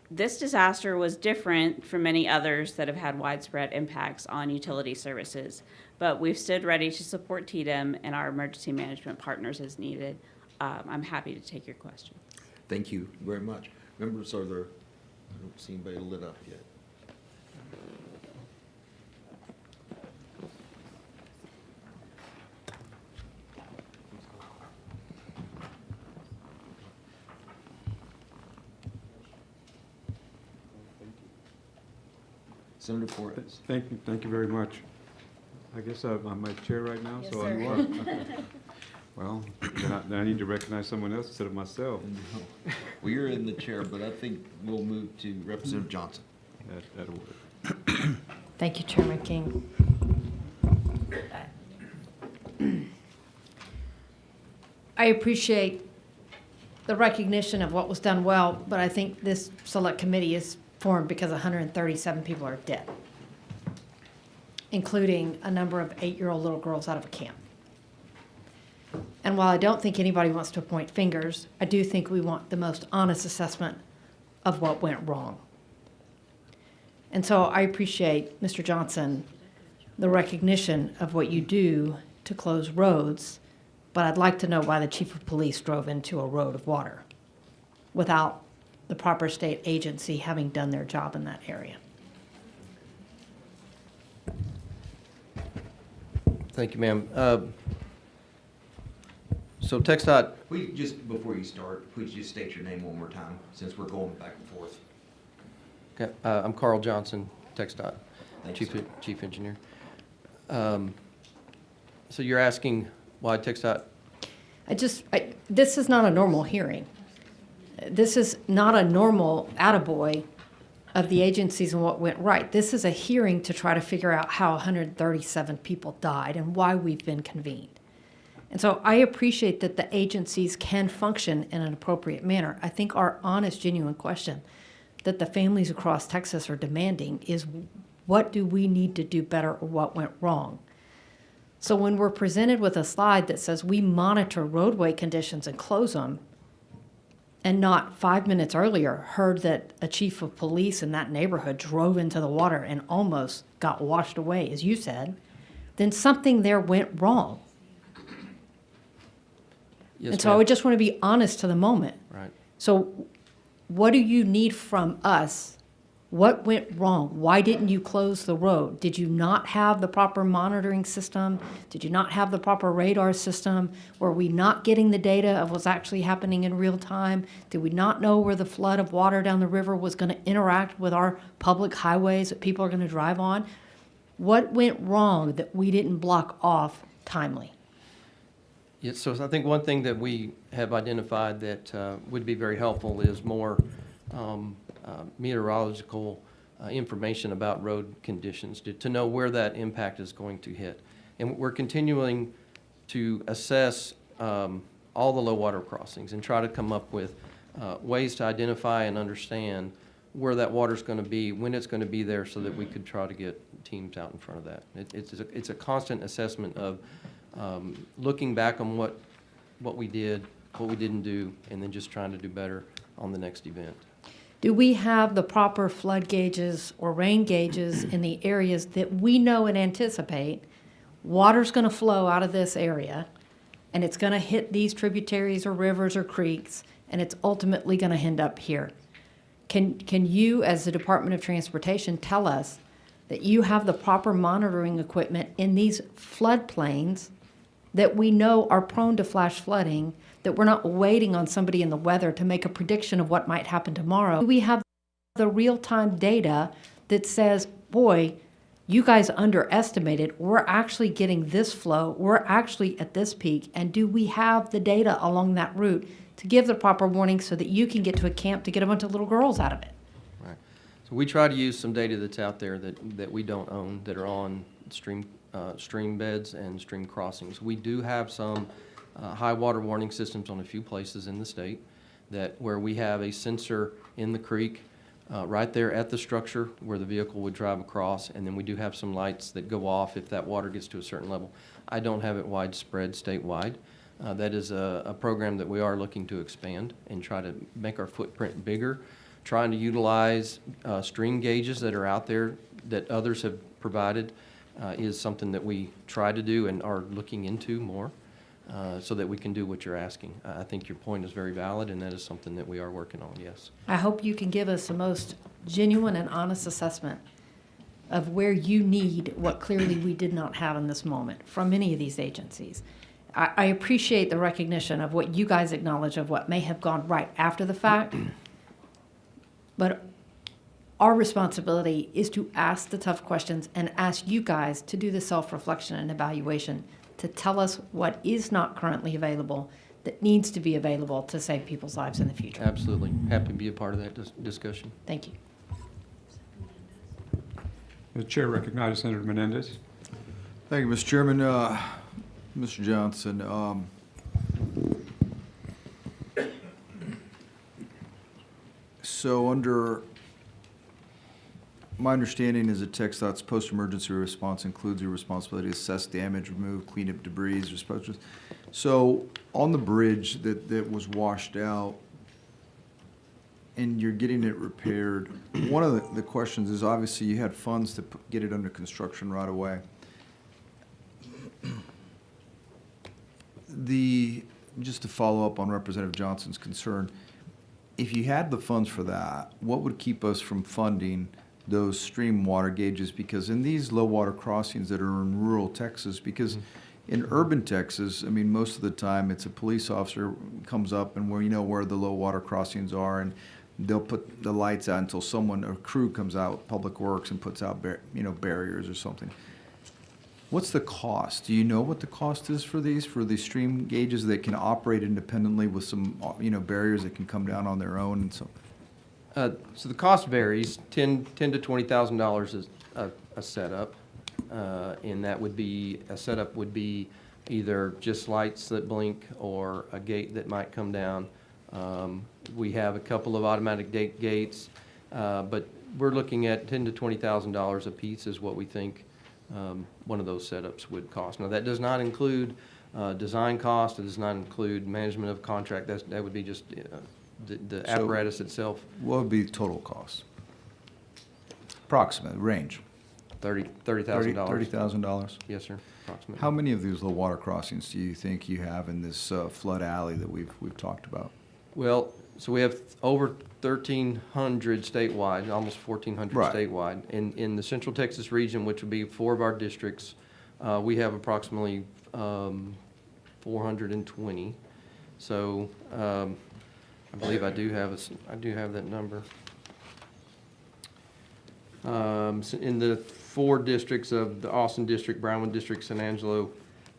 This disaster was different from many others that have had widespread impacts on utility services, but we've stood ready to support TDM and our emergency management partners as needed. I'm happy to take your question. Thank you very much. Members, I don't see anybody lit up yet. Senator Flores. Thank you very much. I guess I'm my chair right now, Yes, so sir. you are. Well, then I need to recognize someone else instead of myself. Well, you're in the chair, but I think we'll move to Representative Johnson. That'll work. Thank you, Chairman King. I appreciate the recognition of what was done well, but I think this select committee is formed because 137 people are dead, including a number of 8-year-old little girls out of a camp. And while I don't think anybody wants to point fingers, I do think we want the most honest assessment of what went wrong. And so I appreciate, Mr. Johnson, the recognition of what you do to close roads, but I'd like to know why the chief of police drove into a road of water without the proper state agency having done their job in that area. Thank you, ma'am. So TxDOT, Please, just before you start, please just state your name one more time, since we're going back and forth. okay, I'm Carl Johnson, TxDOT, Thank you, sir. Chief Engineer. So you're asking why TxDOT? This is not a normal hearing. This is not a normal attaboy of the agencies and what went right. This is a hearing to try to figure out how 137 people died and why we've been convened. And so I appreciate that the agencies can function in an appropriate manner. I think our honest, genuine question that the families across Texas are demanding is, what do we need to do better or what went wrong? So when we're presented with a slide that says we monitor roadway conditions and close them, and not 5 minutes earlier heard that a chief of police in that neighborhood drove into the water and almost got washed away, as you said, then something there went wrong. Yes, And so I ma'am. would just want to be honest to the moment. Right. So what do you need from us? What went wrong? Why didn't you close the road? Did you not have the proper monitoring system? Did you not have the proper radar system? Were we not getting the data of what's actually happening in real time? Did we not know where the flood of water down the river was going to interact with our public highways that people are going to drive on? What went wrong that we didn't block off timely? Yes, so I think one thing that we have identified that would be very helpful is more meteorological information about road conditions to know where that impact is going to hit. And we're continuing to assess all the low water crossings and try to come up with ways to identify and understand where that water's going to be, when it's going to be there, so that we could try to get teams out in front of that. It's a constant assessment of looking back on what we did, what we didn't do, and then just trying to do better on the next event. Do we have the proper flood gauges or rain gauges in the areas that we know and anticipate water's going to flow out of this area, and it's going to hit these tributaries or rivers or creeks, and it's ultimately going to end up here? Can you, as the Department of Transportation, tell us that you have the proper monitoring equipment in these floodplains that we know are prone to flash flooding, that we're not waiting on somebody in the weather to make a prediction of what might happen tomorrow? Do we have the real-time data that says, boy, you guys underestimated, we're actually getting this flow, we're actually at this peak, and do we have the data along that route to give the proper warning so that you can get to a camp to get a bunch of little girls out of it? Right. So we try to use some data that's out there that we don't own, that are on stream beds and stream crossings. We do have some high water warning systems on a few places in the state where we have a sensor in the creek right there at the structure where the vehicle would drive across, and then we do have some lights that go off if that water gets to a certain level. I don't have it widespread statewide. That is a program that we are looking to expand and try to make our footprint bigger, trying to utilize stream gauges that are out there that others have provided is something that we try to do and are looking into more so that we can do what you're asking. I think your point is very valid, and that is something that we are working on, yes. I hope you can give us the most genuine and honest assessment of where you need what clearly we did not have in this moment from any of these agencies. I appreciate the recognition of what you guys acknowledge of what may have gone right after the fact, but our responsibility is to ask the tough questions and ask you guys to do the self-reflection and evaluation to tell us what is not currently available that needs to be available to save people's lives in the future. Absolutely. Happy to be a part of that discussion. Thank you. The chair recognizes Senator Menendez. Thank you, Mr. Chairman. Mr. Johnson, so under my understanding is that TxDOT's post-emergency response includes your responsibility to assess damage, remove, clean up debris. So on the bridge that was washed out and you're getting it repaired, one of the questions is obviously you had funds to get it under construction right away. Just to follow up on Representative Johnson's concern, if you had the funds for that, what would keep us from funding those stream water gauges? Because in these low water crossings that are in rural Texas, because in urban Texas, I mean, most of the time it's a police officer comes up and where the low water crossings are, and they'll put the lights out until a crew comes out, Public Works, and puts out barriers or something. What's the cost? Do you know what the cost is for these stream gauges that can operate independently with some, barriers that can come down on their own and so? So the cost varies. $10,000 to $20,000 is a setup, and that would be either just lights that blink or a gate that might come down. We have a couple of automatic gates, but we're looking at $10,000 to $20,000 a piece is what we think one of those setups would cost. Now, that does not include design cost. It does not include management of contract. That would be just the apparatus itself. What would be total cost? Approximate range? $30,000. $30,000? Yes, sir, approximately. How many of these low water crossings do you think you have in this flood alley that we've talked about? Well, so we have over 1,300 statewide, almost 1,400 Right. statewide. In the Central Texas region, which would be 4 of our districts, we have approximately 420. So I believe I do have that number. So in the 4 districts of the Austin District, Brownwood District, San Angelo,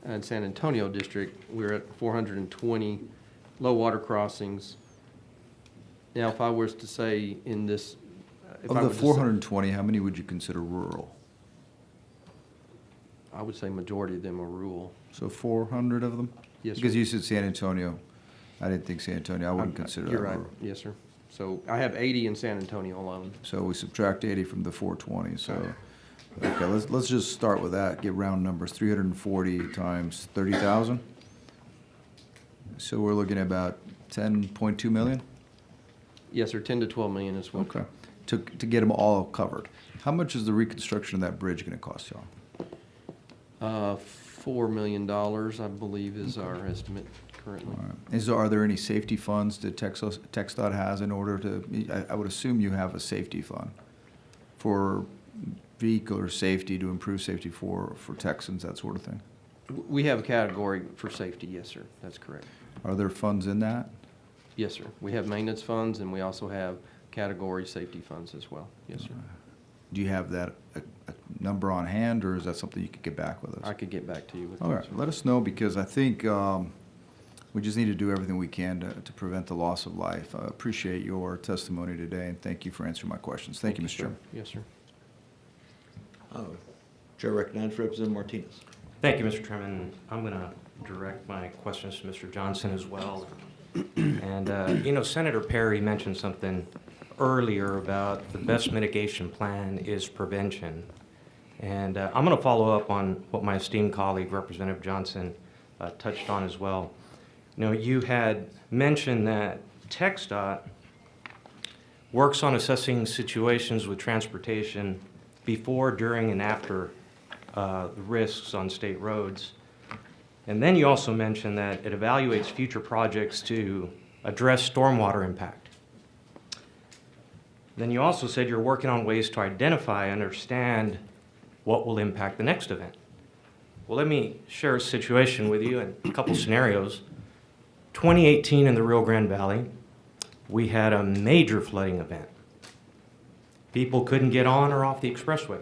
and San Antonio district, we're at 420 low water crossings. Now, if I was to say in this, if I Of the was to say- 420, how many would you consider rural? I would say majority of them are rural. So 400 of them? Yes, sir. Because you said San Antonio. I didn't think San Antonio, I wouldn't consider that You're right, rural. yes, sir. So I have 80 in San Antonio alone. So we subtract 80 from the 420, so, okay, let's just start with that, get round numbers, 340 times 30,000. So we're looking at about 10.2 million? Yes, sir, 10 to 12 million is what. Okay, to get them all covered. How much is the reconstruction of that bridge gonna cost y'all? $4 million, I believe, is our estimate currently. Are there any safety funds that TxDOT has in order to, I would assume you have a safety fund for vehicular safety, to improve safety for Texans, that sort of thing? We have a category for safety, yes, sir, that's correct. Are there funds in that? Yes, sir. We have maintenance funds, and we also have category safety funds as well. Yes, sir. Do you have that, a number on hand, or is that something you could get back with us? I could get back to you with All that, right, sir. let us know, because I think we just need to do everything we can to prevent the loss of life. I appreciate your testimony today, and thank you for answering my questions. Thank you, Mr. Chairman. Yes, sir. Chair recognizes Representative Martinez. Thank you, Mr. Chairman. I'm going to direct my questions to Mr. Johnson as well. And, you know, Senator Perry mentioned something earlier about the best mitigation plan is prevention. And I'm going to follow up on what my esteemed colleague, Representative Johnson, touched on as well. You know, you had mentioned that TxDOT works on assessing situations with transportation before, during, and after the risks on state roads. And then you also mentioned that it evaluates future projects to address stormwater impact. Then you also said you're working on ways to identify and understand what will impact the next event. Well, let me share a situation with you and a couple scenarios. 2018 in the Rio Grande Valley, we had a major flooding event. People couldn't get on or off the expressway.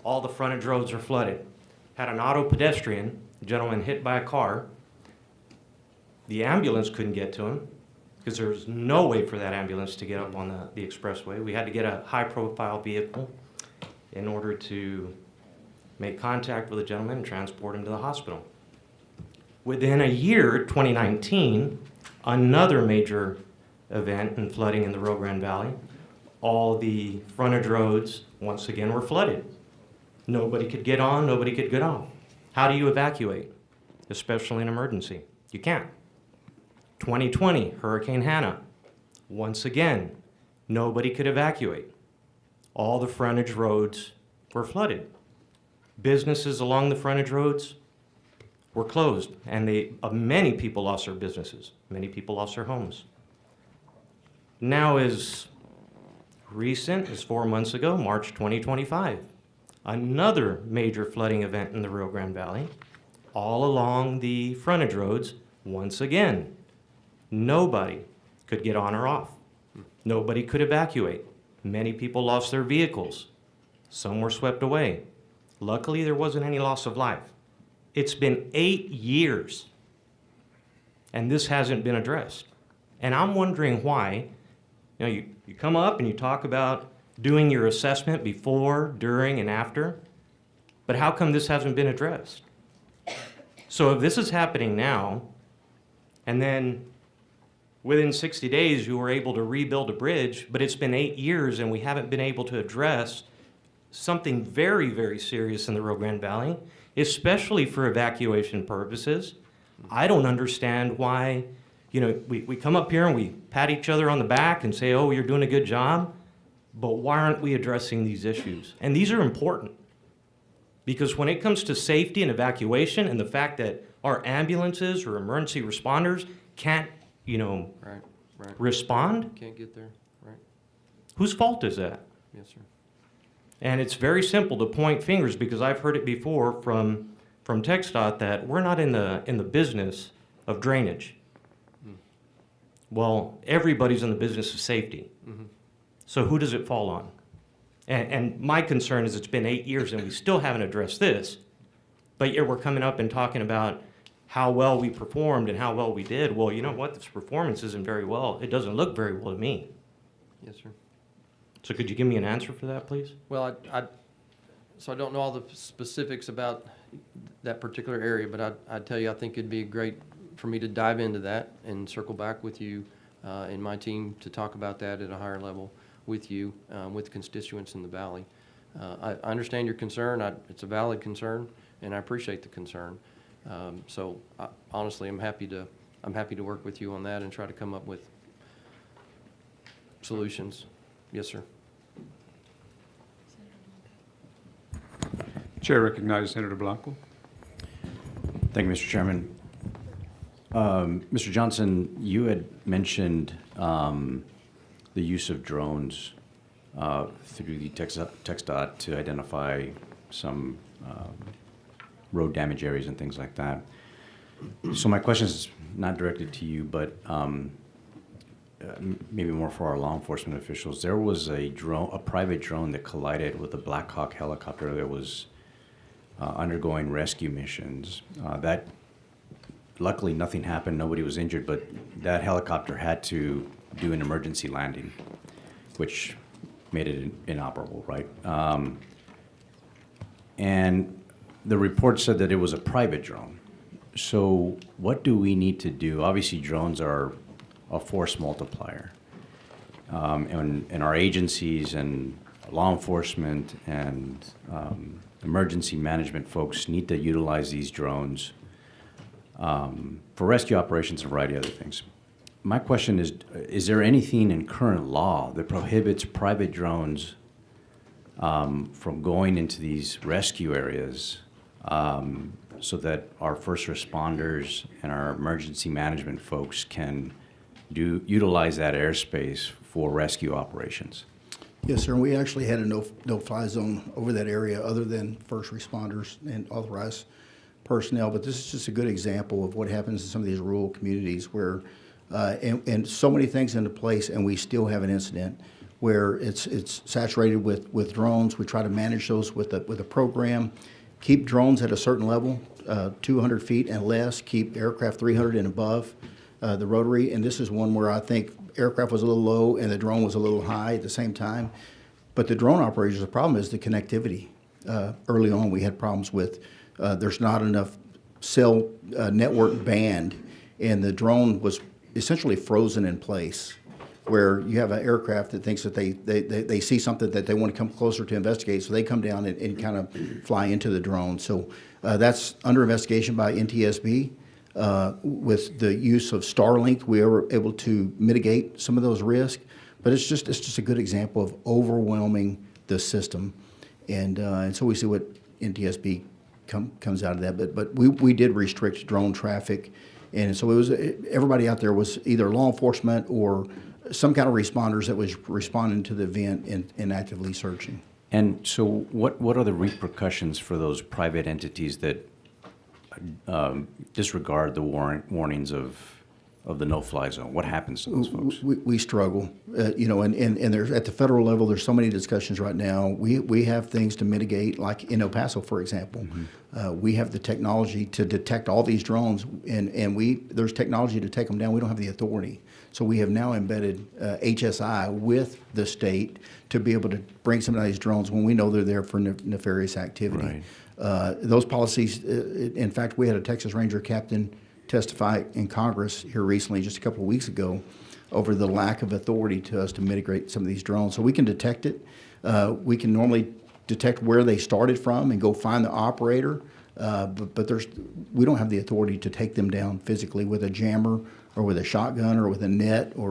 All the frontage roads are flooded. Had an auto pedestrian, a gentleman hit by a car. The ambulance couldn't get to him because there was no way for that ambulance to get up on the expressway. We had to get a high-profile vehicle in order to make contact with the gentleman and transport him to the hospital. Within a year, 2019, another major event and flooding in the Rio Grande Valley. All the frontage roads, once again, were flooded. Nobody could get on, nobody could get off. How do you evacuate, especially in emergency? You can't. 2020, Hurricane Hannah. Once again, nobody could evacuate. All the frontage roads were flooded. Businesses along the frontage roads were closed, and many people lost their businesses. Many people lost their homes. Now, as recent as 4 months ago, March 2025, another major flooding event in the Rio Grande Valley, all along the frontage roads. Once again, nobody could get on or off. Nobody could evacuate. Many people lost their vehicles. Some were swept away. Luckily, there wasn't any loss of life. It's been 8 years, and this hasn't been addressed. And I'm wondering why. You know, you come up and you talk about doing your assessment before, during, and after, but how come this hasn't been addressed? So if this is happening now, and then within 60 days you were able to rebuild a bridge, but it's been 8 years and we haven't been able to address something very, very serious in the Rio Grande Valley, especially for evacuation purposes, I don't understand why, you know, we come up here and we pat each other on the back and say, oh, you're doing a good job, but why aren't we addressing these issues? And these are important, because when it comes to safety and evacuation and the fact that our ambulances or emergency responders can't, you know, respond, Can't get there, right? whose fault is that? Yes, sir. And it's very simple to point fingers, because I've heard it before from TxDOT that we're not in the business of drainage. Well, everybody's in the business of safety. So who does it fall on? And my concern is it's been 8 years and we still haven't addressed this. But yet we're coming up and talking about how well we performed and how well we did. Well, you know what? This performance isn't very well. It doesn't look very well to me. Yes, sir. So could you give me an answer for that, please? Well, so I don't know all the specifics about that particular area, but I'd tell you, I think it'd be great for me to dive into that and circle back with you and my team to talk about that at a higher level with you, with constituents in the Valley. I understand your concern. It's a valid concern, and I appreciate the concern. So honestly, I'm happy to work with you on that and try to come up with solutions. Yes, sir. Chair recognizes Senator Blanco. Thank you, Mr. Chairman. Mr. Johnson, you had mentioned the use of drones through the TxDOT to identify some road damage areas and things like that. So my question is not directed to you, but maybe more for our law enforcement officials. There was a private drone that collided with a Black Hawk helicopter that was undergoing rescue missions. That luckily nothing happened, nobody was injured, but that helicopter had to do an emergency landing, which made it inoperable, right? And the report said that it was a private drone. So what do we need to do? Obviously, drones are a force multiplier. And our agencies and law enforcement and emergency management folks need to utilize these drones for rescue operations and a variety of other things. My question is there anything in current law that prohibits private drones from going into these rescue areas so that our first responders and our emergency management folks can utilize that airspace for rescue operations? Yes, sir. And we actually had a no-fly zone over that area other than first responders and authorized personnel. But this is just a good example of what happens in some of these rural communities where, and so many things into place, and we still have an incident where it's saturated with drones. We try to manage those with a program. Keep drones at a certain level, 200 feet and less. Keep aircraft 300 and above the rotary. And this is one where I think aircraft was a little low and the drone was a little high at the same time. But the drone operators, the problem is the connectivity. Early on, we had problems with there's not enough cell network band, and the drone was essentially frozen in place, where you have an aircraft that thinks that they see something that they want to come closer to investigate, so they come down and kind of fly into the drone. So that's under investigation by NTSB. With the use of Starlink, we were able to mitigate some of those risks, but it's just a good example of overwhelming the system, and so we see what NTSB comes out of that. But we did restrict drone traffic, and so it was everybody out there was either law enforcement or some kind of responders that was responding to the event and actively searching. And so what are the repercussions for those private entities that disregard the warnings of the no-fly zone? What happens to those folks? We struggle, and there's at the federal level. There's so many discussions right now. We have things to mitigate, like in El Paso, for example. Mm-hmm. We have the technology to detect all these drones, and there's technology to take them down. We don't have the authority, so we have now embedded HSI with the state to be able to bring some of these drones when we know they're there for nefarious activity. Right. Those policies, in fact, we had a Texas Ranger captain testify in Congress here recently, just a couple of weeks ago, over the lack of authority to us to mitigate some of these drones. So we can detect it. We can normally detect where they started from and go find the operator, but we don't have the authority to take them down physically with a jammer or with a shotgun or with a net or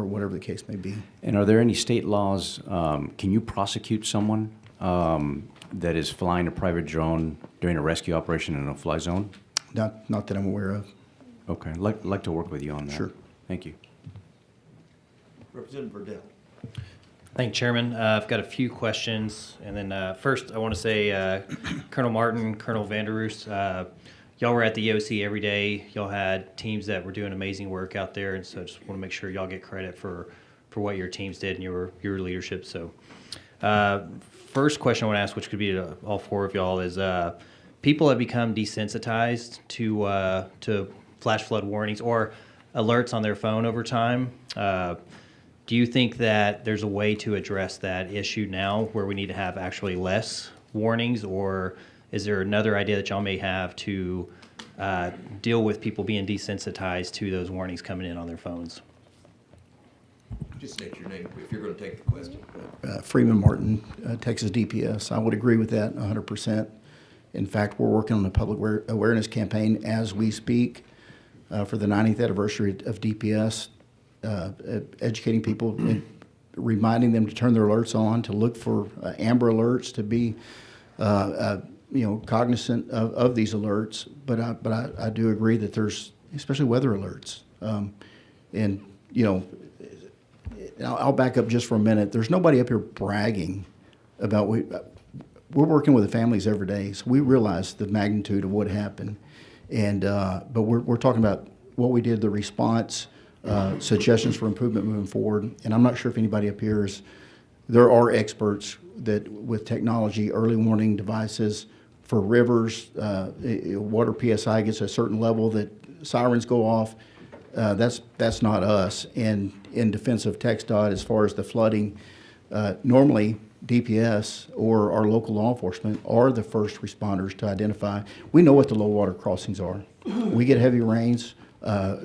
whatever the case may be. And are there any state laws, can you prosecute someone that is flying a private drone during a rescue operation in a fly zone? Not that I'm aware of. Okay, I'd like to work with you on that. Sure. Thank you. Representative Verdell. Thank you, Chairman. I've got a few questions. And then first, I want to say, Colonel Martin, Colonel Vanderroos, y'all were at the EOC every day. Y'all had teams that were doing amazing work out there. And so I just want to make sure y'all get credit for what your teams did and your leadership. So first question I want to ask, which could be to all four of y'all, is people have become desensitized to flash flood warnings or alerts on their phone over time. Do you think that there's a way to address that issue now where we need to have actually less warnings, or is there another idea that y'all may have to deal with people being desensitized to those warnings coming in on their phones? Just state your name if you're going to take the question. Freeman Martin, Texas DPS. I would agree with that 100%. In fact, we're working on a public awareness campaign as we speak for the 90th anniversary of DPS, educating people and reminding them to turn their alerts on, to look for amber alerts, to be cognizant of these alerts. But I do agree that there's especially weather alerts, and I'll back up just for a minute. There's nobody up here bragging about we're working with the families every day, so we realize the magnitude of what happened. And but we're talking about what we did, the response, suggestions for improvement moving forward. And I'm not sure if anybody up here is. There are experts that with technology, early warning devices for rivers, water PSI gets a certain level that sirens go off. That's not us. And in defense of TxDOT, as far as the flooding, normally DPS or our local law enforcement are the first responders to identify. We know what the low water crossings are. We get heavy rains.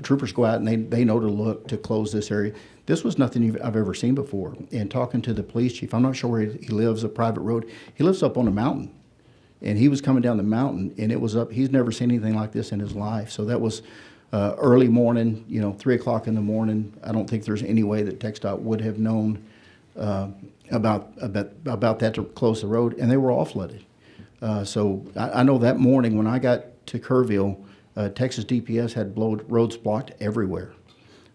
Troopers go out and they know to look to close this area. This was nothing I've ever seen before. And talking to the police chief, I'm not sure where he lives, a private road. He lives up on a mountain. And he was coming down the mountain, and it was up. He's never seen anything like this in his life. So that was early morning, 3 o'clock in the morning. I don't think there's any way that TxDOT would have known about that to close the road, and they were all flooded. So I know that morning when I got to Kerrville, Texas DPS had roads blocked everywhere.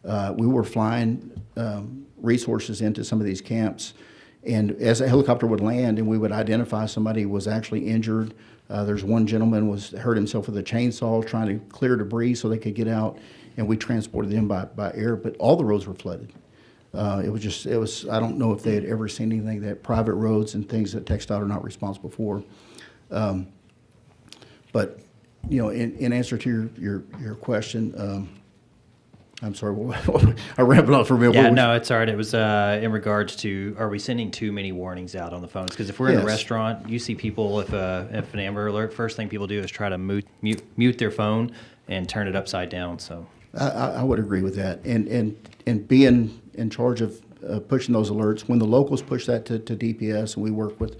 We were flying resources into some of these camps, and as a helicopter would land and we would identify somebody who was actually injured, there's one gentleman hurt himself with a chainsaw trying to clear debris so they could get out, and we transported them by air, but all the roads were flooded. It was I don't know if they had ever seen anything that private roads and things that TxDOT are not responsible for. But in answer to your question, I'm sorry, I rambled on for a minute. Yeah, no, it's all right. It was in regards to, are we sending too many warnings out on the phones? Because if we're in a restaurant, you see people, if an Amber Alert, first thing people do is try to mute their phone and turn it upside down. So I would agree with that. And being in charge of pushing those alerts, when the locals push that to DPS, and we work with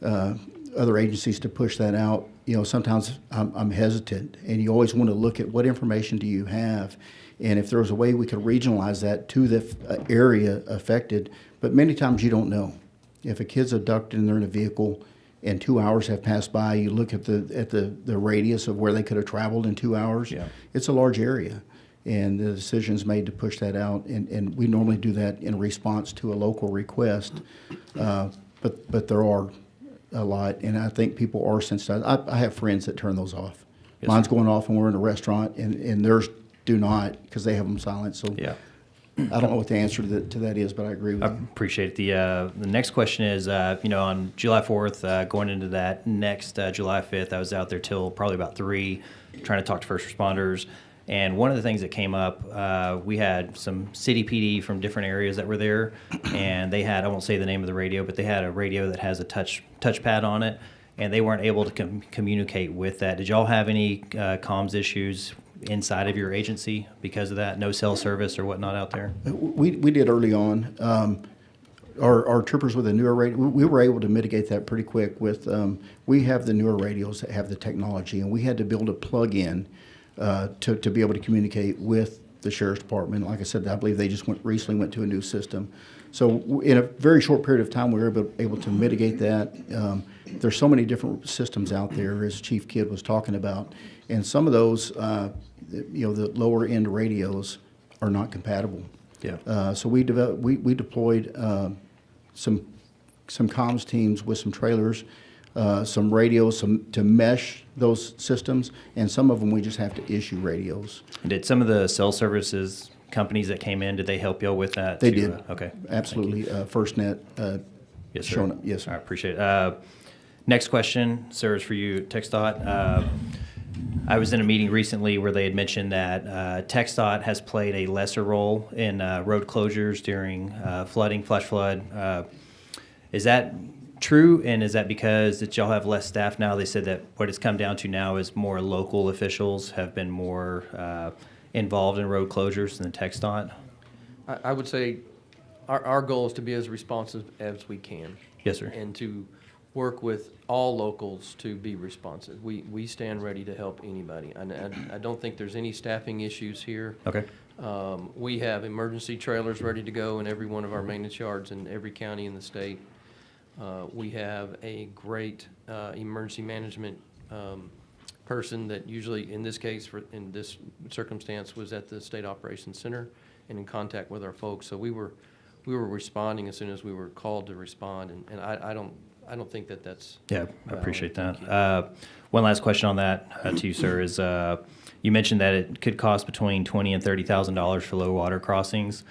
other agencies to push that out, sometimes I'm hesitant. And you always want to look at what information do you have. And if there was a way we could regionalize that to the area affected, but many times you don't know. If a kid's abducted and they're in a vehicle and 2 hours have passed by, you look at the radius of where they could have traveled in 2 hours. Yeah. It's a large area. And the decision's made to push that out. And we normally do that in response to a local request. But there are a lot, and I think people are sensitized. I have friends that turn those off. Yes, Mine's going off when we're in a restaurant, and theirs do not because they have them silent. So yeah. I don't know what the answer to that is, but I agree with you. I appreciate it. The next question is, on July 4th, going into that next July 5th, I was out there till probably about 3, trying to talk to first responders. And one of the things that came up, we had some city PD from different areas that were there, and they had, I won't say the name of the radio, but they had a radio that has a touchpad on it, and they weren't able to communicate with that. Did y'all have any comms issues inside of your agency because of that? No cell service or whatnot out there? We did early on. Our troopers with the newer radio, we were able to mitigate that pretty quick with, we have the newer radios that have the technology, and we had to build a plug-in to be able to communicate with the Sheriff's Department. Like I said, I believe they just recently went to a new system. So in a very short period of time, we were able to mitigate that. There's so many different systems out there, as Chief Kidd was talking about, and some of those, the lower end radios are not compatible. Yeah. So we deployed some comms teams with some trailers, some radios, to mesh those systems, and some of them we just have to issue radios. Did some of the cell services companies that came in, did they help you with that? They did. Okay. Absolutely. FirstNet yes, showing up. Yes, sir. I appreciate it. Next question, sir, is for you, TxDOT. I was in a meeting recently where they had mentioned that TxDOT has played a lesser role in road closures during flooding, flash flood. Is that true, and is that because that y'all have less staff now? They said that what it's come down to now is more local officials have been more involved in road closures than TxDOT. I would say our goal is to be as responsive as we can. Yes, sir. And to work with all locals to be responsive. We stand ready to help anybody. I don't think there's any staffing issues here. Okay. We have emergency trailers ready to go in every one of our maintenance yards in every county in the state. We have a great emergency management person that usually, in this case, in this circumstance, was at the State Operations Center and in contact with our folks. So we were responding as soon as we were called to respond, and I don't think that that's Yeah, I appreciate that. One last question on that to you, sir, is you mentioned that it could cost between $20,000 and $30,000 for low water crossings.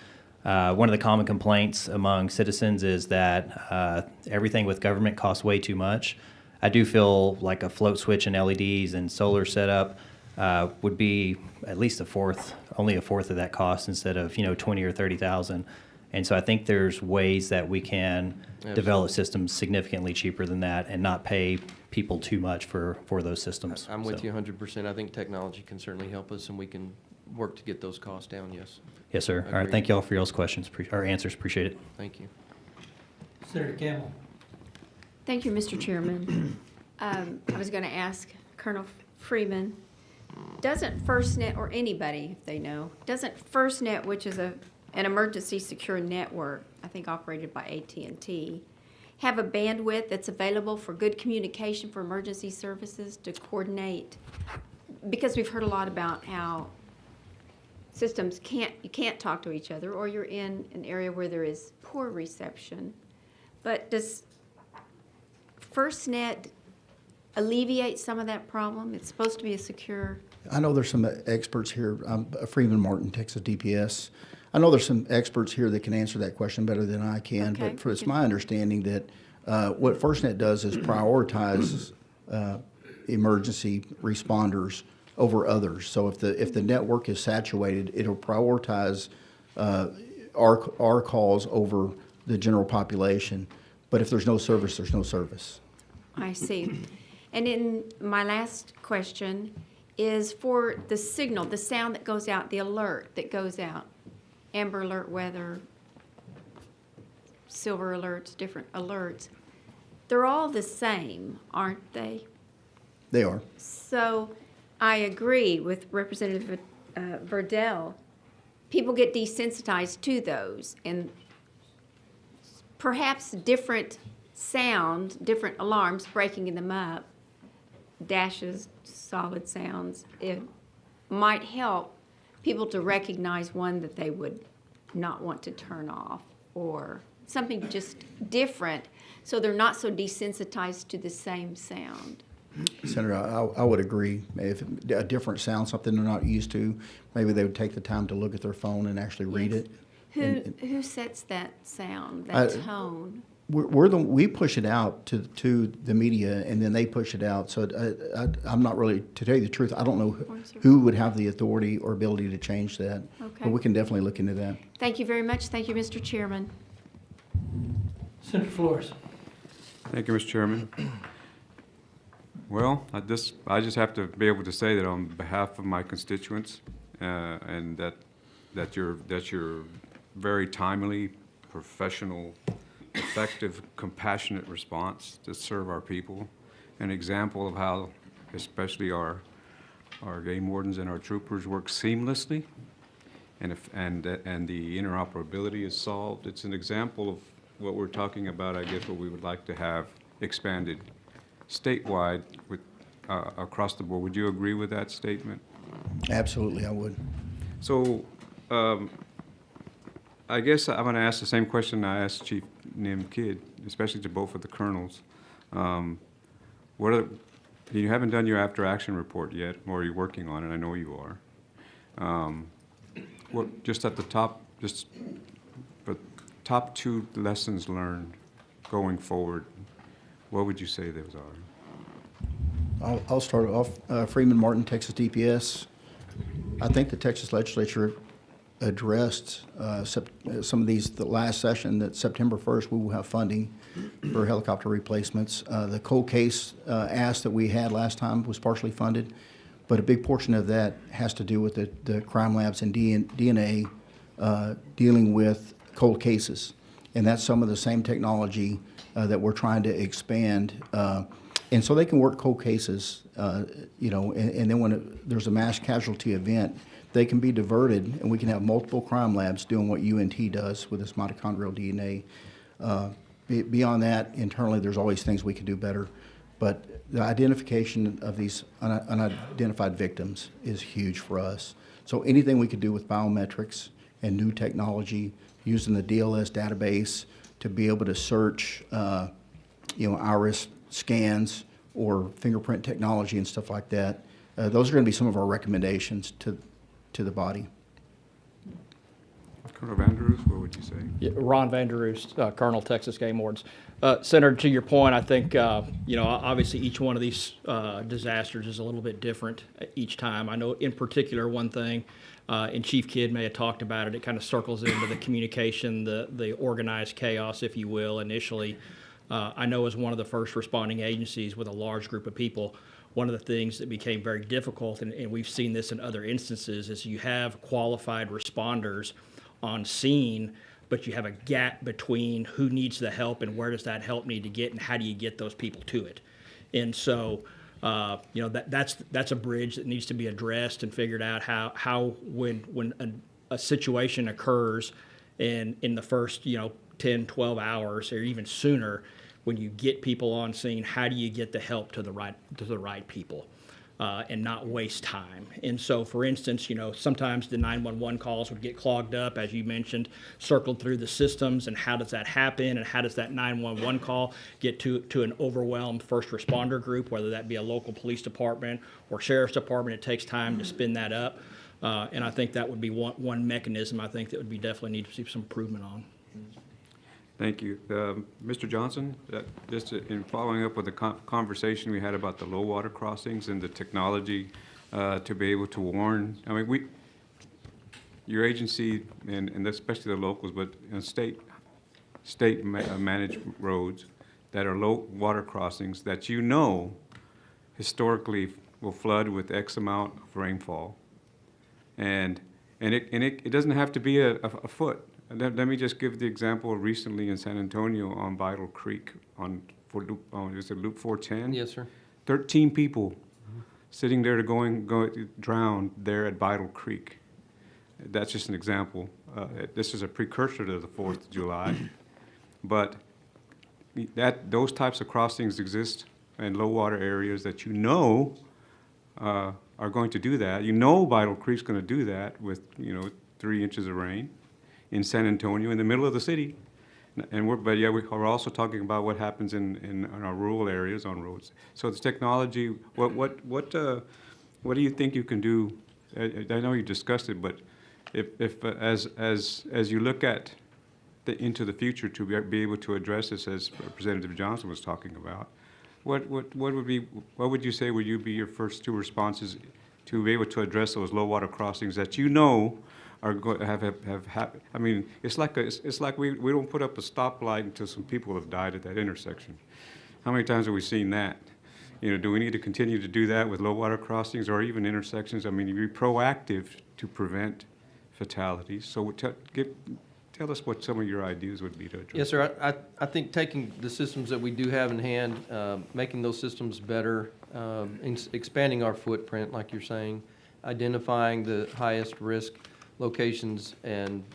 One of the common complaints among citizens is that everything with government costs way too much. I do feel like a float switch and LEDs and solar setup would be at least only a fourth of that cost instead of 20 or 30,000. And so I think there's ways that we can develop systems significantly cheaper than that and not pay people too much for those systems. I'm with you 100%. I think technology can certainly help us, and we can work to get those costs down, yes. Yes, sir. All right, Agreed. thank you all for y'all's questions, or answers. Appreciate it. Thank you. Senator Campbell. Thank you, Mr. Chairman. I was going to ask Colonel Freeman, doesn't FirstNet, or anybody, if they know, doesn't FirstNet, which is an emergency secure network, I think operated by AT&T, have a bandwidth that's available for good communication for emergency services to coordinate? Because we've heard a lot about how systems you can't talk to each other, or you're in an area where there is poor reception. But does FirstNet alleviate some of that problem? It's supposed to be a secure. I know there's some experts here. I'm Freeman Martin, Texas DPS. I know there's some experts here that can answer that question better than I can. Okay. But it's my understanding that what FirstNet does is prioritize emergency responders over others. So if the network is saturated, it'll prioritize our calls over the general population. But if there's no service, there's no service. I see. And in my last question is for the signal, the sound that goes out, the alert that goes out, Amber Alert, weather, silver alerts, different alerts. They're all the same, aren't they? They are. So I agree with Representative Verdell. People get desensitized to those, and perhaps different sound, different alarms, breaking them up, dashes, solid sounds, it might help people to recognize one that they would not want to turn off, or something just different, so they're not so desensitized to the same sound. Senator, I would agree. If a different sound, something they're not used to, maybe they would take the time to look at their phone and actually read it. Who sets that sound, that tone? We push it out to the media, and then they push it out. So I'm not really, to tell you the truth, I don't know who would have the authority or ability to change that. Okay. But we can definitely look into that. Thank you very much. Thank you, Mr. Chairman. Senator Flores. Thank you, Mr. Chairman. Well, I just have to be able to say that on behalf of my constituents, and that your very timely, professional, effective, compassionate response to serve our people, an example of how especially our game wardens and our troopers work seamlessly, and the interoperability is solved. It's an example of what we're talking about, I guess, what we would like to have expanded statewide with across the board. Would you agree with that statement? Absolutely, I would. So I guess I'm going to ask the same question I asked Chief Nim Kidd, especially to both of the colonels. You haven't done your after-action report yet, or you're working on it. I know you are. Just at the top, just the top 2 lessons learned going forward What would you say those are? I'll start off. Freeman Martin, Texas DPS. I think the Texas legislature addressed some of these, the last session, that September 1st, we will have funding for helicopter replacements. The cold case ask that we had last time was partially funded, but a big portion of that has to do with the crime labs and DNA dealing with cold cases. And that's some of the same technology that we're trying to expand. And so they can work cold cases, you know, and then when there's a mass casualty event, they can be diverted, and we can have multiple crime labs doing what UNT does with this mitochondrial DNA. Beyond that, internally, there's always things we can do better. But the identification of these unidentified victims is huge for us. So anything we could do with biometrics and new technology, using the DLS database to be able to search, you know, iris scans or fingerprint technology and stuff like that, those are going to be some of our recommendations to the body. Colonel Vanderus, what would you say? Yeah, Ron Vanderoost, Colonel, Texas Game Wards. Senator, to your point, I think, you know, obviously each one of these disasters is a little bit different each time. I know in particular one thing, and Chief Kidd may have talked about it, it kind of circles into the communication, the organized chaos, if you will, initially. I know as one of the first responding agencies with a large group of people, one of the things that became very difficult, and we've seen this in other instances, is you have qualified responders on scene, but you have a gap between who needs the help and where does that help need to get and how do you get those people to it. And so, you know, that's a bridge that needs to be addressed and figured out how when a situation occurs and in the first, you know, 10, 12 hours or even sooner, when you get people on scene, how do you get the help to the right people and not waste time? And so, for instance, you know, sometimes the 911 calls would get clogged up, as you mentioned, circled through the systems, and how does that happen? And how does that 911 call get to an overwhelmed first responder group, whether that be a local police department or sheriff's department? It takes time to spin that up, and I think that would be one mechanism I think that would be definitely need to see some improvement on. Thank you. Mr. Johnson, just in following up with the conversation we had about the low water crossings and the technology to be able to warn, I mean, your agency, and especially the locals, but state managed roads that are low water crossings that you know historically will flood with X amount of rainfall. And it doesn't have to be a foot. Let me just give the example recently in San Antonio on Vital Creek is it Loop 410? Yes, sir. 13 people sitting there to drown there at Vital Creek. That's just an example. This is a precursor to the 4th of July. But those types of crossings exist in low water areas that you know are going to do that. You know Vital Creek's going to do that with, you know, 3 inches of rain in San Antonio, in the middle of the city. And we're also talking about what happens in our rural areas on roads. So this technology, what do you think you can do? I know you discussed it, but if as you look at into the future to be able to address this, as Representative Johnson was talking about, what would you say would be your first 2 responses to be able to address those low water crossings that you know are going to have I mean, it's like we don't put up a stoplight until some people have died at that intersection. How many times have we seen that? You know, do we need to continue to do that with low water crossings or even intersections? I mean, be proactive to prevent fatalities. So tell us what some of your ideas would be to address. Yes, sir. I think taking the systems that we do have in hand, making those systems better, expanding our footprint, like you're saying, identifying the highest risk locations and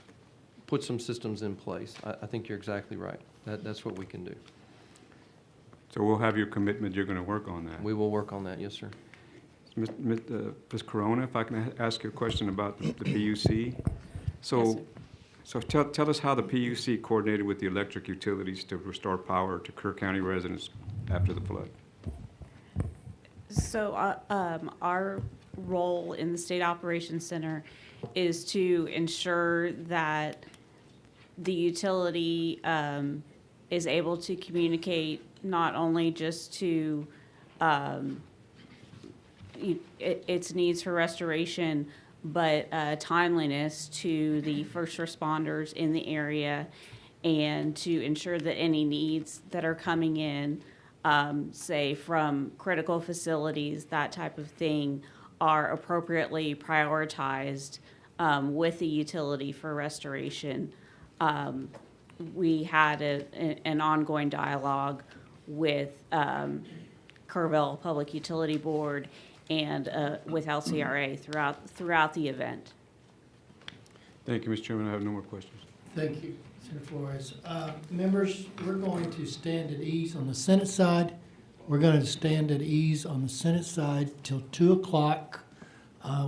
put some systems in place. I think you're exactly right. That's what we can do. So we'll have your commitment, you're going to work on that. We will work on that, yes, sir. Ms. Corona, if I can ask you a question about the PUC. So tell us how the PUC coordinated with the electric utilities to restore power to Kerr County residents after the flood. So our role in the State Operations Center is to ensure that the utility is able to communicate not only just to its needs for restoration, but timeliness to the first responders in the area, and to ensure that any needs that are coming in, say from critical facilities, that type of thing, are appropriately prioritized with the utility for restoration. We had an ongoing dialogue with Kerrville Public Utility Board and with LCRA throughout the event. Thank you, Mr. Chairman. I have no more questions. Thank you, Senator Flores. Members, we're going to stand at ease on the Senate side. We're going to stand at ease on the Senate side till 2 o'clock.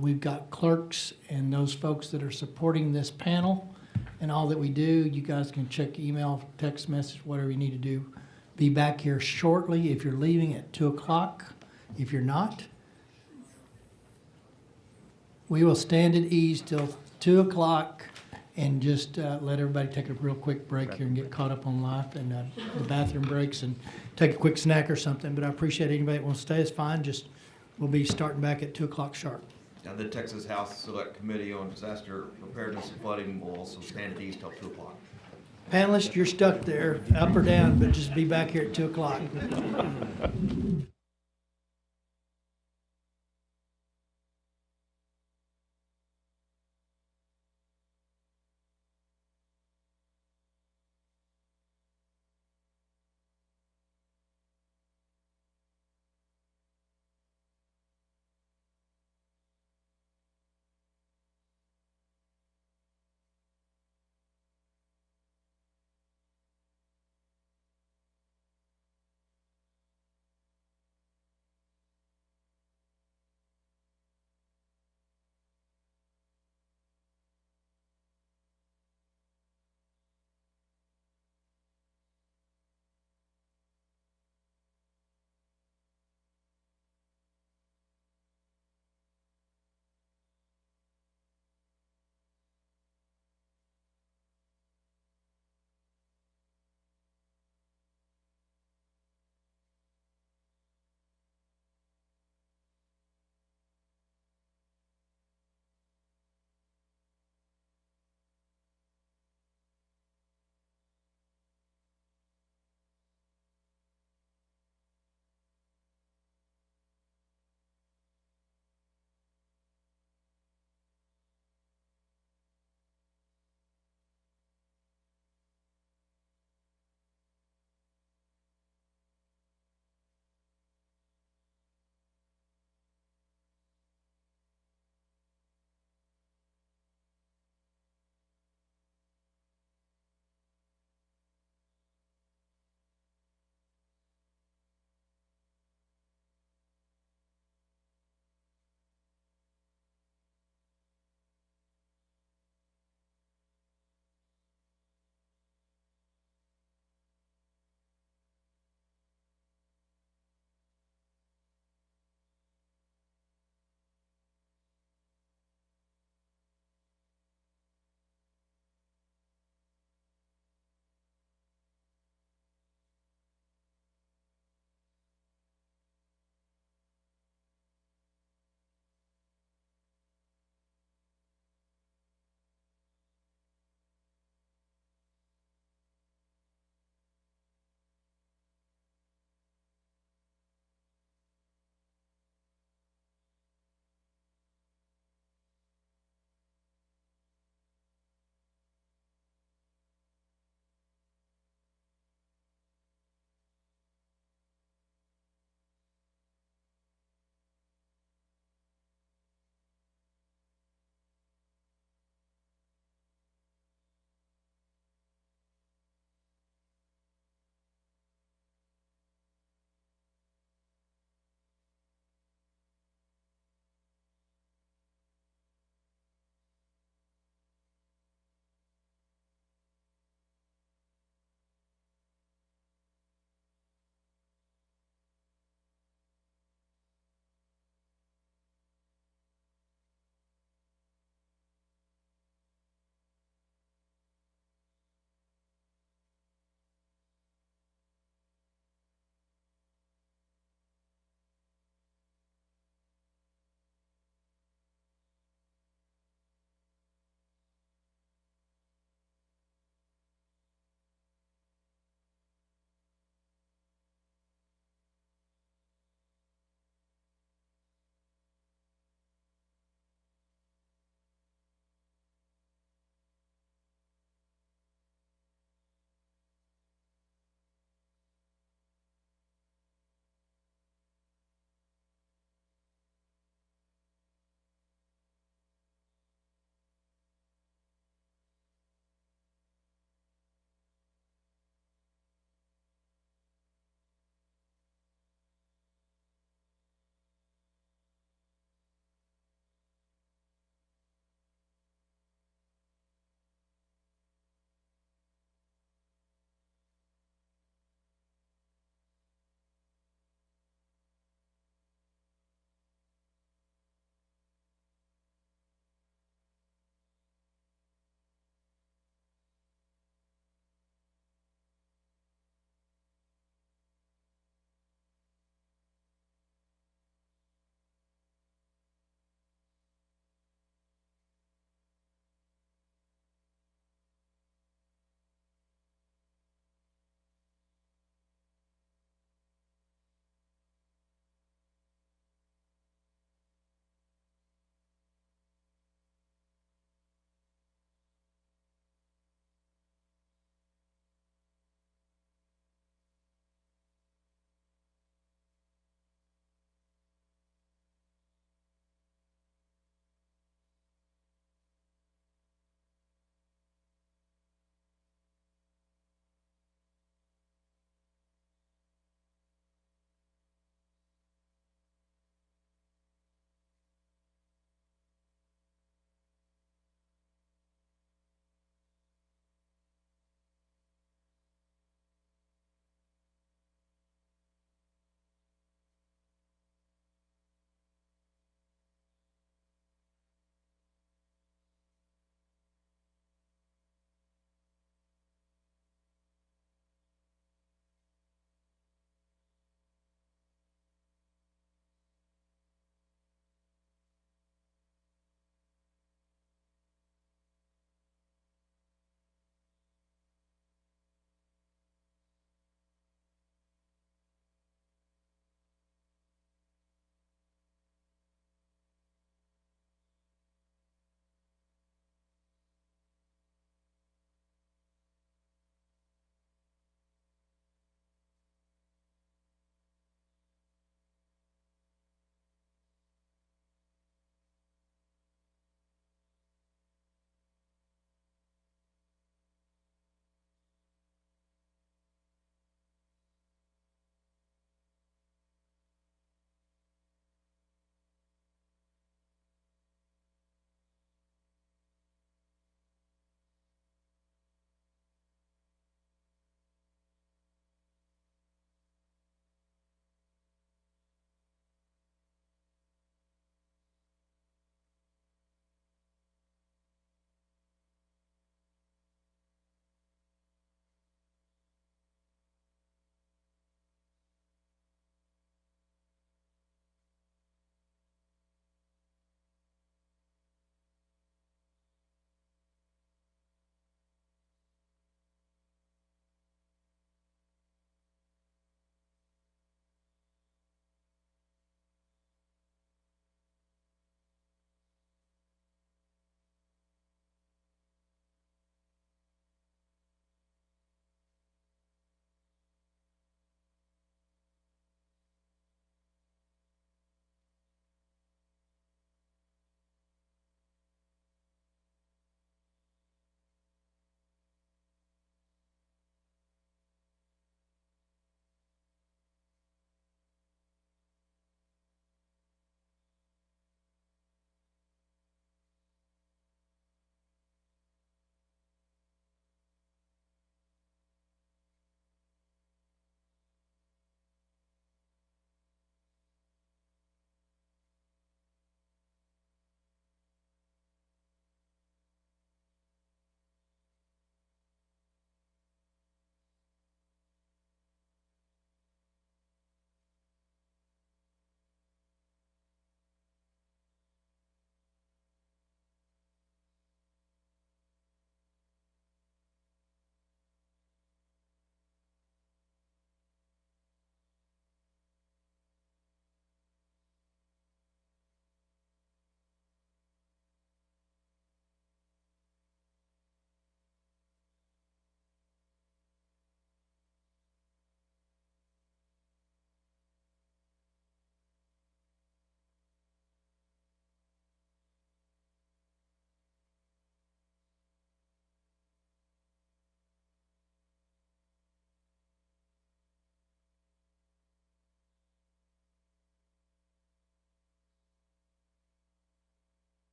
We've got clerks and those folks that are supporting this panel and all that we do. You guys can check email, text message, whatever you need to do. Be back here shortly if you're leaving at 2 o'clock. If you're not, we will stand at ease till 2 o'clock and just let everybody take a real quick break here and get caught up on life and the bathroom breaks and take a quick snack or something. But I appreciate anybody that wants to stay. It's fine. Just we'll be starting back at 2 o'clock sharp. Now, the Texas House Select Committee on Disaster Preparedness and Flooding will also stand at ease till 2 o'clock. Panelists, you're stuck there, up or down, but just be back here at 2 o'clock.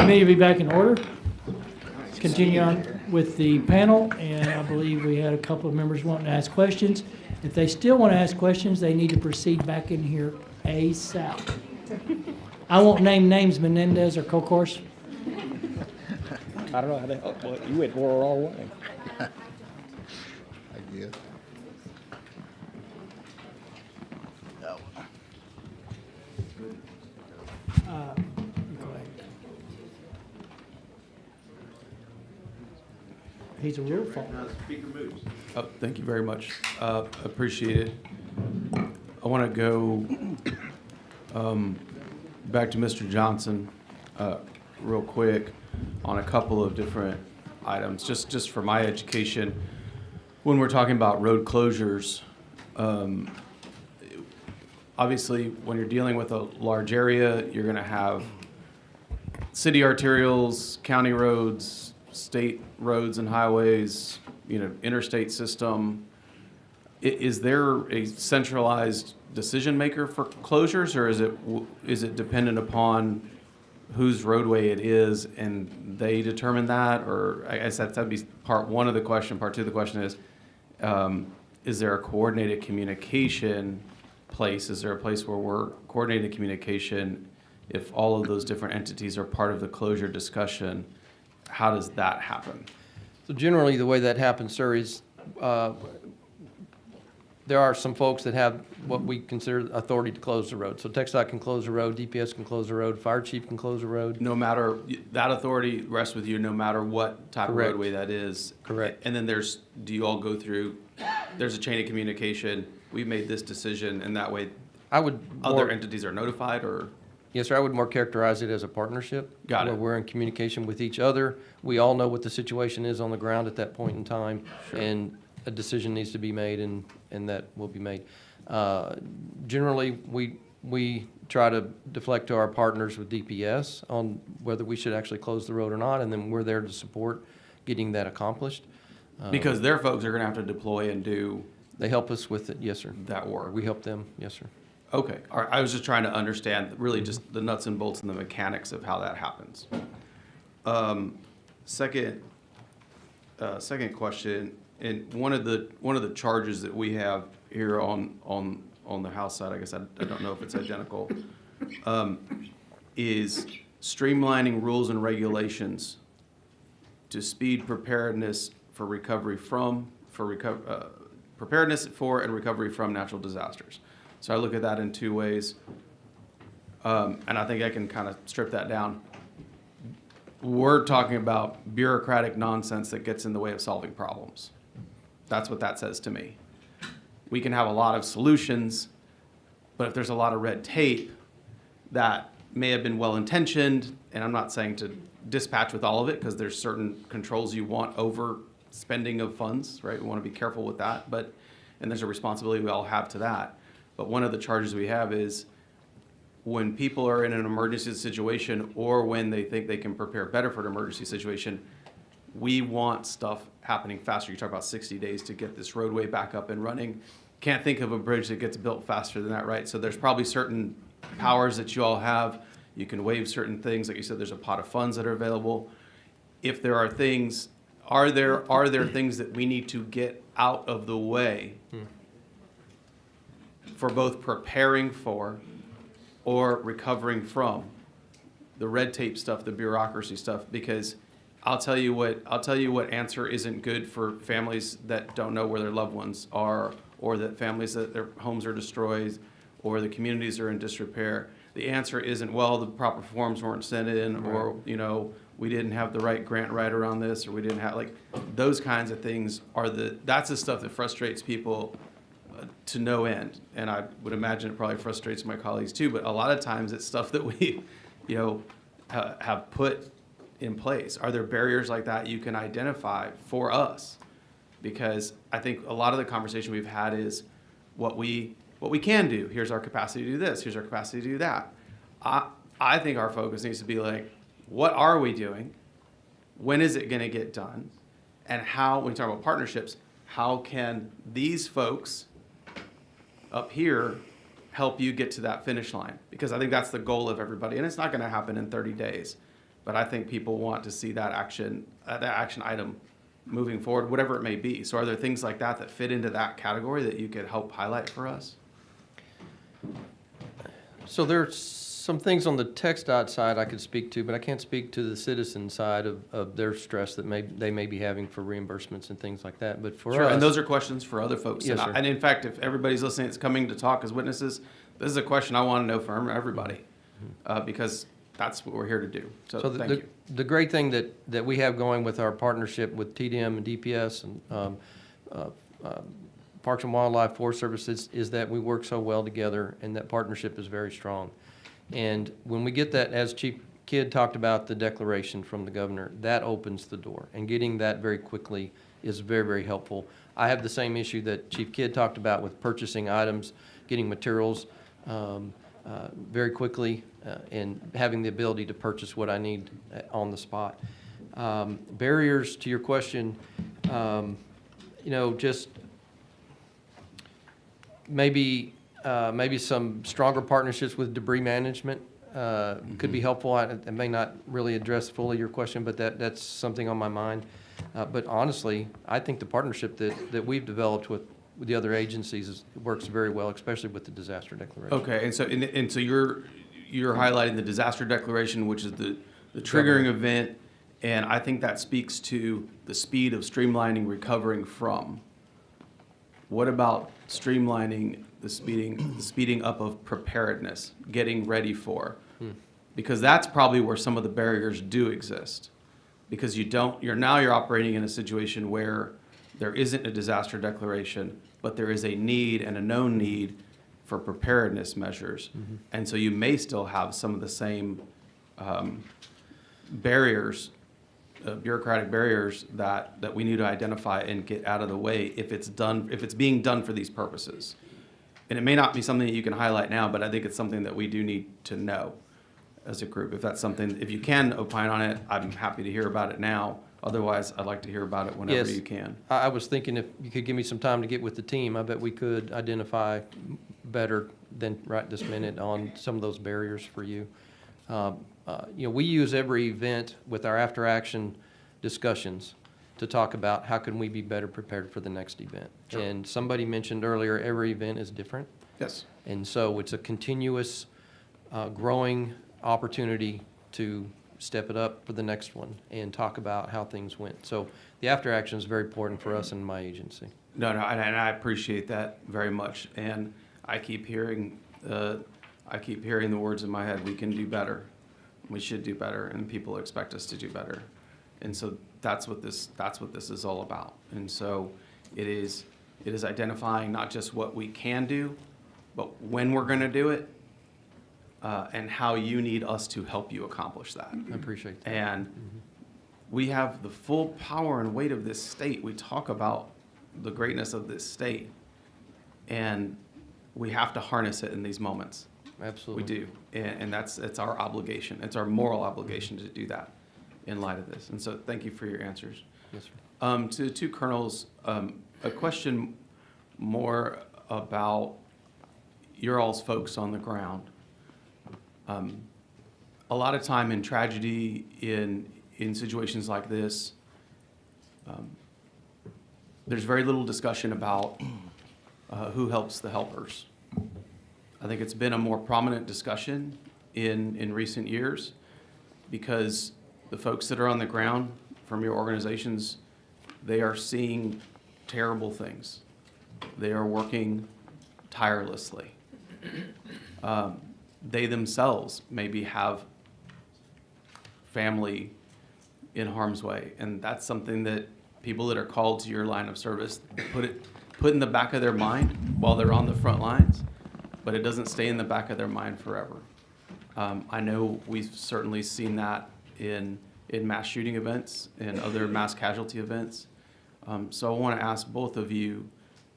Committee will be back in order. Let's continue on with the panel, and I believe we had a couple of members wanting to ask questions. If they still want to ask questions, they need to proceed back in here ASAP. I won't name names, Menendez or Kokorsk. I don't know how they, oh, well, you went World War I. I guess. Go ahead. He's a real fault. Oh, thank you very much. Appreciate it. I want to go back to Mr. Johnson real quick on a couple of different items, just for my education. When we're talking about road closures, obviously, when you're dealing with a large area, you're going to have city arterials, county roads, state roads and highways, interstate system. Is there a centralized decision maker for closures, or is it dependent upon whose roadway it is and they determine that? Or I guess that'd be part one of the question. Part two of the question is there a coordinated communication place? Is there a place where we're coordinating communication if all of those different entities are part of the closure discussion? How does that happen? So generally, the way that happens, sir, is there are some folks that have what we consider authority to close the road. So TxDOT can close the road, DPS can close the road, fire chief can close the road. No matter, that authority rests with you no matter what type Correct. of roadway that is. Correct. And then do you all go through, there's a chain of communication, we've made this decision, and that way other entities are notified, or? Yes, sir, I would more characterize it as a partnership. Got it. Where we're in communication with each other. We all know what the situation is on the ground at that point in time. Sure. And a decision needs to be made, and that will be made. Generally, we try to deflect to our partners with DPS on whether we should actually close the road or not, and then we're there to support getting that accomplished. Because their folks are gonna have to deploy and do. They help us with it, yes, sir. That work. We help them, yes, sir. Okay, all right, I was just trying to understand really just the nuts and bolts and the mechanics of how that happens. Second question, and one of the charges that we have here on the House side, I guess I don't know if it's identical, is streamlining rules and regulations to speed preparedness for recovery from, preparedness for and recovery from natural disasters. So I look at that in two ways, and I think I can kind of strip that down. We're talking about bureaucratic nonsense that gets in the way of solving problems. That's what that says to me. We can have a lot of solutions, but if there's a lot of red tape that may have been well-intentioned, and I'm not saying to dispatch with all of it, because there's certain controls you want over spending of funds, right? We want to be careful with that, and there's a responsibility we all have to that. But one of the charges we have is when people are in an emergency situation or when they think they can prepare better for an emergency situation, we want stuff happening faster. You talk about 60 days to get this roadway back up and running. Can't think of a bridge that gets built faster than that, right? So there's probably certain powers that you all have. You can waive certain things. Like you said, there's a pot of funds that are available. If there are things, are there things that we need to get out of the way for both preparing for or recovering from the red tape stuff, the bureaucracy stuff? Because I'll tell you what answer isn't good for families that don't know where their loved ones are, or that families that their homes are destroyed, or the communities are in disrepair. The answer isn't, well, the proper forms weren't sent in, or we didn't have the right grant writer on this, or we didn't have, like, those kinds of things that's the stuff that frustrates people to no end. And I would imagine it probably frustrates my colleagues too, but a lot of times it's stuff that we, have put in place. Are there barriers like that you can identify for us? Because I think a lot of the conversation we've had is what we can do. Here's our capacity to do this. Here's our capacity to do that. I think our focus needs to be like, what are we doing? When is it going to get done? And how, when we talk about partnerships, how can these folks up here help you get to that finish line? Because I think that's the goal of everybody. And it's not going to happen in 30 days. but I think people want to see that action item moving forward, whatever it may be. So are there things like that that fit into that category that you could help highlight for us? So there's some things on the TxDOT side I could speak to, but I can't speak to the citizen side of their stress that they may be having for reimbursements and things like that. But for Sure, us, and those are questions for other folks. Yes, And sir. and in fact, if everybody's listening, it's coming to talk as witnesses, this is a question I want to know from everybody, because that's what we're here to do. So So thank you. the great thing that we have going with our partnership with TDM and DPS and Parks and Wildlife, Forest Service is that we work so well together, and that partnership is very strong. And when we get that, as Chief Kidd talked about the declaration from the governor, that opens the door. And getting that very quickly is very, very helpful. I have the same issue that Chief Kidd talked about with purchasing items, getting materials very quickly, and having the ability to purchase what I need on the spot. Barriers, to your question, just maybe some stronger partnerships with debris management could be helpful. I may not really address fully your question, but that's something on my mind. But honestly, I think the partnership that we've developed with the other agencies works very well, especially with the disaster declaration. Okay, and so you're highlighting the disaster declaration, which is the triggering event, and I think that speaks to the speed of streamlining recovering from. What about streamlining the speeding up of preparedness, getting ready for? Because that's probably where some of the barriers do exist. Because you're operating in a situation where there isn't a disaster declaration, but there is a need and a known need for preparedness measures. And so you may still have some of the same barriers, bureaucratic barriers that we need to identify and get out of the way if it's being done for these purposes. And it may not be something that you can highlight now, but I think it's something that we do need to know as a group. If you can opine on it, I'm happy to hear about it now. Otherwise, I'd like to hear about it whenever Yes. you can. I was thinking if you could give me some time to get with the team, I bet we could identify better than right this minute on some of those barriers for you. We use every event with our after-action discussions to talk about how can we be better prepared for the next event. Sure. And somebody mentioned earlier, every event is different. Yes. And so it's a continuous growing opportunity to step it up for the next one and talk about how things went. So the after-action is very important for us in my agency. No, and I appreciate that very much. And I keep hearing the words in my head, we can do better. We should do better, and people expect us to do better. And so that's what this is all about. And so it is identifying not just what we can do, but when we're going to do it, and how you need us to help you accomplish that. I appreciate that. And we have the full power and weight of this state. We talk about the greatness of this state, and we have to harness it in these moments. Absolutely. We do, and it's our obligation. It's our moral obligation to do that in light of this. And so thank you for your answers. Yes, sir. To the two colonels, a question more about your all's folks on the ground. A lot of time in tragedy, in situations like this, there's very little discussion about who helps the helpers. I think it's been a more prominent discussion in recent years because the folks that are on the ground from your organizations, they are seeing terrible things. They are working tirelessly. They themselves maybe have family in harm's way, and that's something that people that are called to your line of service put in the back of their mind while they're on the front lines, but it doesn't stay in the back of their mind forever. I know we've certainly seen that in mass shooting events and other mass casualty events. So I want to ask both of you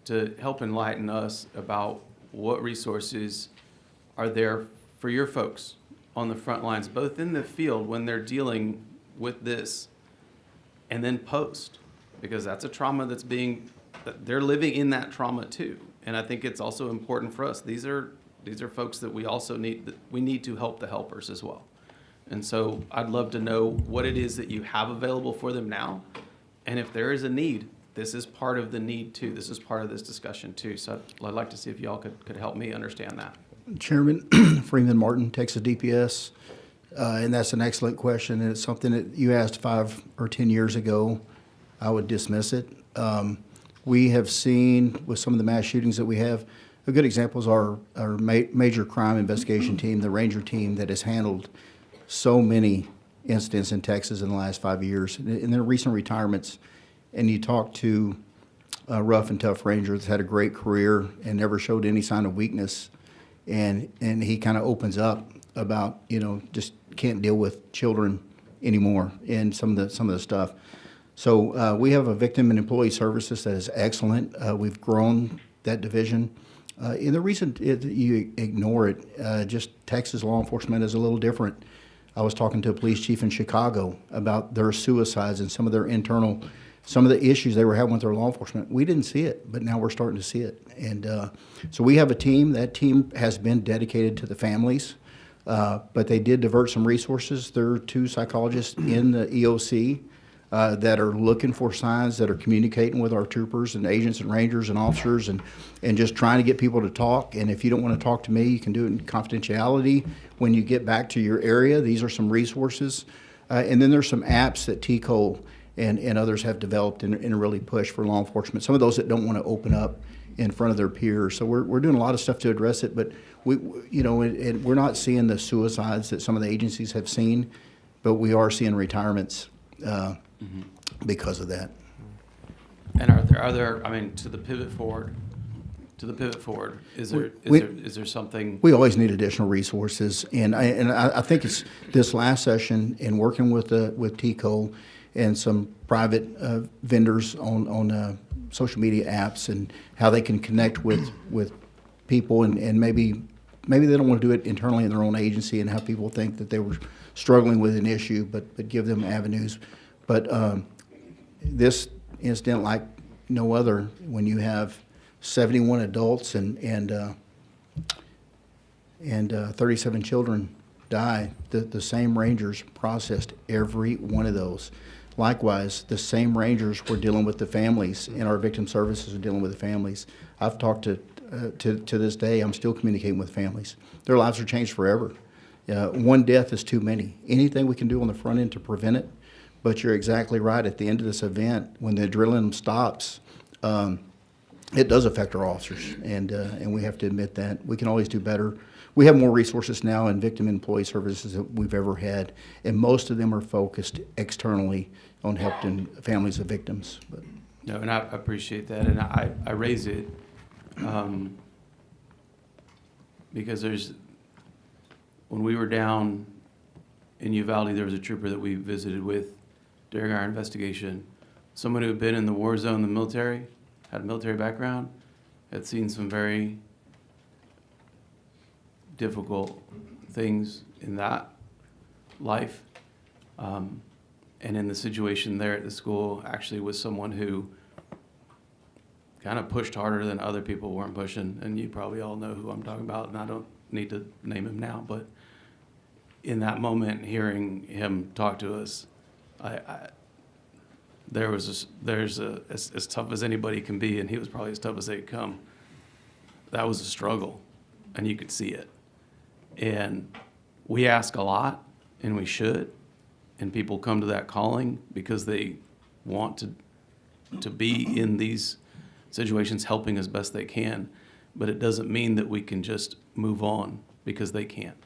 to help enlighten us about what resources are there for your folks on the front lines, both in the field when they're dealing with this and then post, because that's a trauma they're living in that trauma too. And I think it's also important for us. These are folks that we also need to help the helpers as well. And so I'd love to know what it is that you have available for them now. And if there is a need, this is part of the need too. This is part of this discussion too. So I'd like to see if y'all could help me understand that. Chairman Freeman Martin, Texas DPS, and that's an excellent question, and it's something that you asked 5 or 10 years ago. I would dismiss it. We have seen with some of the mass shootings that we have, a good example is our major crime investigation team, the Ranger team that has handled so many incidents in Texas in the last 5 years. In their recent retirements, and you talk to a rough and tough Ranger that's had a great career and never showed any sign of weakness, and he kind of opens up about, just can't deal with children anymore and some of the stuff. So we have a victim and employee services that is excellent. We've grown that division. In the recent, you ignore it, just Texas law enforcement is a little different. I was talking to a police chief in Chicago about their suicides and some of the issues they were having with their law enforcement. We didn't see it, but now we're starting to see it. And so we have a team. That team has been dedicated to the families, but they did divert some resources. There are 2 psychologists in the EOC that are looking for signs, that are communicating with our troopers and agents and rangers and officers and just trying to get people to talk. And if you don't want to talk to me, you can do it in confidentiality when you get back to your area. These are some resources. And then there's some apps that TCO and others have developed and really push for law enforcement. Some of those that don't want to open up in front of their peers. So we're doing a lot of stuff to address it, but we're not seeing the suicides that some of the agencies have seen, but we are seeing retirements because of that. And are there, I mean, to the pivot forward, is there something? We always need additional resources, and I think it's this last session in working with TCO and some private vendors on social media apps and how they can connect with people and maybe they don't want to do it internally in their own agency and have people think that they were struggling with an issue, but give them avenues. But this incident, like no other, when you have 71 adults and 37 children die, the same Rangers processed every one of those. Likewise, the same Rangers were dealing with the families, and our victim services are dealing with the families. I've talked to this day, I'm still communicating with families. Their lives are changed forever. One death is too many. Anything we can do on the front end to prevent it, but you're exactly right. At the end of this event, when the adrenaline stops, it does affect our officers, and we have to admit that. We can always do better. We have more resources now in victim employee services than we've ever had, and most of them are focused externally on helping families of victims. But. No, and I appreciate that, and I raise it because when we were down in Uvalde, there was a trooper that we visited with during our investigation, someone who had been in the war zone, the military, had a military background, had seen some very difficult things in that life. And in the situation there at the school, actually was someone who kind of pushed harder than other people weren't pushing. And you probably all know who I'm talking about, and I don't need to name him now. But in that moment, hearing him talk to us, there's as tough as anybody can be, and he was probably as tough as they could come. That was a struggle, and you could see it. And we ask a lot, and we should, and people come to that calling because they want to be in these situations helping as best they can, but it doesn't mean that we can just move on because they can't.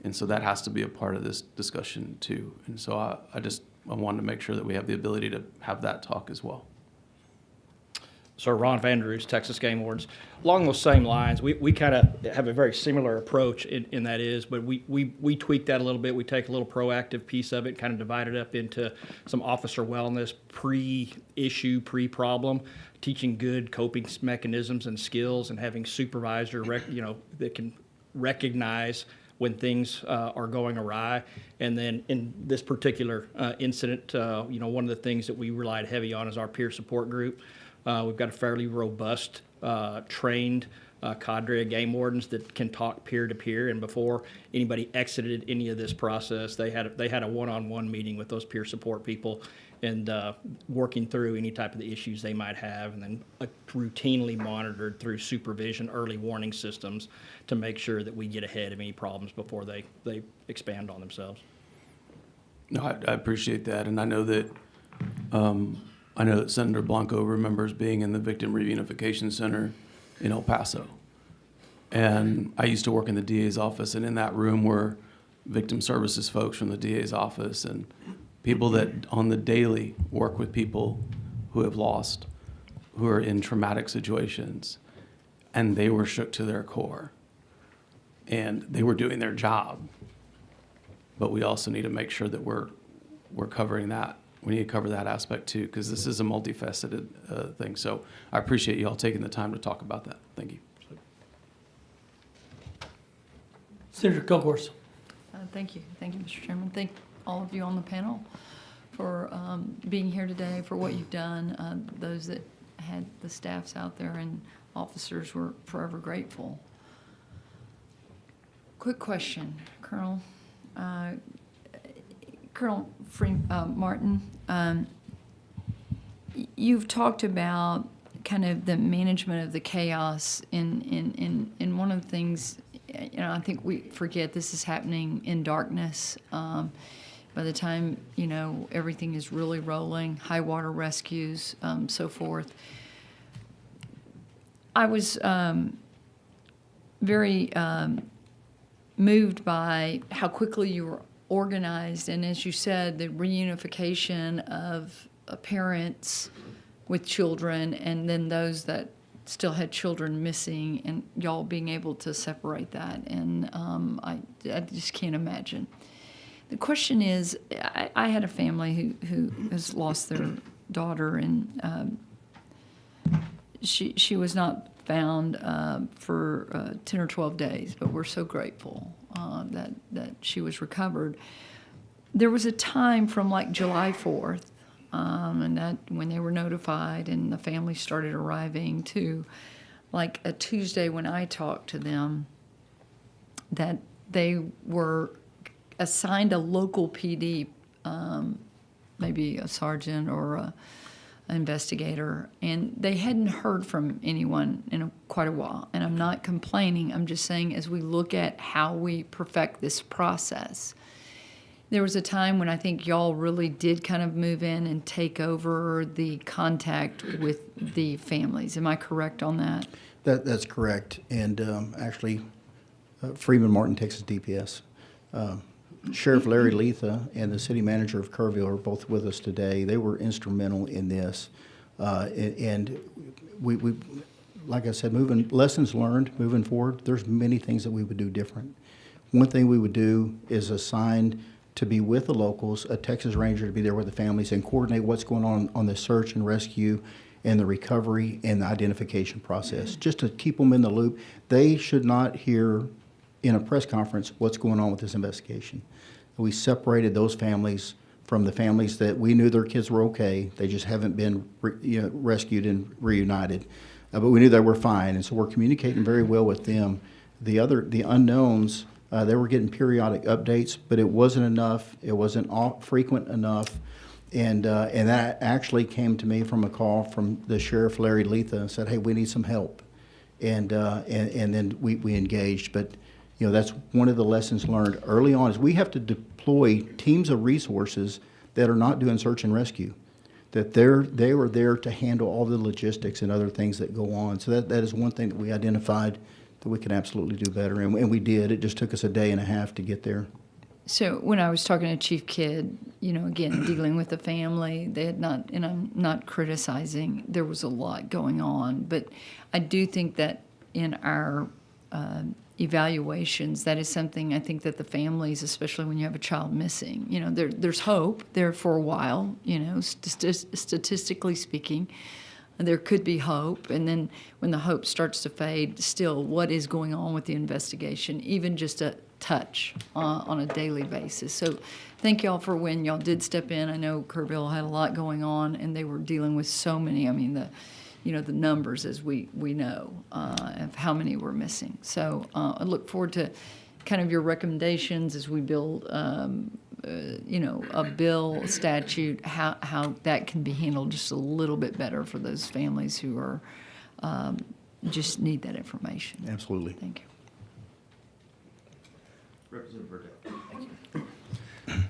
And so that has to be a part of this discussion too. And so I wanted to make sure that we have the ability to have that talk as well. So Ron Vanderus, Texas Game Wardens. Along those same lines, we kind of have a very similar approach in that is, but we tweak that a little bit. We take a little proactive piece of it, kind of divide it up into some officer wellness, pre-issue, pre-problem, teaching good coping mechanisms and skills, and having supervisor, that can recognize when things are going awry. And then in this particular incident, one of the things that we relied heavy on is our peer support group. We've got a fairly robust, trained cadre of game wardens that can talk peer to peer. And before anybody exited any of this process, they had a one-on-one meeting with those peer support people and working through any type of the issues they might have, and then routinely monitored through supervision, early warning systems to make sure that we get ahead of any problems before they expand on themselves. No, I appreciate that, and I know that Senator Blanco remembers being in the Victim Reunification Center in El Paso. And I used to work in the DA's office, and in that room were victim services folks from the DA's office and people that on the daily work with people who have lost, who are in traumatic situations, and they were shook to their core. And they were doing their job. But we also need to make sure that we're covering that. We need to cover that aspect too, because this is a multifaceted thing. So I appreciate you all taking the time to talk about that. Thank you. Senator Kilgore. Thank you. Thank you, Mr. Chairman. Thank all of you on the panel for being here today, for what you've done. Those that had the staffs out there and officers were forever grateful. Quick question, Colonel. Colonel Martin, you've talked about kind of the management of the chaos in one of the things, I think we forget this is happening in darkness. By the time, everything is really rolling, high water rescues, so forth. I was very moved by how quickly you were organized, and as you said, the reunification of parents with children and then those that still had children missing, and y'all being able to separate that. And I just can't imagine. The question is, I had a family who has lost their daughter, and she was not found for 10 or 12 days, but we're so grateful that she was recovered. There was a time from like July 4th, and that when they were notified and the family started arriving, to like a Tuesday when I talked to them, that they were assigned a local PD, maybe a sergeant or an investigator, and they hadn't heard from anyone in quite a while. And I'm not complaining, I'm just saying as we look at how we perfect this process, there was a time when I think y'all really did kind of move in and take over the contact with the families. Am I correct on that? That's correct. And actually, Freeman Martin, Texas DPS. Sheriff Larry Letha and the city manager of Kerrville are both with us today. They were instrumental in this. And we, like I said, lessons learned moving forward, there's many things that we would do different. One thing we would do is assign to be with the locals, a Texas Ranger to be there with the families and coordinate what's going on the search and rescue and the recovery and the identification process, just to keep them in the loop. They should not hear in a press conference what's going on with this investigation. We separated those families from the families that we knew their kids were okay. They just haven't been rescued and reunited. But we knew they were fine, and so we're communicating very well with them. The unknowns, they were getting periodic updates, but it wasn't enough. It wasn't frequent enough. And that actually came to me from a call from the Sheriff Larry Letha and said, hey, we need some help. And then we engaged. But that's one of the lessons learned early on is we have to deploy teams of resources that are not doing search and rescue, that they were there to handle all the logistics and other things that go on. So that is one thing that we identified that we can absolutely do better, and we did. It just took us a day and a half to get there. So when I was talking to Chief Kidd, again, dealing with the family, they had not, and I'm not criticizing, there was a lot going on, but I do think that in our evaluations, that is something I think that the families, especially when you have a child missing, there's hope there for a while, statistically speaking. There could be hope, and then when the hope starts to fade, still, what is going on with the investigation, even just a touch on a daily basis. So thank y'all for when y'all did step in. I know Kerrville had a lot going on, and they were dealing with so many. I mean, the numbers as we know of how many we're missing. So I look forward to kind of your recommendations as we build, a bill, a statute, how that can be handled just a little bit better for those families who are just need that information. Absolutely. Thank you. Representative Burdette.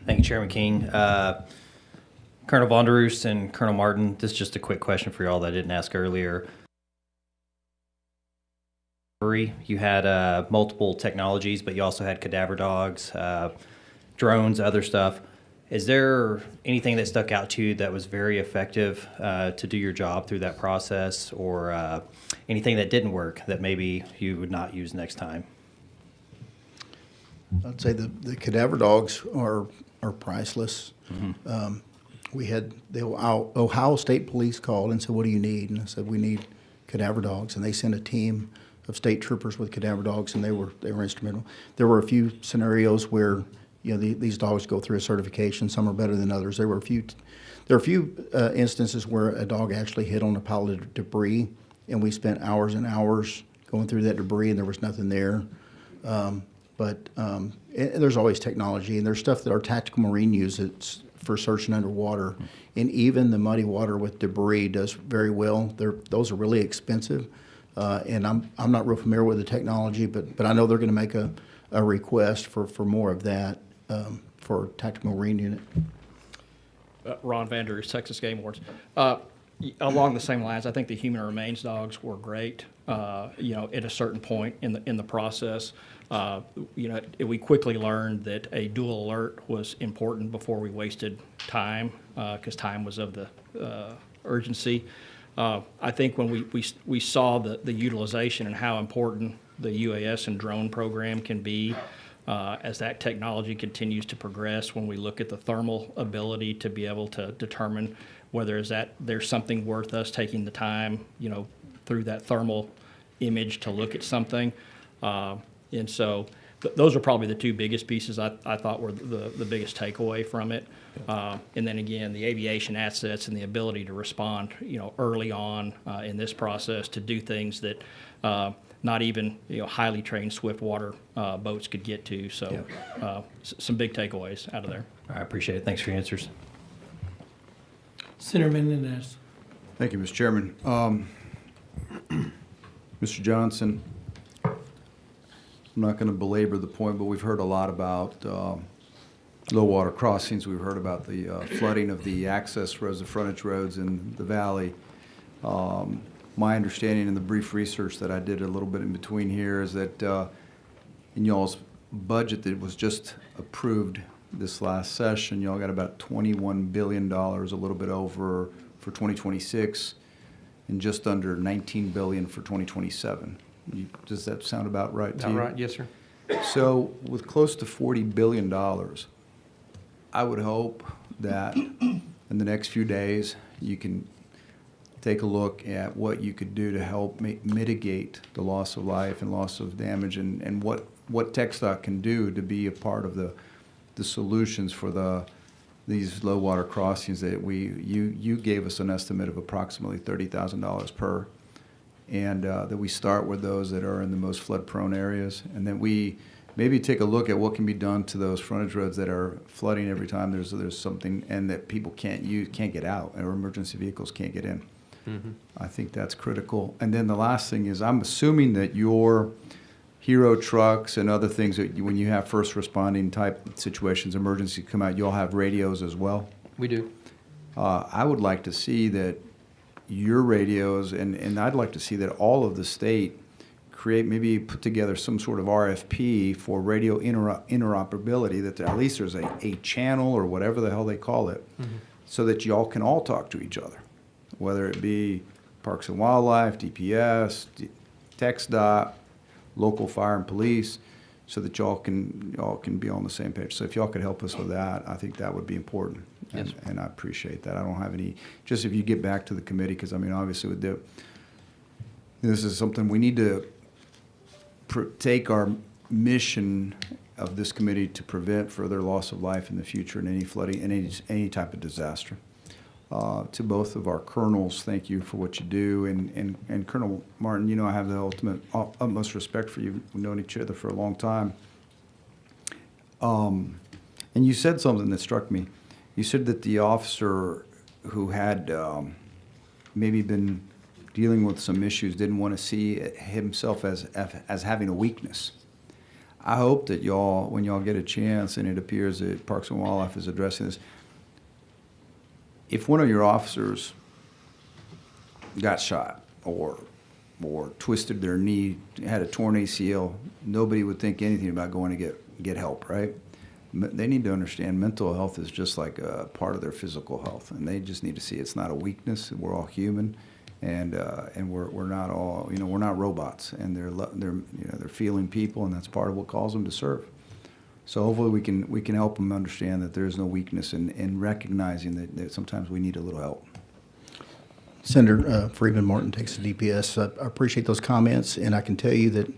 Thank you, Chairman King. Colonel Vonderoost and Colonel Martin, this is just a quick question for you all that I didn't ask earlier. You had multiple technologies, but you also had cadaver dogs, drones, other stuff. Is there anything that stuck out to you that was very effective to do your job through that process, or anything that didn't work that maybe you would not use next time? I'd say the cadaver dogs are priceless. We had the Ohio State Police called and said, "What do you need?" And I said, "We need cadaver dogs." And they sent a team of state troopers with cadaver dogs, and they were instrumental. There were a few scenarios where these dogs go through a certification. Some are better than others. There were a few instances where a dog actually hit on a pile of debris, and we spent hours and hours going through that debris, and there was nothing there. But there's always technology, and there's stuff that our tactical marine uses for searching underwater. And even the muddy water with debris does very well. Those are really expensive. And I'm not real familiar with the technology, but I know they're going to make a request for more of that for tactical marine unit. Ron Vanders, Texas Game Wards. Along the same lines, I think the human remains dogs were great. At a certain point in the process, we quickly learned that a dual alert was important before we wasted time, because time was of the urgency. I think when we saw the utilization and how important the UAS and drone program can be, as that technology continues to progress, when we look at the thermal ability to be able to determine whether there's something worth us taking the time, through that thermal image to look at something. And so those are probably the two biggest pieces I thought were the biggest takeaway from it. And then again, the aviation assets and the ability to respond, early on in this process to do things that not even highly trained swiftwater boats could get to. So some big takeaways out of there. I appreciate it. Thanks for your answers. Senator Menendez. Thank you, Mr. Chairman. Mr. Johnson, I'm not going to belabor the point, but we've heard a lot about low water crossings. We've heard about the flooding of the access roads, the frontage roads in the valley. My understanding in the brief research that I did a little bit in between here is that in y'all's budget that was just approved this last session, y'all got about $21 billion, a little bit over for 2026, and just under $19 billion for 2027. Does that sound about right to you? Right, yes, sir. So with close to $40 billion, I would hope that in the next few days, you can take a look at what you could do to help mitigate the loss of life and loss of damage, and what TxDOT can do to be a part of the solutions for these low water crossings that you gave us an estimate of approximately $30,000 per, and that we start with those that are in the most flood prone areas, and then we maybe take a look at what can be done to those frontage roads that are flooding every time there's something, and that people can't get out, or emergency vehicles can't get in. Mm-hmm. I think that's critical. And then the last thing is, I'm assuming that your hero trucks and other things that when you have first responding type situations, emergency come out, you'll have radios as well. We do. I would like to see that your radios, and I'd like to see that all of the state maybe put together some sort of RFP for radio interoperability, that at least there's a channel or whatever the hell they call it, so that y'all can all talk to each other, whether it be Parks and Wildlife, DPS, TxDOT, local fire and police, so that y'all can be on the same page. So if y'all could help us with that, I think that would be important. Yes. And I appreciate that. I don't have any, just if you get back to the committee, because I mean, obviously this is something we need to take our mission of this committee to prevent further loss of life in the future in any flooding, in any type of disaster. To both of our colonels, thank you for what you do. And Colonel Martin, you know I have the utmost respect for you. We've known each other for a long time. And you said something that struck me. You said that the officer who had maybe been dealing with some issues didn't want to see himself as having a weakness. I hope that y'all, when y'all get a chance, and it appears that Parks and Wildlife is addressing this, if one of your officers got shot or twisted their knee, had a torn ACL, nobody would think anything about going to get help, right? They need to understand mental health is just like a part of their physical health, and they just need to see it's not a weakness. We're all human, and we're not all, you know, we're not robots, and they're feeling people, and that's part of what calls them to serve. So hopefully we can help them understand that there is no weakness in recognizing that sometimes we need a little help. Senator Freeman Martin, Texas DPS. I appreciate those comments, and I can tell you that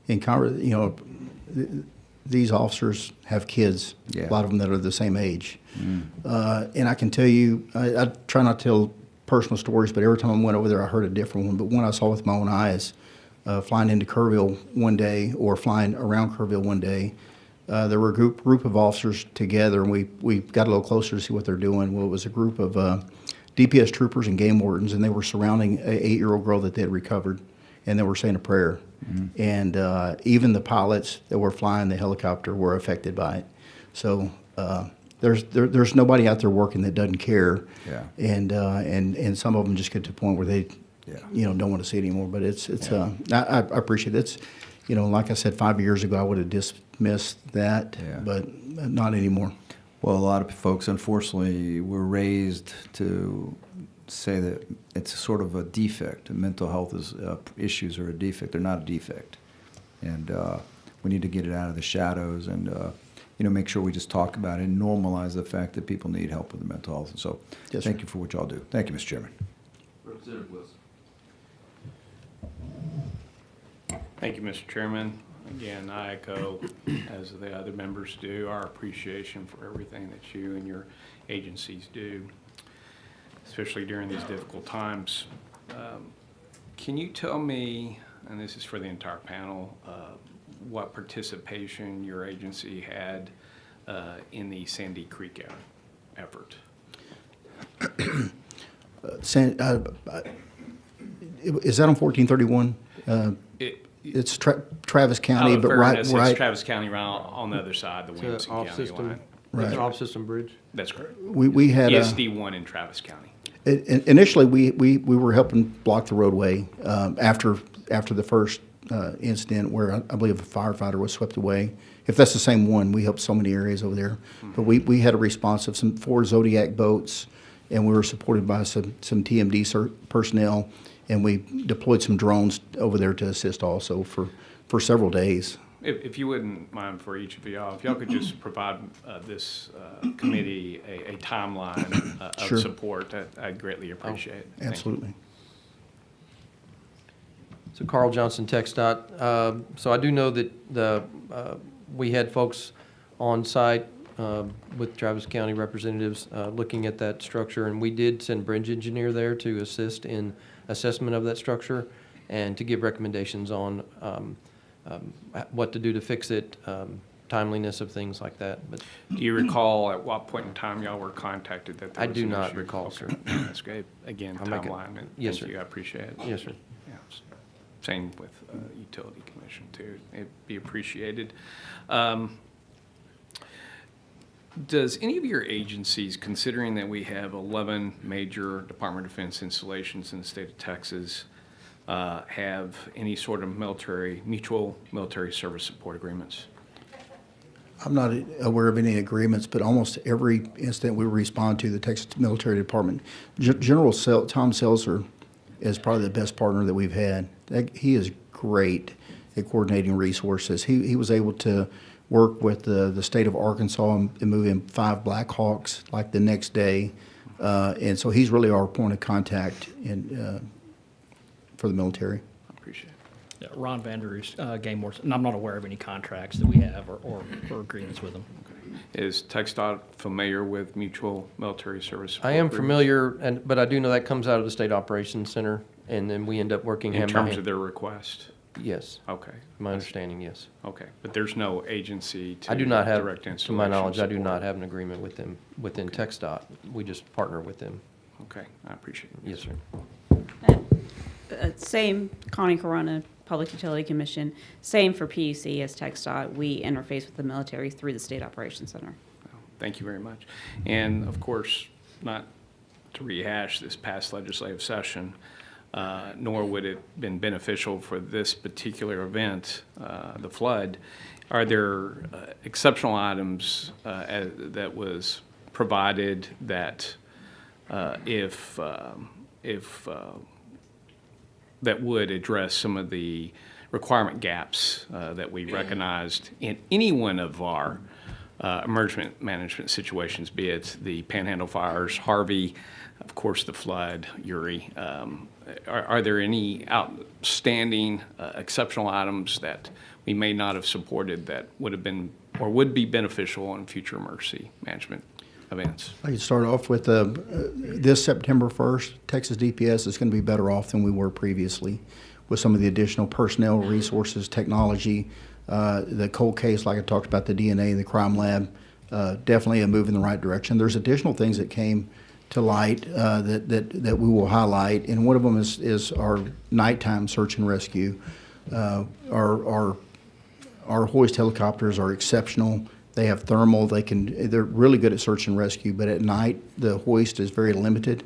in Congress, you know, these officers have kids, Yeah. a lot of them that are the same age. And I can tell you, I try not to tell personal stories, but every time I went over there, I heard a different one. But one I saw with my own eyes, flying into Kerrville one day or flying around Kerrville one day, there were a group of officers together, and we got a little closer to see what they're doing. Well, it was a group of DPS troopers and game wardens, and they were surrounding an 8-year-old girl that they had recovered, and they were saying a prayer. And even the pilots that were flying the helicopter were affected by it. So there's nobody out there working that doesn't care. Yeah. And some of them just get to the point where they, you know, don't want to see it anymore. But I appreciate it. It's, you know, like I said, 5 years ago I would have dismissed that, but not anymore. Well, a lot of folks, unfortunately, were raised to say that it's sort of a defect. Mental health issues are a defect. They're not a defect. And we need to get it out of the shadows and, you know, make sure we just talk about it and normalize the fact that people need help with their mental health. And so thank you for what y'all do. Thank you, Mr. Chairman. Representative Wilson. Thank you, Mr. Chairman. Again, I echo, as the other members do, our appreciation for everything that you and your agencies do, especially during these difficult times. Can you tell me, and this is for the entire panel, what participation your agency had in the Sandy Creek effort? Is that on 1431? It's Travis County, but right. It's Travis County around on the other side, the Williamson County off-system, line. Right. Off-system bridge? That's correct. We had ESD 1 in Travis County. Initially, we were helping block the roadway after the first incident where I believe a firefighter was swept away. If that's the same one, we helped so many areas over there. But we had a response of 4 Zodiac boats, and we were supported by some TMD personnel, and we deployed some drones over there to assist also for several days. If you wouldn't mind for each of y'all, if y'all could just provide this committee a timeline of Sure. support, I'd greatly appreciate it. Thank you. Absolutely. So Carl Johnson, TxDOT. So I do know that we had folks on site with Travis County representatives looking at that structure, and we did send bridge engineer there to assist in assessment of that structure and to give recommendations on what to do to fix it, timeliness of things like that. But Do you recall at what point in time y'all were contacted that there I was do an not issue? recall, Okay. sir. That's great. Again, I'll make it- timeline. And Yes, thank sir. you. I appreciate it. Yes, sir. Yeah. Same with Utility Commission too. It'd be appreciated. Does any of your agencies, considering that we have 11 major Department of Defense installations in the state of Texas, have any sort of mutual military service support agreements? I'm not aware of any agreements, but almost every incident we respond to, the Texas Military Department, General Tom Seltzer is probably the best partner that we've had. He is great at coordinating resources. He was able to work with the state of Arkansas and move in 5 Black Hawks like the next day. And so he's really our point of contact for the military. Appreciate it. Yeah, Ron Vanderus, Game Wars, and I'm not aware of any contracts that we have or agreements with them. Is TxDOT familiar with Mutual Military Service? I am Support Groups? familiar, but I do know that comes out of the State Operations Center, and then we end up working In hand by terms hand. of their request? Yes. Okay. My understanding, yes. Okay, but there's no agency to I do not have, direct to installation my knowledge, I do support? not have an agreement with them within TxDOT. We just partner with them. Okay, I appreciate it. Yes, sir. Same, Connie Corona, Public Utility Commission, same for PUC as TxDOT. We interface with the military through the State Operations Center. Thank you very much. And of course, not to rehash this past legislative session, nor would it been beneficial for this particular event, the flood. Are there exceptional items that was provided that if that would address some of the requirement gaps that we recognized in any one of our emergency management situations, be it the Panhandle fires, Harvey, of course, the flood, Uri? Are there any outstanding exceptional items that we may not have supported that would have been or would be beneficial in future emergency management events? I could start off with this September 1st, Texas DPS is going to be better off than we were previously with some of the additional personnel, resources, technology, the cold case, like I talked about, the DNA, the crime lab, definitely a move in the right direction. There's additional things that came to light that we will highlight, and one of them is our nighttime search and rescue. Our hoist helicopters are exceptional. They have thermal. They're really good at search and rescue, but at night the hoist is very limited,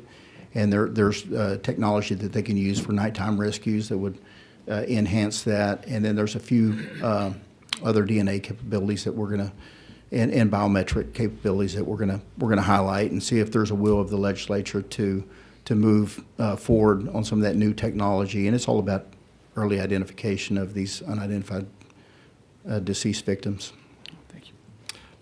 and there's technology that they can use for nighttime rescues that would enhance that. And then there's a few other DNA capabilities that we're gonna and biometric capabilities that we're gonna highlight and see if there's a will of the legislature to move forward on some of that new technology. And it's all about early identification of these unidentified deceased victims.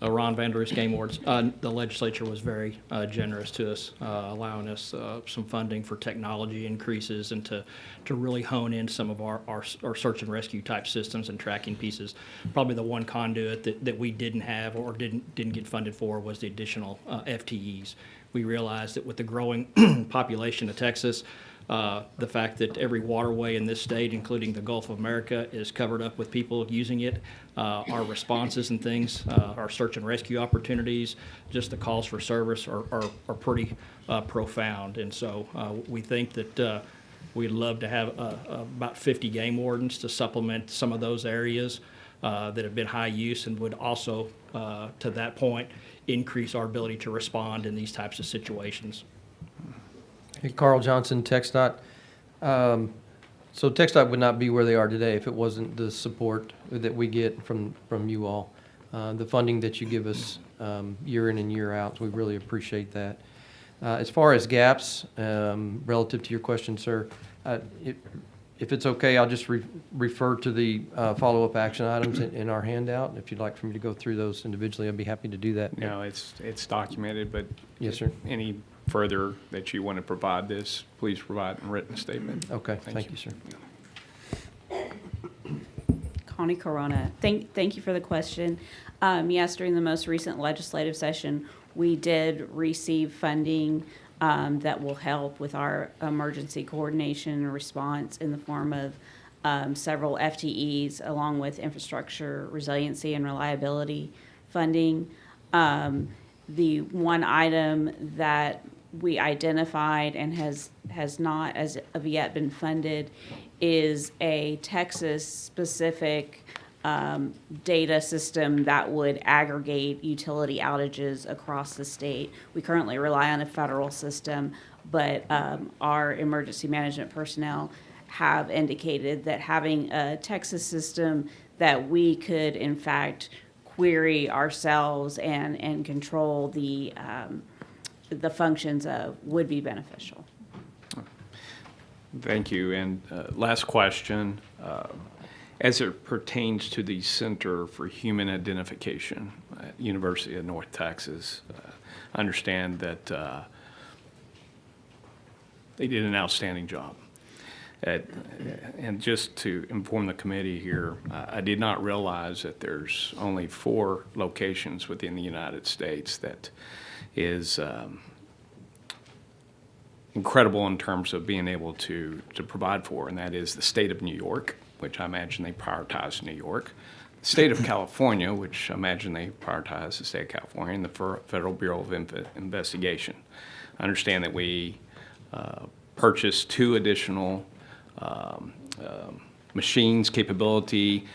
Ron Vanderus, Game Awards. The legislature was very generous to us, allowing us some funding for technology increases and to really hone in some of our search and rescue type systems and tracking pieces. Probably the one conduit that we didn't have or didn't get funded for was the additional FTEs. We realized that with the growing population of Texas, the fact that every waterway in this state, including the Gulf of America, is covered up with people using it, our responses and things, our search and rescue opportunities, just the calls for service are pretty profound. And so we think that we'd love to have about 50 game wardens to supplement some of those areas that have been high use and would also, to that point, increase our ability to respond in these types of situations. Hey, Carl Johnson, TxDOT. So TxDOT would not be where they are today if it wasn't the support that we get from you all. The funding that you give us year in and year out, we really appreciate that. As far as gaps, relative to your question, sir, if it's okay, I'll just refer to the follow-up action items in our handout. If you'd like for me to go through those individually, I'd be happy to do that. No, it's documented, but yes, sir. Any further that you want to provide this, please provide in written statement. Okay, thank you, sir. Connie Corona. Thank you for the question. Yes, during the most recent legislative session, we did receive funding that will help with our emergency coordination and response in the form of several FTEs, along with infrastructure resiliency and reliability funding. The one item that we identified and has not as of yet been funded is a Texas-specific data system that would aggregate utility outages across the state. We currently rely on a federal system, but our emergency management personnel have indicated that having a Texas system that we could, in fact, query ourselves and control the functions of would be beneficial. Thank you. And last question. As it pertains to the Center for Human Identification at University of North Texas, I understand that they did an outstanding job. And just to inform the committee here, I did not realize that there's only 4 locations within the United States that is incredible in terms of being able to provide for, and that is the state of New York, which I imagine they prioritize New York, the state of California, which I imagine they prioritize the state of California, and the Federal Bureau of Investigation. I understand that we purchased 2 additional machines capability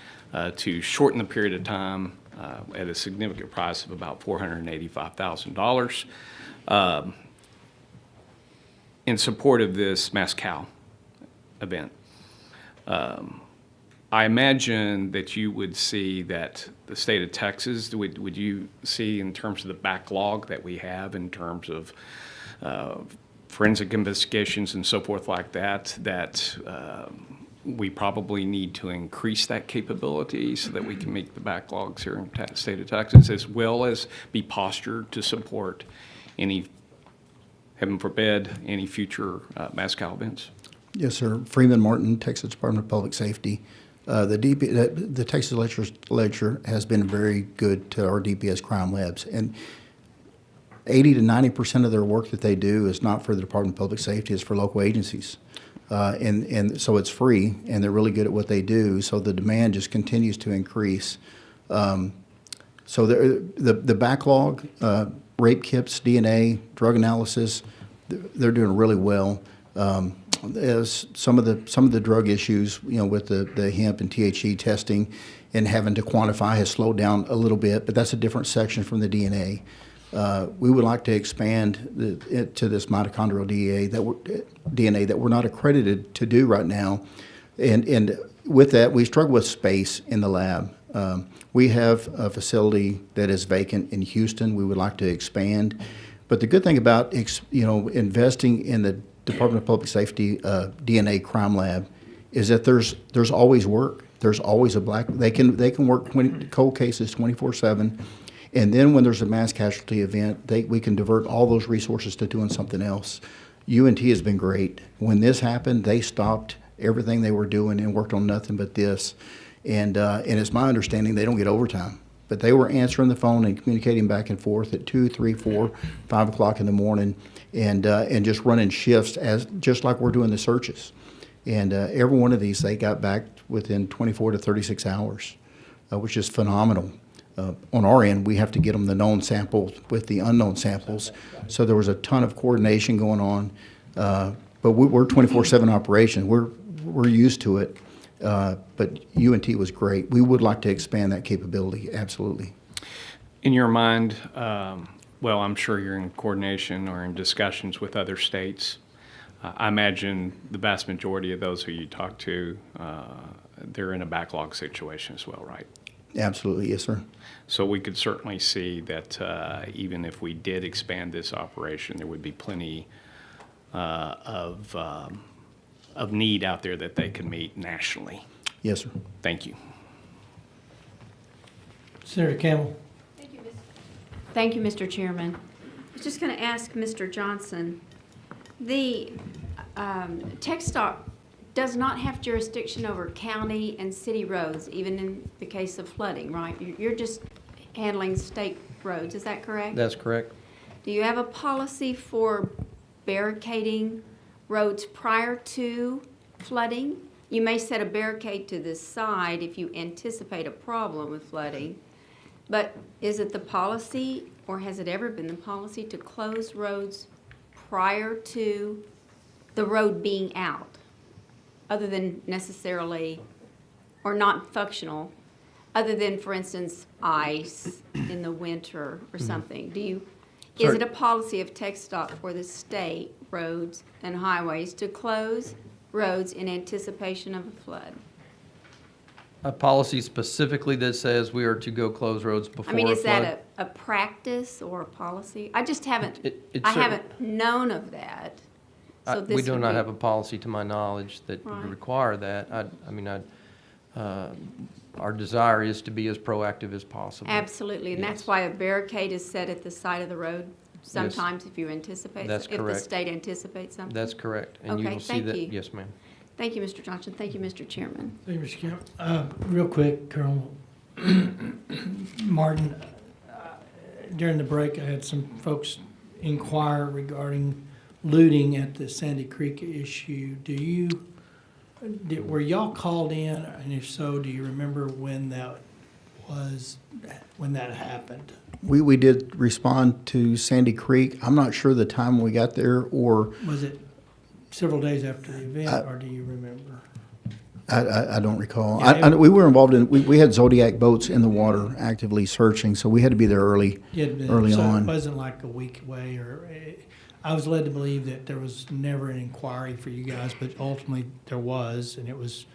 to shorten the period of time at a significant price of about $485,000 in support of this MassCal event. I imagine that you would see that the state of Texas, would you see in terms of the backlog that we have in terms of forensic investigations and so forth like that, we probably need to increase that capability so that we can meet the backlogs here in the state of Texas, as well as be postured to support any, heaven forbid, any future MassCal events? Yes, sir. Freeman Martin, Texas Department of Public Safety. The Texas Legislature has been very good to our DPS crime labs, and 80 to 90% of their work that they do is not for the Department of Public Safety, it's for local agencies. And so it's free, and they're really good at what they do, so the demand just continues to increase. So the backlog, rape kits, DNA, drug analysis, they're doing really well. As some of the drug issues, with the hemp and THC testing and having to quantify has slowed down a little bit, but that's a different section from the DNA. We would like to expand it to this mitochondrial DNA that we're not accredited to do right now, and with that we struggle with space in the lab. We have a facility that is vacant in Houston. We would like to expand, but the good thing about investing in the Department of Public Safety DNA crime lab is that there's always work. There's always they can work cold cases 24/7. And then when there's a mass casualty event, we can divert all those resources to doing something else. UNT has been great. When this happened, they stopped everything they were doing and worked on nothing but this. And it's my understanding they don't get overtime. But they were answering the phone and communicating back and forth at 2, 3, 4, 5 o'clock in the morning and just running shifts just like we're doing the searches. And every one of these, they got back within 24 to 36 hours, which is phenomenal. On our end, we have to get them the known samples with the unknown samples. So there was a ton of coordination going on. But we're 24/7 operation. We're used to it. But UNT was great. We would like to expand that capability, absolutely. In your mind, well, I'm sure you're in coordination or in discussions with other states. I imagine the vast majority of those who you talk to, they're in a backlog situation as well, right? Absolutely, yes, sir. So we could certainly see that even if we did expand this operation, there would be plenty of need out there that they can meet nationally. Yes, sir. Thank you. Senator Campbell. Thank you, Mr. Chairman. I was just going to ask Mr. Johnson, the TxDOT does not have jurisdiction over county and city roads, even in the case of flooding, right? You're just handling state roads, is that correct? That's correct. Do you have a policy for barricading roads prior to flooding? You may set a barricade to the side if you anticipate a problem with flooding, but is it the policy, or has it ever been the policy, to close roads prior to the road being out, other than necessarily, or not functional, other than, for instance, ice in the winter or something? Is it a policy of TxDOT for the state roads and highways to close roads in anticipation of a flood? A policy specifically that says we are to go close roads before a flood? Is that a practice or a policy? I just haven't, I haven't known of that. So We this do would not be- have a policy to my knowledge that would Right. require that. Our desire is to be as proactive as possible. Absolutely, and that's Yes. why a barricade is set at the side of the road sometimes if you anticipate, That's if the correct. state anticipates something? That's correct. And you Okay, will see thank that. you. Yes, ma'am. Thank you, Mr. Johnson. Thank you, Mr. Chairman. Thank you, Mr. Kemp. Real quick, Colonel Martin, during the break, I had some folks inquire regarding looting at the Sandy Creek issue. Were y'all called in, and if so, do you remember when that happened? We did respond to Sandy Creek. I'm not sure the time we got there, or Was it several days after the event, or do you remember? I don't recall. Yeah, We were involved in, we had Zodiac boats in the water actively searching, so we had to be there early So on. it wasn't like a week away, or I was led to believe that there was never an inquiry for you guys, but ultimately there was, and it was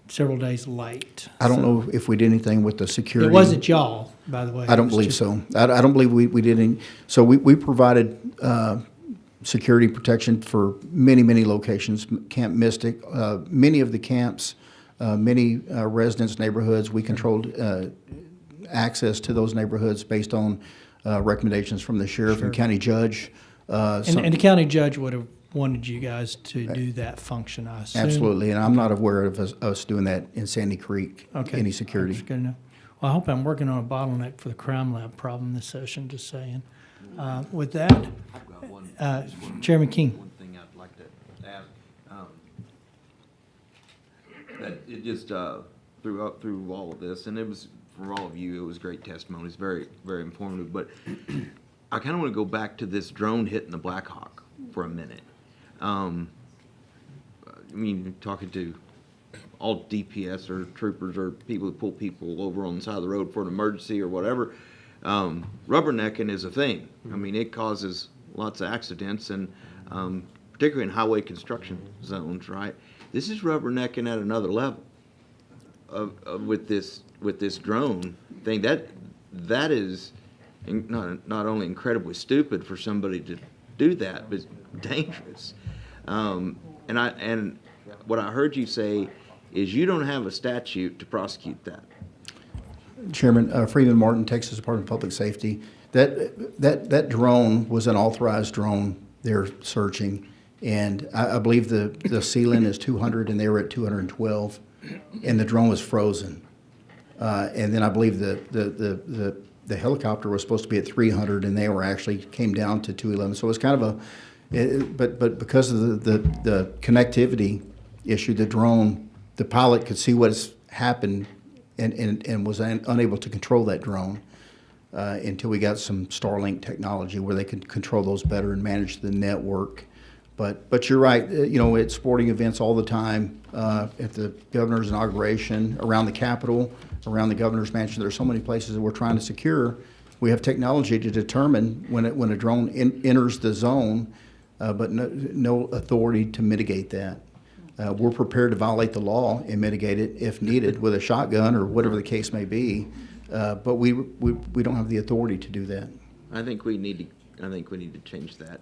several days late. I don't know if we did anything with the security. It wasn't y'all, by the way. I don't It was believe just- so. I don't believe we did any. So we provided security protection for many, many locations. Camp Mystic, many of the camps, many residence neighborhoods. We controlled access to those neighborhoods based on recommendations from the sheriff and county judge. And the county judge would have wanted you guys to do that function, I assume? Absolutely, and I'm not aware of us doing that in Sandy Creek, Okay. any security. That's good enough. Well, I hope I'm working on a bottleneck for the crime lab problem this session, just saying. With that, Chairman King. One thing I'd like to add, that it just, through all of this, and it was, for all of you, it was great testimony. It's very, very informative, but I kind of want to go back to this drone hitting the Black Hawk for a minute. I mean, talking to all DPS or troopers or people who pull people over on the side of the road for an emergency or whatever, rubbernecking is a thing. I mean, it causes lots of accidents, and particularly in highway construction zones, right? This is rubbernecking at another level with this drone thing. That is not only incredibly stupid for somebody to do that, but dangerous. And what I heard you say is you don't have a statute to prosecute that. Chairman, Freeman Martin, Texas Department of Public Safety. That drone was an authorized drone they're searching, and I believe the ceiling is 200 and they were at 212, and the drone was frozen. And then I believe the helicopter was supposed to be at 300 and they were actually came down to 211. So it was kind of but because of the connectivity issue, the pilot could see what's happened and was unable to control that drone until we got some Starlink technology where they could control those better and manage the network. But you're right, at sporting events all the time, at the governor's inauguration, around the Capitol, around the governor's mansion, there's so many places that we're trying to secure. We have technology to determine when a drone enters the zone, but no authority to mitigate that. We're prepared to violate the law and mitigate it if needed with a shotgun or whatever the case may be, but we don't have the authority to do that. I think we need to change that.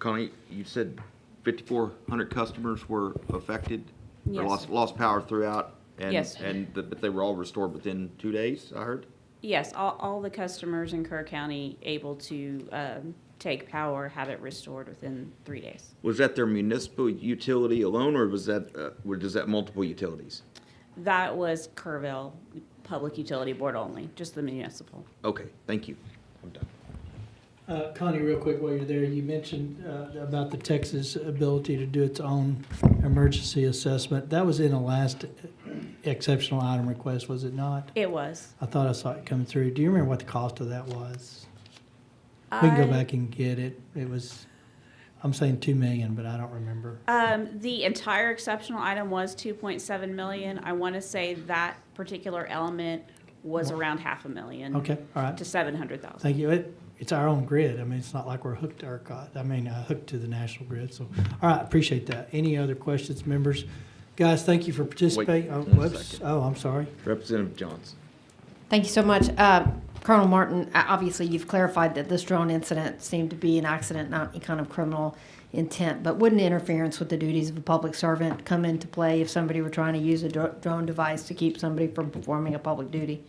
Connie, you said 5,400 customers were affected? Or Yes. lost power throughout? And, Yes. But they were all restored within 2 days, I heard? Yes, all the customers in Kerr County able to take power, have it restored within 3 days. Was that their municipal utility alone, or was that multiple utilities? That was Kerrville Public Utility Board only, just the municipal. Okay, thank you. I'm done. Connie, real quick while you're there, you mentioned about the Texas ability to do its own emergency assessment. That was in a last exceptional item request, was it not? It was. I thought I saw it come through. Do you remember what the cost of that was? We can go back and get it. It was, I'm saying 2 million, but I don't remember. The entire exceptional item was 2.7 million. I want to say that particular element was around $500,000. Okay, all right. To 700,000. Thank you. It's our own grid. I mean, it's not like we're hooked to hooked to the national grid. So, all right, appreciate that. Any other questions, members? Guys, thank you for participating. Oh, one whoops. second. Oh, I'm sorry. Representative Johnson. Thank you so much. Colonel Martin, obviously you've clarified that this drone incident seemed to be an accident, not any kind of criminal intent, but wouldn't interference with the duties of a public servant come into play if somebody were trying to use a drone device to keep somebody from performing a public duty?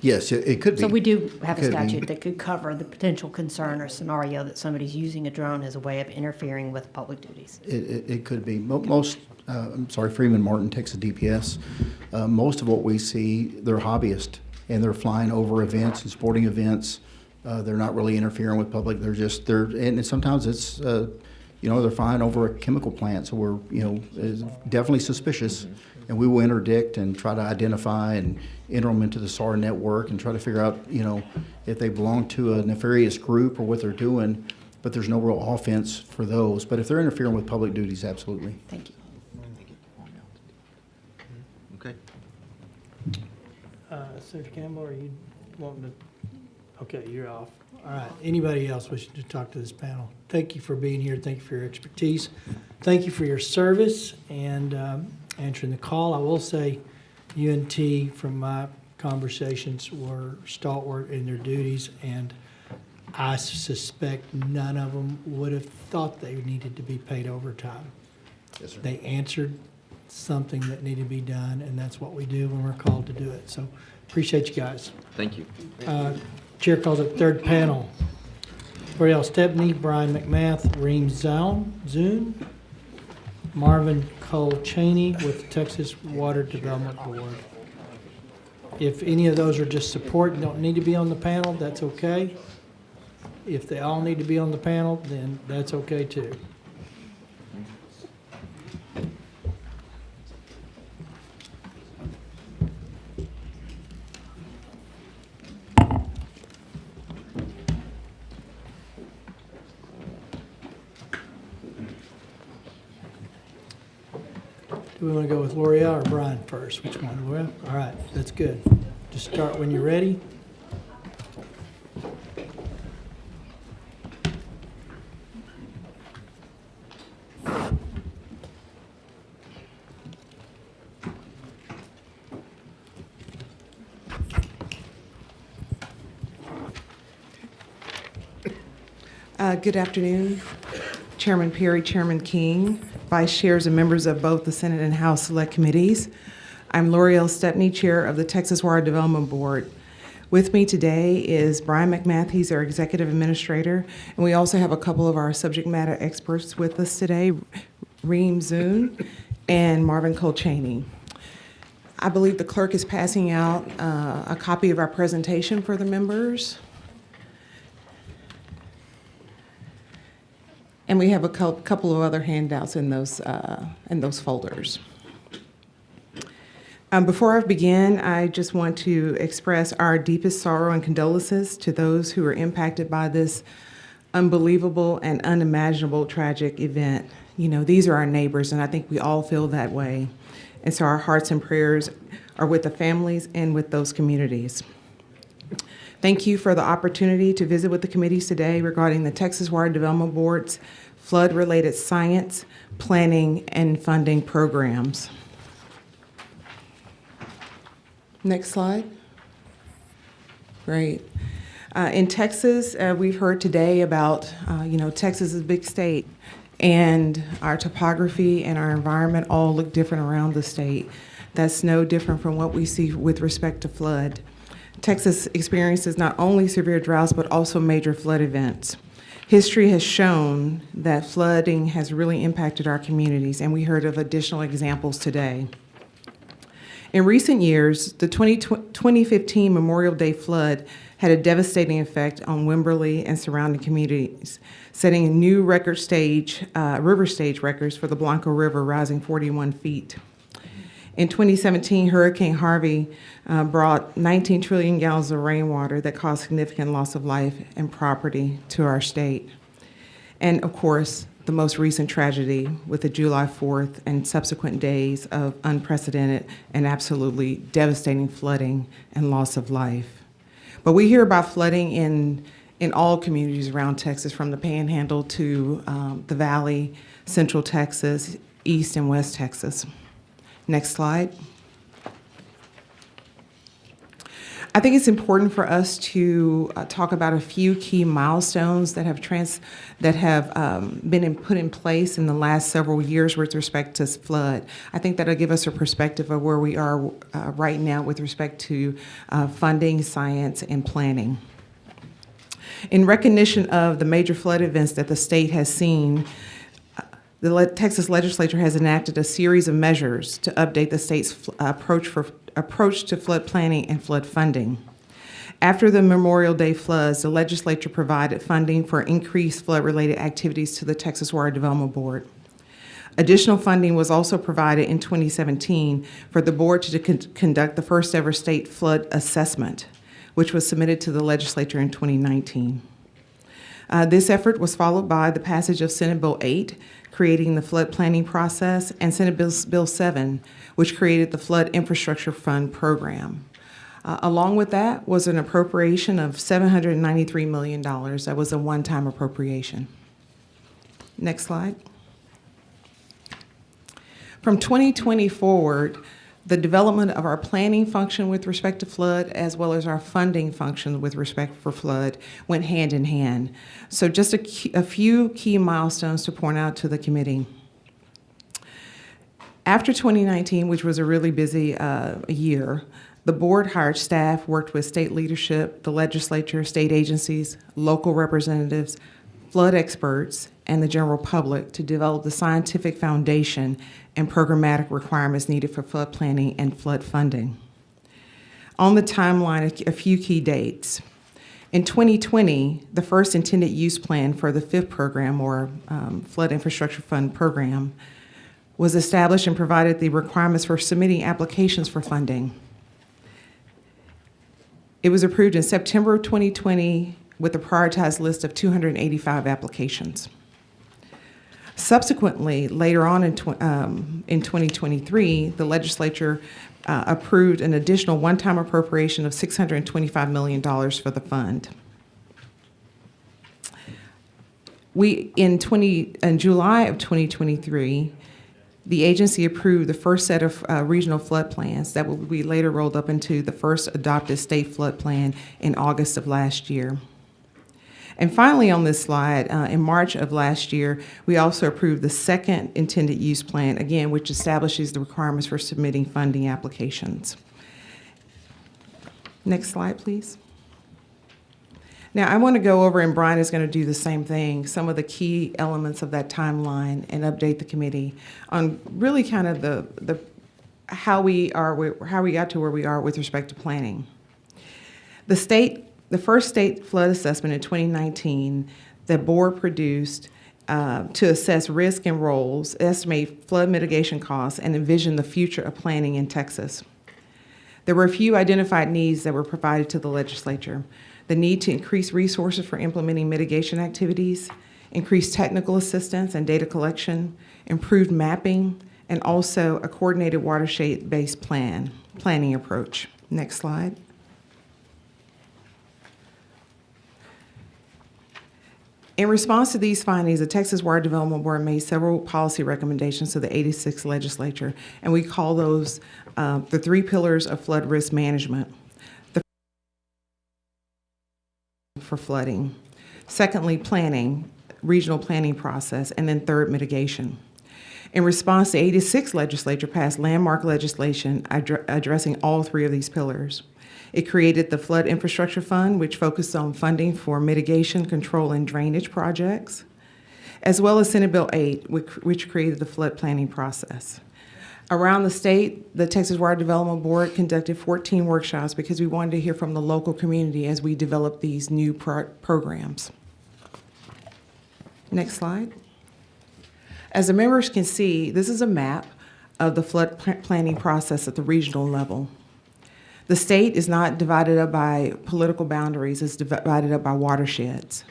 Yes, it could be. So we do have a Could be. statute that could cover the potential concern or scenario that somebody's using a drone as a way of interfering with public duties. It could be. Most, Freeman Martin, Texas DPS, most of what we see, they're hobbyists, and they're flying over events and sporting events. They're not really interfering with public. And sometimes it's, they're flying over a chemical plant, so we're, is definitely suspicious. And we will interdict and try to identify and enter them into the SAR network and try to figure out, if they belong to a nefarious group or what they're doing. But there's no real offense for those. But if they're interfering with public duties, absolutely. Thank you. Okay. Senator Campbell, are you wanting to? Okay, you're off. All right. Anybody else wishing to talk to this panel? Thank you for being here. Thank you for your expertise. Thank you for your service and answering the call. I will say UNT, from my conversations, were stalwart in their duties, and I suspect none of them would have thought they needed to be paid overtime. Yes, sir. They answered something that needed to be done, and that's what we do when we're called to do it. So appreciate you guys. Thank you. Chair calls up third panel. L'Oreal Stepney, Brian McMath, Reem Zune, Marvin Cole Cheney with the Texas Water Development Board. If any of those are just support and don't need to be on the panel, that's okay. If they all need to be on the panel, then that's okay too. Do we want to go with L'Oreal or Brian first? Which one? L'Oreal? All right, that's good. Just start when you're ready. Good afternoon, Chairman Perry, Chairman King, Vice Chairs and members of both the Senate and House Select Committees. I'm L'Oreal Stepney, Chair of the Texas Water Development Board. With me today is Brian McMath, he's our Executive Administrator, and we also have a couple of our subject matter experts with us today, Reem Zune and Marvin Cole Cheney. I believe the clerk is passing out a copy of our presentation for the members. And we have a couple of other handouts in those folders. Before I begin, I just want to express our deepest sorrow and condolences to those who are impacted by this unbelievable and unimaginable tragic event. These are our neighbors, and I think we all feel that way. And so our hearts and prayers are with the families and with those communities. Thank you for the opportunity to visit with the committees today regarding the Texas Water Development Board's flood-related science, planning, and funding programs. Next slide. Great. In Texas, we've heard today about, Texas is a big state, and our topography and our environment all look different around the state. That's no different from what we see with respect to flood. Texas experiences not only severe droughts, but also major flood events. History has shown that flooding has really impacted our communities, and we heard of additional examples today. In recent years, the 2015 Memorial Day flood had a devastating effect on Wimberley and surrounding communities, setting new river stage records for the Blanco River, rising 41 feet. In 2017, Hurricane Harvey brought 19 trillion gallons of rainwater that caused significant loss of life and property to our state. And of course, the most recent tragedy with the July 4th and subsequent days of unprecedented and absolutely devastating flooding and loss of life. But we hear about flooding in all communities around Texas, from the Panhandle to the Valley, Central Texas, East and West Texas. Next slide. I think it's important for us to talk about a few key milestones that have put in place in the last several years with respect to flood. I think that'll give us a perspective of where we are right now with respect to funding, science, and planning. In recognition of the major flood events that the state has seen, the Texas legislature has enacted a series of measures to update the state's approach to flood planning and flood funding. After the Memorial Day floods, the legislature provided funding for increased flood-related activities to the Texas Water Development Board. Additional funding was also provided in 2017 for the board to conduct the first ever state flood assessment, which was submitted to the legislature in 2019. This effort was followed by the passage of Senate Bill 8, creating the flood planning process, and Senate Bill 7, which created the Flood Infrastructure Fund program. Along with that was an appropriation of $793 million. That was a one-time appropriation. Next slide. From 2020 forward, the development of our planning function with respect to flood, as well as our funding function with respect for flood, went hand in hand. So just a few key milestones to point out to the committee. After 2019, which was a really busy year, the board hired staff, worked with state leadership, the legislature, state agencies, local representatives, flood experts, and the general public to develop the scientific foundation and programmatic requirements needed for flood planning and flood funding. On the timeline, a few key dates. In 2020, the first intended use plan for the FIF program, or Flood Infrastructure Fund program, was established and provided the requirements for submitting applications for funding. It was approved in September of 2020 with a prioritized list of 285 applications. Subsequently, later on in 2023, the legislature approved an additional one-time appropriation of $625 million for the fund. In July of 2023, the agency approved the first set of regional flood plans that will be later rolled up into the first adopted state flood plan in August of last year. And finally, on this slide, in March of last year, we also approved the second intended use plan, again, which establishes the requirements for submitting funding applications. Next slide, please. Now, I want to go over, and Brian is going to do the same thing, some of the key elements of that timeline and update the committee on really kind of the how we got to where we are with respect to planning. The first state flood assessment in 2019, the board produced to assess risk and roles, estimate flood mitigation costs, and envision the future of planning in Texas. There were a few identified needs that were provided to the legislature. The need to increase resources for implementing mitigation activities, increase technical assistance and data collection, improved mapping, and also a coordinated watershed-based planning approach. Next slide. In response to these findings, the Texas Water Development Board made several policy recommendations to the 86th legislature, and we call those the 3 pillars of flood risk management. For flooding. Secondly, planning, regional planning process, and then third, mitigation. In response, the 86th legislature passed landmark legislation addressing all 3 of these pillars. It created the Flood Infrastructure Fund, which focused on funding for mitigation, control, and drainage projects, as well as Senate Bill 8, which created the flood planning process. Around the state, the Texas Water Development Board conducted 14 workshops because we wanted to hear from the local community as we develop these new programs. Next slide. As the members can see, this is a map of the flood planning process at the regional level. The state is not divided up by political boundaries, it's divided up by watersheds.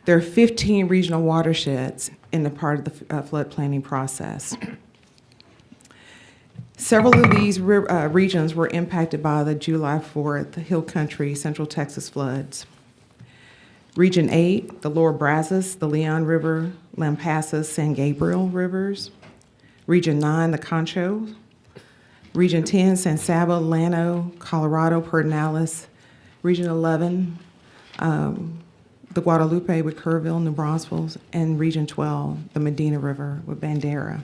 There are 15 regional watersheds in the part of the flood planning process. Several of these regions were impacted by the July 4th Hill Country, Central Texas floods. Region 8, the Lower Brazos, the Leon River, Lampasas, San Gabriel rivers. Region 9, the Concho. Region 10, San Saba, Llano, Colorado, Pedernales. Region 11, the Guadalupe with Kerrville, New Braunfels, and Region 12, the Medina River with Bandera.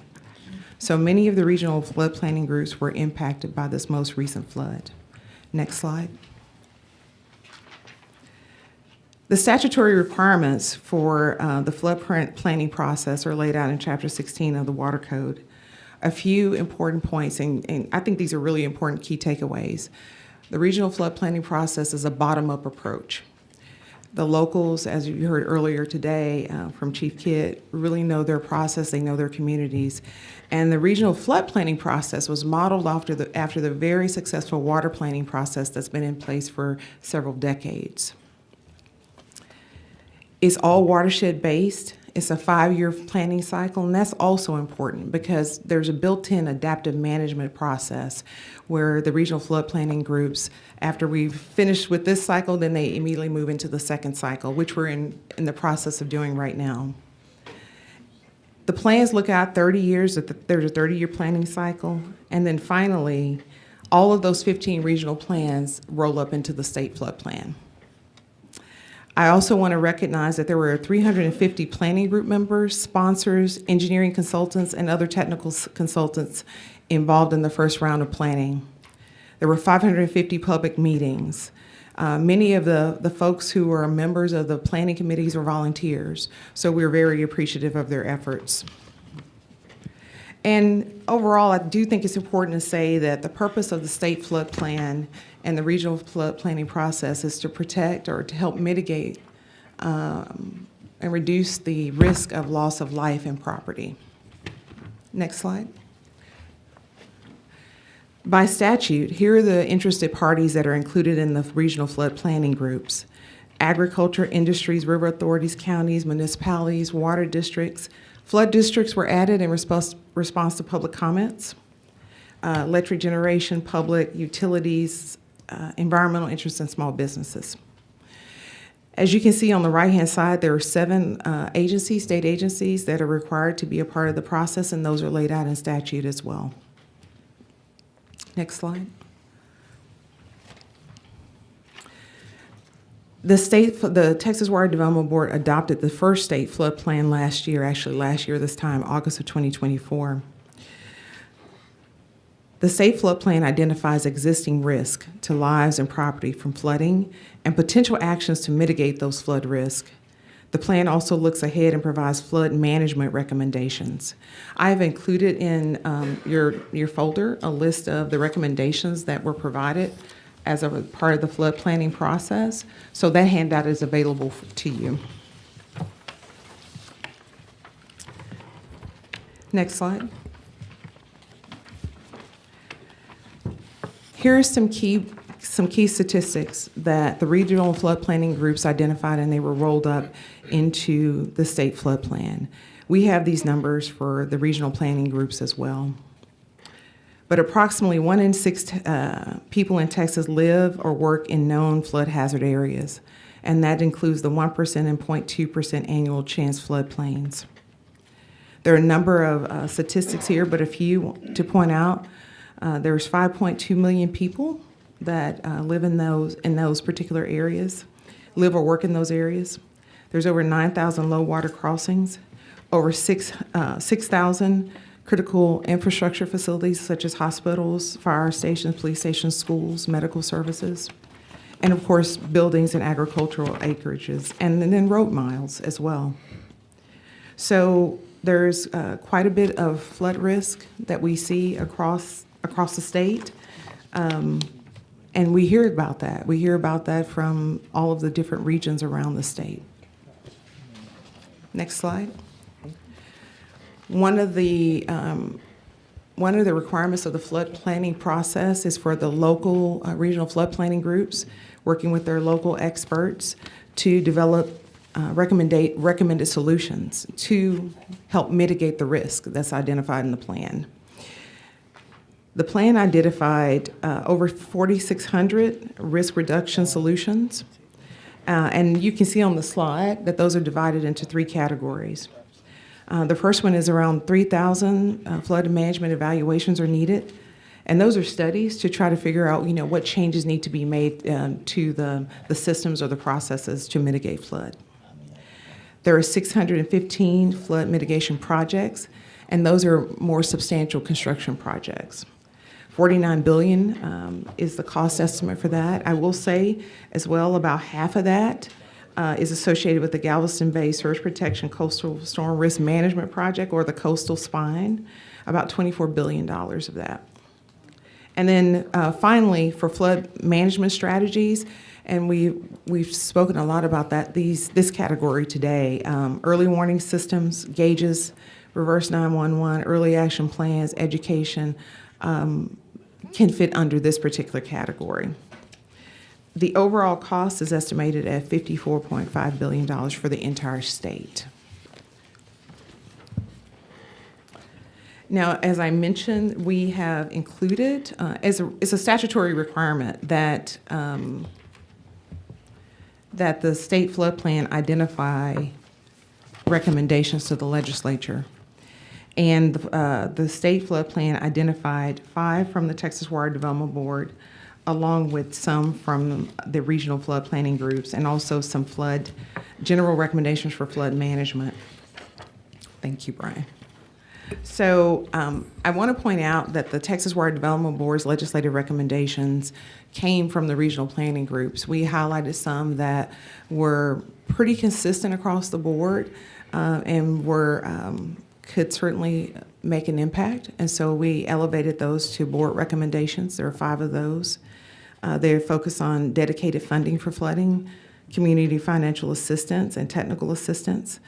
So many of the regional flood planning groups were impacted by this most recent flood. Next slide. The statutory requirements for the flood planning process are laid out in Chapter 16 of the Water Code. A few important points, and I think these are really important key takeaways. The regional flood planning process is a bottom-up approach. The locals, as you heard earlier today from Chief Kidd, really know their process, they know their communities. And the regional flood planning process was modeled after the very successful water planning process that's been in place for several decades. It's all watershed-based. It's a 5-year planning cycle, and that's also important because there's a built-in adaptive management process where the regional flood planning groups, after we've finished with this cycle, then they immediately move into the second cycle, which we're in the process of doing right now. The plans look out 30 years, there's a 30-year planning cycle, and then finally, all of those 15 regional plans roll up into the state flood plan. I also want to recognize that there were 350 planning group members, sponsors, engineering consultants, and other technical consultants involved in the first round of planning. There were 550 public meetings. Many of the folks who were members of the planning committees were volunteers, so we're very appreciative of their efforts. And overall, I do think it's important to say that the purpose of the state flood plan and the regional flood planning process is to protect or to help mitigate and reduce the risk of loss of life and property. Next slide. By statute, here are the interested parties that are included in the regional flood planning groups: agriculture, industries, river authorities, counties, municipalities, water districts. Flood districts were added in response to public comments. Electric generation, public utilities, environmental interests, and small businesses. As you can see on the right-hand side, there are 7 agencies, state agencies, that are required to be a part of the process, and those are laid out in statute as well. Next slide. The Texas Water Development Board adopted the first state flood plan last year this time, August of 2024. The state flood plan identifies existing risk to lives and property from flooding and potential actions to mitigate those flood risks. The plan also looks ahead and provides flood management recommendations. I have included in your folder a list of the recommendations that were provided as a part of the flood planning process. So that handout is available to you. Next slide. Here are some key statistics that the regional flood planning groups identified, and they were rolled up into the state flood plan. We have these numbers for the regional planning groups as well. But approximately 1 in 6 people in Texas live or work in known flood hazard areas, and that includes the 1% and 0.2% annual chance floodplains. There are a number of statistics here, but a few to point out. There's 5.2 million people that live in those particular areas, live or work in those areas. There's over 9,000 low water crossings, over 6,000 critical infrastructure facilities such as hospitals, fire stations, police stations, schools, medical services, and of course buildings and agricultural acreages, and then road miles as well. So there's quite a bit of flood risk that we see across the state. And we hear about that. We hear about that from all of the different regions around the state. Next slide. One of the requirements of the flood planning process is for the local regional flood planning groups, working with their local experts, to develop recommended solutions to help mitigate the risk that's identified in the plan. The plan identified over 4,600 risk reduction solutions, and you can see on the slide that those are divided into 3 categories. The first one is around 3,000 flood management evaluations are needed, And those are studies to try to figure out, what changes need to be made to the systems or the processes to mitigate flood. There are 615 flood mitigation projects, and those are more substantial construction projects. $49 billion is the cost estimate for that. I will say as well, about half of that is associated with the Galveston Bay Surge Protection Coastal Storm Risk Management Project, or the Coastal Spine, about $24 billion of that. And then finally, for flood management strategies, and we've spoken a lot about this category today, early warning systems, gauges, reverse 911, early action plans, education, can fit under this particular category. The overall cost is estimated at $54.5 billion for the entire state. Now, as I mentioned, we have included, it's a statutory requirement that that the state flood plan identify recommendations to the legislature. And the state flood plan identified 5 from the Texas Water Development Board, along with some from the regional flood planning groups, and also some general recommendations for flood management. Thank you, Brian. So I want to point out that the Texas Water Development Board's legislative recommendations came from the regional planning groups. We highlighted some that were pretty consistent across the board and could certainly make an impact. And so we elevated those to board recommendations. There are 5 of those. They focus on dedicated funding for flooding, community financial assistance and technical assistance,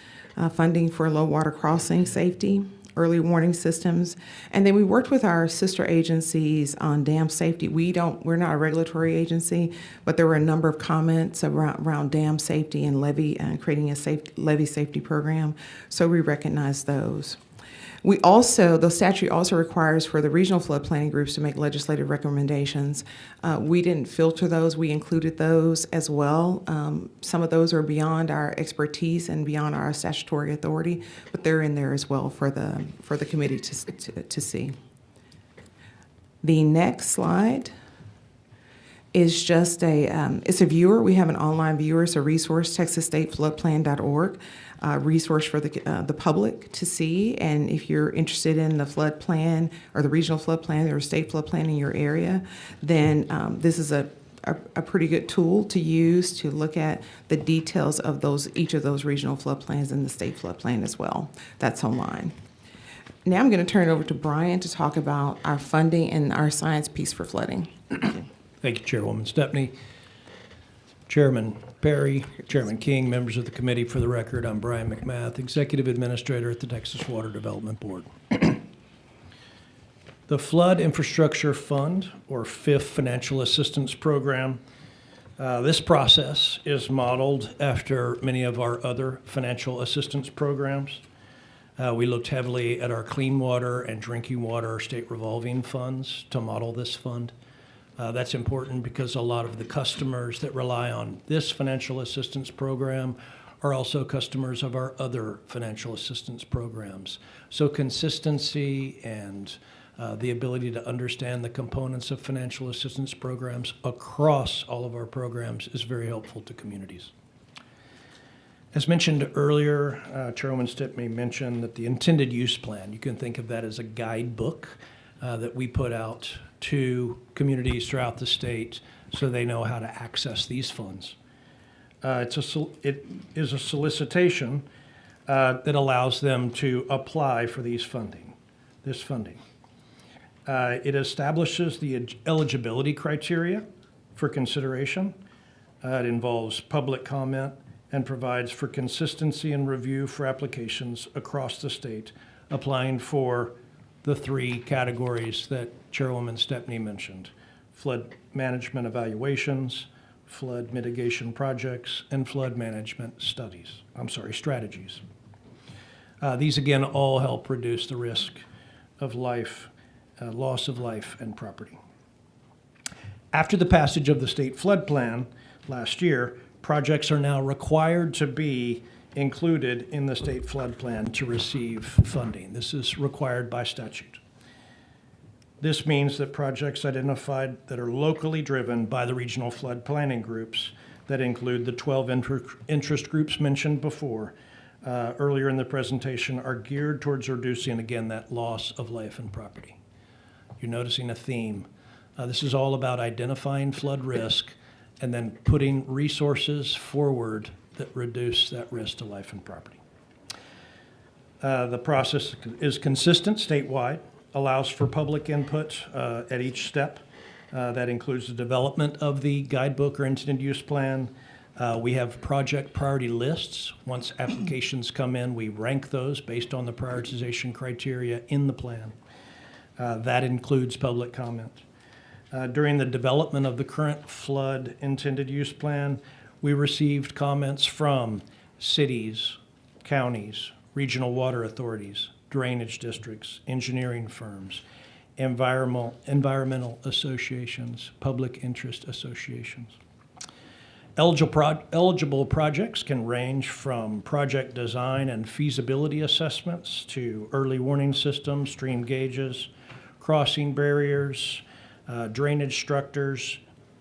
funding for low water crossing safety, early warning systems. And then we worked with our sister agencies on dam safety. We're not a regulatory agency, but there were a number of comments around dam safety and creating a levee safety program. So we recognize those. The statute also requires for the regional flood planning groups to make legislative recommendations. We didn't filter those, we included those as well. Some of those are beyond our expertise and beyond our statutory authority, but they're in there as well for the committee to see. The next slide is just it's a viewer. We have an online viewer. It's a resource, texasstatefloodplan.org. Resource for the public to see. And if you're interested in the flood plan or the regional flood plan or state flood plan in your area, then this is a pretty good tool to use to look at the details of each of those regional flood plans and the state flood plan as well. That's online. Now I'm going to turn it over to Brian to talk about our funding and our science piece for flooding. Thank you, Chairwoman Stepney. Chairman Perry, Chairman King, members of the committee, for the record, I'm Brian McMath, Executive Administrator at the Texas Water Development Board. The Flood Infrastructure Fund, or FIF Financial Assistance Program, this process is modeled after many of our other financial assistance programs. We looked heavily at our clean water and drinking water state revolving funds to model this fund. That's important because a lot of the customers that rely on this financial assistance program are also customers of our other financial assistance programs. So consistency and the ability to understand the components of financial assistance programs across all of our programs is very helpful to communities. As mentioned earlier, Chairwoman Stepney mentioned that the intended use plan, you can think of that as a guidebook that we put out to communities throughout the state so they know how to access these funds. It is a solicitation that allows them to apply for this funding. It establishes the eligibility criteria for consideration. It involves public comment and provides for consistency and review for applications across the state applying for the 3 categories that Chairwoman Stepney mentioned: flood management evaluations, flood mitigation projects, and flood management strategies. These again all help reduce the risk of loss of life and property. After the passage of the state flood plan last year, projects are now required to be included in the state flood plan to receive funding. This is required by statute. This means that projects identified that are locally driven by the regional flood planning groups that include the 12 interest groups mentioned before earlier in the presentation are geared towards reducing, again, that loss of life and property. You're noticing a theme. This is all about identifying flood risk and then putting resources forward that reduce that risk to life and property. The process is consistent statewide, allows for public input at each step. That includes the development of the guidebook or intended use plan. We have project priority lists. Once applications come in, we rank those based on the prioritization criteria in the plan. That includes public comment. During the development of the current flood intended use plan, we received comments from cities, counties, regional water authorities, drainage districts, engineering firms, environmental associations, public interest associations. Eligible projects can range from project design and feasibility assessments to early warning systems, stream gauges, crossing barriers, drainage structures,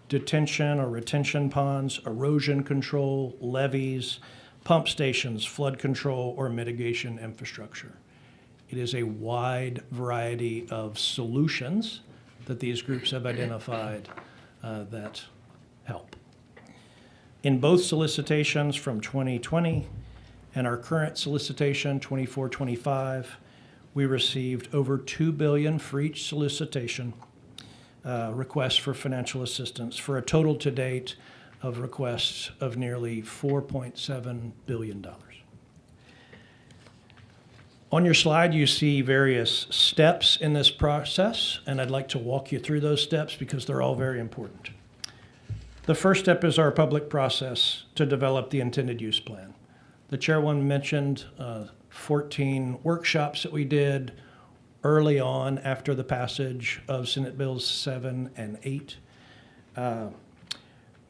detention or retention ponds, erosion control, levees, pump stations, flood control, or mitigation infrastructure. It is a wide variety of solutions that these groups have identified that help. In both solicitations from 2020 and our current solicitation, 24-25, we received over $2 billion for each solicitation request for financial assistance for a total to date of requests of nearly $4.7 billion. On your slide, you see various steps in this process, and I'd like to walk you through those steps because they're all very important. The first step is our public process to develop the intended use plan. The chairwoman mentioned 14 workshops that we did early on after the passage of Senate Bills 7 and 8.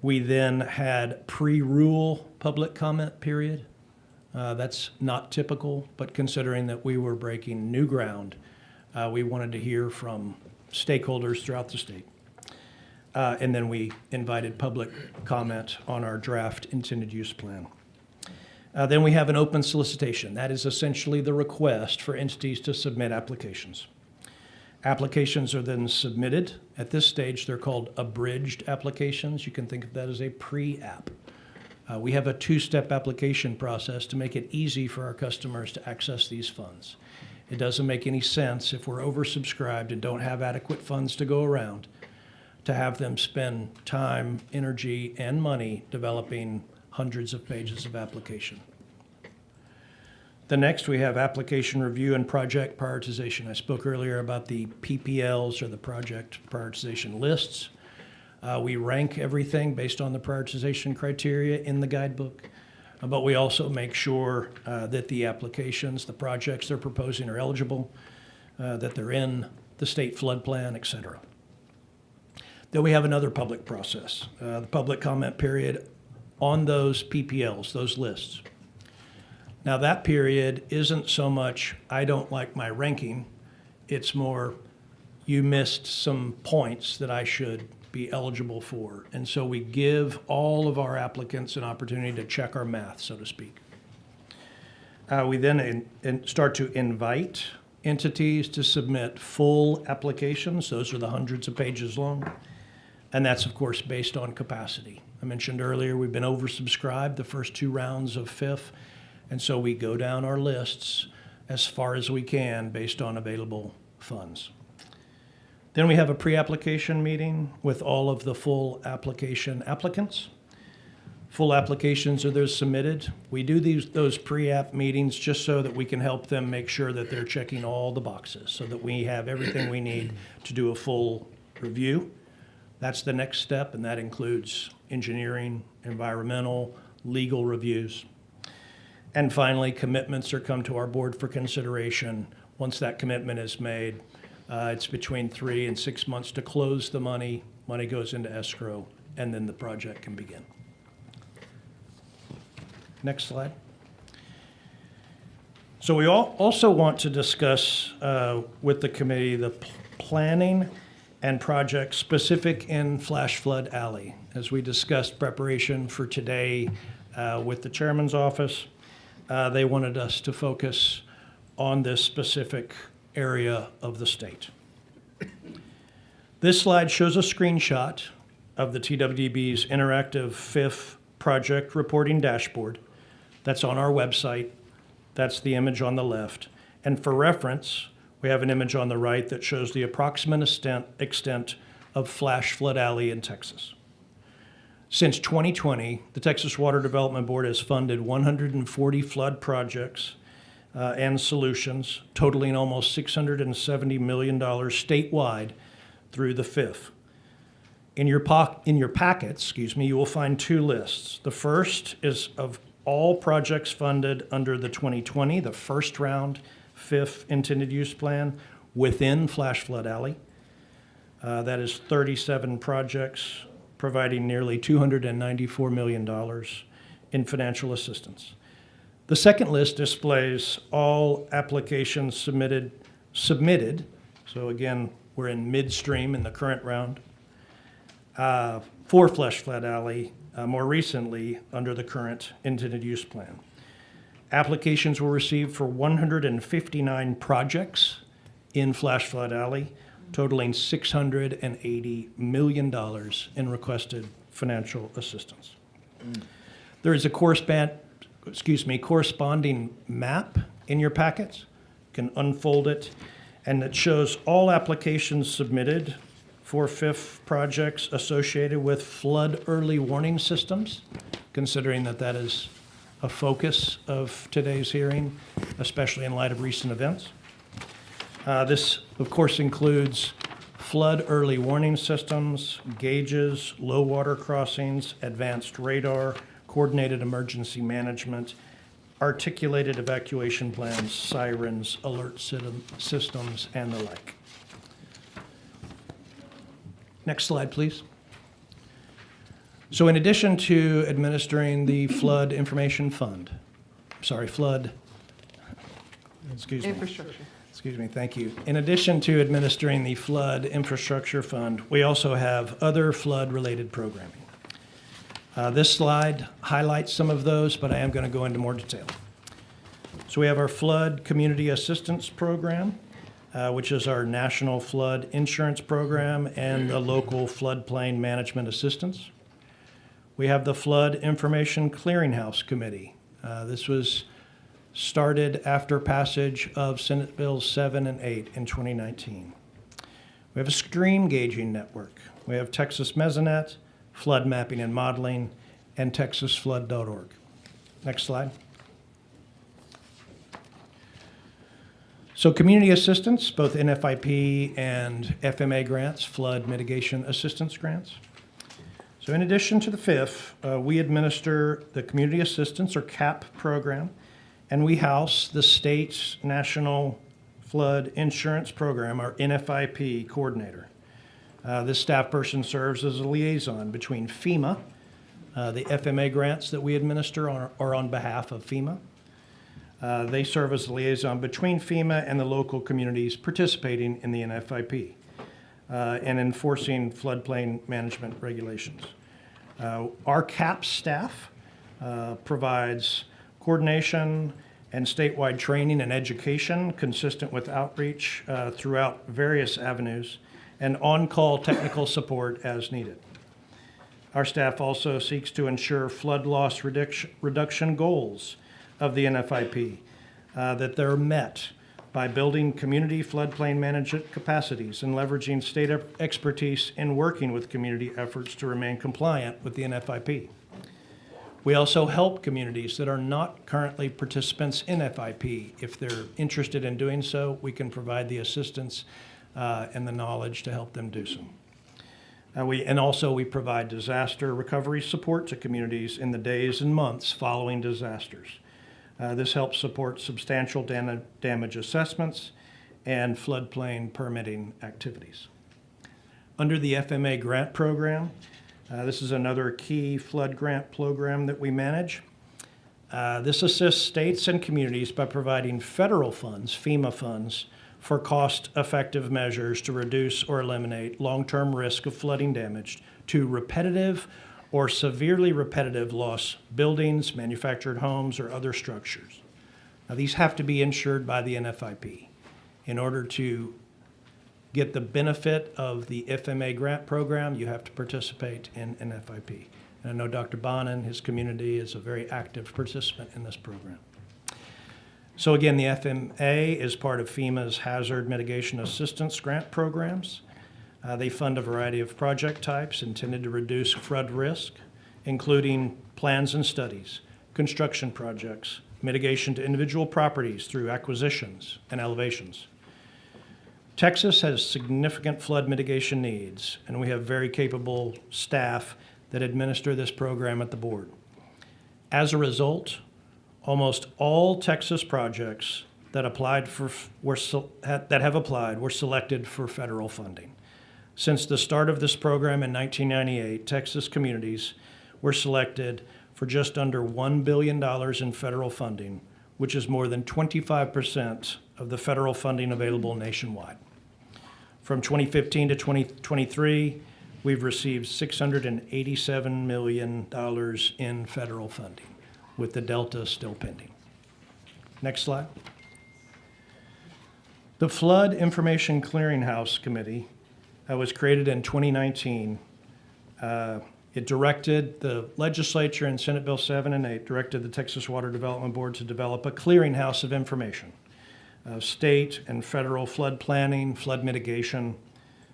We then had pre-rule public comment period. That's not typical, but considering that we were breaking new ground, we wanted to hear from stakeholders throughout the state. And then we invited public comment on our draft intended use plan. Then we have an open solicitation. That is essentially the request for entities to submit applications. Applications are then submitted. At this stage, they're called abridged applications. You can think of that as a pre-app. We have a two-step application process to make it easy for our customers to access these funds. It doesn't make any sense if we're oversubscribed and don't have adequate funds to go around to have them spend time, energy, and money developing hundreds of pages of application. The next, we have application review and project prioritization. I spoke earlier about the PPLs, or the project prioritization lists. We rank everything based on the prioritization criteria in the guidebook, but we also make sure that the applications, the projects they're proposing are eligible, that they're in the state flood plan, et cetera. Then we have another public process, the public comment period on those PPLs, those lists. Now that period isn't so much, I don't like my ranking, it's more, you missed some points that I should be eligible for. And so we give all of our applicants an opportunity to check our math, so to speak. We then start to invite entities to submit full applications. Those are the hundreds of pages long. And that's, of course, based on capacity. I mentioned earlier we've been oversubscribed the first two rounds of FIF, and so we go down our lists as far as we can based on available funds. Then we have a pre-application meeting with all of the full application applicants. Full applications are those submitted. We do those pre-app meetings just so that we can help them make sure that they're checking all the boxes so that we have everything we need to do a full review. That's the next step, and that includes engineering, environmental, legal reviews. And finally, commitments are come to our board for consideration. Once that commitment is made, it's between 3 and 6 months to close the money. Money goes into escrow, and then the project can begin. Next slide. So we also want to discuss with the committee the planning and projects specific in Flash Flood Alley. As we discussed preparation for today with the chairman's office, they wanted us to focus on this specific area of the state. This slide shows a screenshot of the TWDB's interactive FIF project reporting dashboard. That's on our website. That's the image on the left. And for reference, we have an image on the right that shows the approximate extent of Flash Flood Alley in Texas. Since 2020, the Texas Water Development Board has funded 140 flood projects and solutions totaling almost $670 million statewide through the FIF. In your packets, you will find two lists. The first is of all projects funded under the 2020, the first round FIF intended use plan within Flash Flood Alley. That is 37 projects providing nearly $294 million in financial assistance. The second list displays all applications submitted. So again, we're in midstream in the current round for Flash Flood Alley, more recently under the current intended use plan. Applications were received for 159 projects in Flash Flood Alley, totaling $680 million in requested financial assistance. There is a corresponding map in your packets. You can unfold it, and it shows all applications submitted for FIF projects associated with flood early warning systems, considering that that is a focus of today's hearing, especially in light of recent events. This, of course, includes flood early warning systems, gauges, low water crossings, advanced radar, coordinated emergency management, articulated evacuation plans, sirens, alert systems, and the like. Next slide, please. So in addition to administering the flood information fund, infrastructure. Excuse me, thank you. In addition to administering the flood infrastructure fund, we also have other flood-related programming. This slide highlights some of those, but I am going to go into more detail. So we have our Flood Community Assistance Program, which is our national flood insurance program and the local floodplain management assistance. We have the Flood Information Clearinghouse Committee. This was started after passage of Senate Bills 7 and 8 in 2019. We have a stream gauging network. We have Texas Mesonet, Flood Mapping and Modeling, and TexasFlood.org. Next slide. So community assistance, both NFIP and FMA grants, flood mitigation assistance grants. So in addition to the FIF, we administer the Community Assistance, or CAP, program, and we house the state's National Flood Insurance Program, our NFIP coordinator. This staff person serves as a liaison between FEMA. The FMA grants that we administer are on behalf of FEMA. They serve as a liaison between FEMA and the local communities participating in the NFIP and enforcing floodplain management regulations. Our CAP staff provides coordination and statewide training and education consistent with outreach throughout various avenues and on-call technical support as needed. Our staff also seeks to ensure flood loss reduction goals of the NFIP, that they're met by building community floodplain management capacities and leveraging state expertise in working with community efforts to remain compliant with the NFIP. We also help communities that are not currently participants in FIP. If they're interested in doing so, we can provide the assistance and the knowledge to help them do so. We provide disaster recovery support to communities in the days and months following disasters. This helps support substantial damage assessments and floodplain permitting activities. Under the FMA grant program, this is another key flood grant program that we manage. This assists states and communities by providing federal funds, FEMA funds, for cost-effective measures to reduce or eliminate long-term risk of flooding damage to repetitive or severely repetitive loss buildings, manufactured homes, or other structures. Now, these have to be insured by the NFIP. In order to get the benefit of the FMA grant program, you have to participate in NFIP. And I know Dr. Bond and his community is a very active participant in this program. So again, the FMA is part of FEMA's Hazard Mitigation Assistance Grant programs. They fund a variety of project types intended to reduce flood risk, including plans and studies, construction projects, mitigation to individual properties through acquisitions and elevations. Texas has significant flood mitigation needs, and we have very capable staff that administer this program at the board. As a result, almost all Texas projects that have applied were selected for federal funding. Since the start of this program in 1998, Texas communities were selected for just under $1 billion in federal funding, which is more than 25% of the federal funding available nationwide. From 2015 to 2023, we've received $687 million in federal funding, with the delta still pending. Next slide. The Flood Information Clearinghouse Committee was created in 2019. It directed the legislature in Senate Bill 7 and 8, directed the Texas Water Development Board to develop a clearinghouse of information, state and federal flood planning, flood mitigation,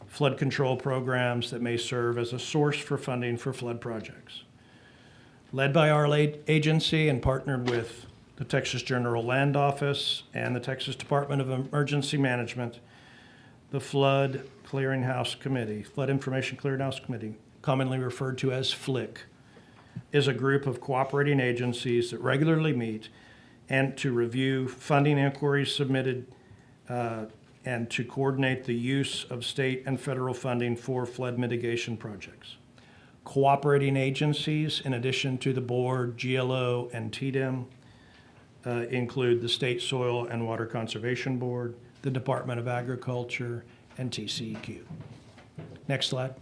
flood control programs that may serve as a source for funding for flood projects. Led by our agency and partnered with the Texas General Land Office and the Texas Department of Emergency Management, the Flood Clearinghouse Committee, Flood Information Clearinghouse Committee, commonly referred to as FLIC, is a group of cooperating agencies that regularly meet and to review funding inquiries submitted and to coordinate the use of state and federal funding for flood mitigation projects. Cooperating agencies, in addition to the board, GLO, and TDEM, include the State Soil and Water Conservation Board, the Department of Agriculture, and TCEQ. Next slide.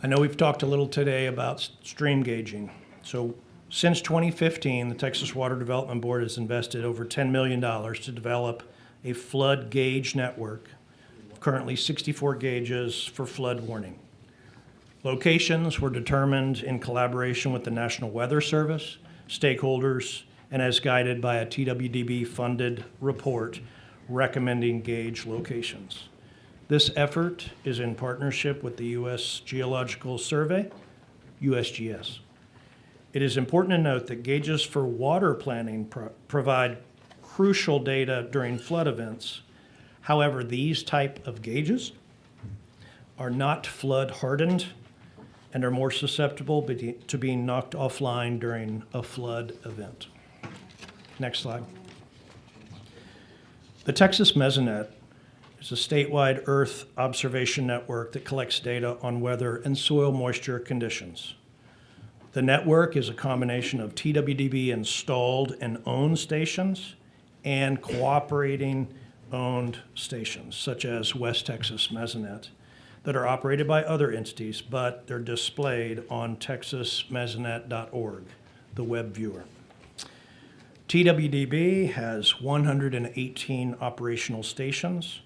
I know we've talked a little today about stream gauging. So since 2015, the Texas Water Development Board has invested over $10 million to develop a flood gauge network, currently 64 gauges for flood warning. Locations were determined in collaboration with the National Weather Service, stakeholders, and as guided by a TWDB-funded report recommending gauge locations. This effort is in partnership with the U.S. Geological Survey, USGS. It is important to note that gauges for water planning provide crucial data during flood events. However, these type of gauges are not flood hardened and are more susceptible to being knocked offline during a flood event. Next slide. The Texas Mesonet is a statewide earth observation network that collects data on weather and soil moisture conditions. The network is a combination of TWDB installed and owned stations and cooperating owned stations, such as West Texas Mesonet, that are operated by other entities, but they're displayed on texasmesonet.org, the web viewer. TWDB has 118 operational stations.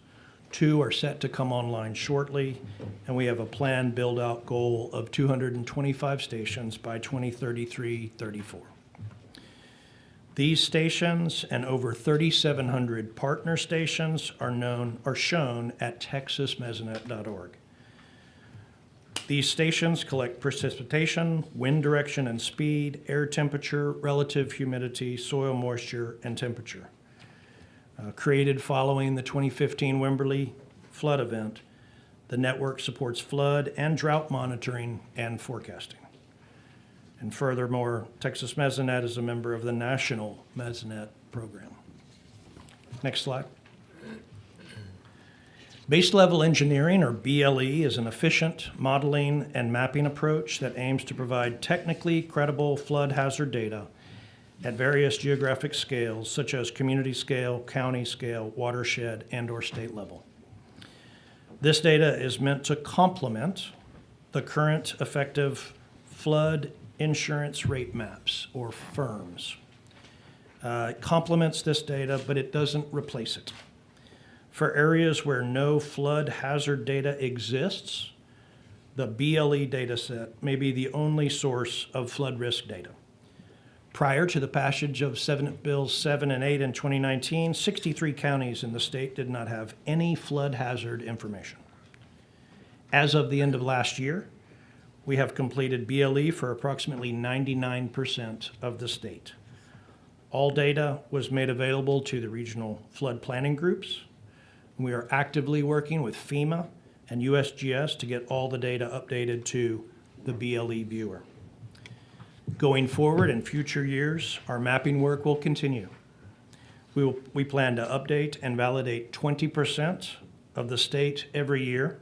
2 are set to come online shortly, and we have a planned build-out goal of 225 stations by 2033-34. These stations and over 3,700 partner stations are shown at texasmesonet.org. These stations collect precipitation, wind direction and speed, air temperature, relative humidity, soil moisture, and temperature. Created following the 2015 Wimberley flood event, the network supports flood and drought monitoring and forecasting. And furthermore, Texas Mesonet is a member of the National Mesonet Program. Next slide. Base level engineering, or BLE, is an efficient modeling and mapping approach that aims to provide technically credible flood hazard data at various geographic scales, such as community scale, county scale, watershed, and/or state level. This data is meant to complement the current effective flood insurance rate maps, or FIRMs. It complements this data, but it doesn't replace it. For areas where no flood hazard data exists, the BLE dataset may be the only source of flood risk data. Prior to the passage of Senate Bills 7 and 8 in 2019, 63 counties in the state did not have any flood hazard information. As of the end of last year, we have completed BLE for approximately 99% of the state. All data was made available to the regional flood planning groups. We are actively working with FEMA and USGS to get all the data updated to the BLE viewer. Going forward in future years, our mapping work will continue. We plan to update and validate 20% of the state every year,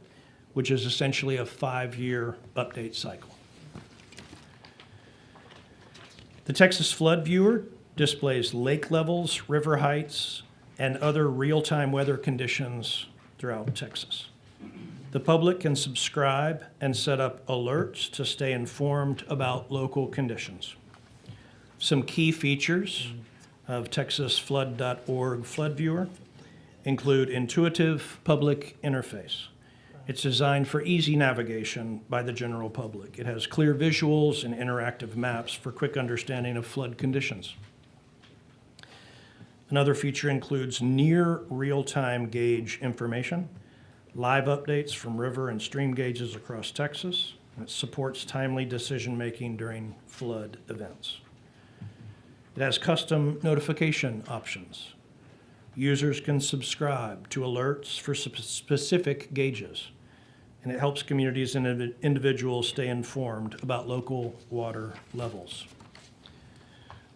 which is essentially a 5-year update cycle. The Texas Flood Viewer displays lake levels, river heights, and other real-time weather conditions throughout Texas. The public can subscribe and set up alerts to stay informed about local conditions. Some key features of texasflood.org Flood Viewer include intuitive public interface. It's designed for easy navigation by the general public. It has clear visuals and interactive maps for quick understanding of flood conditions. Another feature includes near real-time gauge information, live updates from river and stream gauges across Texas, and it supports timely decision-making during flood events. It has custom notification options. Users can subscribe to alerts for specific gauges, and it helps communities and individuals stay informed about local water levels.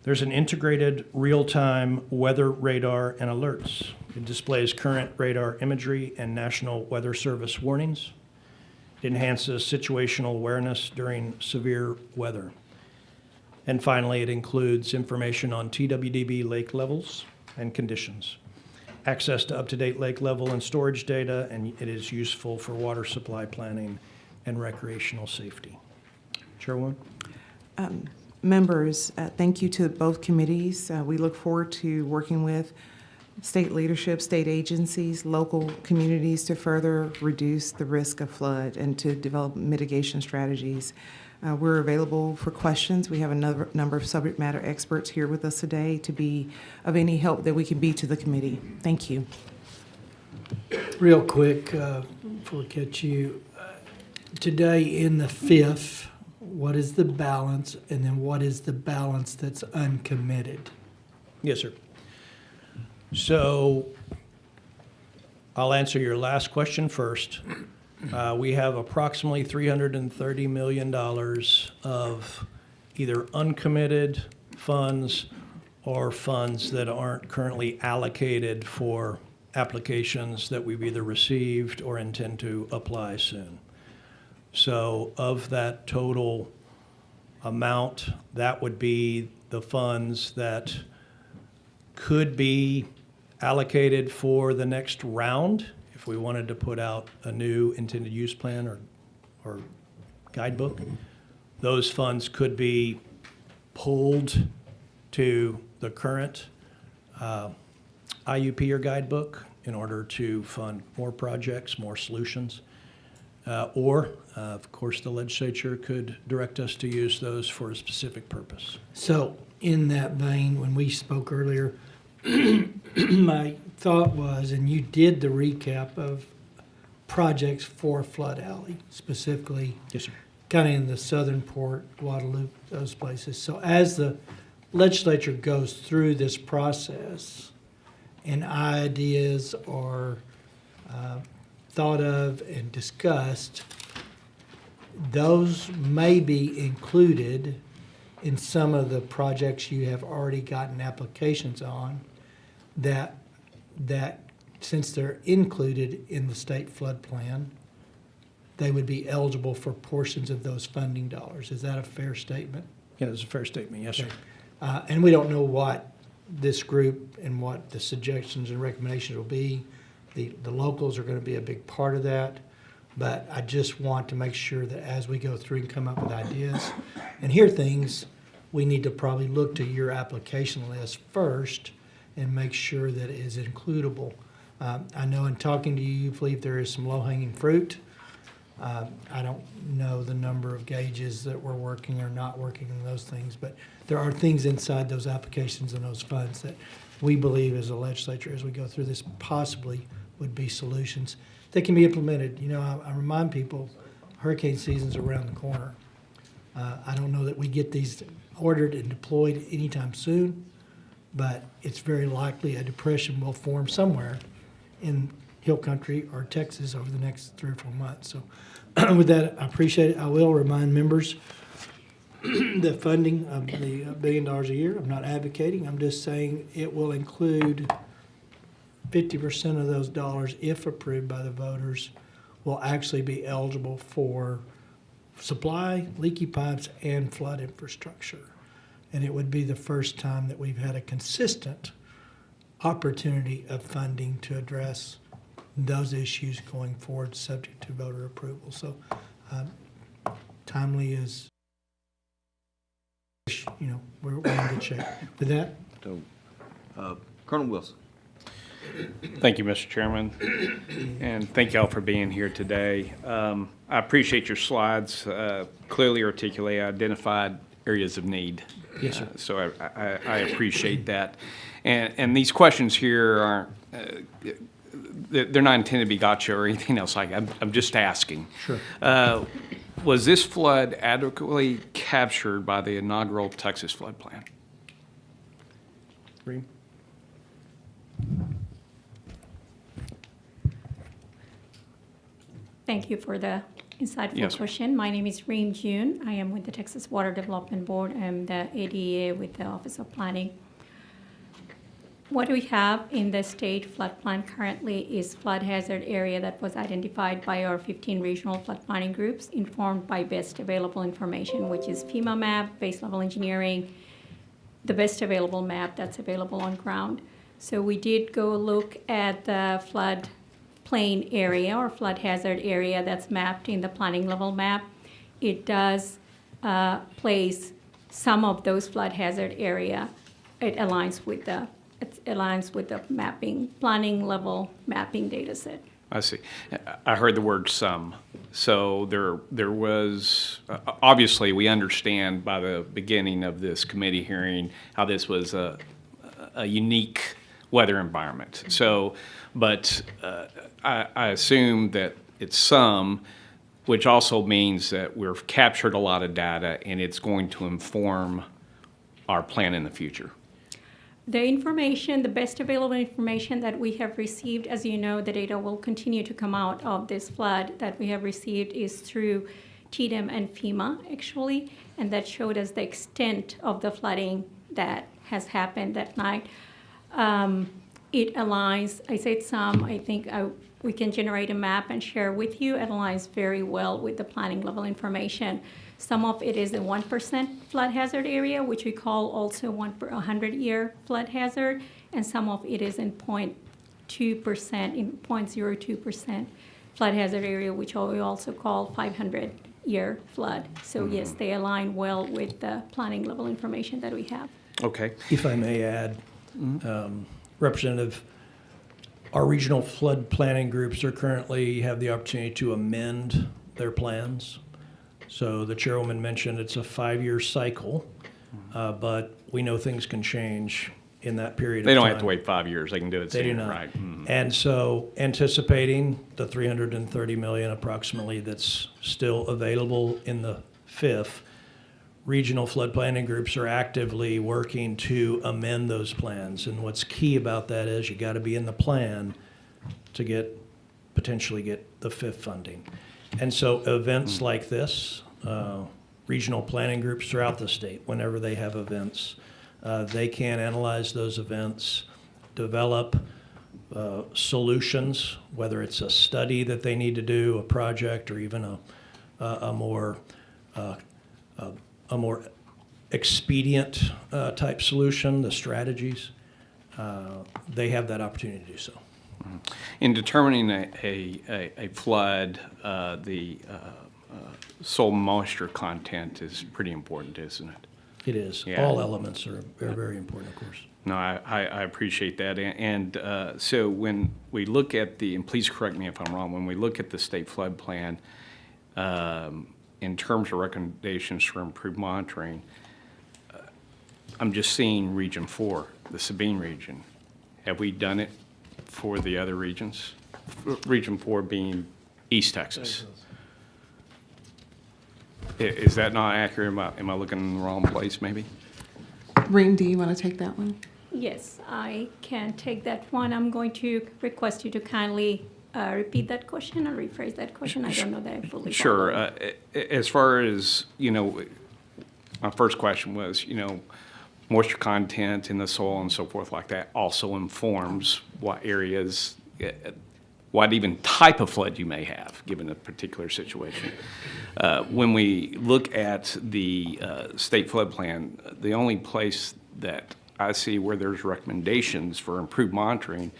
There's an integrated real-time weather radar and alerts. It displays current radar imagery and National Weather Service warnings. It enhances situational awareness during severe weather. And finally, it includes information on TWDB lake levels and conditions, access to up-to-date lake level and storage data, and it is useful for water supply planning and recreational safety. Chairwoman? Members, thank you to both committees. We look forward to working with state leadership, state agencies, local communities to further reduce the risk of flood and to develop mitigation strategies. We're available for questions. We have a number of subject matter experts here with us today to be of any help that we can be to the committee. Thank you. Real quick, before we catch you, today in the fifth, what is the balance, and then what is the balance that's uncommitted? Yes, sir. So I'll answer your last question first. We have approximately $330 million of either uncommitted funds or funds that aren't currently allocated for applications that we've either received or intend to apply soon. So of that total amount, that would be the funds that could be allocated for the next round if we wanted to put out a new intended use plan or guidebook. Those funds could be pulled to the current IUP or guidebook in order to fund more projects, more solutions. Of course, the legislature could direct us to use those for a specific purpose. So in that vein, when we spoke earlier, my thought was, and you did the recap of projects for Flood Alley, specifically. Yes, sir. Kind of in the southern port, Guadalupe, those places. So as the legislature goes through this process and ideas are thought of and discussed, those may be included in some of the projects you have already gotten applications on that since they're included in the state flood plan, they would be eligible for portions of those funding dollars. Is that a fair statement? Yeah, that's a fair statement, yes, sir. And we don't know what this group and what the suggestions and recommendations will be. The locals are going to be a big part of that. But I just want to make sure that as we go through and come up with ideas and hear things, we need to probably look to your application list first and make sure that it is includable. I know in talking to you, you believe there is some low-hanging fruit. I don't know the number of gauges that we're working or not working on those things, but there are things inside those applications and those funds that we believe as a legislature, as we go through this, possibly would be solutions that can be implemented. You know, I remind people, hurricane season's around the corner. I don't know that we get these ordered and deployed anytime soon, but it's very likely a depression will form somewhere in Hill Country or Texas over the next 3 or 4 months. So with that, I appreciate it. I will remind members the funding of the $1 billion a year. I'm not advocating. I'm just saying it will include 50% of those dollars, if approved by the voters, will actually be eligible for supply, leaky pipes, and flood infrastructure. And it would be the first time that we've had a consistent opportunity of funding to address those issues going forward, subject to voter approval. So timely is, you know, we're in good shape. With that, Colonel Wilson. Thank you, Mr. Chairman, and thank y'all for being here today. I appreciate your slides, clearly articulate, identified areas of need. Yes, sir. So I appreciate that. And these questions here aren't, they're not intended to be gotcha or anything else like that. I'm just asking. Sure. Was this flood adequately captured by the inaugural Texas flood plan? Reem? Thank you for the insightful Yes, ma'am. question. My name is Reem June. I am with the Texas Water Development Board. I'm the ADA with the Office of Planning. What we have in the state flood plan currently is flood hazard area that was identified by our 15 regional flood planning groups, informed by best available information, which is FEMA map, base level engineering, the best available map that's available on ground. So we did go look at the flood plain area or flood hazard area that's mapped in the planning level map. It does place some of those flood hazard area. It aligns with the mapping, planning level mapping data set. I see. I heard the word some. So there was, obviously, we understand by the beginning of this committee hearing how this was a unique weather environment. So, but I assume that it's some, which also means that we've captured a lot of data and it's going to inform our plan in the future. The information, the best available information that we have received, as you know, the data will continue to come out of this flood that we have received is through TDEM and FEMA, actually, and that showed us the extent of the flooding that has happened that night. It aligns, I said some, I think we can generate a map and share with you. It aligns very well with the planning level information. Some of it is a 1% flood hazard area, which we call also 100-year flood hazard, and some of it is in 0.2%, in 0.02% flood hazard area, which we also call 500-year flood. So yes, they align well with the planning level information that we have. Okay. If I may add, Representative, our regional flood planning groups are currently have the opportunity to amend their plans. So the chairwoman mentioned it's a 5-year cycle, but we know things can change in that period of time. They don't have to wait 5 years. They can do it They do sooner, not. right? Mhm. And so anticipating the $330 million approximately that's still available in the FIF, regional flood planning groups are actively working to amend those plans. And what's key about that is you got to be in the plan to potentially get the FIF funding. And so events like this, regional planning groups throughout the state, whenever they have events, they can analyze those events, develop solutions, whether it's a study that they need to do, a project, or even a more expedient type solution, the strategies, they have that opportunity to do so. In determining a flood, the soil moisture content is pretty important, isn't it? It is. Yeah. All elements are very important, of course. No, I appreciate that. And so when we look at and please correct me if I'm wrong, when we look at the state flood plan, in terms of recommendations for improved monitoring, I'm just seeing Region 4, the Sabine region. Have we done it for the other regions? Region 4 being East Texas. Is that not accurate? Am I looking in the wrong place, maybe? Reem, do you want to take that one? Yes, I can take that one. I'm going to request you to kindly repeat that question or rephrase that question. I don't know that I fully Sure. followed. As far as, my first question was, moisture content in the soil and so forth like that also informs what areas, what even type of flood you may have, given a particular situation. When we look at the state flood plan, the only place that I see where there's recommendations for improved monitoring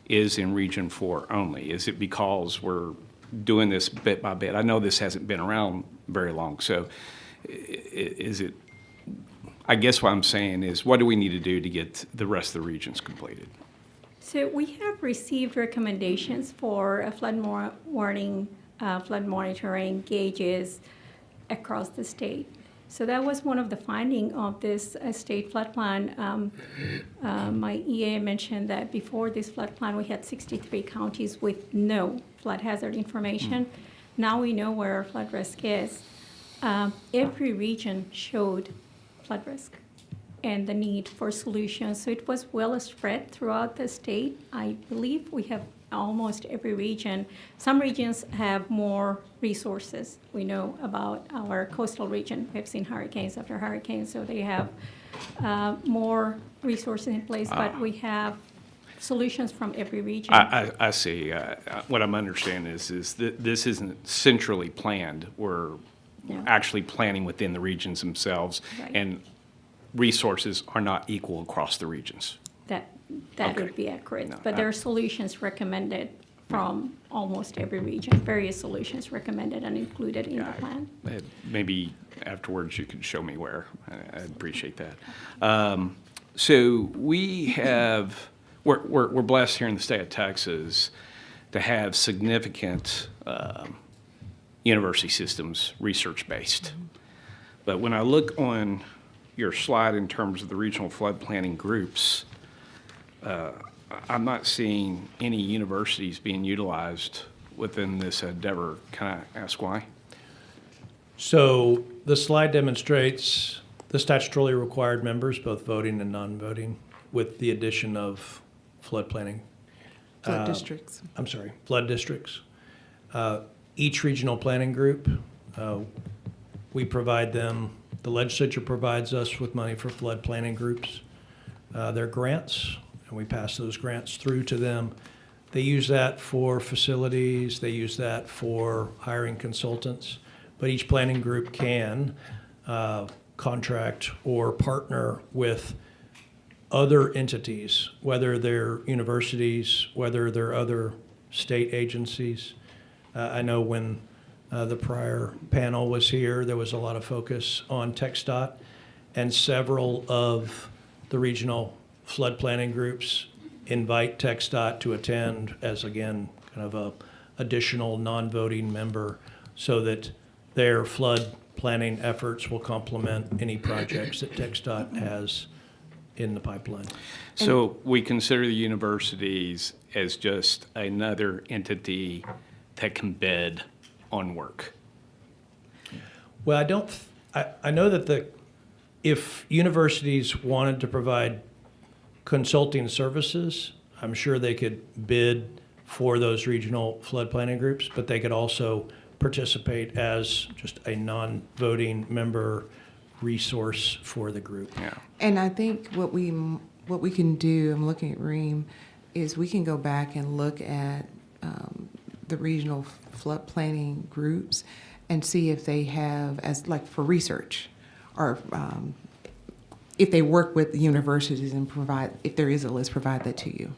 is in Region 4 only. Is it because we're doing this bit by bit? I know this hasn't been around very long, so is it, I guess what I'm saying is, what do we need to do to get the rest of the regions completed? So we have received recommendations for a flood warning, flood monitoring gauges across the state. So that was one of the findings of this state flood plan. My EA mentioned that before this flood plan, we had 63 counties with no flood hazard information. Now we know where our flood risk is. Every region showed flood risk and the need for solutions. So it was well spread throughout the state. I believe we have almost every region. Some regions have more resources. We know about our coastal region. We've seen hurricanes after hurricanes, so they have more resources in place, but we have solutions from every region. I see. What I'm understanding is that this isn't centrally planned. We're actually planning within the regions themselves, Right. and resources are not equal across the regions. That Okay. would be accurate. No, But there are solutions recommended from almost every region, various solutions recommended and included in the plan. Maybe afterwards you could show me where. I'd appreciate that. So we're blessed here in the state of Texas to have significant university systems research-based. But when I look on your slide in terms of the regional flood planning groups, I'm not seeing any universities being utilized within this endeavor. Can I ask why? So the slide demonstrates the statutorily required members, both voting and non-voting, with the addition of flood planning. Flood districts. I'm sorry, flood districts. Each regional planning group, we provide them, the legislature provides us with money for flood planning groups. They're grants, and we pass those grants through to them. They use that for facilities, they use that for hiring consultants, but each planning group can contract or partner with other entities, whether they're universities, whether they're other state agencies. I know when the prior panel was here, there was a lot of focus on TxDOT, and several of the regional flood planning groups invite TxDOT to attend as, again, kind of a additional non-voting member so that their flood planning efforts will complement any projects that TxDOT has in the pipeline. So we consider the universities as just another entity that can bid on work. Well, I know that if universities wanted to provide consulting services, I'm sure they could bid for those regional flood planning groups, but they could also participate as just a non-voting member resource for the group. Yeah. And I think what we can do, I'm looking at Reem, is we can go back and look at the regional flood planning groups and see if they have, as like for research, or if they work with the universities and provide, if there is a list, provide that to you.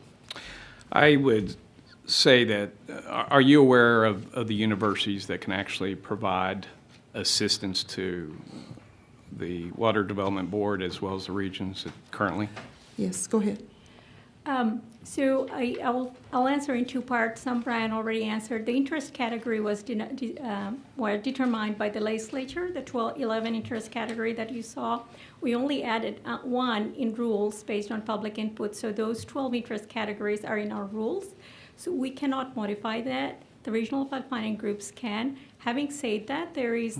I would say that, are you aware of the universities that can actually provide assistance to the Water Development Board as well as the regions currently? Yes, go ahead. So I'll answer in two parts. Some Brian already answered. The interest category was determined by the legislature, the 11 interest category that you saw. We only added one in rules based on public input. So those 12 interest categories are in our rules. So we cannot modify that. The regional flood planning groups can. Having said that, there is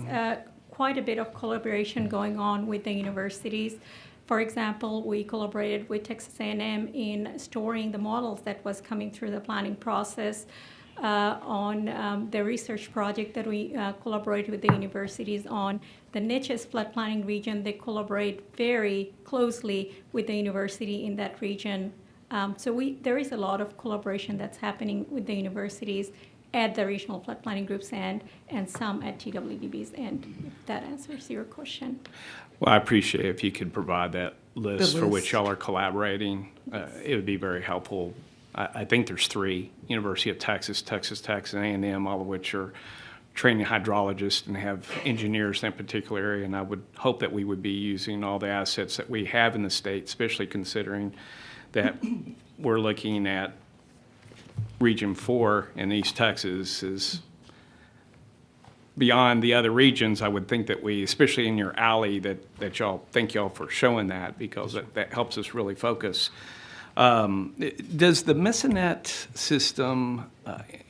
quite a bit of collaboration going on with the universities. For example, we collaborated with Texas A&M in storing the models that was coming through the planning process on the research project that we collaborate with the universities on. The Natchez flood planning region, they collaborate very closely with the university in that region. So there is a lot of collaboration that's happening with the universities at the regional flood planning groups end and some at TWDB's end, if that answers your question. Well, I appreciate if you could provide that list for which list. y'all are collaborating. It would be very helpful. I think there's 3, University of Texas, Texas Tech, and A&M, all of which are training hydrologists and have engineers in that particular area. And I would hope that we would be using all the assets that we have in the state, especially considering that we're looking at Region 4 in East Texas is beyond the other regions. I would think that we, especially in your alley, that y'all, thank y'all for showing that, because that helps us really focus. Does the Mesonet system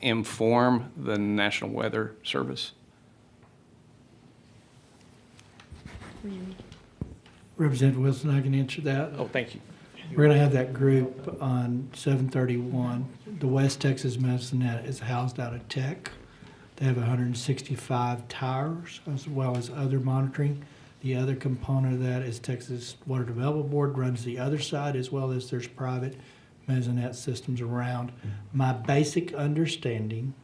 inform the National Weather Service? Representative Wilson, I can answer that. Oh, thank you. We're going to have that group on 7/31. The West Texas Mesonet is housed out of Tech. They have 165 towers as well as other monitoring. The other component of that is Texas Water Development Board runs the other side, as well as there's private Mesonet systems around. My basic understanding,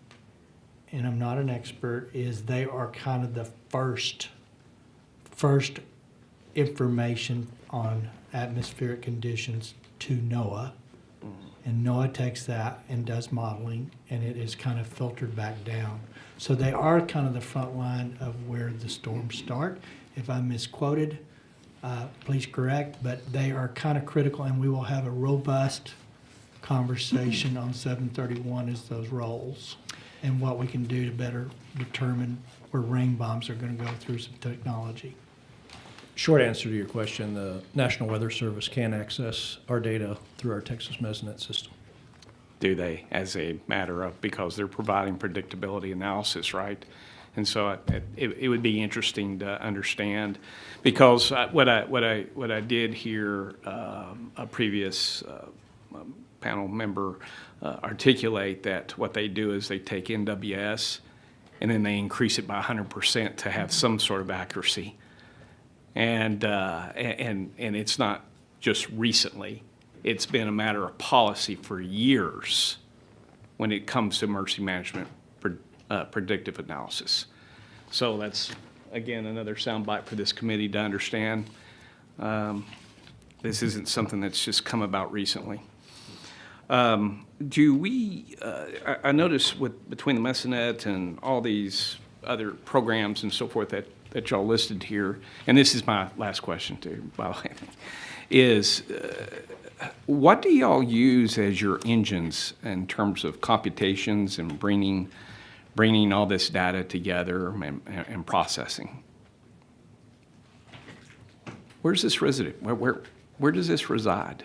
and I'm not an expert, is they are kind of the first information on atmospheric conditions to NOAA. And NOAA takes that and does modeling, and it is kind of filtered back down. So they are kind of the front line of where the storms start. If I misquoted, please correct, but they are kind of critical, and we will have a robust conversation on 7/31 as those rolls and what we can do to better determine where rain bombs are going to go through some technology. Short answer to your question, the National Weather Service can access our data through our Texas Mesonet system. Do they, as a matter of, because they're providing predictability analysis, right? And so it would be interesting to understand, because what I did hear a previous panel member articulate, that what they do is they take NWS and then they increase it by 100% to have some sort of accuracy. And it's not just recently. It's been a matter of policy for years when it comes to emergency management predictive analysis. So that's, again, another soundbite for this committee to understand. This isn't something that's just come about recently. Do we, I notice between the Mesonet and all these other programs and so forth that y'all listed here, and this is my last question too, by the way, is what do y'all use as your engines in terms of computations and bringing all this data together and processing? Where's this resident? Where does this reside?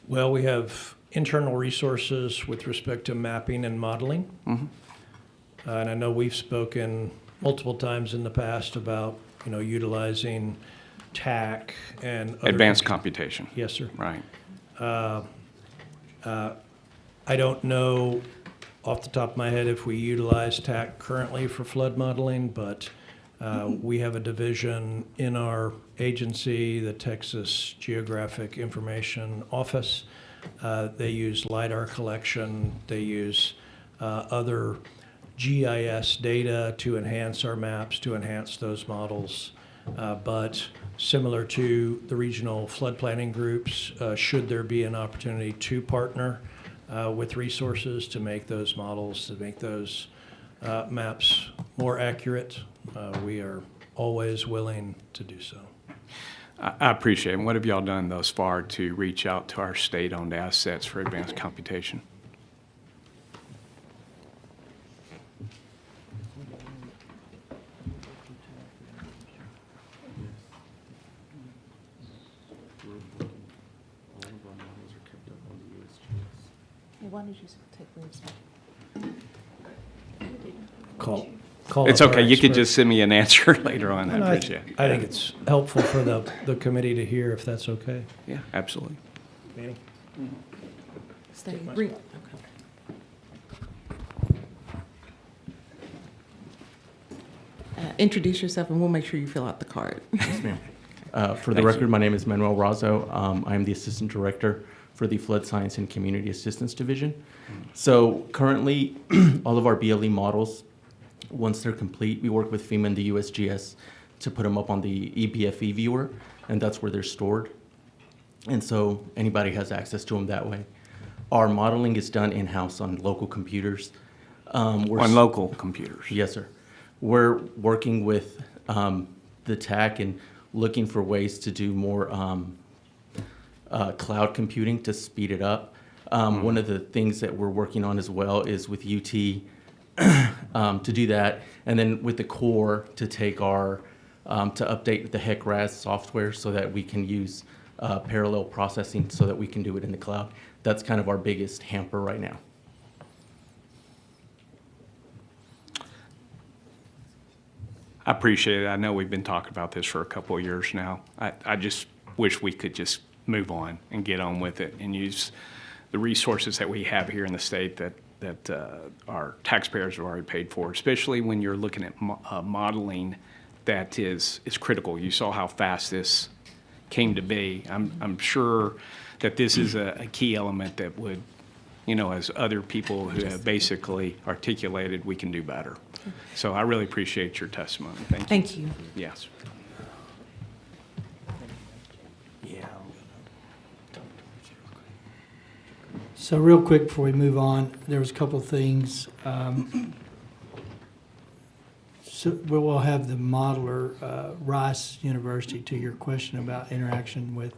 Well, we have internal resources with respect to mapping and modeling. Mm-hmm. And I know we've spoken multiple times in the past about, utilizing TAC and other Advanced computation. Yes, sir. Right. I don't know off the top of my head if we utilize TAC currently for flood modeling, but we have a division in our agency, the Texas Geographic Information Office. They use LiDAR collection. They use other GIS data to enhance our maps, to enhance those models. But similar to the regional flood planning groups, should there be an opportunity to partner with resources to make those models, to make those maps more accurate, we are always willing to do so. I appreciate it. And what have y'all done thus far to reach out to our state-owned assets for advanced computation? Why did you take Williams? Call It's up our okay. You could expert. just send me an answer later on. I And appreciate it. I think it's helpful for the committee to hear if that's okay. Yeah, absolutely. Manny? Stay. Bring. Introduce yourself, and we'll make sure you fill out the card. Yes, ma'am. For the Thank record, you. my name is Manuel Razo. I am the Assistant Director for the Flood Science and Community Assistance Division. So currently, all of our BLE models, once they're complete, we work with FEMA and the USGS to put them up on the eBFE viewer, and that's where they're stored. And so anybody has access to them that way. Our modeling is done in-house on local computers. On local computers? Yes, sir. We're working with the TAC and looking for ways to do more cloud computing to speed it up. One of the things that we're working on as well is with UT to do that, and then with the Corps to take our, to update the HEC-RAS software so that we can use parallel processing so that we can do it in the cloud. That's kind of our biggest hamper right now. I appreciate it. I know we've been talking about this for a couple of years now. I just wish we could just move on and get on with it and use the resources that we have here in the state that our taxpayers have already paid for, especially when you're looking at modeling that is critical. You saw how fast this came to be. I'm sure that this is a key element that would, as other people who have basically articulated, we can do better. So I really appreciate your testimony. Thank you. Thank you. Yes. So real quick before we move on, there was a couple of things. So we'll have the modeler, Rice University, to your question about interaction with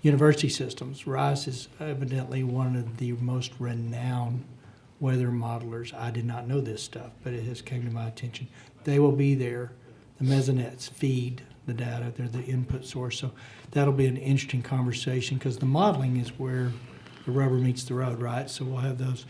university systems. Rice is evidently one of the most renowned weather modelers. I did not know this stuff, but it has come to my attention. They will be there. The Mesonettes feed the data. They're the input source. So that'll be an interesting conversation because the modeling is where the rubber meets the road, right? So we'll have those.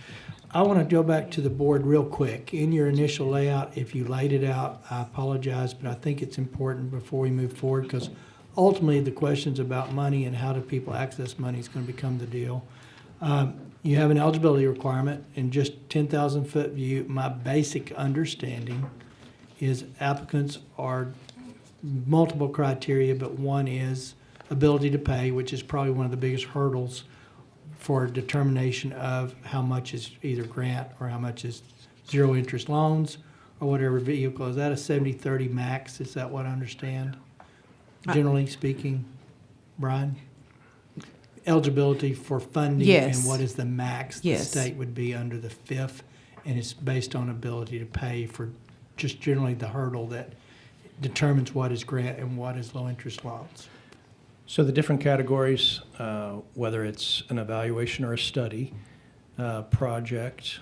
I want to go back to the board real quick. In your initial layout, if you laid it out, I apologize, but I think it's important before we move forward because ultimately the questions about money and how do people access money is going to become the deal. You have an eligibility requirement in just 10,000 foot view. My basic understanding is applicants are multiple criteria, but one is ability to pay, which is probably one of the biggest hurdles for determination of how much is either grant or how much is zero interest loans or whatever vehicle. Is that a 70-30 max? Is that what I understand? Generally speaking, Brian? Eligibility for funding Yes. and what is the max the Yes. state would be under the fifth, and it's based on ability to pay for just generally the hurdle that determines what is grant and what is low interest loans. So the different categories, whether it's an evaluation or a study project,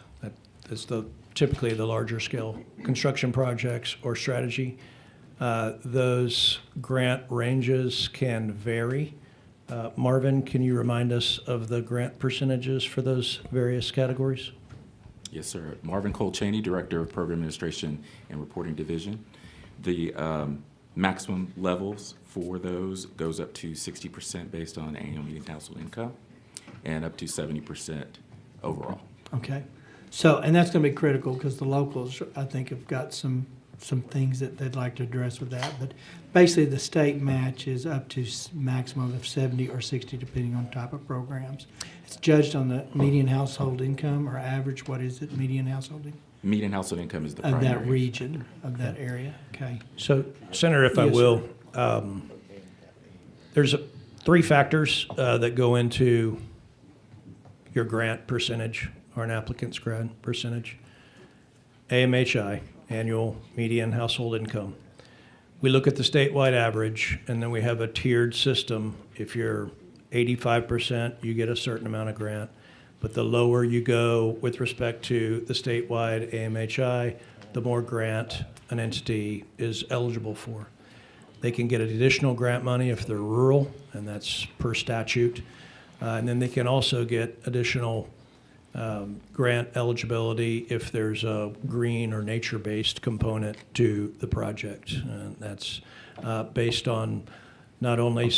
that's typically the larger scale construction projects or strategy, those grant ranges can vary. Marvin, can you remind us of the grant percentages for those various categories? Yes, sir. Marvin Cole Cheney, Director of Program Administration and Reporting Division. The maximum levels for those goes up to 60% based on annual median household income and up to 70% overall. Okay. So, and that's going to be critical because the locals, I think, have got some things that they'd like to address with that. But basically, the state match is up to maximum of 70 or 60, depending on type of programs. It's judged on the median household income or average. What is it, median household income? median household income is the Of primary. that region, of that area, okay. So, Senator, if I Yes, will, there's three factors that go into your grant percentage or an applicant's grant percentage. AMHI, annual median household income. We look at the statewide average, and then we have a tiered system. If you're 85%, you get a certain amount of grant. But the lower you go with respect to the statewide AMHI, the more grant an entity is eligible for. They can get additional grant money if they're rural, and that's per statute. And then they can also get additional grant eligibility if there's a green or nature-based component to the project. And that's based on not only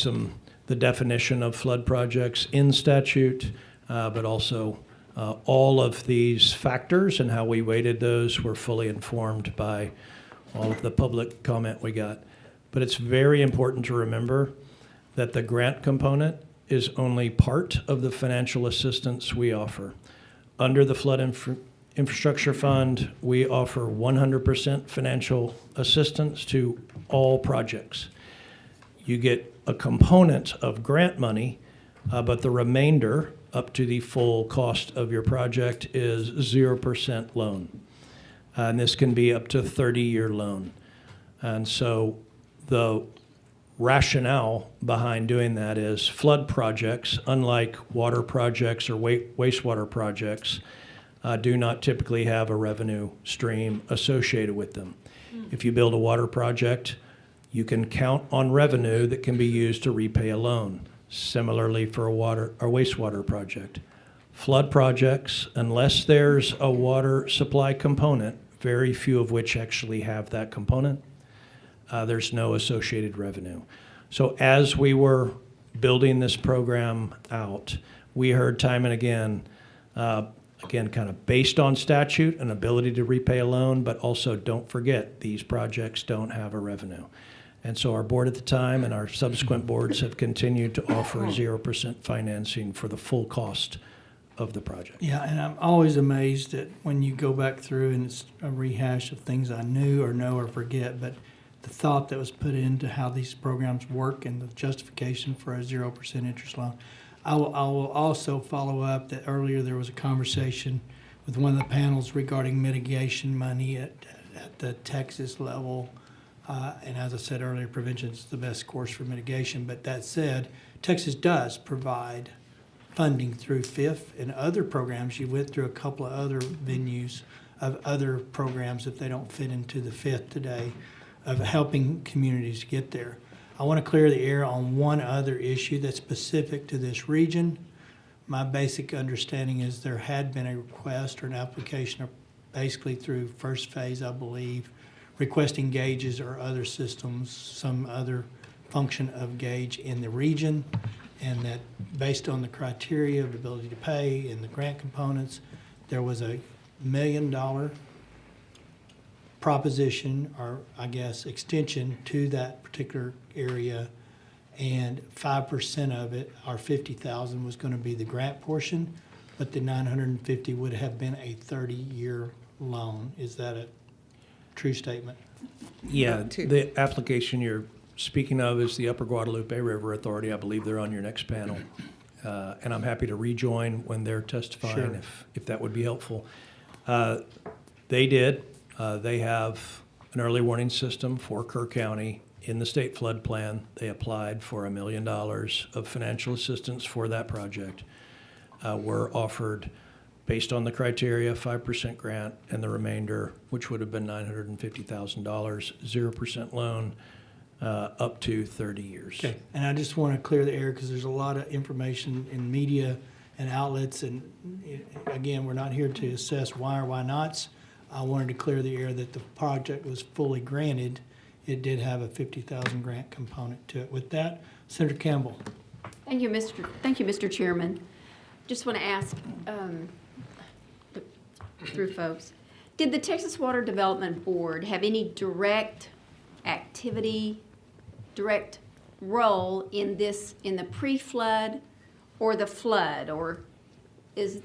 the definition of flood projects in statute, but also all of these factors and how we weighted those were fully informed by all of the public comment we got. But it's very important to remember that the grant component is only part of the financial assistance we offer. Under the Flood Infrastructure Fund, we offer 100% financial assistance to all projects. You get a component of grant money, but the remainder, up to the full cost of your project, is 0% loan. And this can be up to a 30-year loan. And so the rationale behind doing that is flood projects, unlike water projects or wastewater projects, do not typically have a revenue stream associated with them. If you build a water project, you can count on revenue that can be used to repay a loan. Similarly for a water or wastewater project. Flood projects, unless there's a water supply component, very few of which actually have that component, there's no associated revenue. So as we were building this program out, we heard time and again, kind of based on statute and ability to repay a loan, but also don't forget, these projects don't have a revenue. And so our board at the time and our subsequent boards have continued to offer 0% financing for the full cost of the project. Yeah, and I'm always amazed at when you go back through and it's a rehash of things I knew or know or forget, but the thought that was put into how these programs work and the justification for a 0% interest loan. I will also follow up that earlier there was a conversation with one of the panels regarding mitigation money at the Texas level. And as I said earlier, prevention is the best course for mitigation. But that said, Texas does provide funding through FIF and other programs. You went through a couple of other venues of other programs, if they don't fit into the FIF today, of helping communities get there. I want to clear the air on one other issue that's specific to this region. My basic understanding is there had been a request or an application, basically through first phase, I believe, requesting gauges or other systems, some other function of gauge in the region, and that based on the criteria of ability to pay and the grant components, there was a $1 million proposition, or I guess extension to that particular area, and 5% of it, or 50,000, was going to be the grant portion, but the 950 would have been a 30-year loan. Is that a true statement? Yeah, the application you're speaking of is the Upper Guadalupe River Authority. I believe they're on your next panel. And I'm happy to rejoin when they're testifying, Sure. if that would be helpful. They did. They have an early warning system for Kerr County in the state flood plan. They applied for $1 million of financial assistance for that project. We're offered, based on the criteria, 5% grant, and the remainder, which would have been $950,000, 0% loan, up to 30 years. Okay, and I just want to clear the air because there's a lot of information in media and outlets, and again, we're not here to assess why or why nots. I wanted to clear the air that the project was fully granted. It did have a 50,000 grant component to it. With that, Senator Campbell. Thank you, Mr. Chairman. Just want to ask, through folks, did the Texas Water Development Board have any direct activity, direct role in this, in the pre-flood or the flood? Or is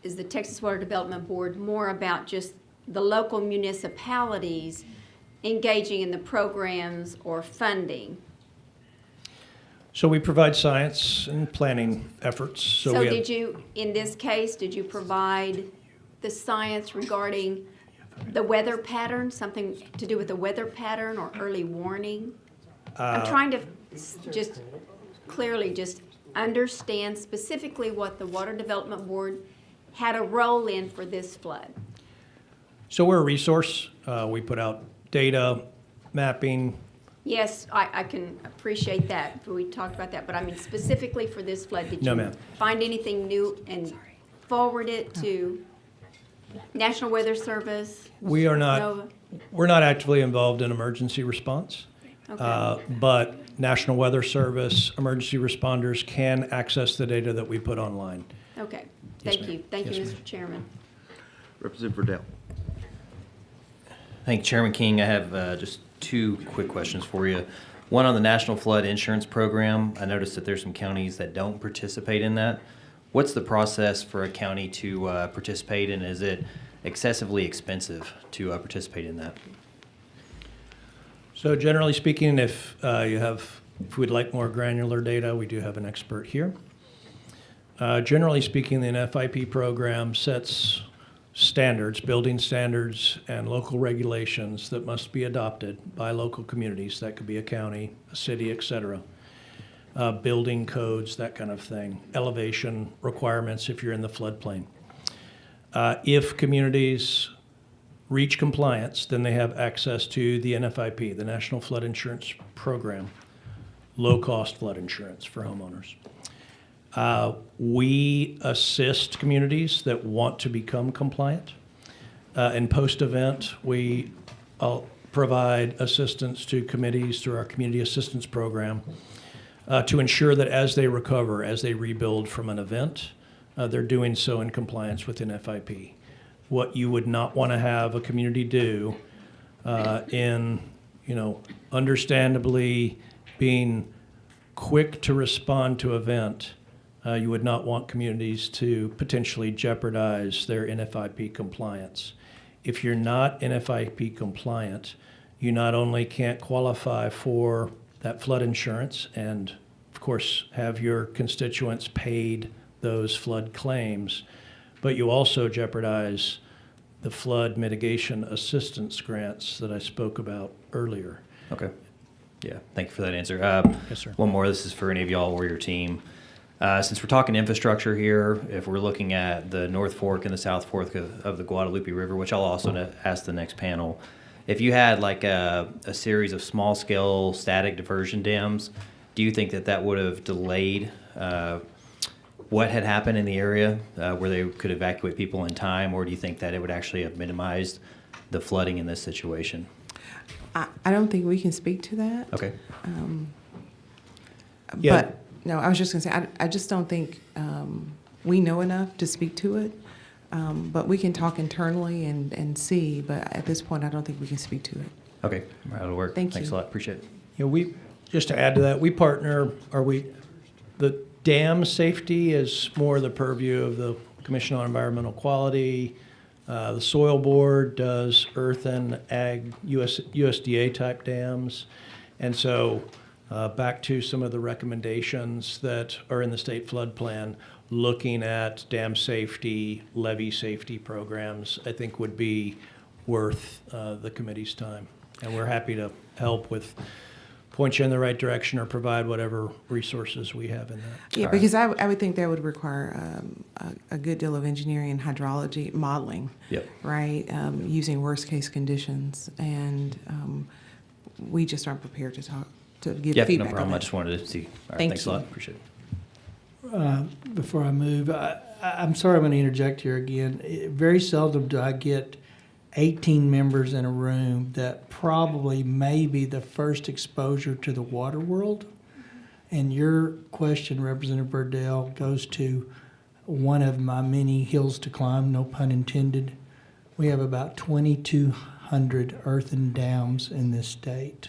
the Texas Water Development Board more about just the local municipalities engaging in the programs or funding? So we provide science and planning efforts. So we have- did you, in this case, did you provide the science regarding the weather pattern, something to do with the weather pattern or early warning? I'm trying to just clearly just understand specifically what the Water Development Board had a role in for this flood. So we're a resource. We put out data, mapping. Yes, I can appreciate that, we talked about that, but I mean specifically for this flood, did No, you ma'am. find anything new and forward it to National Weather Service? We are not, NOAA? we're not actively involved in emergency response. Okay. But National Weather Service, emergency responders can access the data that we put online. Okay, Yes, thank ma'am. you. Thank Yes, you, ma'am. Mr. Chairman. Representative Verdell. Thank you, Chairman King. I have just two quick questions for you. One on the National Flood Insurance Program. I noticed that there's some counties that don't participate in that. What's the process for a county to participate, and is it excessively expensive to participate in that? So generally speaking, if we'd like more granular data, we do have an expert here. Generally speaking, the NFIP program sets standards, building standards, and local regulations that must be adopted by local communities. That could be a county, a city, et cetera. Building codes, that kind of thing. Elevation requirements if you're in the floodplain. If communities reach compliance, then they have access to the NFIP, the National Flood Insurance Program, low-cost flood insurance for homeowners. We assist communities that want to become compliant. And post-event, we provide assistance to committees through our Community Assistance Program to ensure that as they recover, as they rebuild from an event, they're doing so in compliance with NFIP. What you would not want to have a community do understandably being quick to respond to event, you would not want communities to potentially jeopardize their NFIP compliance. If you're not NFIP compliant, you not only can't qualify for that flood insurance and, of course, have your constituents paid those flood claims, but you also jeopardize the flood mitigation assistance grants that I spoke about earlier. Okay. Yeah, thank you for that answer. Yes, sir. One more, this is for any of y'all or your team. Since we're talking infrastructure here, if we're looking at the North Fork and the South Fork of the Guadalupe River, which I'll also ask the next panel, if you had like a series of small-scale static diversion dams, do you think that would have delayed what had happened in the area where they could evacuate people in time, or do you think that it would actually have minimized the flooding in this situation? I don't think we can speak to that. Okay. Yeah. But, no, I was just going to say, I just don't think we know enough to speak to it. But we can talk internally and see, but at this point, I don't think we can speak to it. Okay, that'll work. Thank Thanks you. a lot, appreciate it. Just to add to that, the dam safety is more the purview of the Commission on Environmental Quality. The Soil Board does earth and ag USDA type dams. And so back to some of the recommendations that are in the state flood plan, looking at dam safety, levee safety programs, I think would be worth the committee's time. And we're happy to help with, point you in the right direction or provide whatever resources we have in that. Yeah, because I would think that would require a good deal of engineering and hydrology modeling. Yep. Right, using worst case conditions, and we just aren't prepared to give Yeah, feedback no problem. on I that. just wanted to see. All right, Thank thanks you. a lot, appreciate it. Before I move, I'm sorry I'm going to interject here again. Very seldom do I get 18 members in a room that probably may be the first exposure to the water world. And your question, Representative Verdell, goes to one of my many hills to climb, no pun intended. We have about 2,200 earthen dams in this state.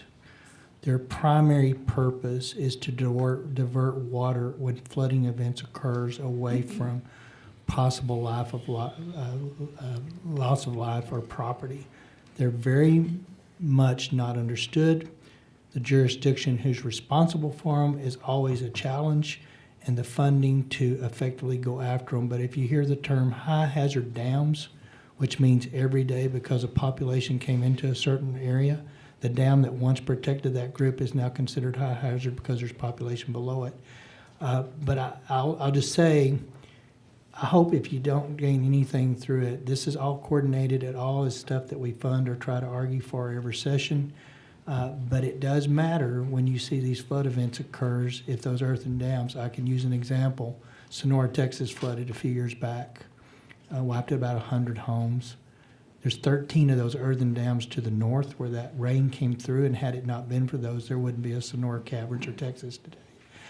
Their primary purpose is to divert water when flooding events occurs away from possible loss of life or property. They're very much not understood. The jurisdiction who's responsible for them is always a challenge, and the funding to effectively go after them. But if you hear the term high hazard dams, which means every day because a population came into a certain area, the dam that once protected that group is now considered high hazard because there's population below it. But I'll just say, I hope if you don't gain anything through it, this is all coordinated. It all is stuff that we fund or try to argue for every session. But it does matter when you see these flood events occurs. If those earthen dams, I can use an example. Sonora, Texas flooded a few years back, wiped out about 100 homes. There's 13 of those earthen dams to the north where that rain came through, and had it not been for those, there wouldn't be a Sonora Caverns or Texas today.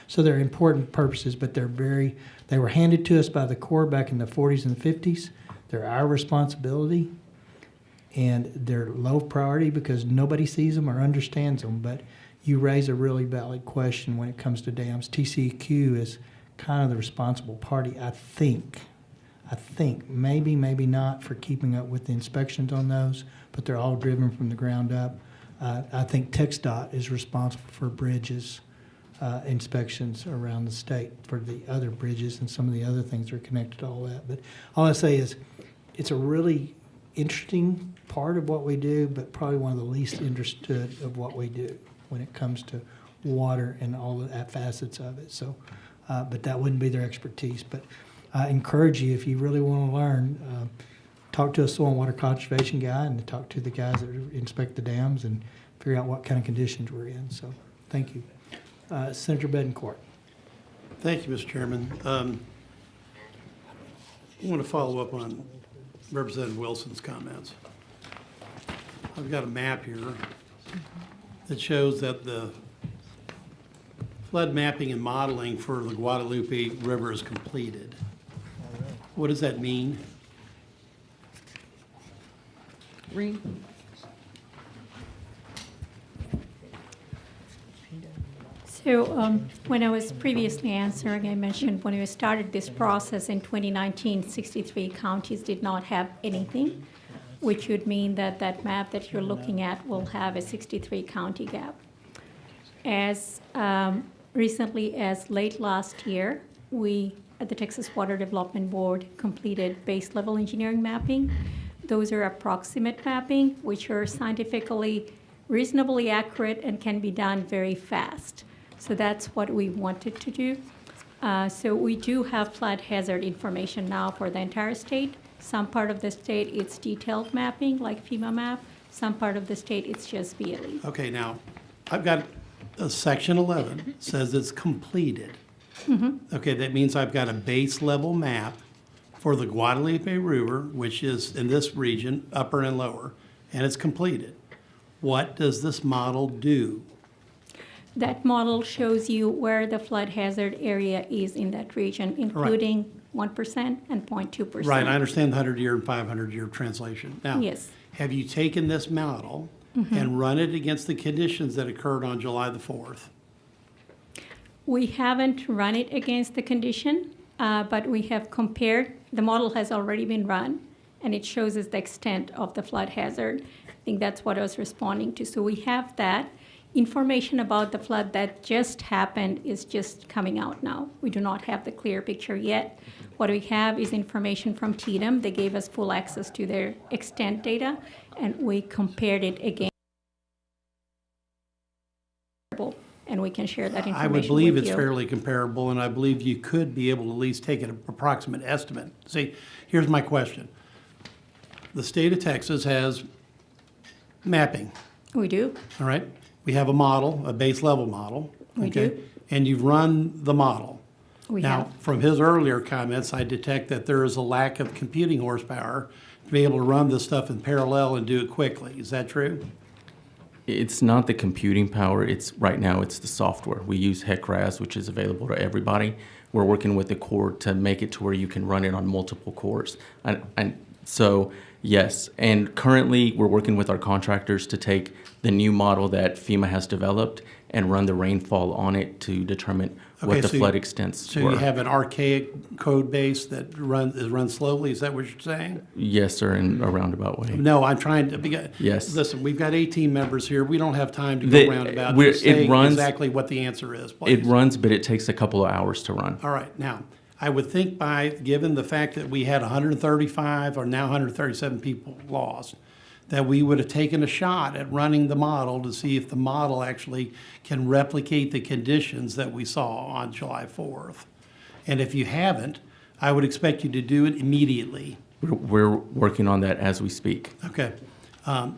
So they're important purposes, but they were handed to us by the Corps back in the 40s and 50s. They're our responsibility, and they're low priority because nobody sees them or understands them. But you raise a really valid question when it comes to dams. TCEQ is kind of the responsible party, I think, maybe not for keeping up with the inspections on those, but they're all driven from the ground up. I think TxDOT is responsible for bridges inspections around the state for the other bridges and some of the other things that are connected to all that. But all I say is it's a really interesting part of what we do, but probably one of the least understood of what we do when it comes to water and all of that facets of it. So, but that wouldn't be their expertise. But I encourage you, if you really want to learn, talk to a soil and water conservation guy and talk to the guys that inspect the dams and figure out what kind of conditions we're in. So thank you. Senator Bedencourt. Thank you, Mr. Chairman. I want to follow up on Representative Wilson's comments. I've got a map here that shows that the flood mapping and modeling for the Guadalupe River is completed. What does that mean? Read. So when I was previously answering, I mentioned when we started this process in 2019, 63 counties did not have anything, which would mean that that map that you're looking at will have a 63 county gap. As recently as late last year, we at the Texas Water Development Board completed base level engineering mapping. Those are approximate mapping, which are scientifically reasonably accurate and can be done very fast. So that's what we wanted to do. So we do have flood hazard information now for the entire state. Some part of the state, it's detailed mapping, like FEMA map. Some part of the state, it's just BLE. Okay, now, I've got section 11 says it's completed. Okay, that means I've got a base level map for the Guadalupe River, which is in this region, upper and lower, and it's completed. What does this model do? That model shows you where the flood hazard area is in that region, including 1% and 0.2%. Right, I understand the 100-year and 500-year translation. Now, Yes. have you taken this model and run it against the conditions that occurred on July the 4th? We haven't run it against the condition, but we have compared. The model has already been run, and it shows us the extent of the flood hazard. I think that's what I was responding to. So we have that. Information about the flood that just happened is just coming out now. We do not have the clear picture yet. What we have is information from TDM. They gave us full access to their extent data, and we compared it against. And we can share that information I would believe with it's you. fairly comparable, and I believe you could be able to at least take an approximate estimate. See, here's my question. The state of Texas has mapping, We do. all right? We have a model, a base level model. We okay? do. And you've run the model. We Now, have. from his earlier comments, I detect that there is a lack of computing horsepower to be able to run this stuff in parallel and do it quickly. Is that true? It's not the computing power. Right now it's the software. We use HEC-RAS, which is available to everybody. We're working with the Corps to make it to where you can run it on multiple cores. And so, yes. And currently we're working with our contractors to take the new model that FEMA has developed and run the rainfall on it to determine what Okay, the so flood you- extents So were. you have an archaic code base that runs slowly, is that what you're saying? Yes, sir, in a roundabout way. No, I'm trying to, Yes. listen, we've got 18 members here, we don't have time to The- go roundabout. we're- Just it say runs- exactly what the answer is, please. It runs, but it takes a couple of hours to run. All right, now, I would think given the fact that we had 135 or now 137 people lost, that we would have taken a shot at running the model to see if the model actually can replicate the conditions that we saw on July 4th. And if you haven't, I would expect you to do it immediately. We're working on that as we speak. Okay,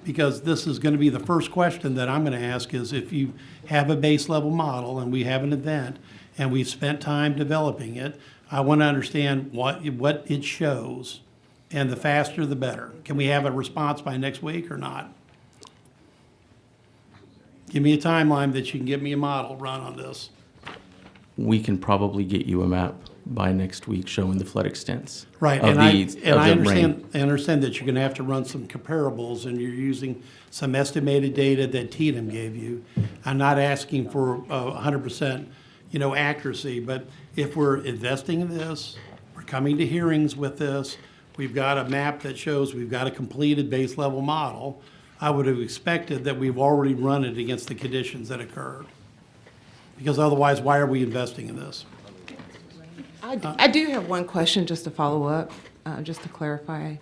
because this is going to be the first question that I'm going to ask is if you have a base level model and we have an event and we've spent time developing it, I want to understand what it shows, and the faster the better. Can we have a response by next week or not? Give me a timeline that you can give me a model run on this. We can probably get you a map by next week showing the flood extents. Right, of and the, I of the rain. understand that you're going to have to run some comparables, and you're using some estimated data that TDM gave you. I'm not asking for 100%, accuracy, but if we're investing in this, we're coming to hearings with this, we've got a map that shows we've got a completed base level model, I would have expected that we've already run it against the conditions that occurred. Because otherwise, why are we investing in this? I do have one question just to follow up, just to clarify.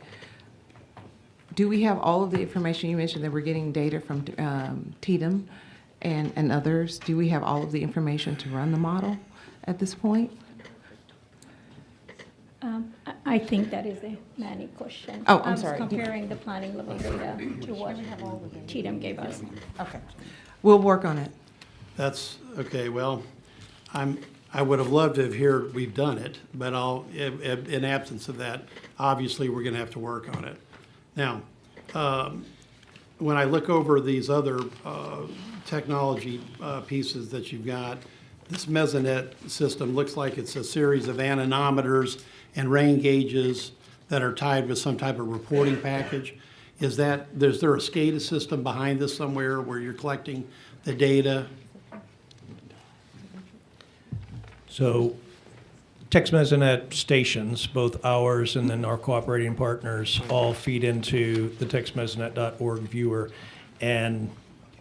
Do we have all of the information you mentioned that we're getting data from TDM and others? Do we have all of the information to run the model at this point? I think that is a Manny question. Oh, I'm sorry. I was comparing the planning level data to what TDM gave us. Okay. We'll work on it. That's, okay, well, I would have loved to have heard we've done it, but in absence of that, obviously, we're gonna have to work on it. Now, when I look over these other technology pieces that you've got, this Mesonet system looks like it's a series of anemometers and rain gauges that are tied with some type of reporting package. Is there a SCADA system behind this somewhere where you're collecting the data? So TexMesonet stations, both ours and then our cooperating partners, all feed into the texmesonet.org viewer. And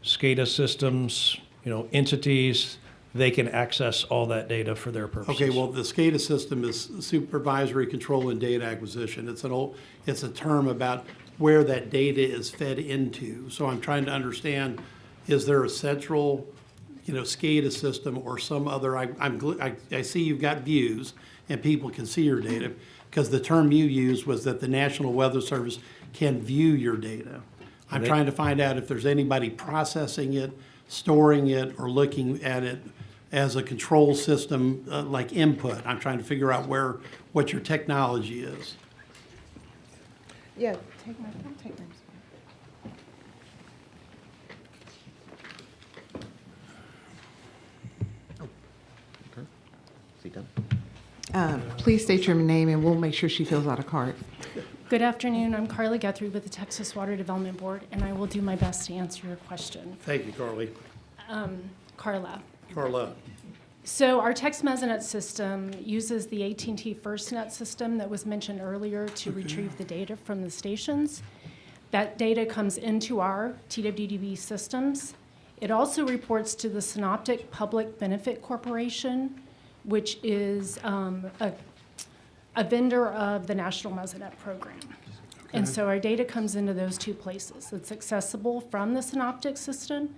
SCADA systems, entities, they can access all that data for their purposes. Okay, well, the SCADA system is supervisory control and data acquisition. It's a term about where that data is fed into. So I'm trying to understand, is there a central, SCADA system or some other, I see you've got views and people can see your data, because the term you used was that the National Weather Service can view your data. I'm trying to find out if there's anybody processing it, storing it, or looking at it as a control system, like input. I'm trying to figure out what your technology is. Yeah, take my spot. Please state your name and we'll make sure she fills out a card. Good afternoon. I'm Carly Guthrie with the Texas Water Development Board, and I will do my best to answer your question. Thank you, Carly. Carla. Carla. So our TexMesonet system uses the AT&T FirstNet system that was mentioned earlier to retrieve the data from the stations. That data comes into our TWDB systems. It also reports to the Synoptic Public Benefit Corporation, which is a vendor of the National Mesonet program. And so our data comes into those two places. It's accessible from the Synoptic system.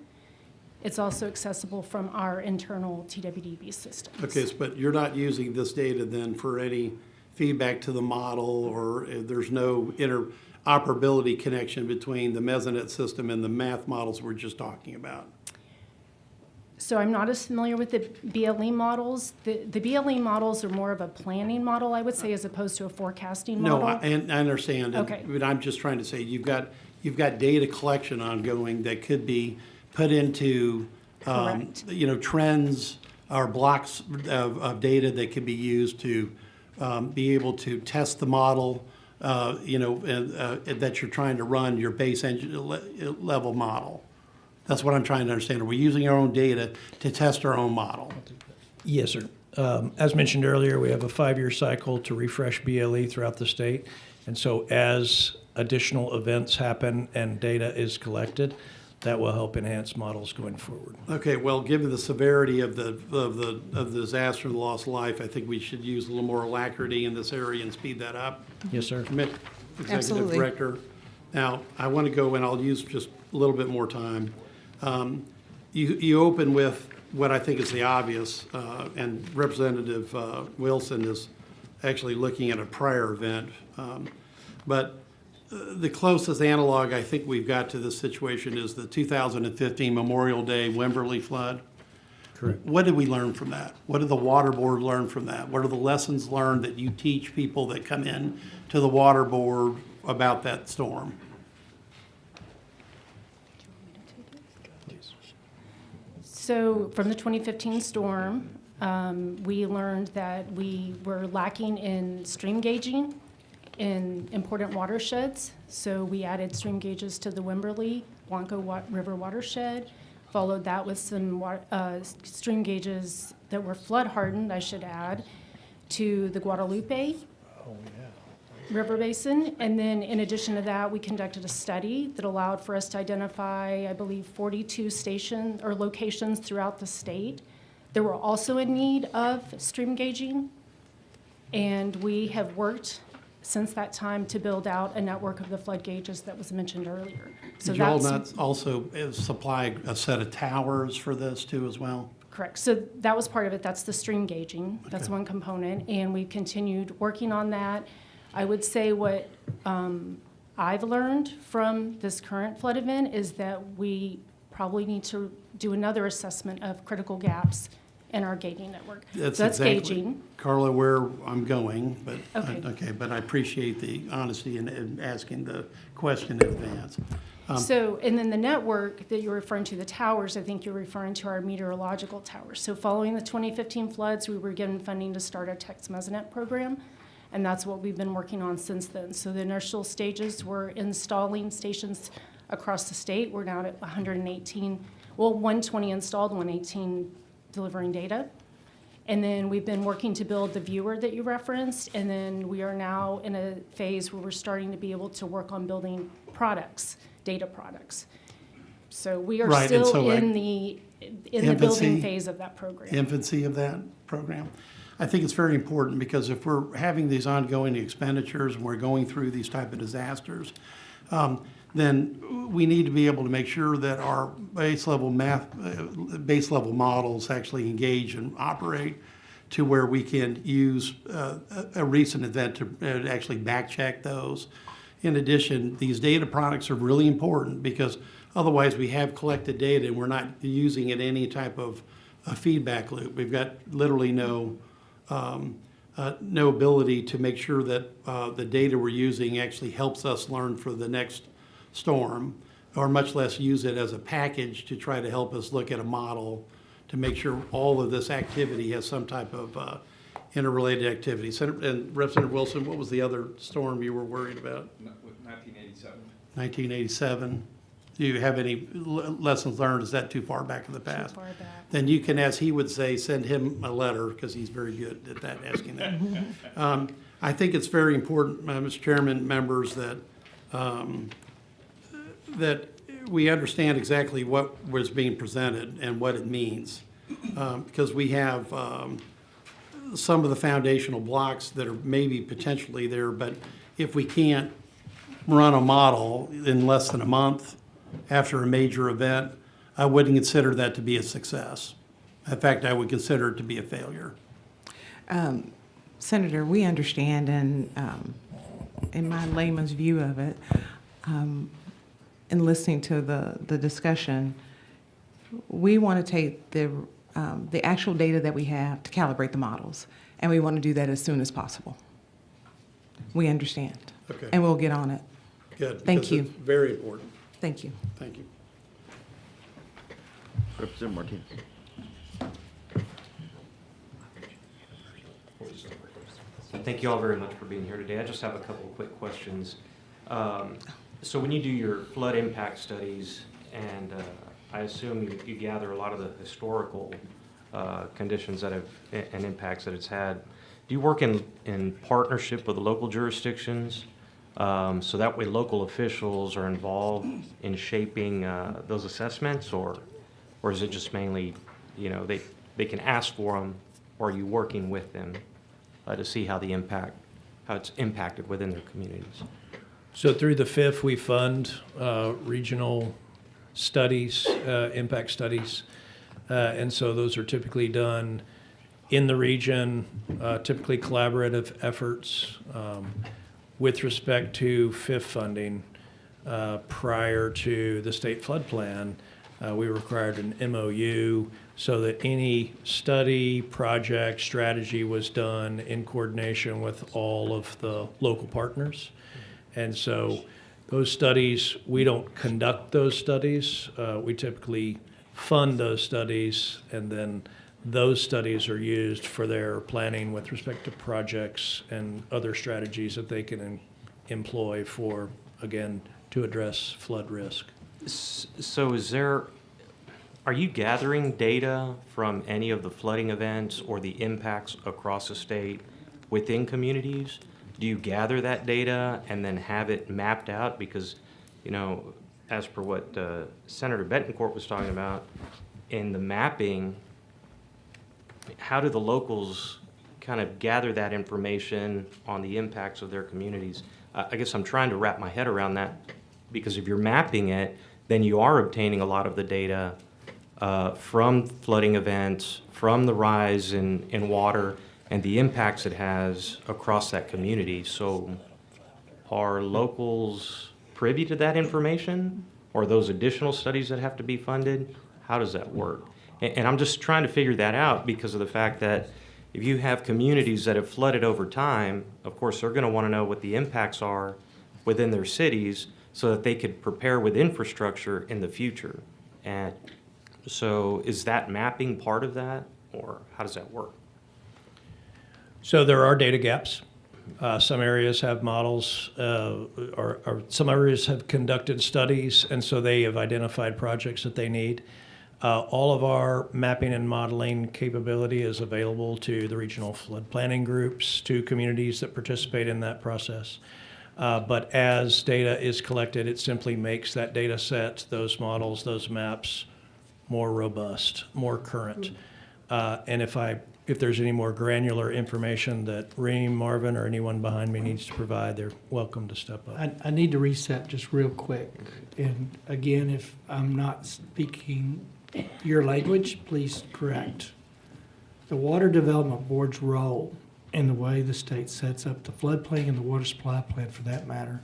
It's also accessible from our internal TWDB systems. Okay, but you're not using this data then for any feedback to the model, or there's no interoperability connection between the Mesonet system and the math models we're just talking about? So I'm not as familiar with the BLE models. The BLE models are more of a planning model, I would say, as opposed to a forecasting model. No, I understand. Okay. But I'm just trying to say, you've got data collection ongoing that could be put into, trends or blocks of data that can be used to be able to test the model, and that you're trying to run your base engine level model. That's what I'm trying to understand. Are we using our own data to test our own model? Yes, sir. As mentioned earlier, we have a 5-year cycle to refresh BLE throughout the state. And so as additional events happen and data is collected, that will help enhance models going forward. Okay, well, given the severity of the disaster, the loss of life, I think we should use a little more alacrity in this area and speed that up. Yes, sir. Executive Absolutely. Director. Now, I want to go, and I'll use just a little bit more time. You open with what I think is the obvious, and Representative Wilson is actually looking at a prior event. But the closest analog I think we've got to this situation is the 2015 Memorial Day Wimberley flood. Correct. What did we learn from that? What did the water board learn from that? What are the lessons learned that you teach people that come in to the water board about that storm? So from the 2015 storm, we learned that we were lacking in stream gauging in important watersheds. So we added stream gauges to the Wimberley Blanco River watershed, followed that with some stream gauges that were flood hardened, I should add, to the Guadalupe River Basin. And then in addition to that, we conducted a study that allowed for us to identify, I believe, 42 stations or locations throughout the state that were also in need of stream gauging. And we have worked since that time to build out a network of the flood gauges that was mentioned earlier. So Did you all that's not also supply a set of towers for this too as well? correct. So that was part of it. That's the stream gauging. That's Okay. one component. And we continued working on that. I would say what I've learned from this current flood event is that we probably need to do another assessment of critical gaps in our gauging network. So that's exactly, gauging. Carla, where I'm going, but, Okay. but I appreciate the honesty in asking the question in advance. So, and then the network that you're referring to, the towers, I think you're referring to our meteorological towers. So following the 2015 floods, we were given funding to start our Tex Mesonet program, and that's what we've been working on since then. So the initial stages were installing stations across the state. We're now at 118, well, 120 installed, 118 delivering data. And then we've been working to build the viewer that you referenced, and then we are now in a phase where we're starting to be able to work on building products, data products. So we are Right, and still so in the building infancy- phase of that program. Infancy of that program. I think it's very important because if we're having these ongoing expenditures and we're going through these type of disasters, then we need to be able to make sure that our base level models actually engage and operate to where we can use a recent event to actually back check those. In addition, these data products are really important because otherwise we have collected data and we're not using it in any type of feedback loop. We've got literally no ability to make sure that the data we're using actually helps us learn for the next storm, or much less use it as a package to try to help us look at a model to make sure all of this activity has some type of interrelated activity. And Representative Wilson, what was the other storm you were worried about? 1987. 1987. Do you have any lessons learned? Is that too far back in the past? Too far back. Then you can, as he would say, send him a letter, because he's very good at that, asking that. I think it's very important, Mr. Chairman, members, that that we understand exactly what was being presented and what it means. Because we have some of the foundational blocks that are maybe potentially there, but if we can't run a model in less than a month after a major event, I wouldn't consider that to be a success. In fact, I would consider it to be a failure. Senator, we understand, and in my layman's view of it, in listening to the discussion, we want to take the actual data that we have to calibrate the models, and we want to do that as soon as possible. We understand. Okay. And we'll get on it. Good. Thank because you. it's very important. Thank you. Thank you. Representative Martinez. Thank you all very much for being here today. I just have a couple of quick questions. So when you do your flood impact studies and I assume you gather a lot of the historical conditions that have, and impacts that it's had. Do you work in partnership with the local jurisdictions? So that way local officials are involved in shaping those assessments, or is it just mainly, you know, they can ask for them, or are you working with them to see how it's impacted within their communities? So through the FIF, we fund regional studies, impact studies. And so those are typically done in the region, typically collaborative efforts. With respect to FIF funding, prior to the state flood plan, we required an MOU so that any study, project, strategy was done in coordination with all of the local partners. And so those studies, we don't conduct those studies. We typically fund those studies, and then those studies are used for their planning with respect to projects and other strategies that they can employ for, again, to address flood risk. So are you gathering data from any of the flooding events or the impacts across the state within communities? Do you gather that data and then have it mapped out? Because, you know, as per what Senator Betancourt was talking about, in the mapping, how do the locals kind of gather that information on the impacts of their communities? I guess I'm trying to wrap my head around that, because if you're mapping it, then you are obtaining a lot of the data from flooding events, from the rise in water, and the impacts it has across that community. So are locals privy to that information, or those additional studies that have to be funded? How does that work? And I'm just trying to figure that out because of the fact that if you have communities that have flooded over time, of course, they're going to want to know what the impacts are within their cities so that they could prepare with infrastructure in the future. And so is that mapping part of that, or how does that work? So there are data gaps. Some areas have models, or some areas have conducted studies, and so they have identified projects that they need. All of our mapping and modeling capability is available to the regional flood planning groups, to communities that participate in that process. But as data is collected, it simply makes that data set, those models, those maps, more robust, more current. And if there's any more granular information that Reem, Marvin, or anyone behind me needs to provide, they're welcome to step up. I need to reset just real quick. And again, if I'm not speaking your language, please correct. The Water Development Board's role in the way the state sets up the floodplain and the water supply plan, for that matter.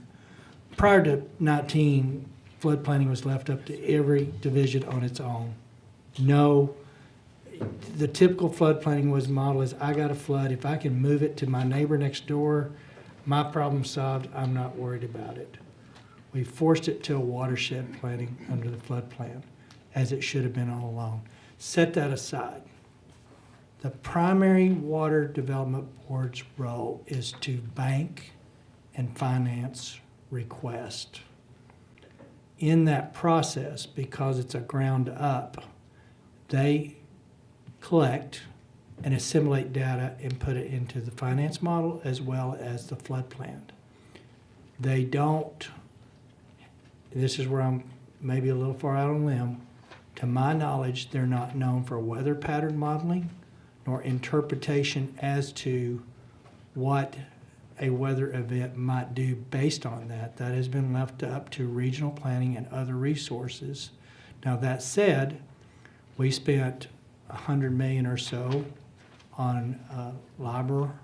Prior to 19, flood planning was left up to every division on its own. No, the typical flood planning was model is, I got a flood, if I can move it to my neighbor next door, my problem solved, I'm not worried about it. We forced it to a watershed planning under the flood plan, as it should have been all along. Set that aside. The primary Water Development Board's role is to bank and finance requests. In that process, because it's a ground up, they collect and assimilate data and put it into the finance model as well as the flood plan. They don't, this is where I'm maybe a little far out on a limb, to my knowledge, they're not known for weather pattern modeling nor interpretation as to what a weather event might do based on that. That has been left up to regional planning and other resources. Now, that said, we spent $100 million or so on LIDAR.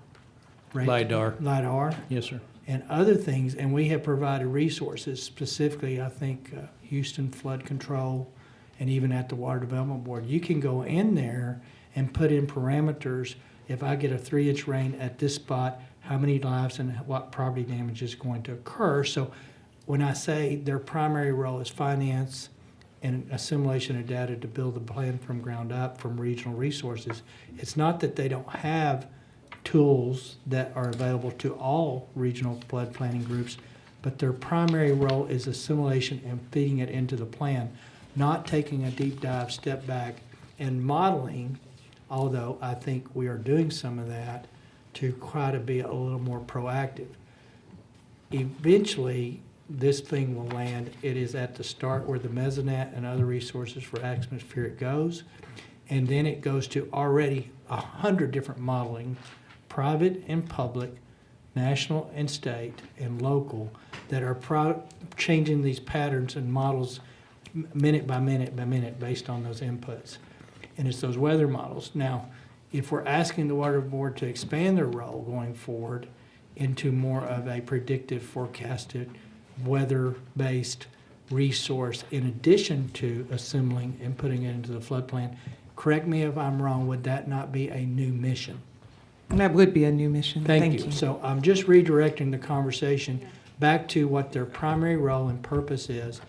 Yes, sir. And other things, and we have provided resources, specifically, I think, Houston Flood Control, and even at the Water Development Board. You can go in there and put in parameters. If I get a 3-inch rain at this spot, how many lives and what property damage is going to occur? So when I say their primary role is finance and assimilation of data to build the plan from ground up from regional resources, it's not that they don't have tools that are available to all regional flood planning groups, but their primary role is assimilation and feeding it into the plan. not taking a deep dive step back and modeling, although I think we are doing some of that to try to be a little more proactive. Eventually, this thing will land. It is at the start where the Mesonet and other resources for atmospheric goes, and then it goes to already 100 different modeling, private and public, national and state and local, that are changing these patterns and models minute by minute by minute based on those inputs. And it's those weather models. Now, if we're asking the Water Board to expand their role going forward into more of a predictive, forecasted, weather-based resource in addition to assembling and putting it into the flood plan, correct me if I'm wrong, would that not be a new mission? That would be a new mission. Thank you. So I'm just redirecting the conversation back to what their primary role and purpose is.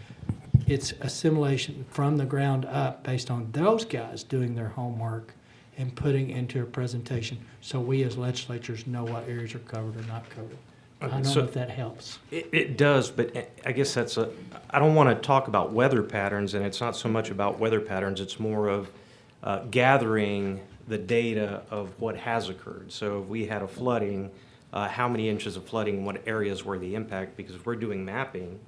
It's assimilation from the ground up based on those guys doing their homework and putting into a presentation so we as legislatures know what areas are covered or not covered. I don't know if that helps. It does, but I guess I don't want to talk about weather patterns, and it's not so much about weather patterns, it's more of gathering the data of what has occurred. So if we had a flooding, how many inches of flooding, what areas were the impact? Because if we're doing mapping,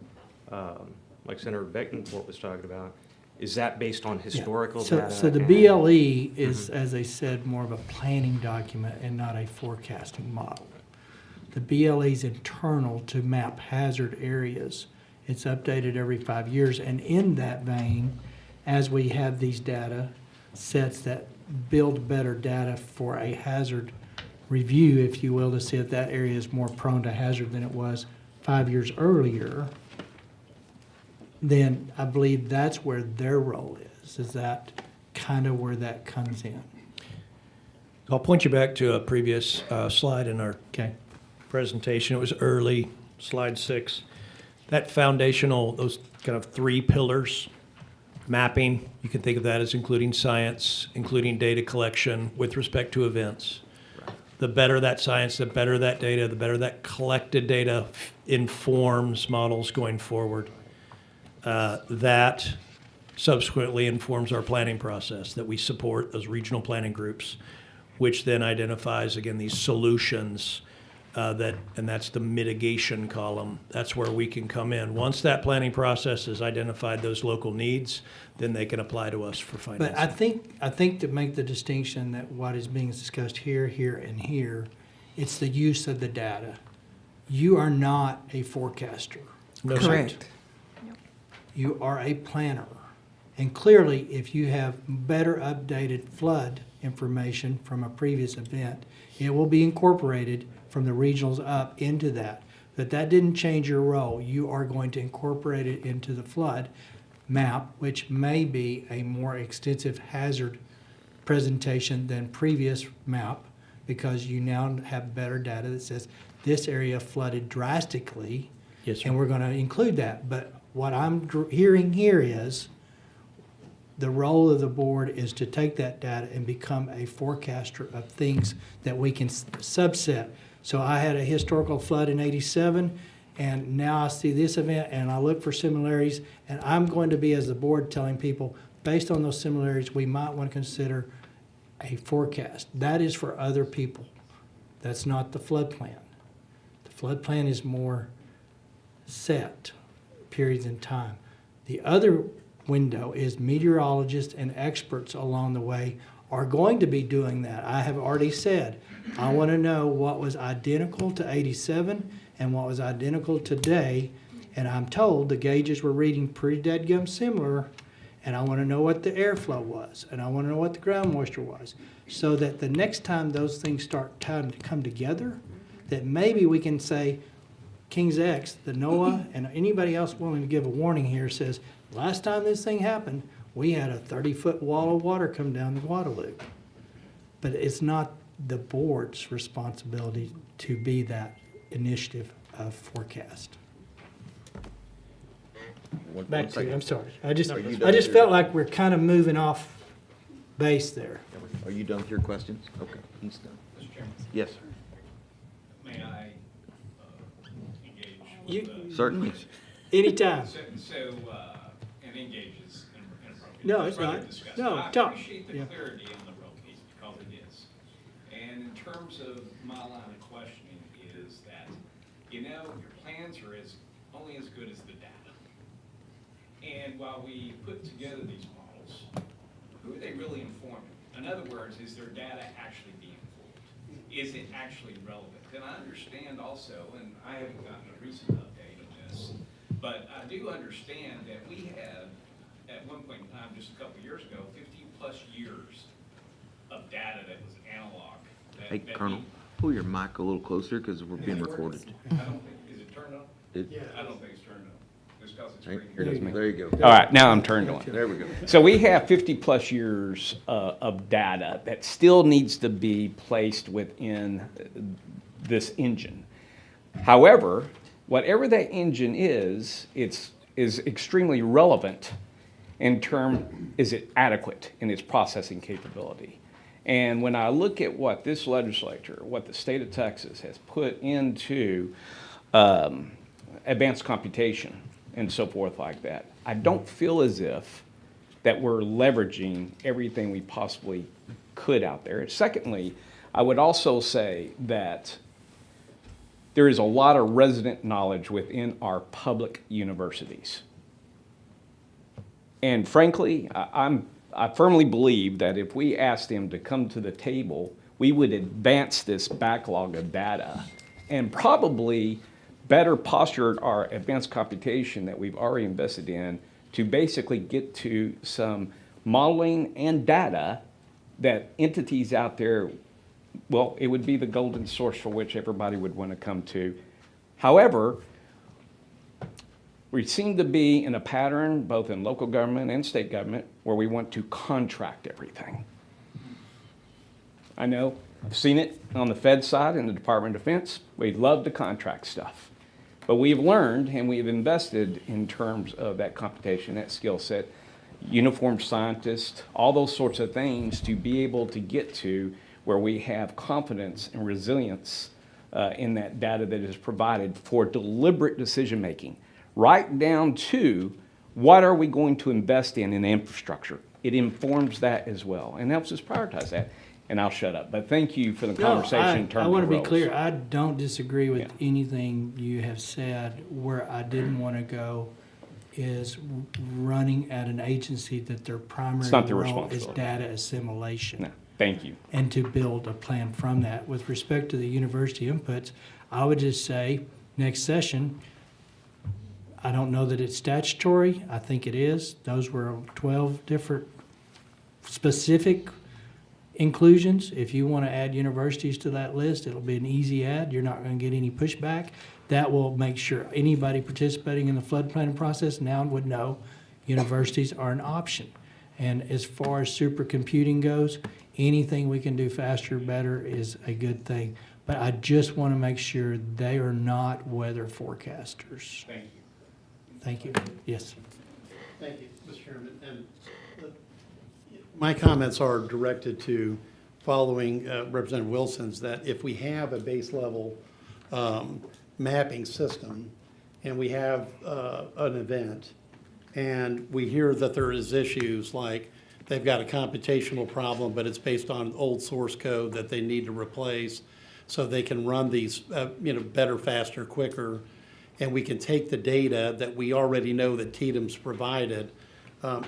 like Senator Betancourt was talking about, is that based on historical data? So the BLE is, as I said, more of a planning document and not a forecasting model. The BLE is internal to map hazard areas. It's updated every 5 years, and in that vein, as we have these data sets that build better data for a hazard review, if you will, to see if that area is more prone to hazard than it was 5 years earlier, then I believe that's where their role is. Is that kind of where that comes in? I'll point you back to a previous slide in our presentation. It was early, slide 6. That foundational, those kind of 3 pillars, mapping, you can think of that as including science, including data collection with respect to events. The better that science, the better that data, the better that collected data informs models going forward. That subsequently informs our planning process that we support those regional planning groups, which then identifies, again, these solutions and that's the mitigation column. That's where we can come in. Once that planning process has identified those local needs, then they can apply to us for financing. But I think to make the distinction that what is being discussed here, here, and here, it's the use of the data. You are not a forecaster. No, Correct. You are a planner. And clearly, if you have better updated flood information from a previous event, it will be incorporated from the regionals up into that. But that didn't change your role. You are going to incorporate it into the flood map, which may be a more extensive hazard presentation than previous map, because you now have better data that says this area flooded drastically. Yes, sir. And we're going to include that. But what I'm hearing here is the role of the board is to take that data and become a forecaster of things that we can subset. So I had a historical flood in '87, and now I see this event, and I look for similarities, and I'm going to be, as the board, telling people, based on those similarities, we might want to consider a forecast. That is for other people. That's not the flood plan. The flood plan is more set periods in time. The other window is meteorologists and experts along the way are going to be doing that. I have already said, I want to know what was identical to '87 and what was identical today, and I'm told the gauges were reading pretty dadgum similar, and I want to know what the airflow was, and I want to know what the ground moisture was, so that the next time those things start time to come together, that maybe we can say, King's X, the NOAA, and anybody else willing to give a warning here says, last time this thing happened, we had a 30-foot wall of water come down the Guadalupe. But it's not the board's responsibility to be that initiative of forecast. Back to you, I'm sorry. I just felt like we're kind of moving off base there. Are you done with your questions? Okay, he's done. Mr. Chairman, Yes, sir. may I engage? You, Certainly. anytime. So, and engage is an No, it's further not. discuss. No, I talk. appreciate the Yeah. clarity in the road piece because it is. And in terms of my line of questioning is that, your plans are only as good as the data. And while we put together these models, who are they really informing? In other words, is their data actually being pulled? Is it actually relevant? And I understand also, and I haven't gotten a recent update on this, but I do understand that we had, at one point in time, just a couple of years ago, 50-plus years of data that was analog. Hey, Colonel, pull your mic a little closer because we're being recorded. I don't think, is it turned on? It- I don't think it's turned on. Just because it's Right, green. here it is. There you go. All right, now I'm turned on. There we go. So we have 50-plus years of data that still needs to be placed within this engine. However, whatever that engine is extremely relevant in term, is it adequate in its processing capability? And when I look at what this legislature, what the state of Texas has put into advanced computation and so forth like that, I don't feel as if that we're leveraging everything we possibly could out there. Secondly, I would also say that there is a lot of resident knowledge within our public universities. And frankly, I firmly believe that if we asked them to come to the table, we would advance this backlog of data and probably better posture our advanced computation that we've already invested in to basically get to some modeling and data that entities out there, well, it would be the golden source for which everybody would want to come to. However, we seem to be in a pattern, both in local government and state government, where we want to contract everything. I know, I've seen it on the Fed side in the Department of Defense. We love to contract stuff. But we've learned and we've invested in terms of that computation, that skill set, uniformed scientists, all those sorts of things to be able to get to where we have confidence and resilience in that data that is provided for deliberate decision-making, right down to what are we going to invest in infrastructure. It informs that as well and helps us prioritize that. And I'll shut up. But thank you for the conversation in terms of I want to be roles. clear, I don't disagree with anything you have said. Where I didn't want to go is running at an agency that their primary It's not their role is responsibility. data assimilation. No, thank you. And to build a plan from that. With respect to the university inputs, I would just say, next session, I don't know that it's statutory. I think it is. Those were 12 different specific inclusions. If you want to add universities to that list, it'll be an easy add. You're not going to get any pushback. That will make sure anybody participating in the flood planning process now would know universities are an option. And as far as supercomputing goes, anything we can do faster, better is a good thing. But I just want to make sure they are not weather forecasters. Thank you. Thank you. Yes. Thank you, Mr. Chairman. And my comments are directed to following Representative Wilson's, that if we have a base level mapping system and we have an event and we hear that there is issues like they've got a computational problem, but it's based on old source code that they need to replace so they can run these better, faster, quicker, and we can take the data that we already know that TDM's provided.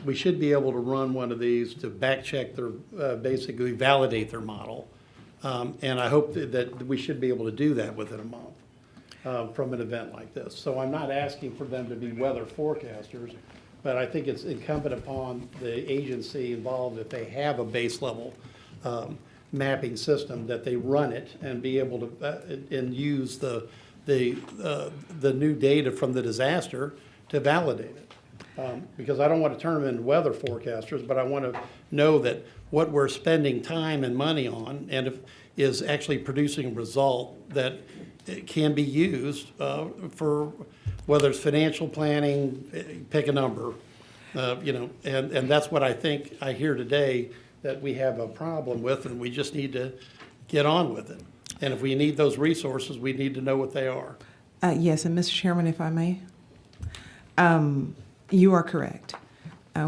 We should be able to run one of these to back check their, basically validate their model. And I hope that we should be able to do that within a month from an event like this. So I'm not asking for them to be weather forecasters, but I think it's incumbent upon the agency involved, if they have a base level mapping system, that they run it and be able to and use the new data from the disaster to validate it. Because I don't want to turn them into weather forecasters, but I want to know that what we're spending time and money on is actually producing a result that can be used for whether it's financial planning, pick a number, and that's what I think I hear today that we have a problem with, and we just need to get on with it. And if we need those resources, we need to know what they are. Yes, and Mr. Chairman, if I may, you are correct.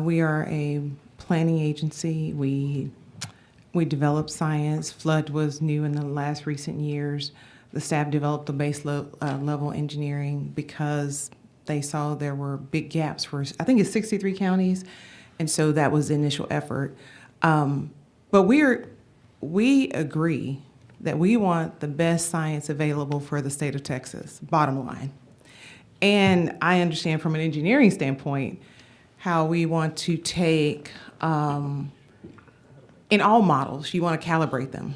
We are a planning agency. We develop science. Flood was new in the last recent years. The staff developed the base level engineering because they saw there were big gaps for, I think it's 63 counties, and so that was the initial effort. But we agree that we want the best science available for the state of Texas, bottom line. And I understand from an engineering standpoint how we want to take, in all models, you want to calibrate them.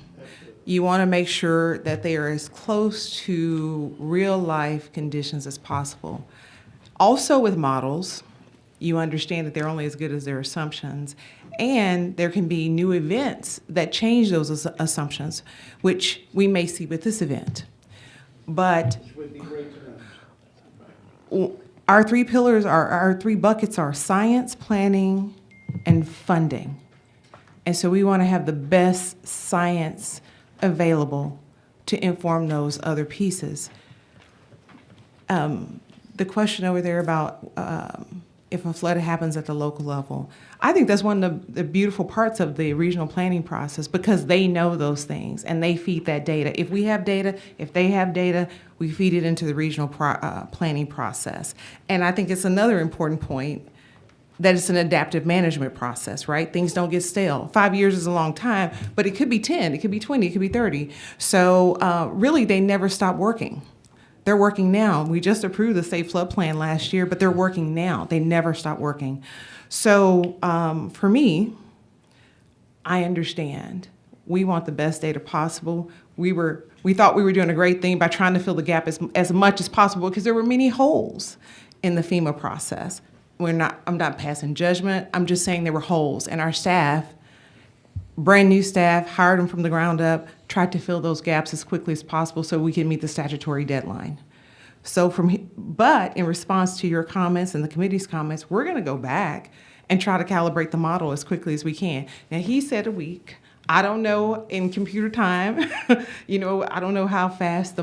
You want to make sure that they are as close to real life conditions as possible. Also with models, you understand that they're only as good as their assumptions, and there can be new events that change those assumptions, which we may see with this event. But our three pillars are, our three buckets are science, planning, and funding. And so we want to have the best science available to inform those other pieces. The question over there about if a flood happens at the local level, I think that's one of the beautiful parts of the regional planning process, because they know those things and they feed that data. If we have data, if they have data, we feed it into the regional planning process. And I think it's another important point that it's an adaptive management process, right? Things don't get stale. 5 years is a long time, but it could be 10, it could be 20, it could be 30. So really, they never stop working. They're working now. We just approved the Safe Flood Plan last year, but they're working now. They never stop working. So for me, I understand. We want the best data possible. We thought we were doing a great thing by trying to fill the gap as much as possible, because there were many holes in the FEMA process. I'm not passing judgment. I'm just saying there were holes, and our staff, brand new staff, hired them from the ground up, tried to fill those gaps as quickly as possible so we can meet the statutory deadline. But in response to your comments and the committee's comments, we're going to go back and try to calibrate the model as quickly as we can. Now, he said a week. I don't know in computer time. I don't know how fast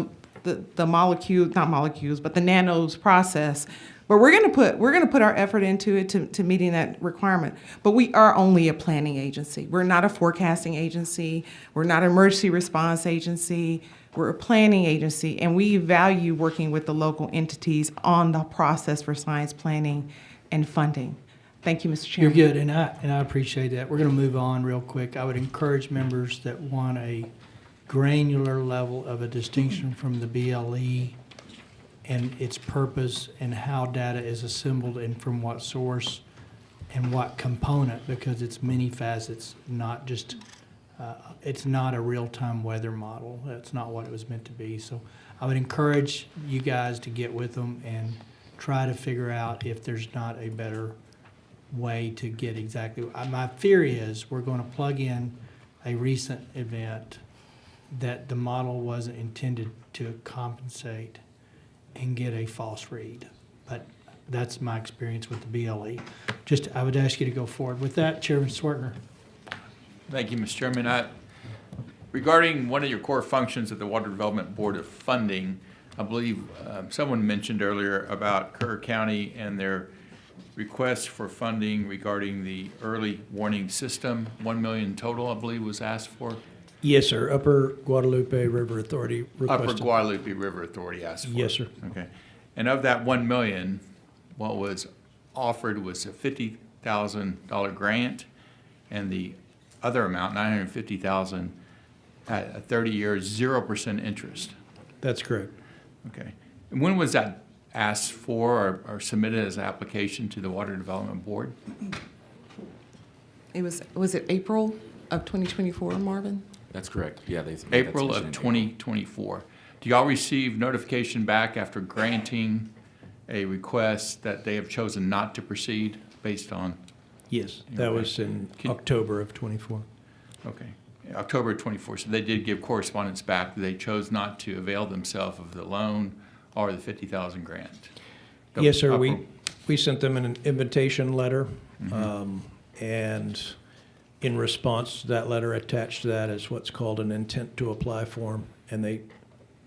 the molecule, not molecules, but the nanos process. But we're going to put our effort into it to meeting that requirement. But we are only a planning agency. We're not a forecasting agency. We're not an emergency response agency. We're a planning agency, and we value working with the local entities on the process for science planning and funding. Thank you, Mr. Chairman. You're good, and I appreciate that. We're going to move on real quick. I would encourage members that want a granular level of a distinction from the BLE and its purpose and how data is assembled and from what source and what component, because it's many facets, not just, it's not a real-time weather model. That's not what it was meant to be. So I would encourage you guys to get with them and try to figure out if there's not a better way to get exactly. My theory is we're going to plug in a recent event that the model wasn't intended to compensate and get a false read. But that's my experience with the BLE. I would ask you to go forward. With that, Chairman Swertner. Thank you, Mr. Chairman. Regarding one of your core functions of the Water Development Board of Funding, I believe someone mentioned earlier about Kerr County and their request for funding regarding the early warning system. 1 million total, I believe, was asked for. Yes, sir. Upper Guadalupe River Authority requested. Upper Guadalupe River Authority asked for. Yes, sir. Okay. And of that 1 million, what was offered was a $50,000 grant, and the other amount, $950,000, at a 30-year, 0% interest. That's correct. Okay. And when was that asked for or submitted as an application to the Water Development Board? Was it April of 2024, Marvin? That's correct. Yeah, they April of 2024. Do y'all receive notification back after granting a request that they have chosen not to proceed based on? Yes, that was in October of 24. Okay, October 24. So they did give correspondence back. They chose not to avail themselves of the loan or the $50,000 grant. Yes, sir. We sent them an invitation letter, and in response to that letter, attached to that is what's called an intent to apply form, and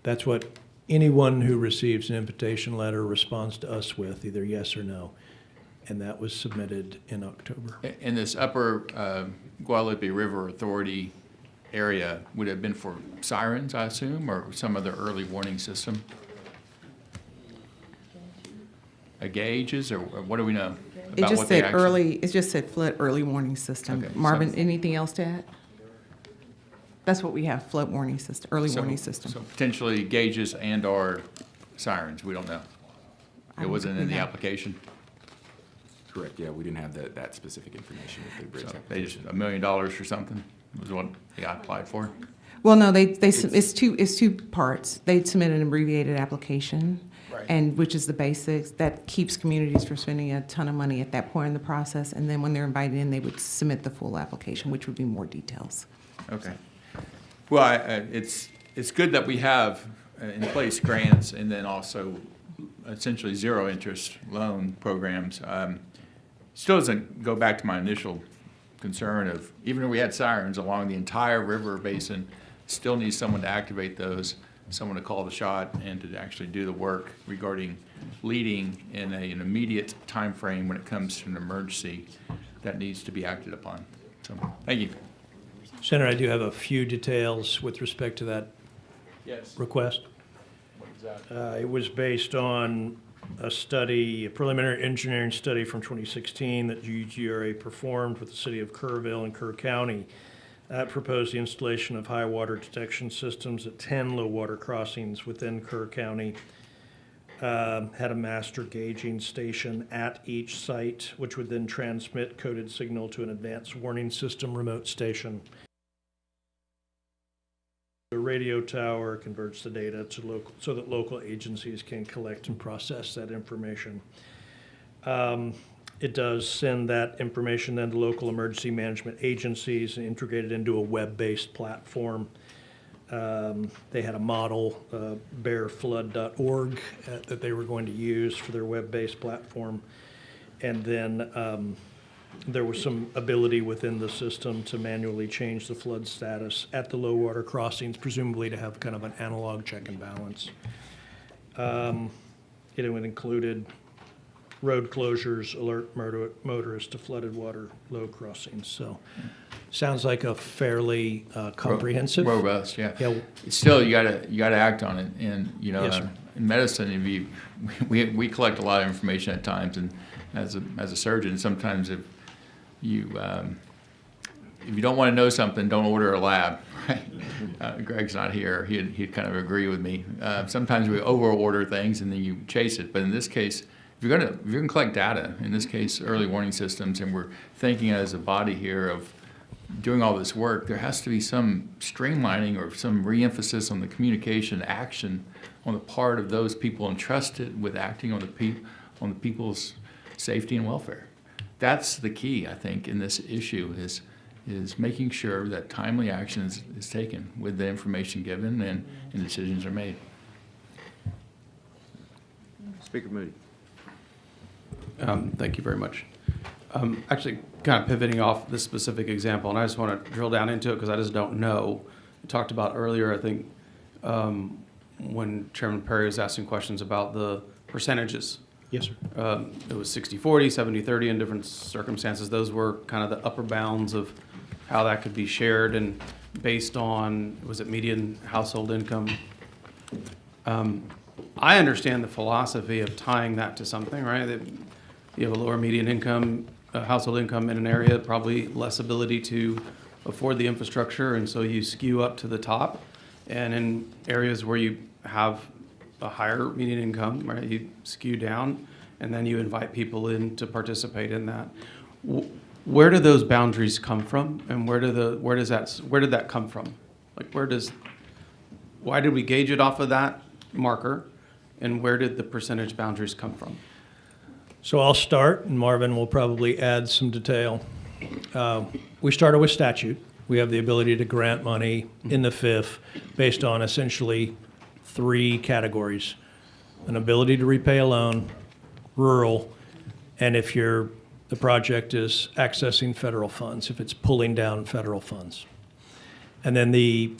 that's what anyone who receives an invitation letter responds to us with, either yes or no. and that was submitted in October. In this upper Guadalupe River Authority area, would it have been for sirens, I assume, or some other early warning system? Gauges, or what do we know It about just what they said actually? it just said flood early warning system. Okay, Marvin, so- anything else to add? That's what we have, flood warning system, early warning system. So potentially gauges and/or sirens, we don't know. I It don't wasn't think in we the know. application? Correct, yeah, we didn't have that specific information with the bridge So they just, $1 million or something was what they got applied for? Well, no, it's two parts. They submit an abbreviated application, Right. and which is the basics, that keeps communities from spending a ton of money at that point in the process. And then when they're invited in, they would submit the full application, which would be more details. Okay. Well, it's good that we have in place grants and then also essentially zero interest loan programs. Still doesn't go back to my initial concern of, even if we had sirens along the entire river basin, still need someone to activate those, someone to call the shot and to actually do the work regarding leading in an immediate time frame when it comes to an emergency that needs to be acted upon. So, thank you. Senator, I do have a few details with respect to that Yes. request. It was based on a study, a preliminary engineering study from 2016 that GGRA performed with the city of Kerrville and Kerr County. That proposed the installation of high water detection systems at 10 low water crossings within Kerr County. Had a master gauging station at each site, which would then transmit coded signal to an advanced warning system remote station. The radio tower converts the data to local, so that local agencies can collect and process that information. It does send that information then to local emergency management agencies and integrate it into a web-based platform. They had a model, bearflood.org, that they were going to use for their web-based platform. And then there was some ability within the system to manually change the flood status at the low water crossings, presumably to have kind of an analog check and balance. It included road closures, alert motorists to flooded water low crossings. So sounds like a fairly comprehensive. Robust, yeah. Yeah. Still, you gotta act on it, and, you know, Yes, sir. in medicine, we collect a lot of information at times, and as a surgeon, sometimes if you don't want to know something, don't order a lab. Right? Greg's not here. He'd kind of agree with me. Sometimes we over-order things and then you chase it. But in this case, if you're gonna collect data, in this case, early warning systems, and we're thinking as a body here of doing all this work, there has to be some streamlining or some re-emphasis on the communication action on the part of those people entrusted with acting on the people's safety and welfare. That's the key, I think, in this issue is making sure that timely action is taken with the information given and decisions are made. Speaker Moody. Thank you very much. Actually, kind of pivoting off this specific example, and I just want to drill down into it because I just don't know. We talked about earlier, I think, when Chairman Perry was asking questions about the percentages. Yes, sir. It was 60-40, 70-30 in different circumstances. Those were kind of the upper bounds of how that could be shared and based on, was it median household income? I understand the philosophy of tying that to something, right? That you have a lower median income, household income in an area, probably less ability to afford the infrastructure, and so you skew up to the top. And in areas where you have a higher median income, right, you skew down, and then you invite people in to participate in that. Where do those boundaries come from, and where did that come from? Like, why did we gauge it off of that marker, and where did the percentage boundaries come from? So I'll start, and Marvin will probably add some detail. We started with statute. We have the ability to grant money in the FIF based on essentially 3 categories: an ability to repay a loan, rural, and if the project is accessing federal funds, if it's pulling down federal funds. And then the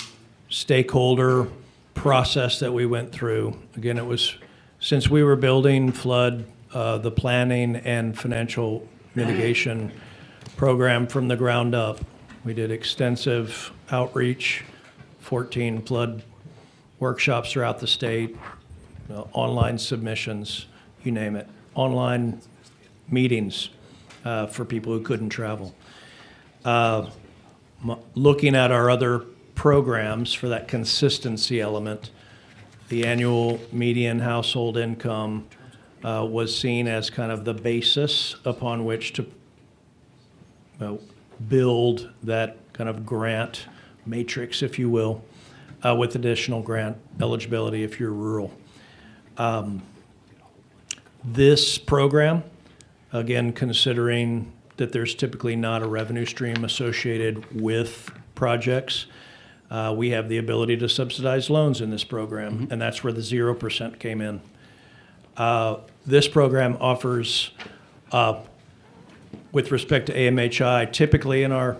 stakeholder process that we went through, again, it was since we were building flood the planning and financial mitigation program from the ground up. We did extensive outreach, 14 flood workshops throughout the state, online submissions, you name it, online meetings for people who couldn't travel. Looking at our other programs for that consistency element, the annual median household income was seen as kind of the basis upon which to build that kind of grant matrix, if you will, with additional grant eligibility if you're rural. This program, again, considering that there's typically not a revenue stream associated with projects, we have the ability to subsidize loans in this program, and that's where the 0% came in. This program offers, with respect to AMHI, typically in our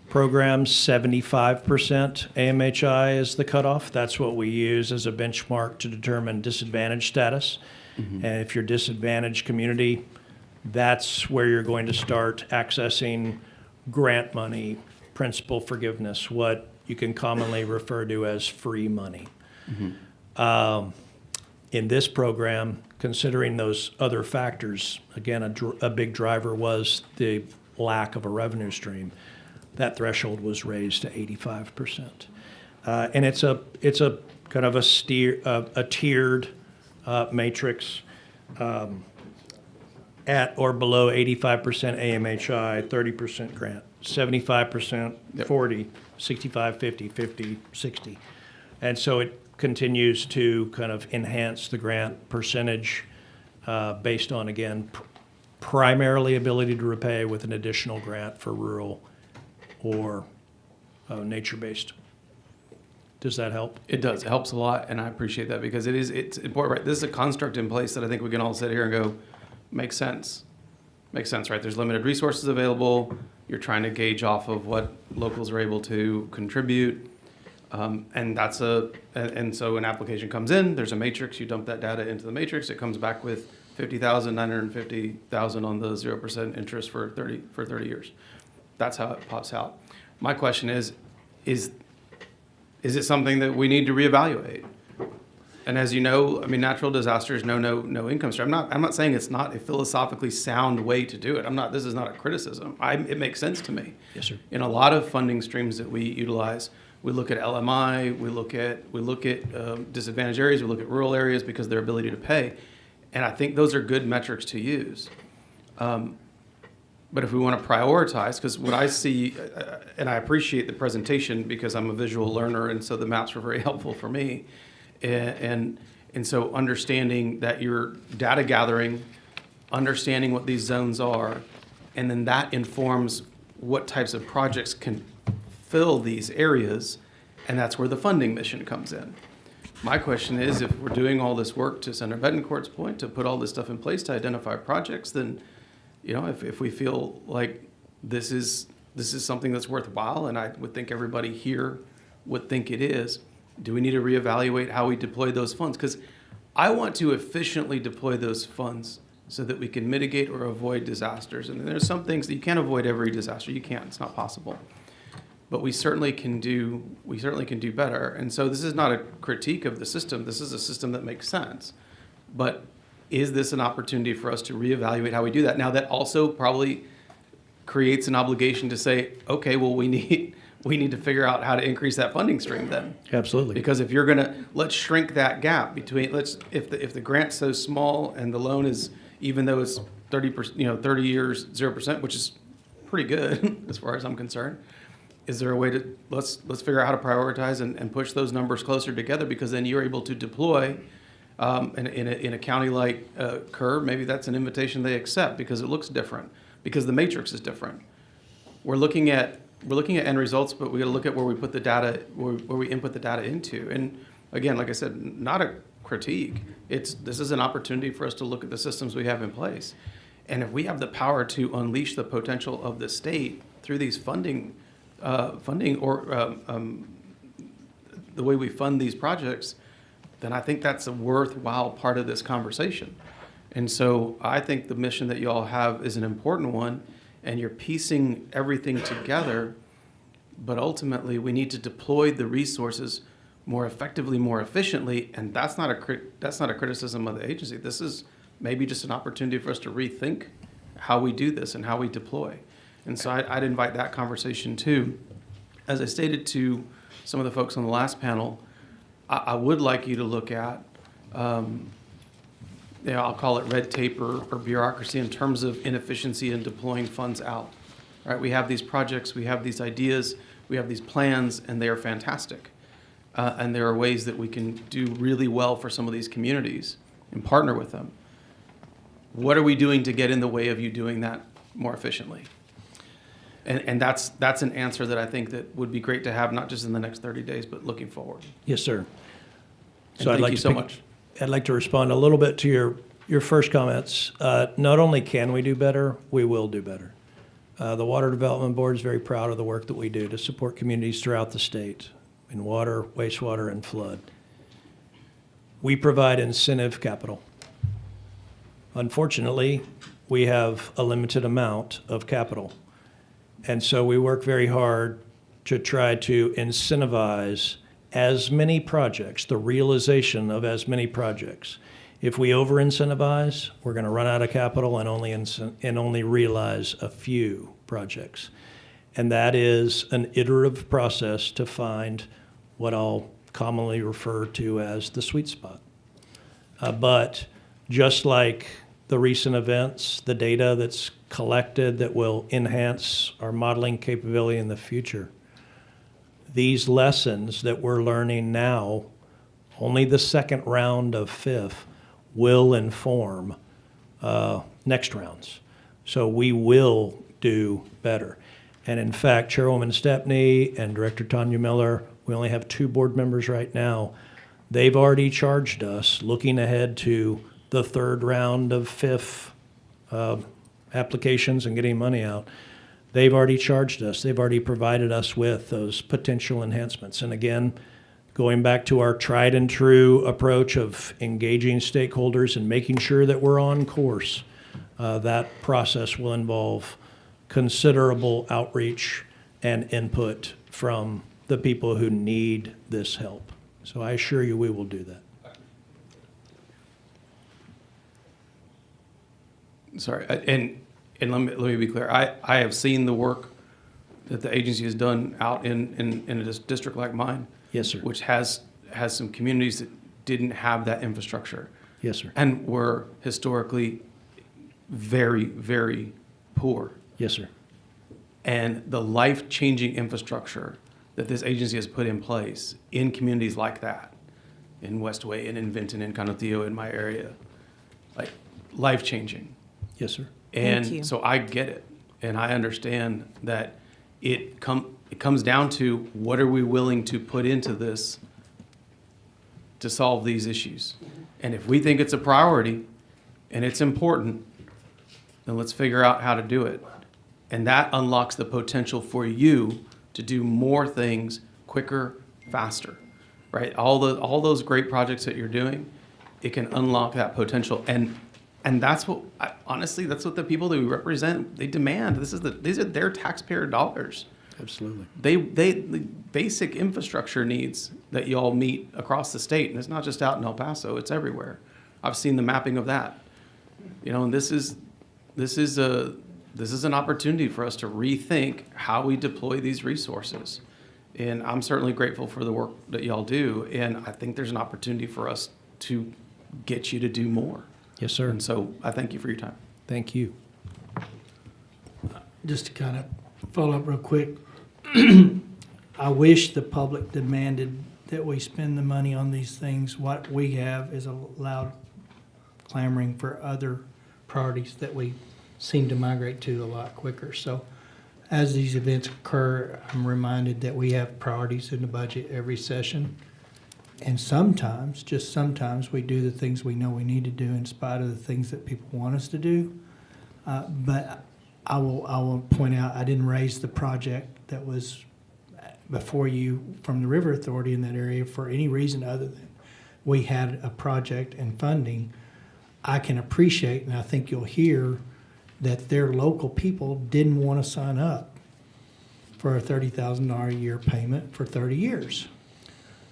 programs, 75% AMHI is the cutoff. That's what we use as a benchmark to determine disadvantaged status. And if you're disadvantaged community, that's where you're going to start accessing grant money, principal forgiveness, what you can commonly refer to as free money. In this program, considering those other factors, again, a big driver was the lack of a revenue stream. That threshold was raised to 85%. And it's a kind of a tiered matrix at or below 85% AMHI, 30% grant, 75%, 40, 65, 50, 50, 60. And so it continues to kind of enhance the grant percentage based on, again, primarily ability to repay with an additional grant for rural or nature-based. Does that help? It does. It helps a lot, and I appreciate that because it's important, right? This is a construct in place that I think we can all sit here and go, makes sense. Makes sense, right? There's limited resources available. You're trying to gauge off of what locals are able to contribute. And so an application comes in, there's a matrix, you dump that data into the matrix, it comes back with 50,000, 950,000 on the 0% interest for 30 years. That's how it pops out. My question is it something that we need to reevaluate? And as you know, I mean, natural disasters know no income stream. I'm not saying it's not a philosophically sound way to do it. This is not a criticism. It makes sense to me. Yes, sir. In a lot of funding streams that we utilize, we look at LMI, we look at disadvantaged areas, we look at rural areas because of their ability to pay. And I think those are good metrics to use. But if we want to prioritize, because what I see, and I appreciate the presentation because I'm a visual learner, and so the maps were very helpful for me. And so understanding that you're data gathering, understanding what these zones are, and then that informs what types of projects can fill these areas, and that's where the funding mission comes in. My question is, if we're doing all this work, to Senator Betancourt's point, to put all this stuff in place to identify projects, then, you know, if we feel like this is something that's worthwhile, and I would think everybody here would think it is, do we need to reevaluate how we deploy those funds? Because I want to efficiently deploy those funds so that we can mitigate or avoid disasters. And there's some things that you can't avoid every disaster. You can't. It's not possible. But we certainly can do better. And so this is not a critique of the system. This is a system that makes sense. But is this an opportunity for us to reevaluate how we do that? Now, that also probably creates an obligation to say, okay, well, we need to figure out how to increase that funding stream then. Absolutely. Because if you're let's shrink that gap between, if the grant's so small and the loan is, even though it's 30%, 30 years, 0%, which is pretty good as far as I'm concerned, is there a way to, let's figure out how to prioritize and push those numbers closer together, because then you're able to deploy in a county like Kerr, maybe that's an invitation they accept because it looks different, because the matrix is different. We're looking at end results, but we got to look at where we put the data, where we input the data into. And again, like I said, not a critique. This is an opportunity for us to look at the systems we have in place. And if we have the power to unleash the potential of the state through these funding or the way we fund these projects, then I think that's a worthwhile part of this conversation. And so I think the mission that you all have is an important one, and you're piecing everything together, but ultimately we need to deploy the resources more effectively, more efficiently, and that's not a criticism of the agency. This is maybe just an opportunity for us to rethink how we do this and how we deploy. And so I'd invite that conversation too. As I stated to some of the folks on the last panel, I would like you to look at, I'll call it red tape or bureaucracy in terms of inefficiency in deploying funds out. Right? We have these projects, we have these ideas, we have these plans, and they are fantastic. And there are ways that we can do really well for some of these communities and partner with them. What are we doing to get in the way of you doing that more efficiently? And that's an answer that I think that would be great to have, not just in the next 30 days, but looking forward. Yes, sir. And thank you so much. I'd like to respond a little bit to your first comments. Not only can we do better, we will do better. The Water Development Board is very proud of the work that we do to support communities throughout the state in water, wastewater, and flood. We provide incentive capital. Unfortunately, we have a limited amount of capital. And so we work very hard to try to incentivize as many projects, the realization of as many projects. If we over-incentivize, we're going to run out of capital and only realize a few projects. And that is an iterative process to find what I'll commonly refer to as the sweet spot. But just like the recent events, the data that's collected that will enhance our modeling capability in the future, these lessons that we're learning now, only the second round of FIF will inform next rounds. So we will do better. And in fact, Chairwoman Stepney and Director Tanya Miller, we only have 2 board members right now. They've already charged us, looking ahead to the 3rd round of FIF applications and getting money out. They've already charged us. They've already provided us with those potential enhancements. And again, going back to our tried and true approach of engaging stakeholders and making sure that we're on course, that process will involve considerable outreach and input from the people who need this help. So I assure you we will do that. Sorry, and let me be clear. I have seen the work that the agency has done out in a district like mine. Yes, sir. Which has some communities that didn't have that infrastructure. Yes, sir. And were historically very, very poor. Yes, sir. And the life-changing infrastructure that this agency has put in place in communities like that, in Westway and in Vinton and Canutillo in my area, like life-changing. Yes, sir. And Thank you. so I get it, and I understand that it comes down to what are we willing to put into this to solve these issues. And if we think it's a priority and it's important, then let's figure out how to do it. And that unlocks the potential for you to do more things quicker, faster, right? All those great projects that you're doing, it can unlock that potential. And that's what, honestly, that's what the people that we represent, they demand. These are their taxpayer dollars. Absolutely. The basic infrastructure needs that you all meet across the state, and it's not just out in El Paso, it's everywhere. I've seen the mapping of that. And this is an opportunity for us to rethink how we deploy these resources. And I'm certainly grateful for the work that y'all do, and I think there's an opportunity for us to get you to do more. Yes, sir. And so I thank you for your time. Thank you. Just to kind of follow up real quick, I wish the public demanded that we spend the money on these things. What we have is a loud clamoring for other priorities that we seem to migrate to a lot quicker. So as these events occur, I'm reminded that we have priorities in the budget every session. And sometimes, just sometimes, we do the things we know we need to do in spite of the things that people want us to do. But I will point out, I didn't raise the project that was before you from the River Authority in that area for any reason other than we had a project and funding. I can appreciate, and I think you'll hear, that their local people didn't want to sign up for a $30,000 a year payment for 30 years.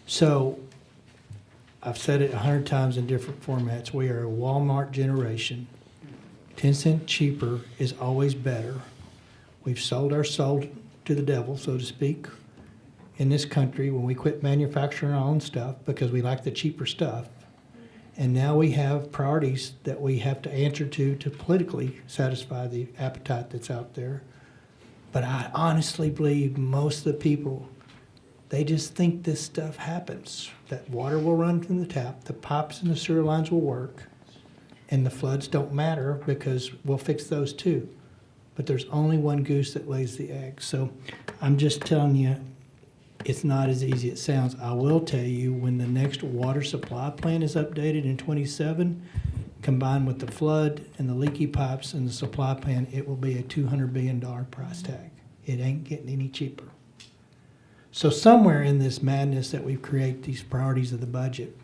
So I've said it 100 times in different formats. We are a Walmart generation. 10 cents cheaper is always better. We've sold our soul to the devil, so to speak, in this country when we quit manufacturing our own stuff because we like the cheaper stuff. And now we have priorities that we have to answer to politically satisfy the appetite that's out there. But I honestly believe most of the people, they just think this stuff happens, that water will run from the tap, the pipes and the sewer lines will work, and the floods don't matter because we'll fix those too. But there's only one goose that lays the egg. So I'm just telling you, it's not as easy as it sounds. I will tell you, when the next water supply plan is updated in '27, combined with the flood and the leaky pipes and the supply plan, it will be a $200 billion price tag. It ain't getting any cheaper. So somewhere in this madness that we create these priorities of the budget,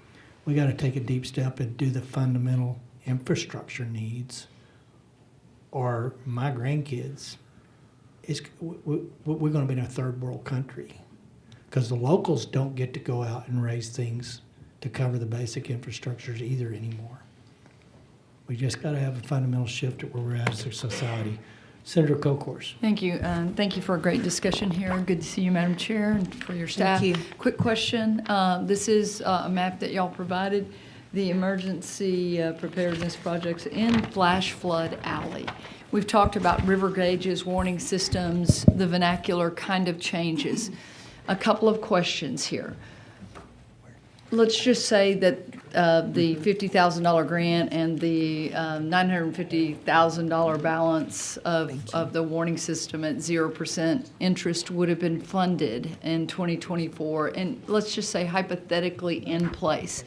we got to take a deep step and do the fundamental infrastructure needs, or my grandkids, we're going to be in a third world country because the locals don't get to go out and raise things to cover the basic infrastructures either anymore. We just got to have a fundamental shift at where we're at as a society. Senator Kokors. Thank you. Thank you for a great discussion here. Good to see you, Madam Chair, and for your staff. Thank you. Quick question. This is a map that y'all provided, the emergency preparedness projects in Flash Flood Alley. We've talked about river gauges, warning systems, the vernacular kind of changes. A couple of questions here. Let's just say that the $50,000 grant and the $950,000 balance of the warning system at 0% interest would have been funded in 2024, and let's just say hypothetically in place.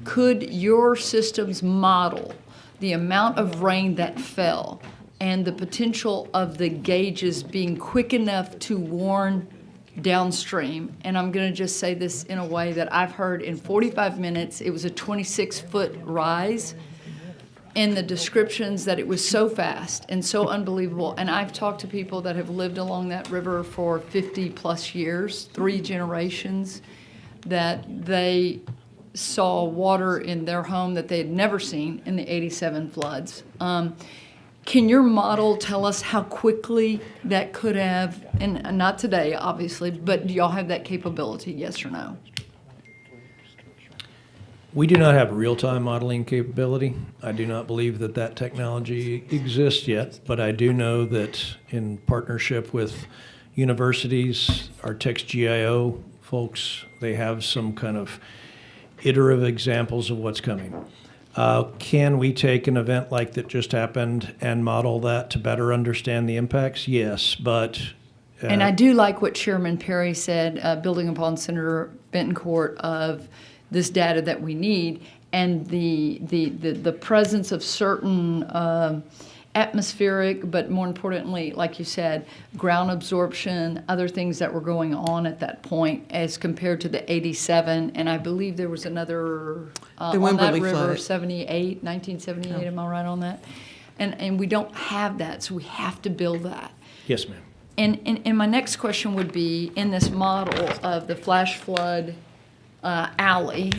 Could your systems model the amount of rain that fell and the potential of the gauges being quick enough to warn downstream? And I'm going to just say this in a way that I've heard in 45 minutes, it was a 26-foot rise. In the descriptions that it was so fast and so unbelievable. And I've talked to people that have lived along that river for 50 plus years, 3 generations, that they saw water in their home that they had never seen in the 87 floods. Can your model tell us how quickly that could have, and not today, obviously, but do y'all have that capability, yes or no? We do not have real-time modeling capability. I do not believe that that technology exists yet, but I do know that in partnership with universities, our TextGIO folks, they have some kind of iterative examples of what's coming. Can we take an event like that just happened and model that to better understand the impacts? Yes, but... And I do like what Chairman Perry said, building upon Senator Betancourt, of this data that we need and the presence of certain atmospheric, but more importantly, like you said, ground absorption, other things that were going on at that point as compared to the 87. And I believe there was another The on that Wimberley river, flood. 1978, Oh. am I right on that? And we don't have that, so we have to build that. Yes, ma'am. And my next question would be, in this model of the flash flood alley,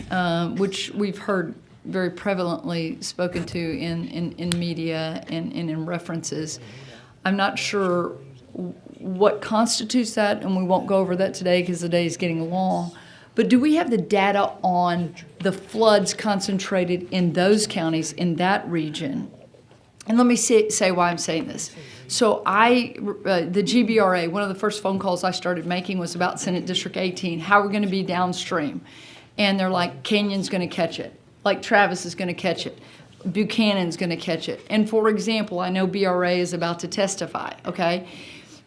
which we've heard very prevalently spoken to in media and in references, I'm not sure what constitutes that, and we won't go over that today because the day is getting long. But do we have the data on the floods concentrated in those counties, in that region? And let me say why I'm saying this. So the GBRA, one of the first phone calls I started making was about Senate District 18. How are we going to be downstream? And they're like, Canyon's going to catch it. Like Travis is going to catch it. Buchanan's going to catch it. And for example, I know BRA is about to testify, okay?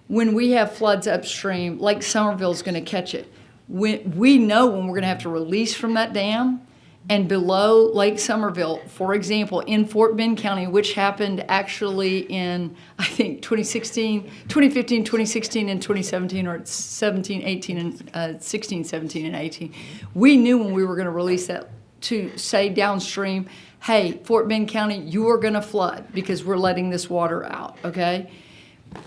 When we have floods upstream, Lake Somerville's going to catch it. We know when we're going to have to release from that dam. And below Lake Somerville, for example, in Fort Bend County, which happened actually in, I think, 2015, 2016, and 2017, or 17, 18, and 16, 17, and 18, we knew when we were going to release that to say downstream hey, Fort Bend County, you are going to flood because we're letting this water out, okay?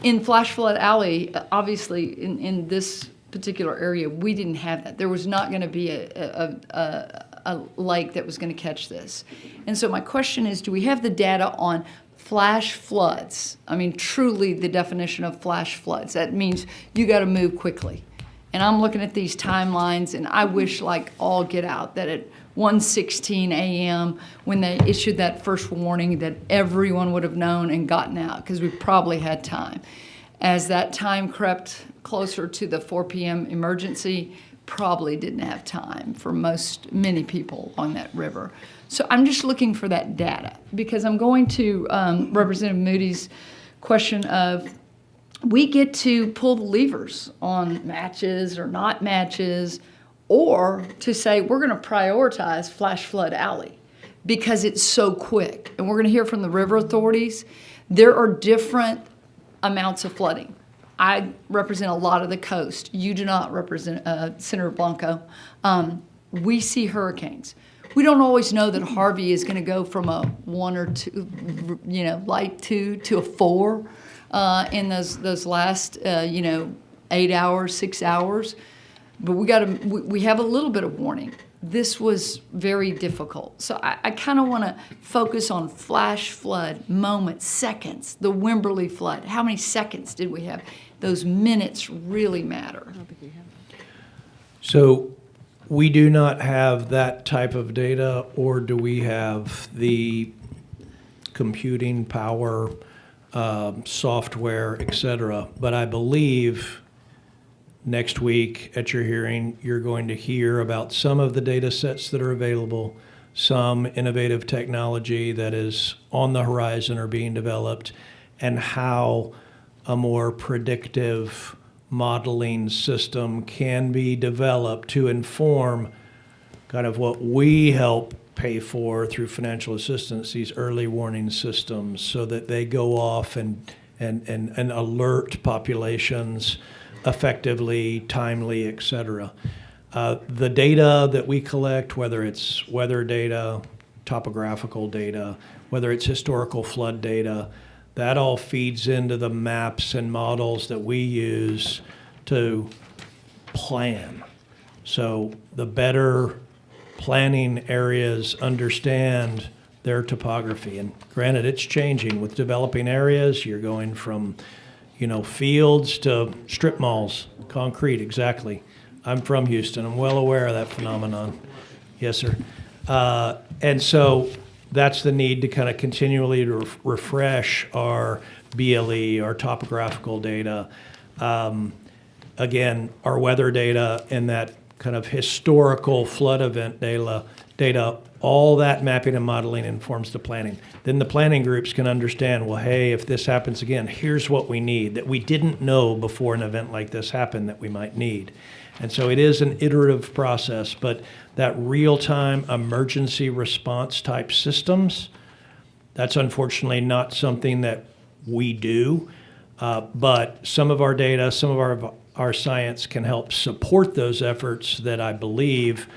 In Flash Flood Alley, obviously in this particular area, we didn't have that. There was not going to be a lake that was going to catch this. And so my question is, do we have the data on flash floods? I mean, truly the definition of flash floods. That means you got to move quickly. And I'm looking at these timelines, and I wish, like all get out, that at 1:16 a.m. when they issued that first warning, that everyone would have known and gotten out, because we probably had time. As that time crept closer to the 4 p.m. emergency, probably didn't have time for many people along that river. So I'm just looking for that data, because I'm going to Representative Moody's question of, we get to pull the levers on matches or not matches, or to say we're going to prioritize Flash Flood Alley because it's so quick. And we're going to hear from the river authorities. There are different amounts of flooding. I represent a lot of the coast. You do not represent Senator Blanco. We see hurricanes. We don't always know that Harvey is going to go from a 1 or 2, light 2 to a 4 in those last, 8 hours, 6 hours. But we have a little bit of warning. This was very difficult. So I kind of want to focus on flash flood, moments, seconds, the Wimberley flood. How many seconds did we have? Those minutes really matter. So we do not have that type of data, or do we have the computing power, software, et cetera? But I believe next week at your hearing, you're going to hear about some of the data sets that are available, some innovative technology that is on the horizon or being developed, and how a more predictive modeling system can be developed to inform kind of what we help pay for through financial assistance, these early warning systems, so that they go off and alert populations effectively, timely, et cetera. The data that we collect, whether it's weather data, topographical data, whether it's historical flood data, that all feeds into the maps and models that we use to plan. So the better planning areas understand their topography. And granted, it's changing with developing areas. You're going from fields to strip malls, concrete, exactly. I'm from Houston. I'm well aware of that phenomenon. Yes, sir. And so that's the need to kind of continually refresh our BLE, our topographical data. Again, our weather data and that kind of historical flood event data, all that mapping and modeling informs the planning. Then the planning groups can understand, well, hey, if this happens again, here's what we need that we didn't know before an event like this happened that we might need. And so it is an iterative process, but that real-time emergency response type systems, that's unfortunately not something that we do. But some of our data, some of our science can help support those efforts that I believe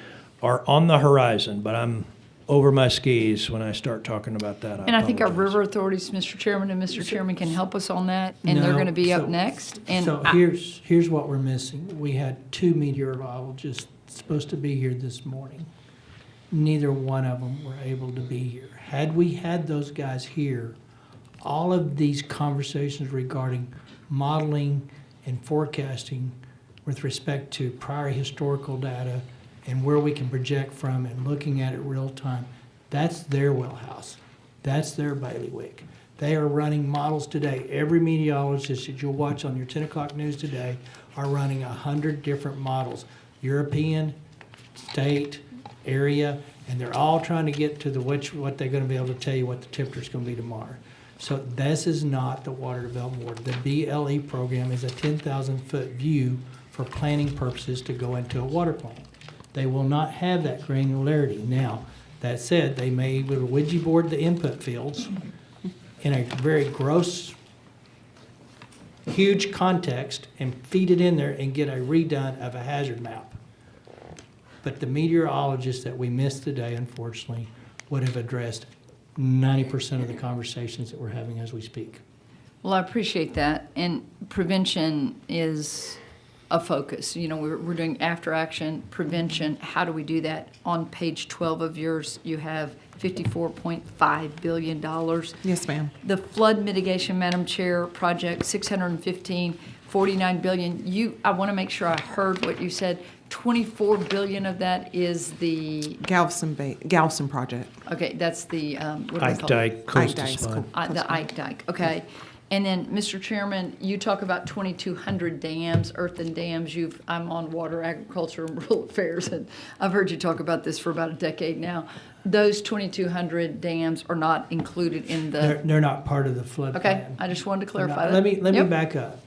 are on the horizon, but I'm over my skis when I start talking about that. And I think our river authorities, Mr. Chairman and Mr. Chairman, can help us on that, and they're going to be up next. And So here's what we're missing. We had 2 meteorologists supposed to be here this morning. Neither one of them were able to be here. Had we had those guys here, all of these conversations regarding modeling and forecasting with respect to prior historical data and where we can project from and looking at it real time, that's their wheelhouse. That's their bailiwick. They are running models today. Every meteorologist that you'll watch on your 10 o'clock news today are running 100 different models, European, state, area, and they're all trying to get to what they're going to be able to tell you what the temperature's going to be tomorrow. So this is not the Water Development Board. The BLE program is a 10,000-foot view for planning purposes to go into a water plan. They will not have that granularity. Now, that said, they may with Ouija board the input fields in a very gross, huge context and feed it in there and get a redone of a hazard map. But the meteorologists that we missed today, unfortunately, would have addressed 90% of the conversations that we're having as we speak. Well, I appreciate that. And prevention is a focus. You know, we're doing after action prevention. How do we do that? On page 12 of yours, you have $54.5 billion. Yes, ma'am. The flood mitigation, Madam Chair, project 615, 49 billion. I want to make sure I heard what you said. 24 billion of that is the Galveston project. Okay, that's the what do we Ike call Dike it? Coastal Ike Dike's Spud. The Ike Dike. Okay. And then, Mr. Chairman, you talk about 2,200 dams, earthen dams. I'm on water, agriculture, and rural affairs, and I've heard you talk about this for about a decade now. Those 2,200 dams are not included in the. They're not part of the flood Okay, plan. I just wanted to They're not. clarify that. Let me Yep. back up.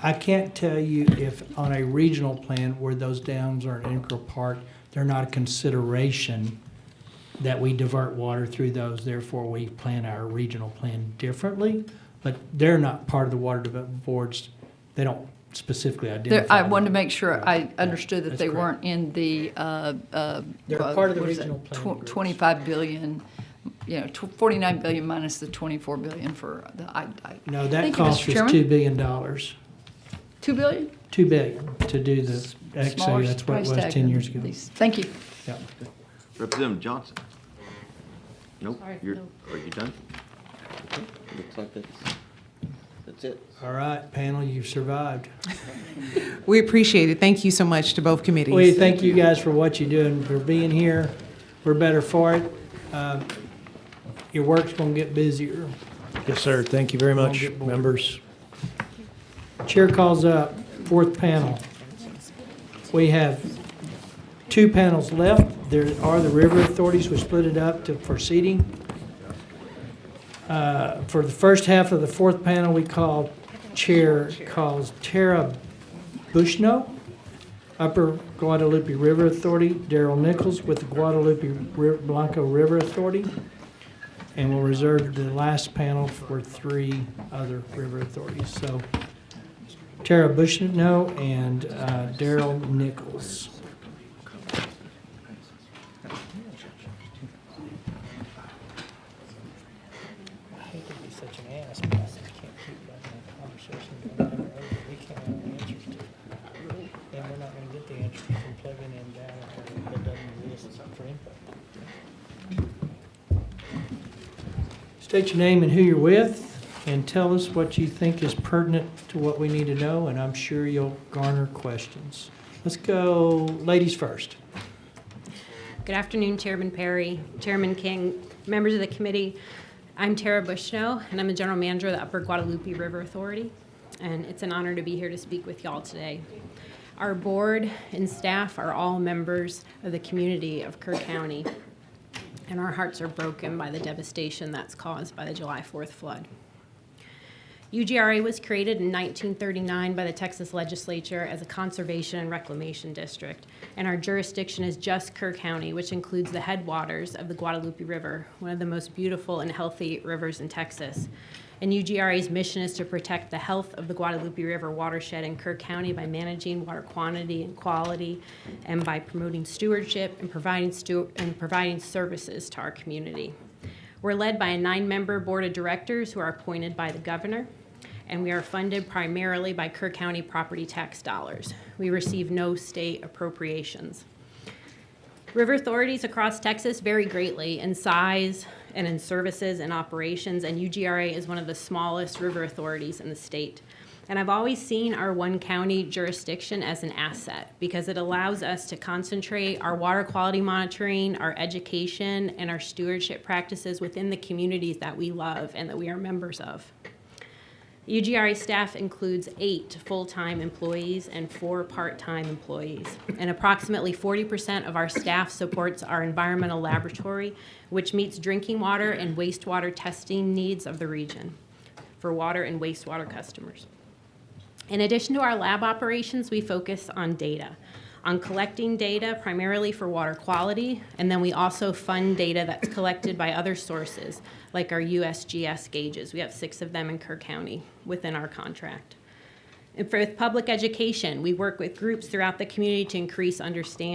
I can't tell you if on a regional plan where those dams are an integral part, they're not a consideration that we divert water through those, therefore we plan our regional plan differently, but they're not part of the water development boards. They don't specifically identify. I wanted to them. make sure I understood that That's they correct. weren't in the. They're part of the what is it? regional planning groups. 25 billion, 49 billion minus the 24 billion for the Ike Dike. No, that Thank you, cost Mr. was Chairman. $2 billion. $2 billion? $2 billion to do the, actually, Smaller that's what it price was tag 10 than years ago. these. Thank you. Yeah. Representative Johnson? Nope, Sorry, you're, no. are you done? Okay, looks like that's it. All right, panel, you've survived. We appreciate it. Thank you so much to both committees. We thank you guys for what you do and for being here. We're better for it. Your work's gonna get busier. Yes, sir. Thank you very Don't much, get bored. members. Chair calls up fourth panel. We have two panels left. There are the river authorities. We split it up for seating. For the first half of the fourth panel, Chair calls Tara Bushnell, Upper Guadalupe River Authority, Darrell Nichols with the Guadalupe Blanco River Authority, and we'll reserve the last panel for three other river authorities. So Tara Bushnell and Darrell Nichols. I hate to be such an ass, but I just can't keep that conversation going. We can't have answers to. And we're not gonna get the answers from plugging in data that doesn't exist for input. State your name and who you're with, and tell us what you think is pertinent to what we need to know, and I'm sure you'll garner questions. Let's go, ladies first. Good afternoon, Chairman Perry, Chairman King, members of the committee. I'm Tara Bushnell, and I'm the General Manager of the Upper Guadalupe River Authority, and it's an honor to be here to speak with y'all today. Our board and staff are all members of the community of Kerr County, and our hearts are broken by the devastation that's caused by the July 4th flood. UGRA was created in 1939 by the Texas legislature as a conservation and reclamation district, and our jurisdiction is just Kerr County, which includes the headwaters of the Guadalupe River, one of the most beautiful and healthy rivers in Texas. And UGRA's mission is to protect the health of the Guadalupe River watershed in Kerr County by managing water quantity and quality, and by promoting stewardship and providing services to our community. We're led by a 9-member board of directors who are appointed by the governor, and we are funded primarily by Kerr County property tax dollars. We receive no state appropriations. River authorities across Texas vary greatly in size and in services and operations, and UGRA is one of the smallest river authorities in the state. And I've always seen our one county jurisdiction as an asset because it allows us to concentrate our water quality monitoring, our education, and our stewardship practices within the communities that we love and that we are members of. UGRA staff includes 8 full-time employees and 4 part-time employees. And approximately 40% of our staff supports our environmental laboratory, which meets drinking water and wastewater testing needs of the region for water and wastewater customers. In addition to our lab operations, we focus on data, on collecting data primarily for water quality, and then we also fund data that's collected by other sources, like our USGS gauges. We have 6 of them in Kerr County within our contract. And for public education, we work with groups throughout the community to increase understanding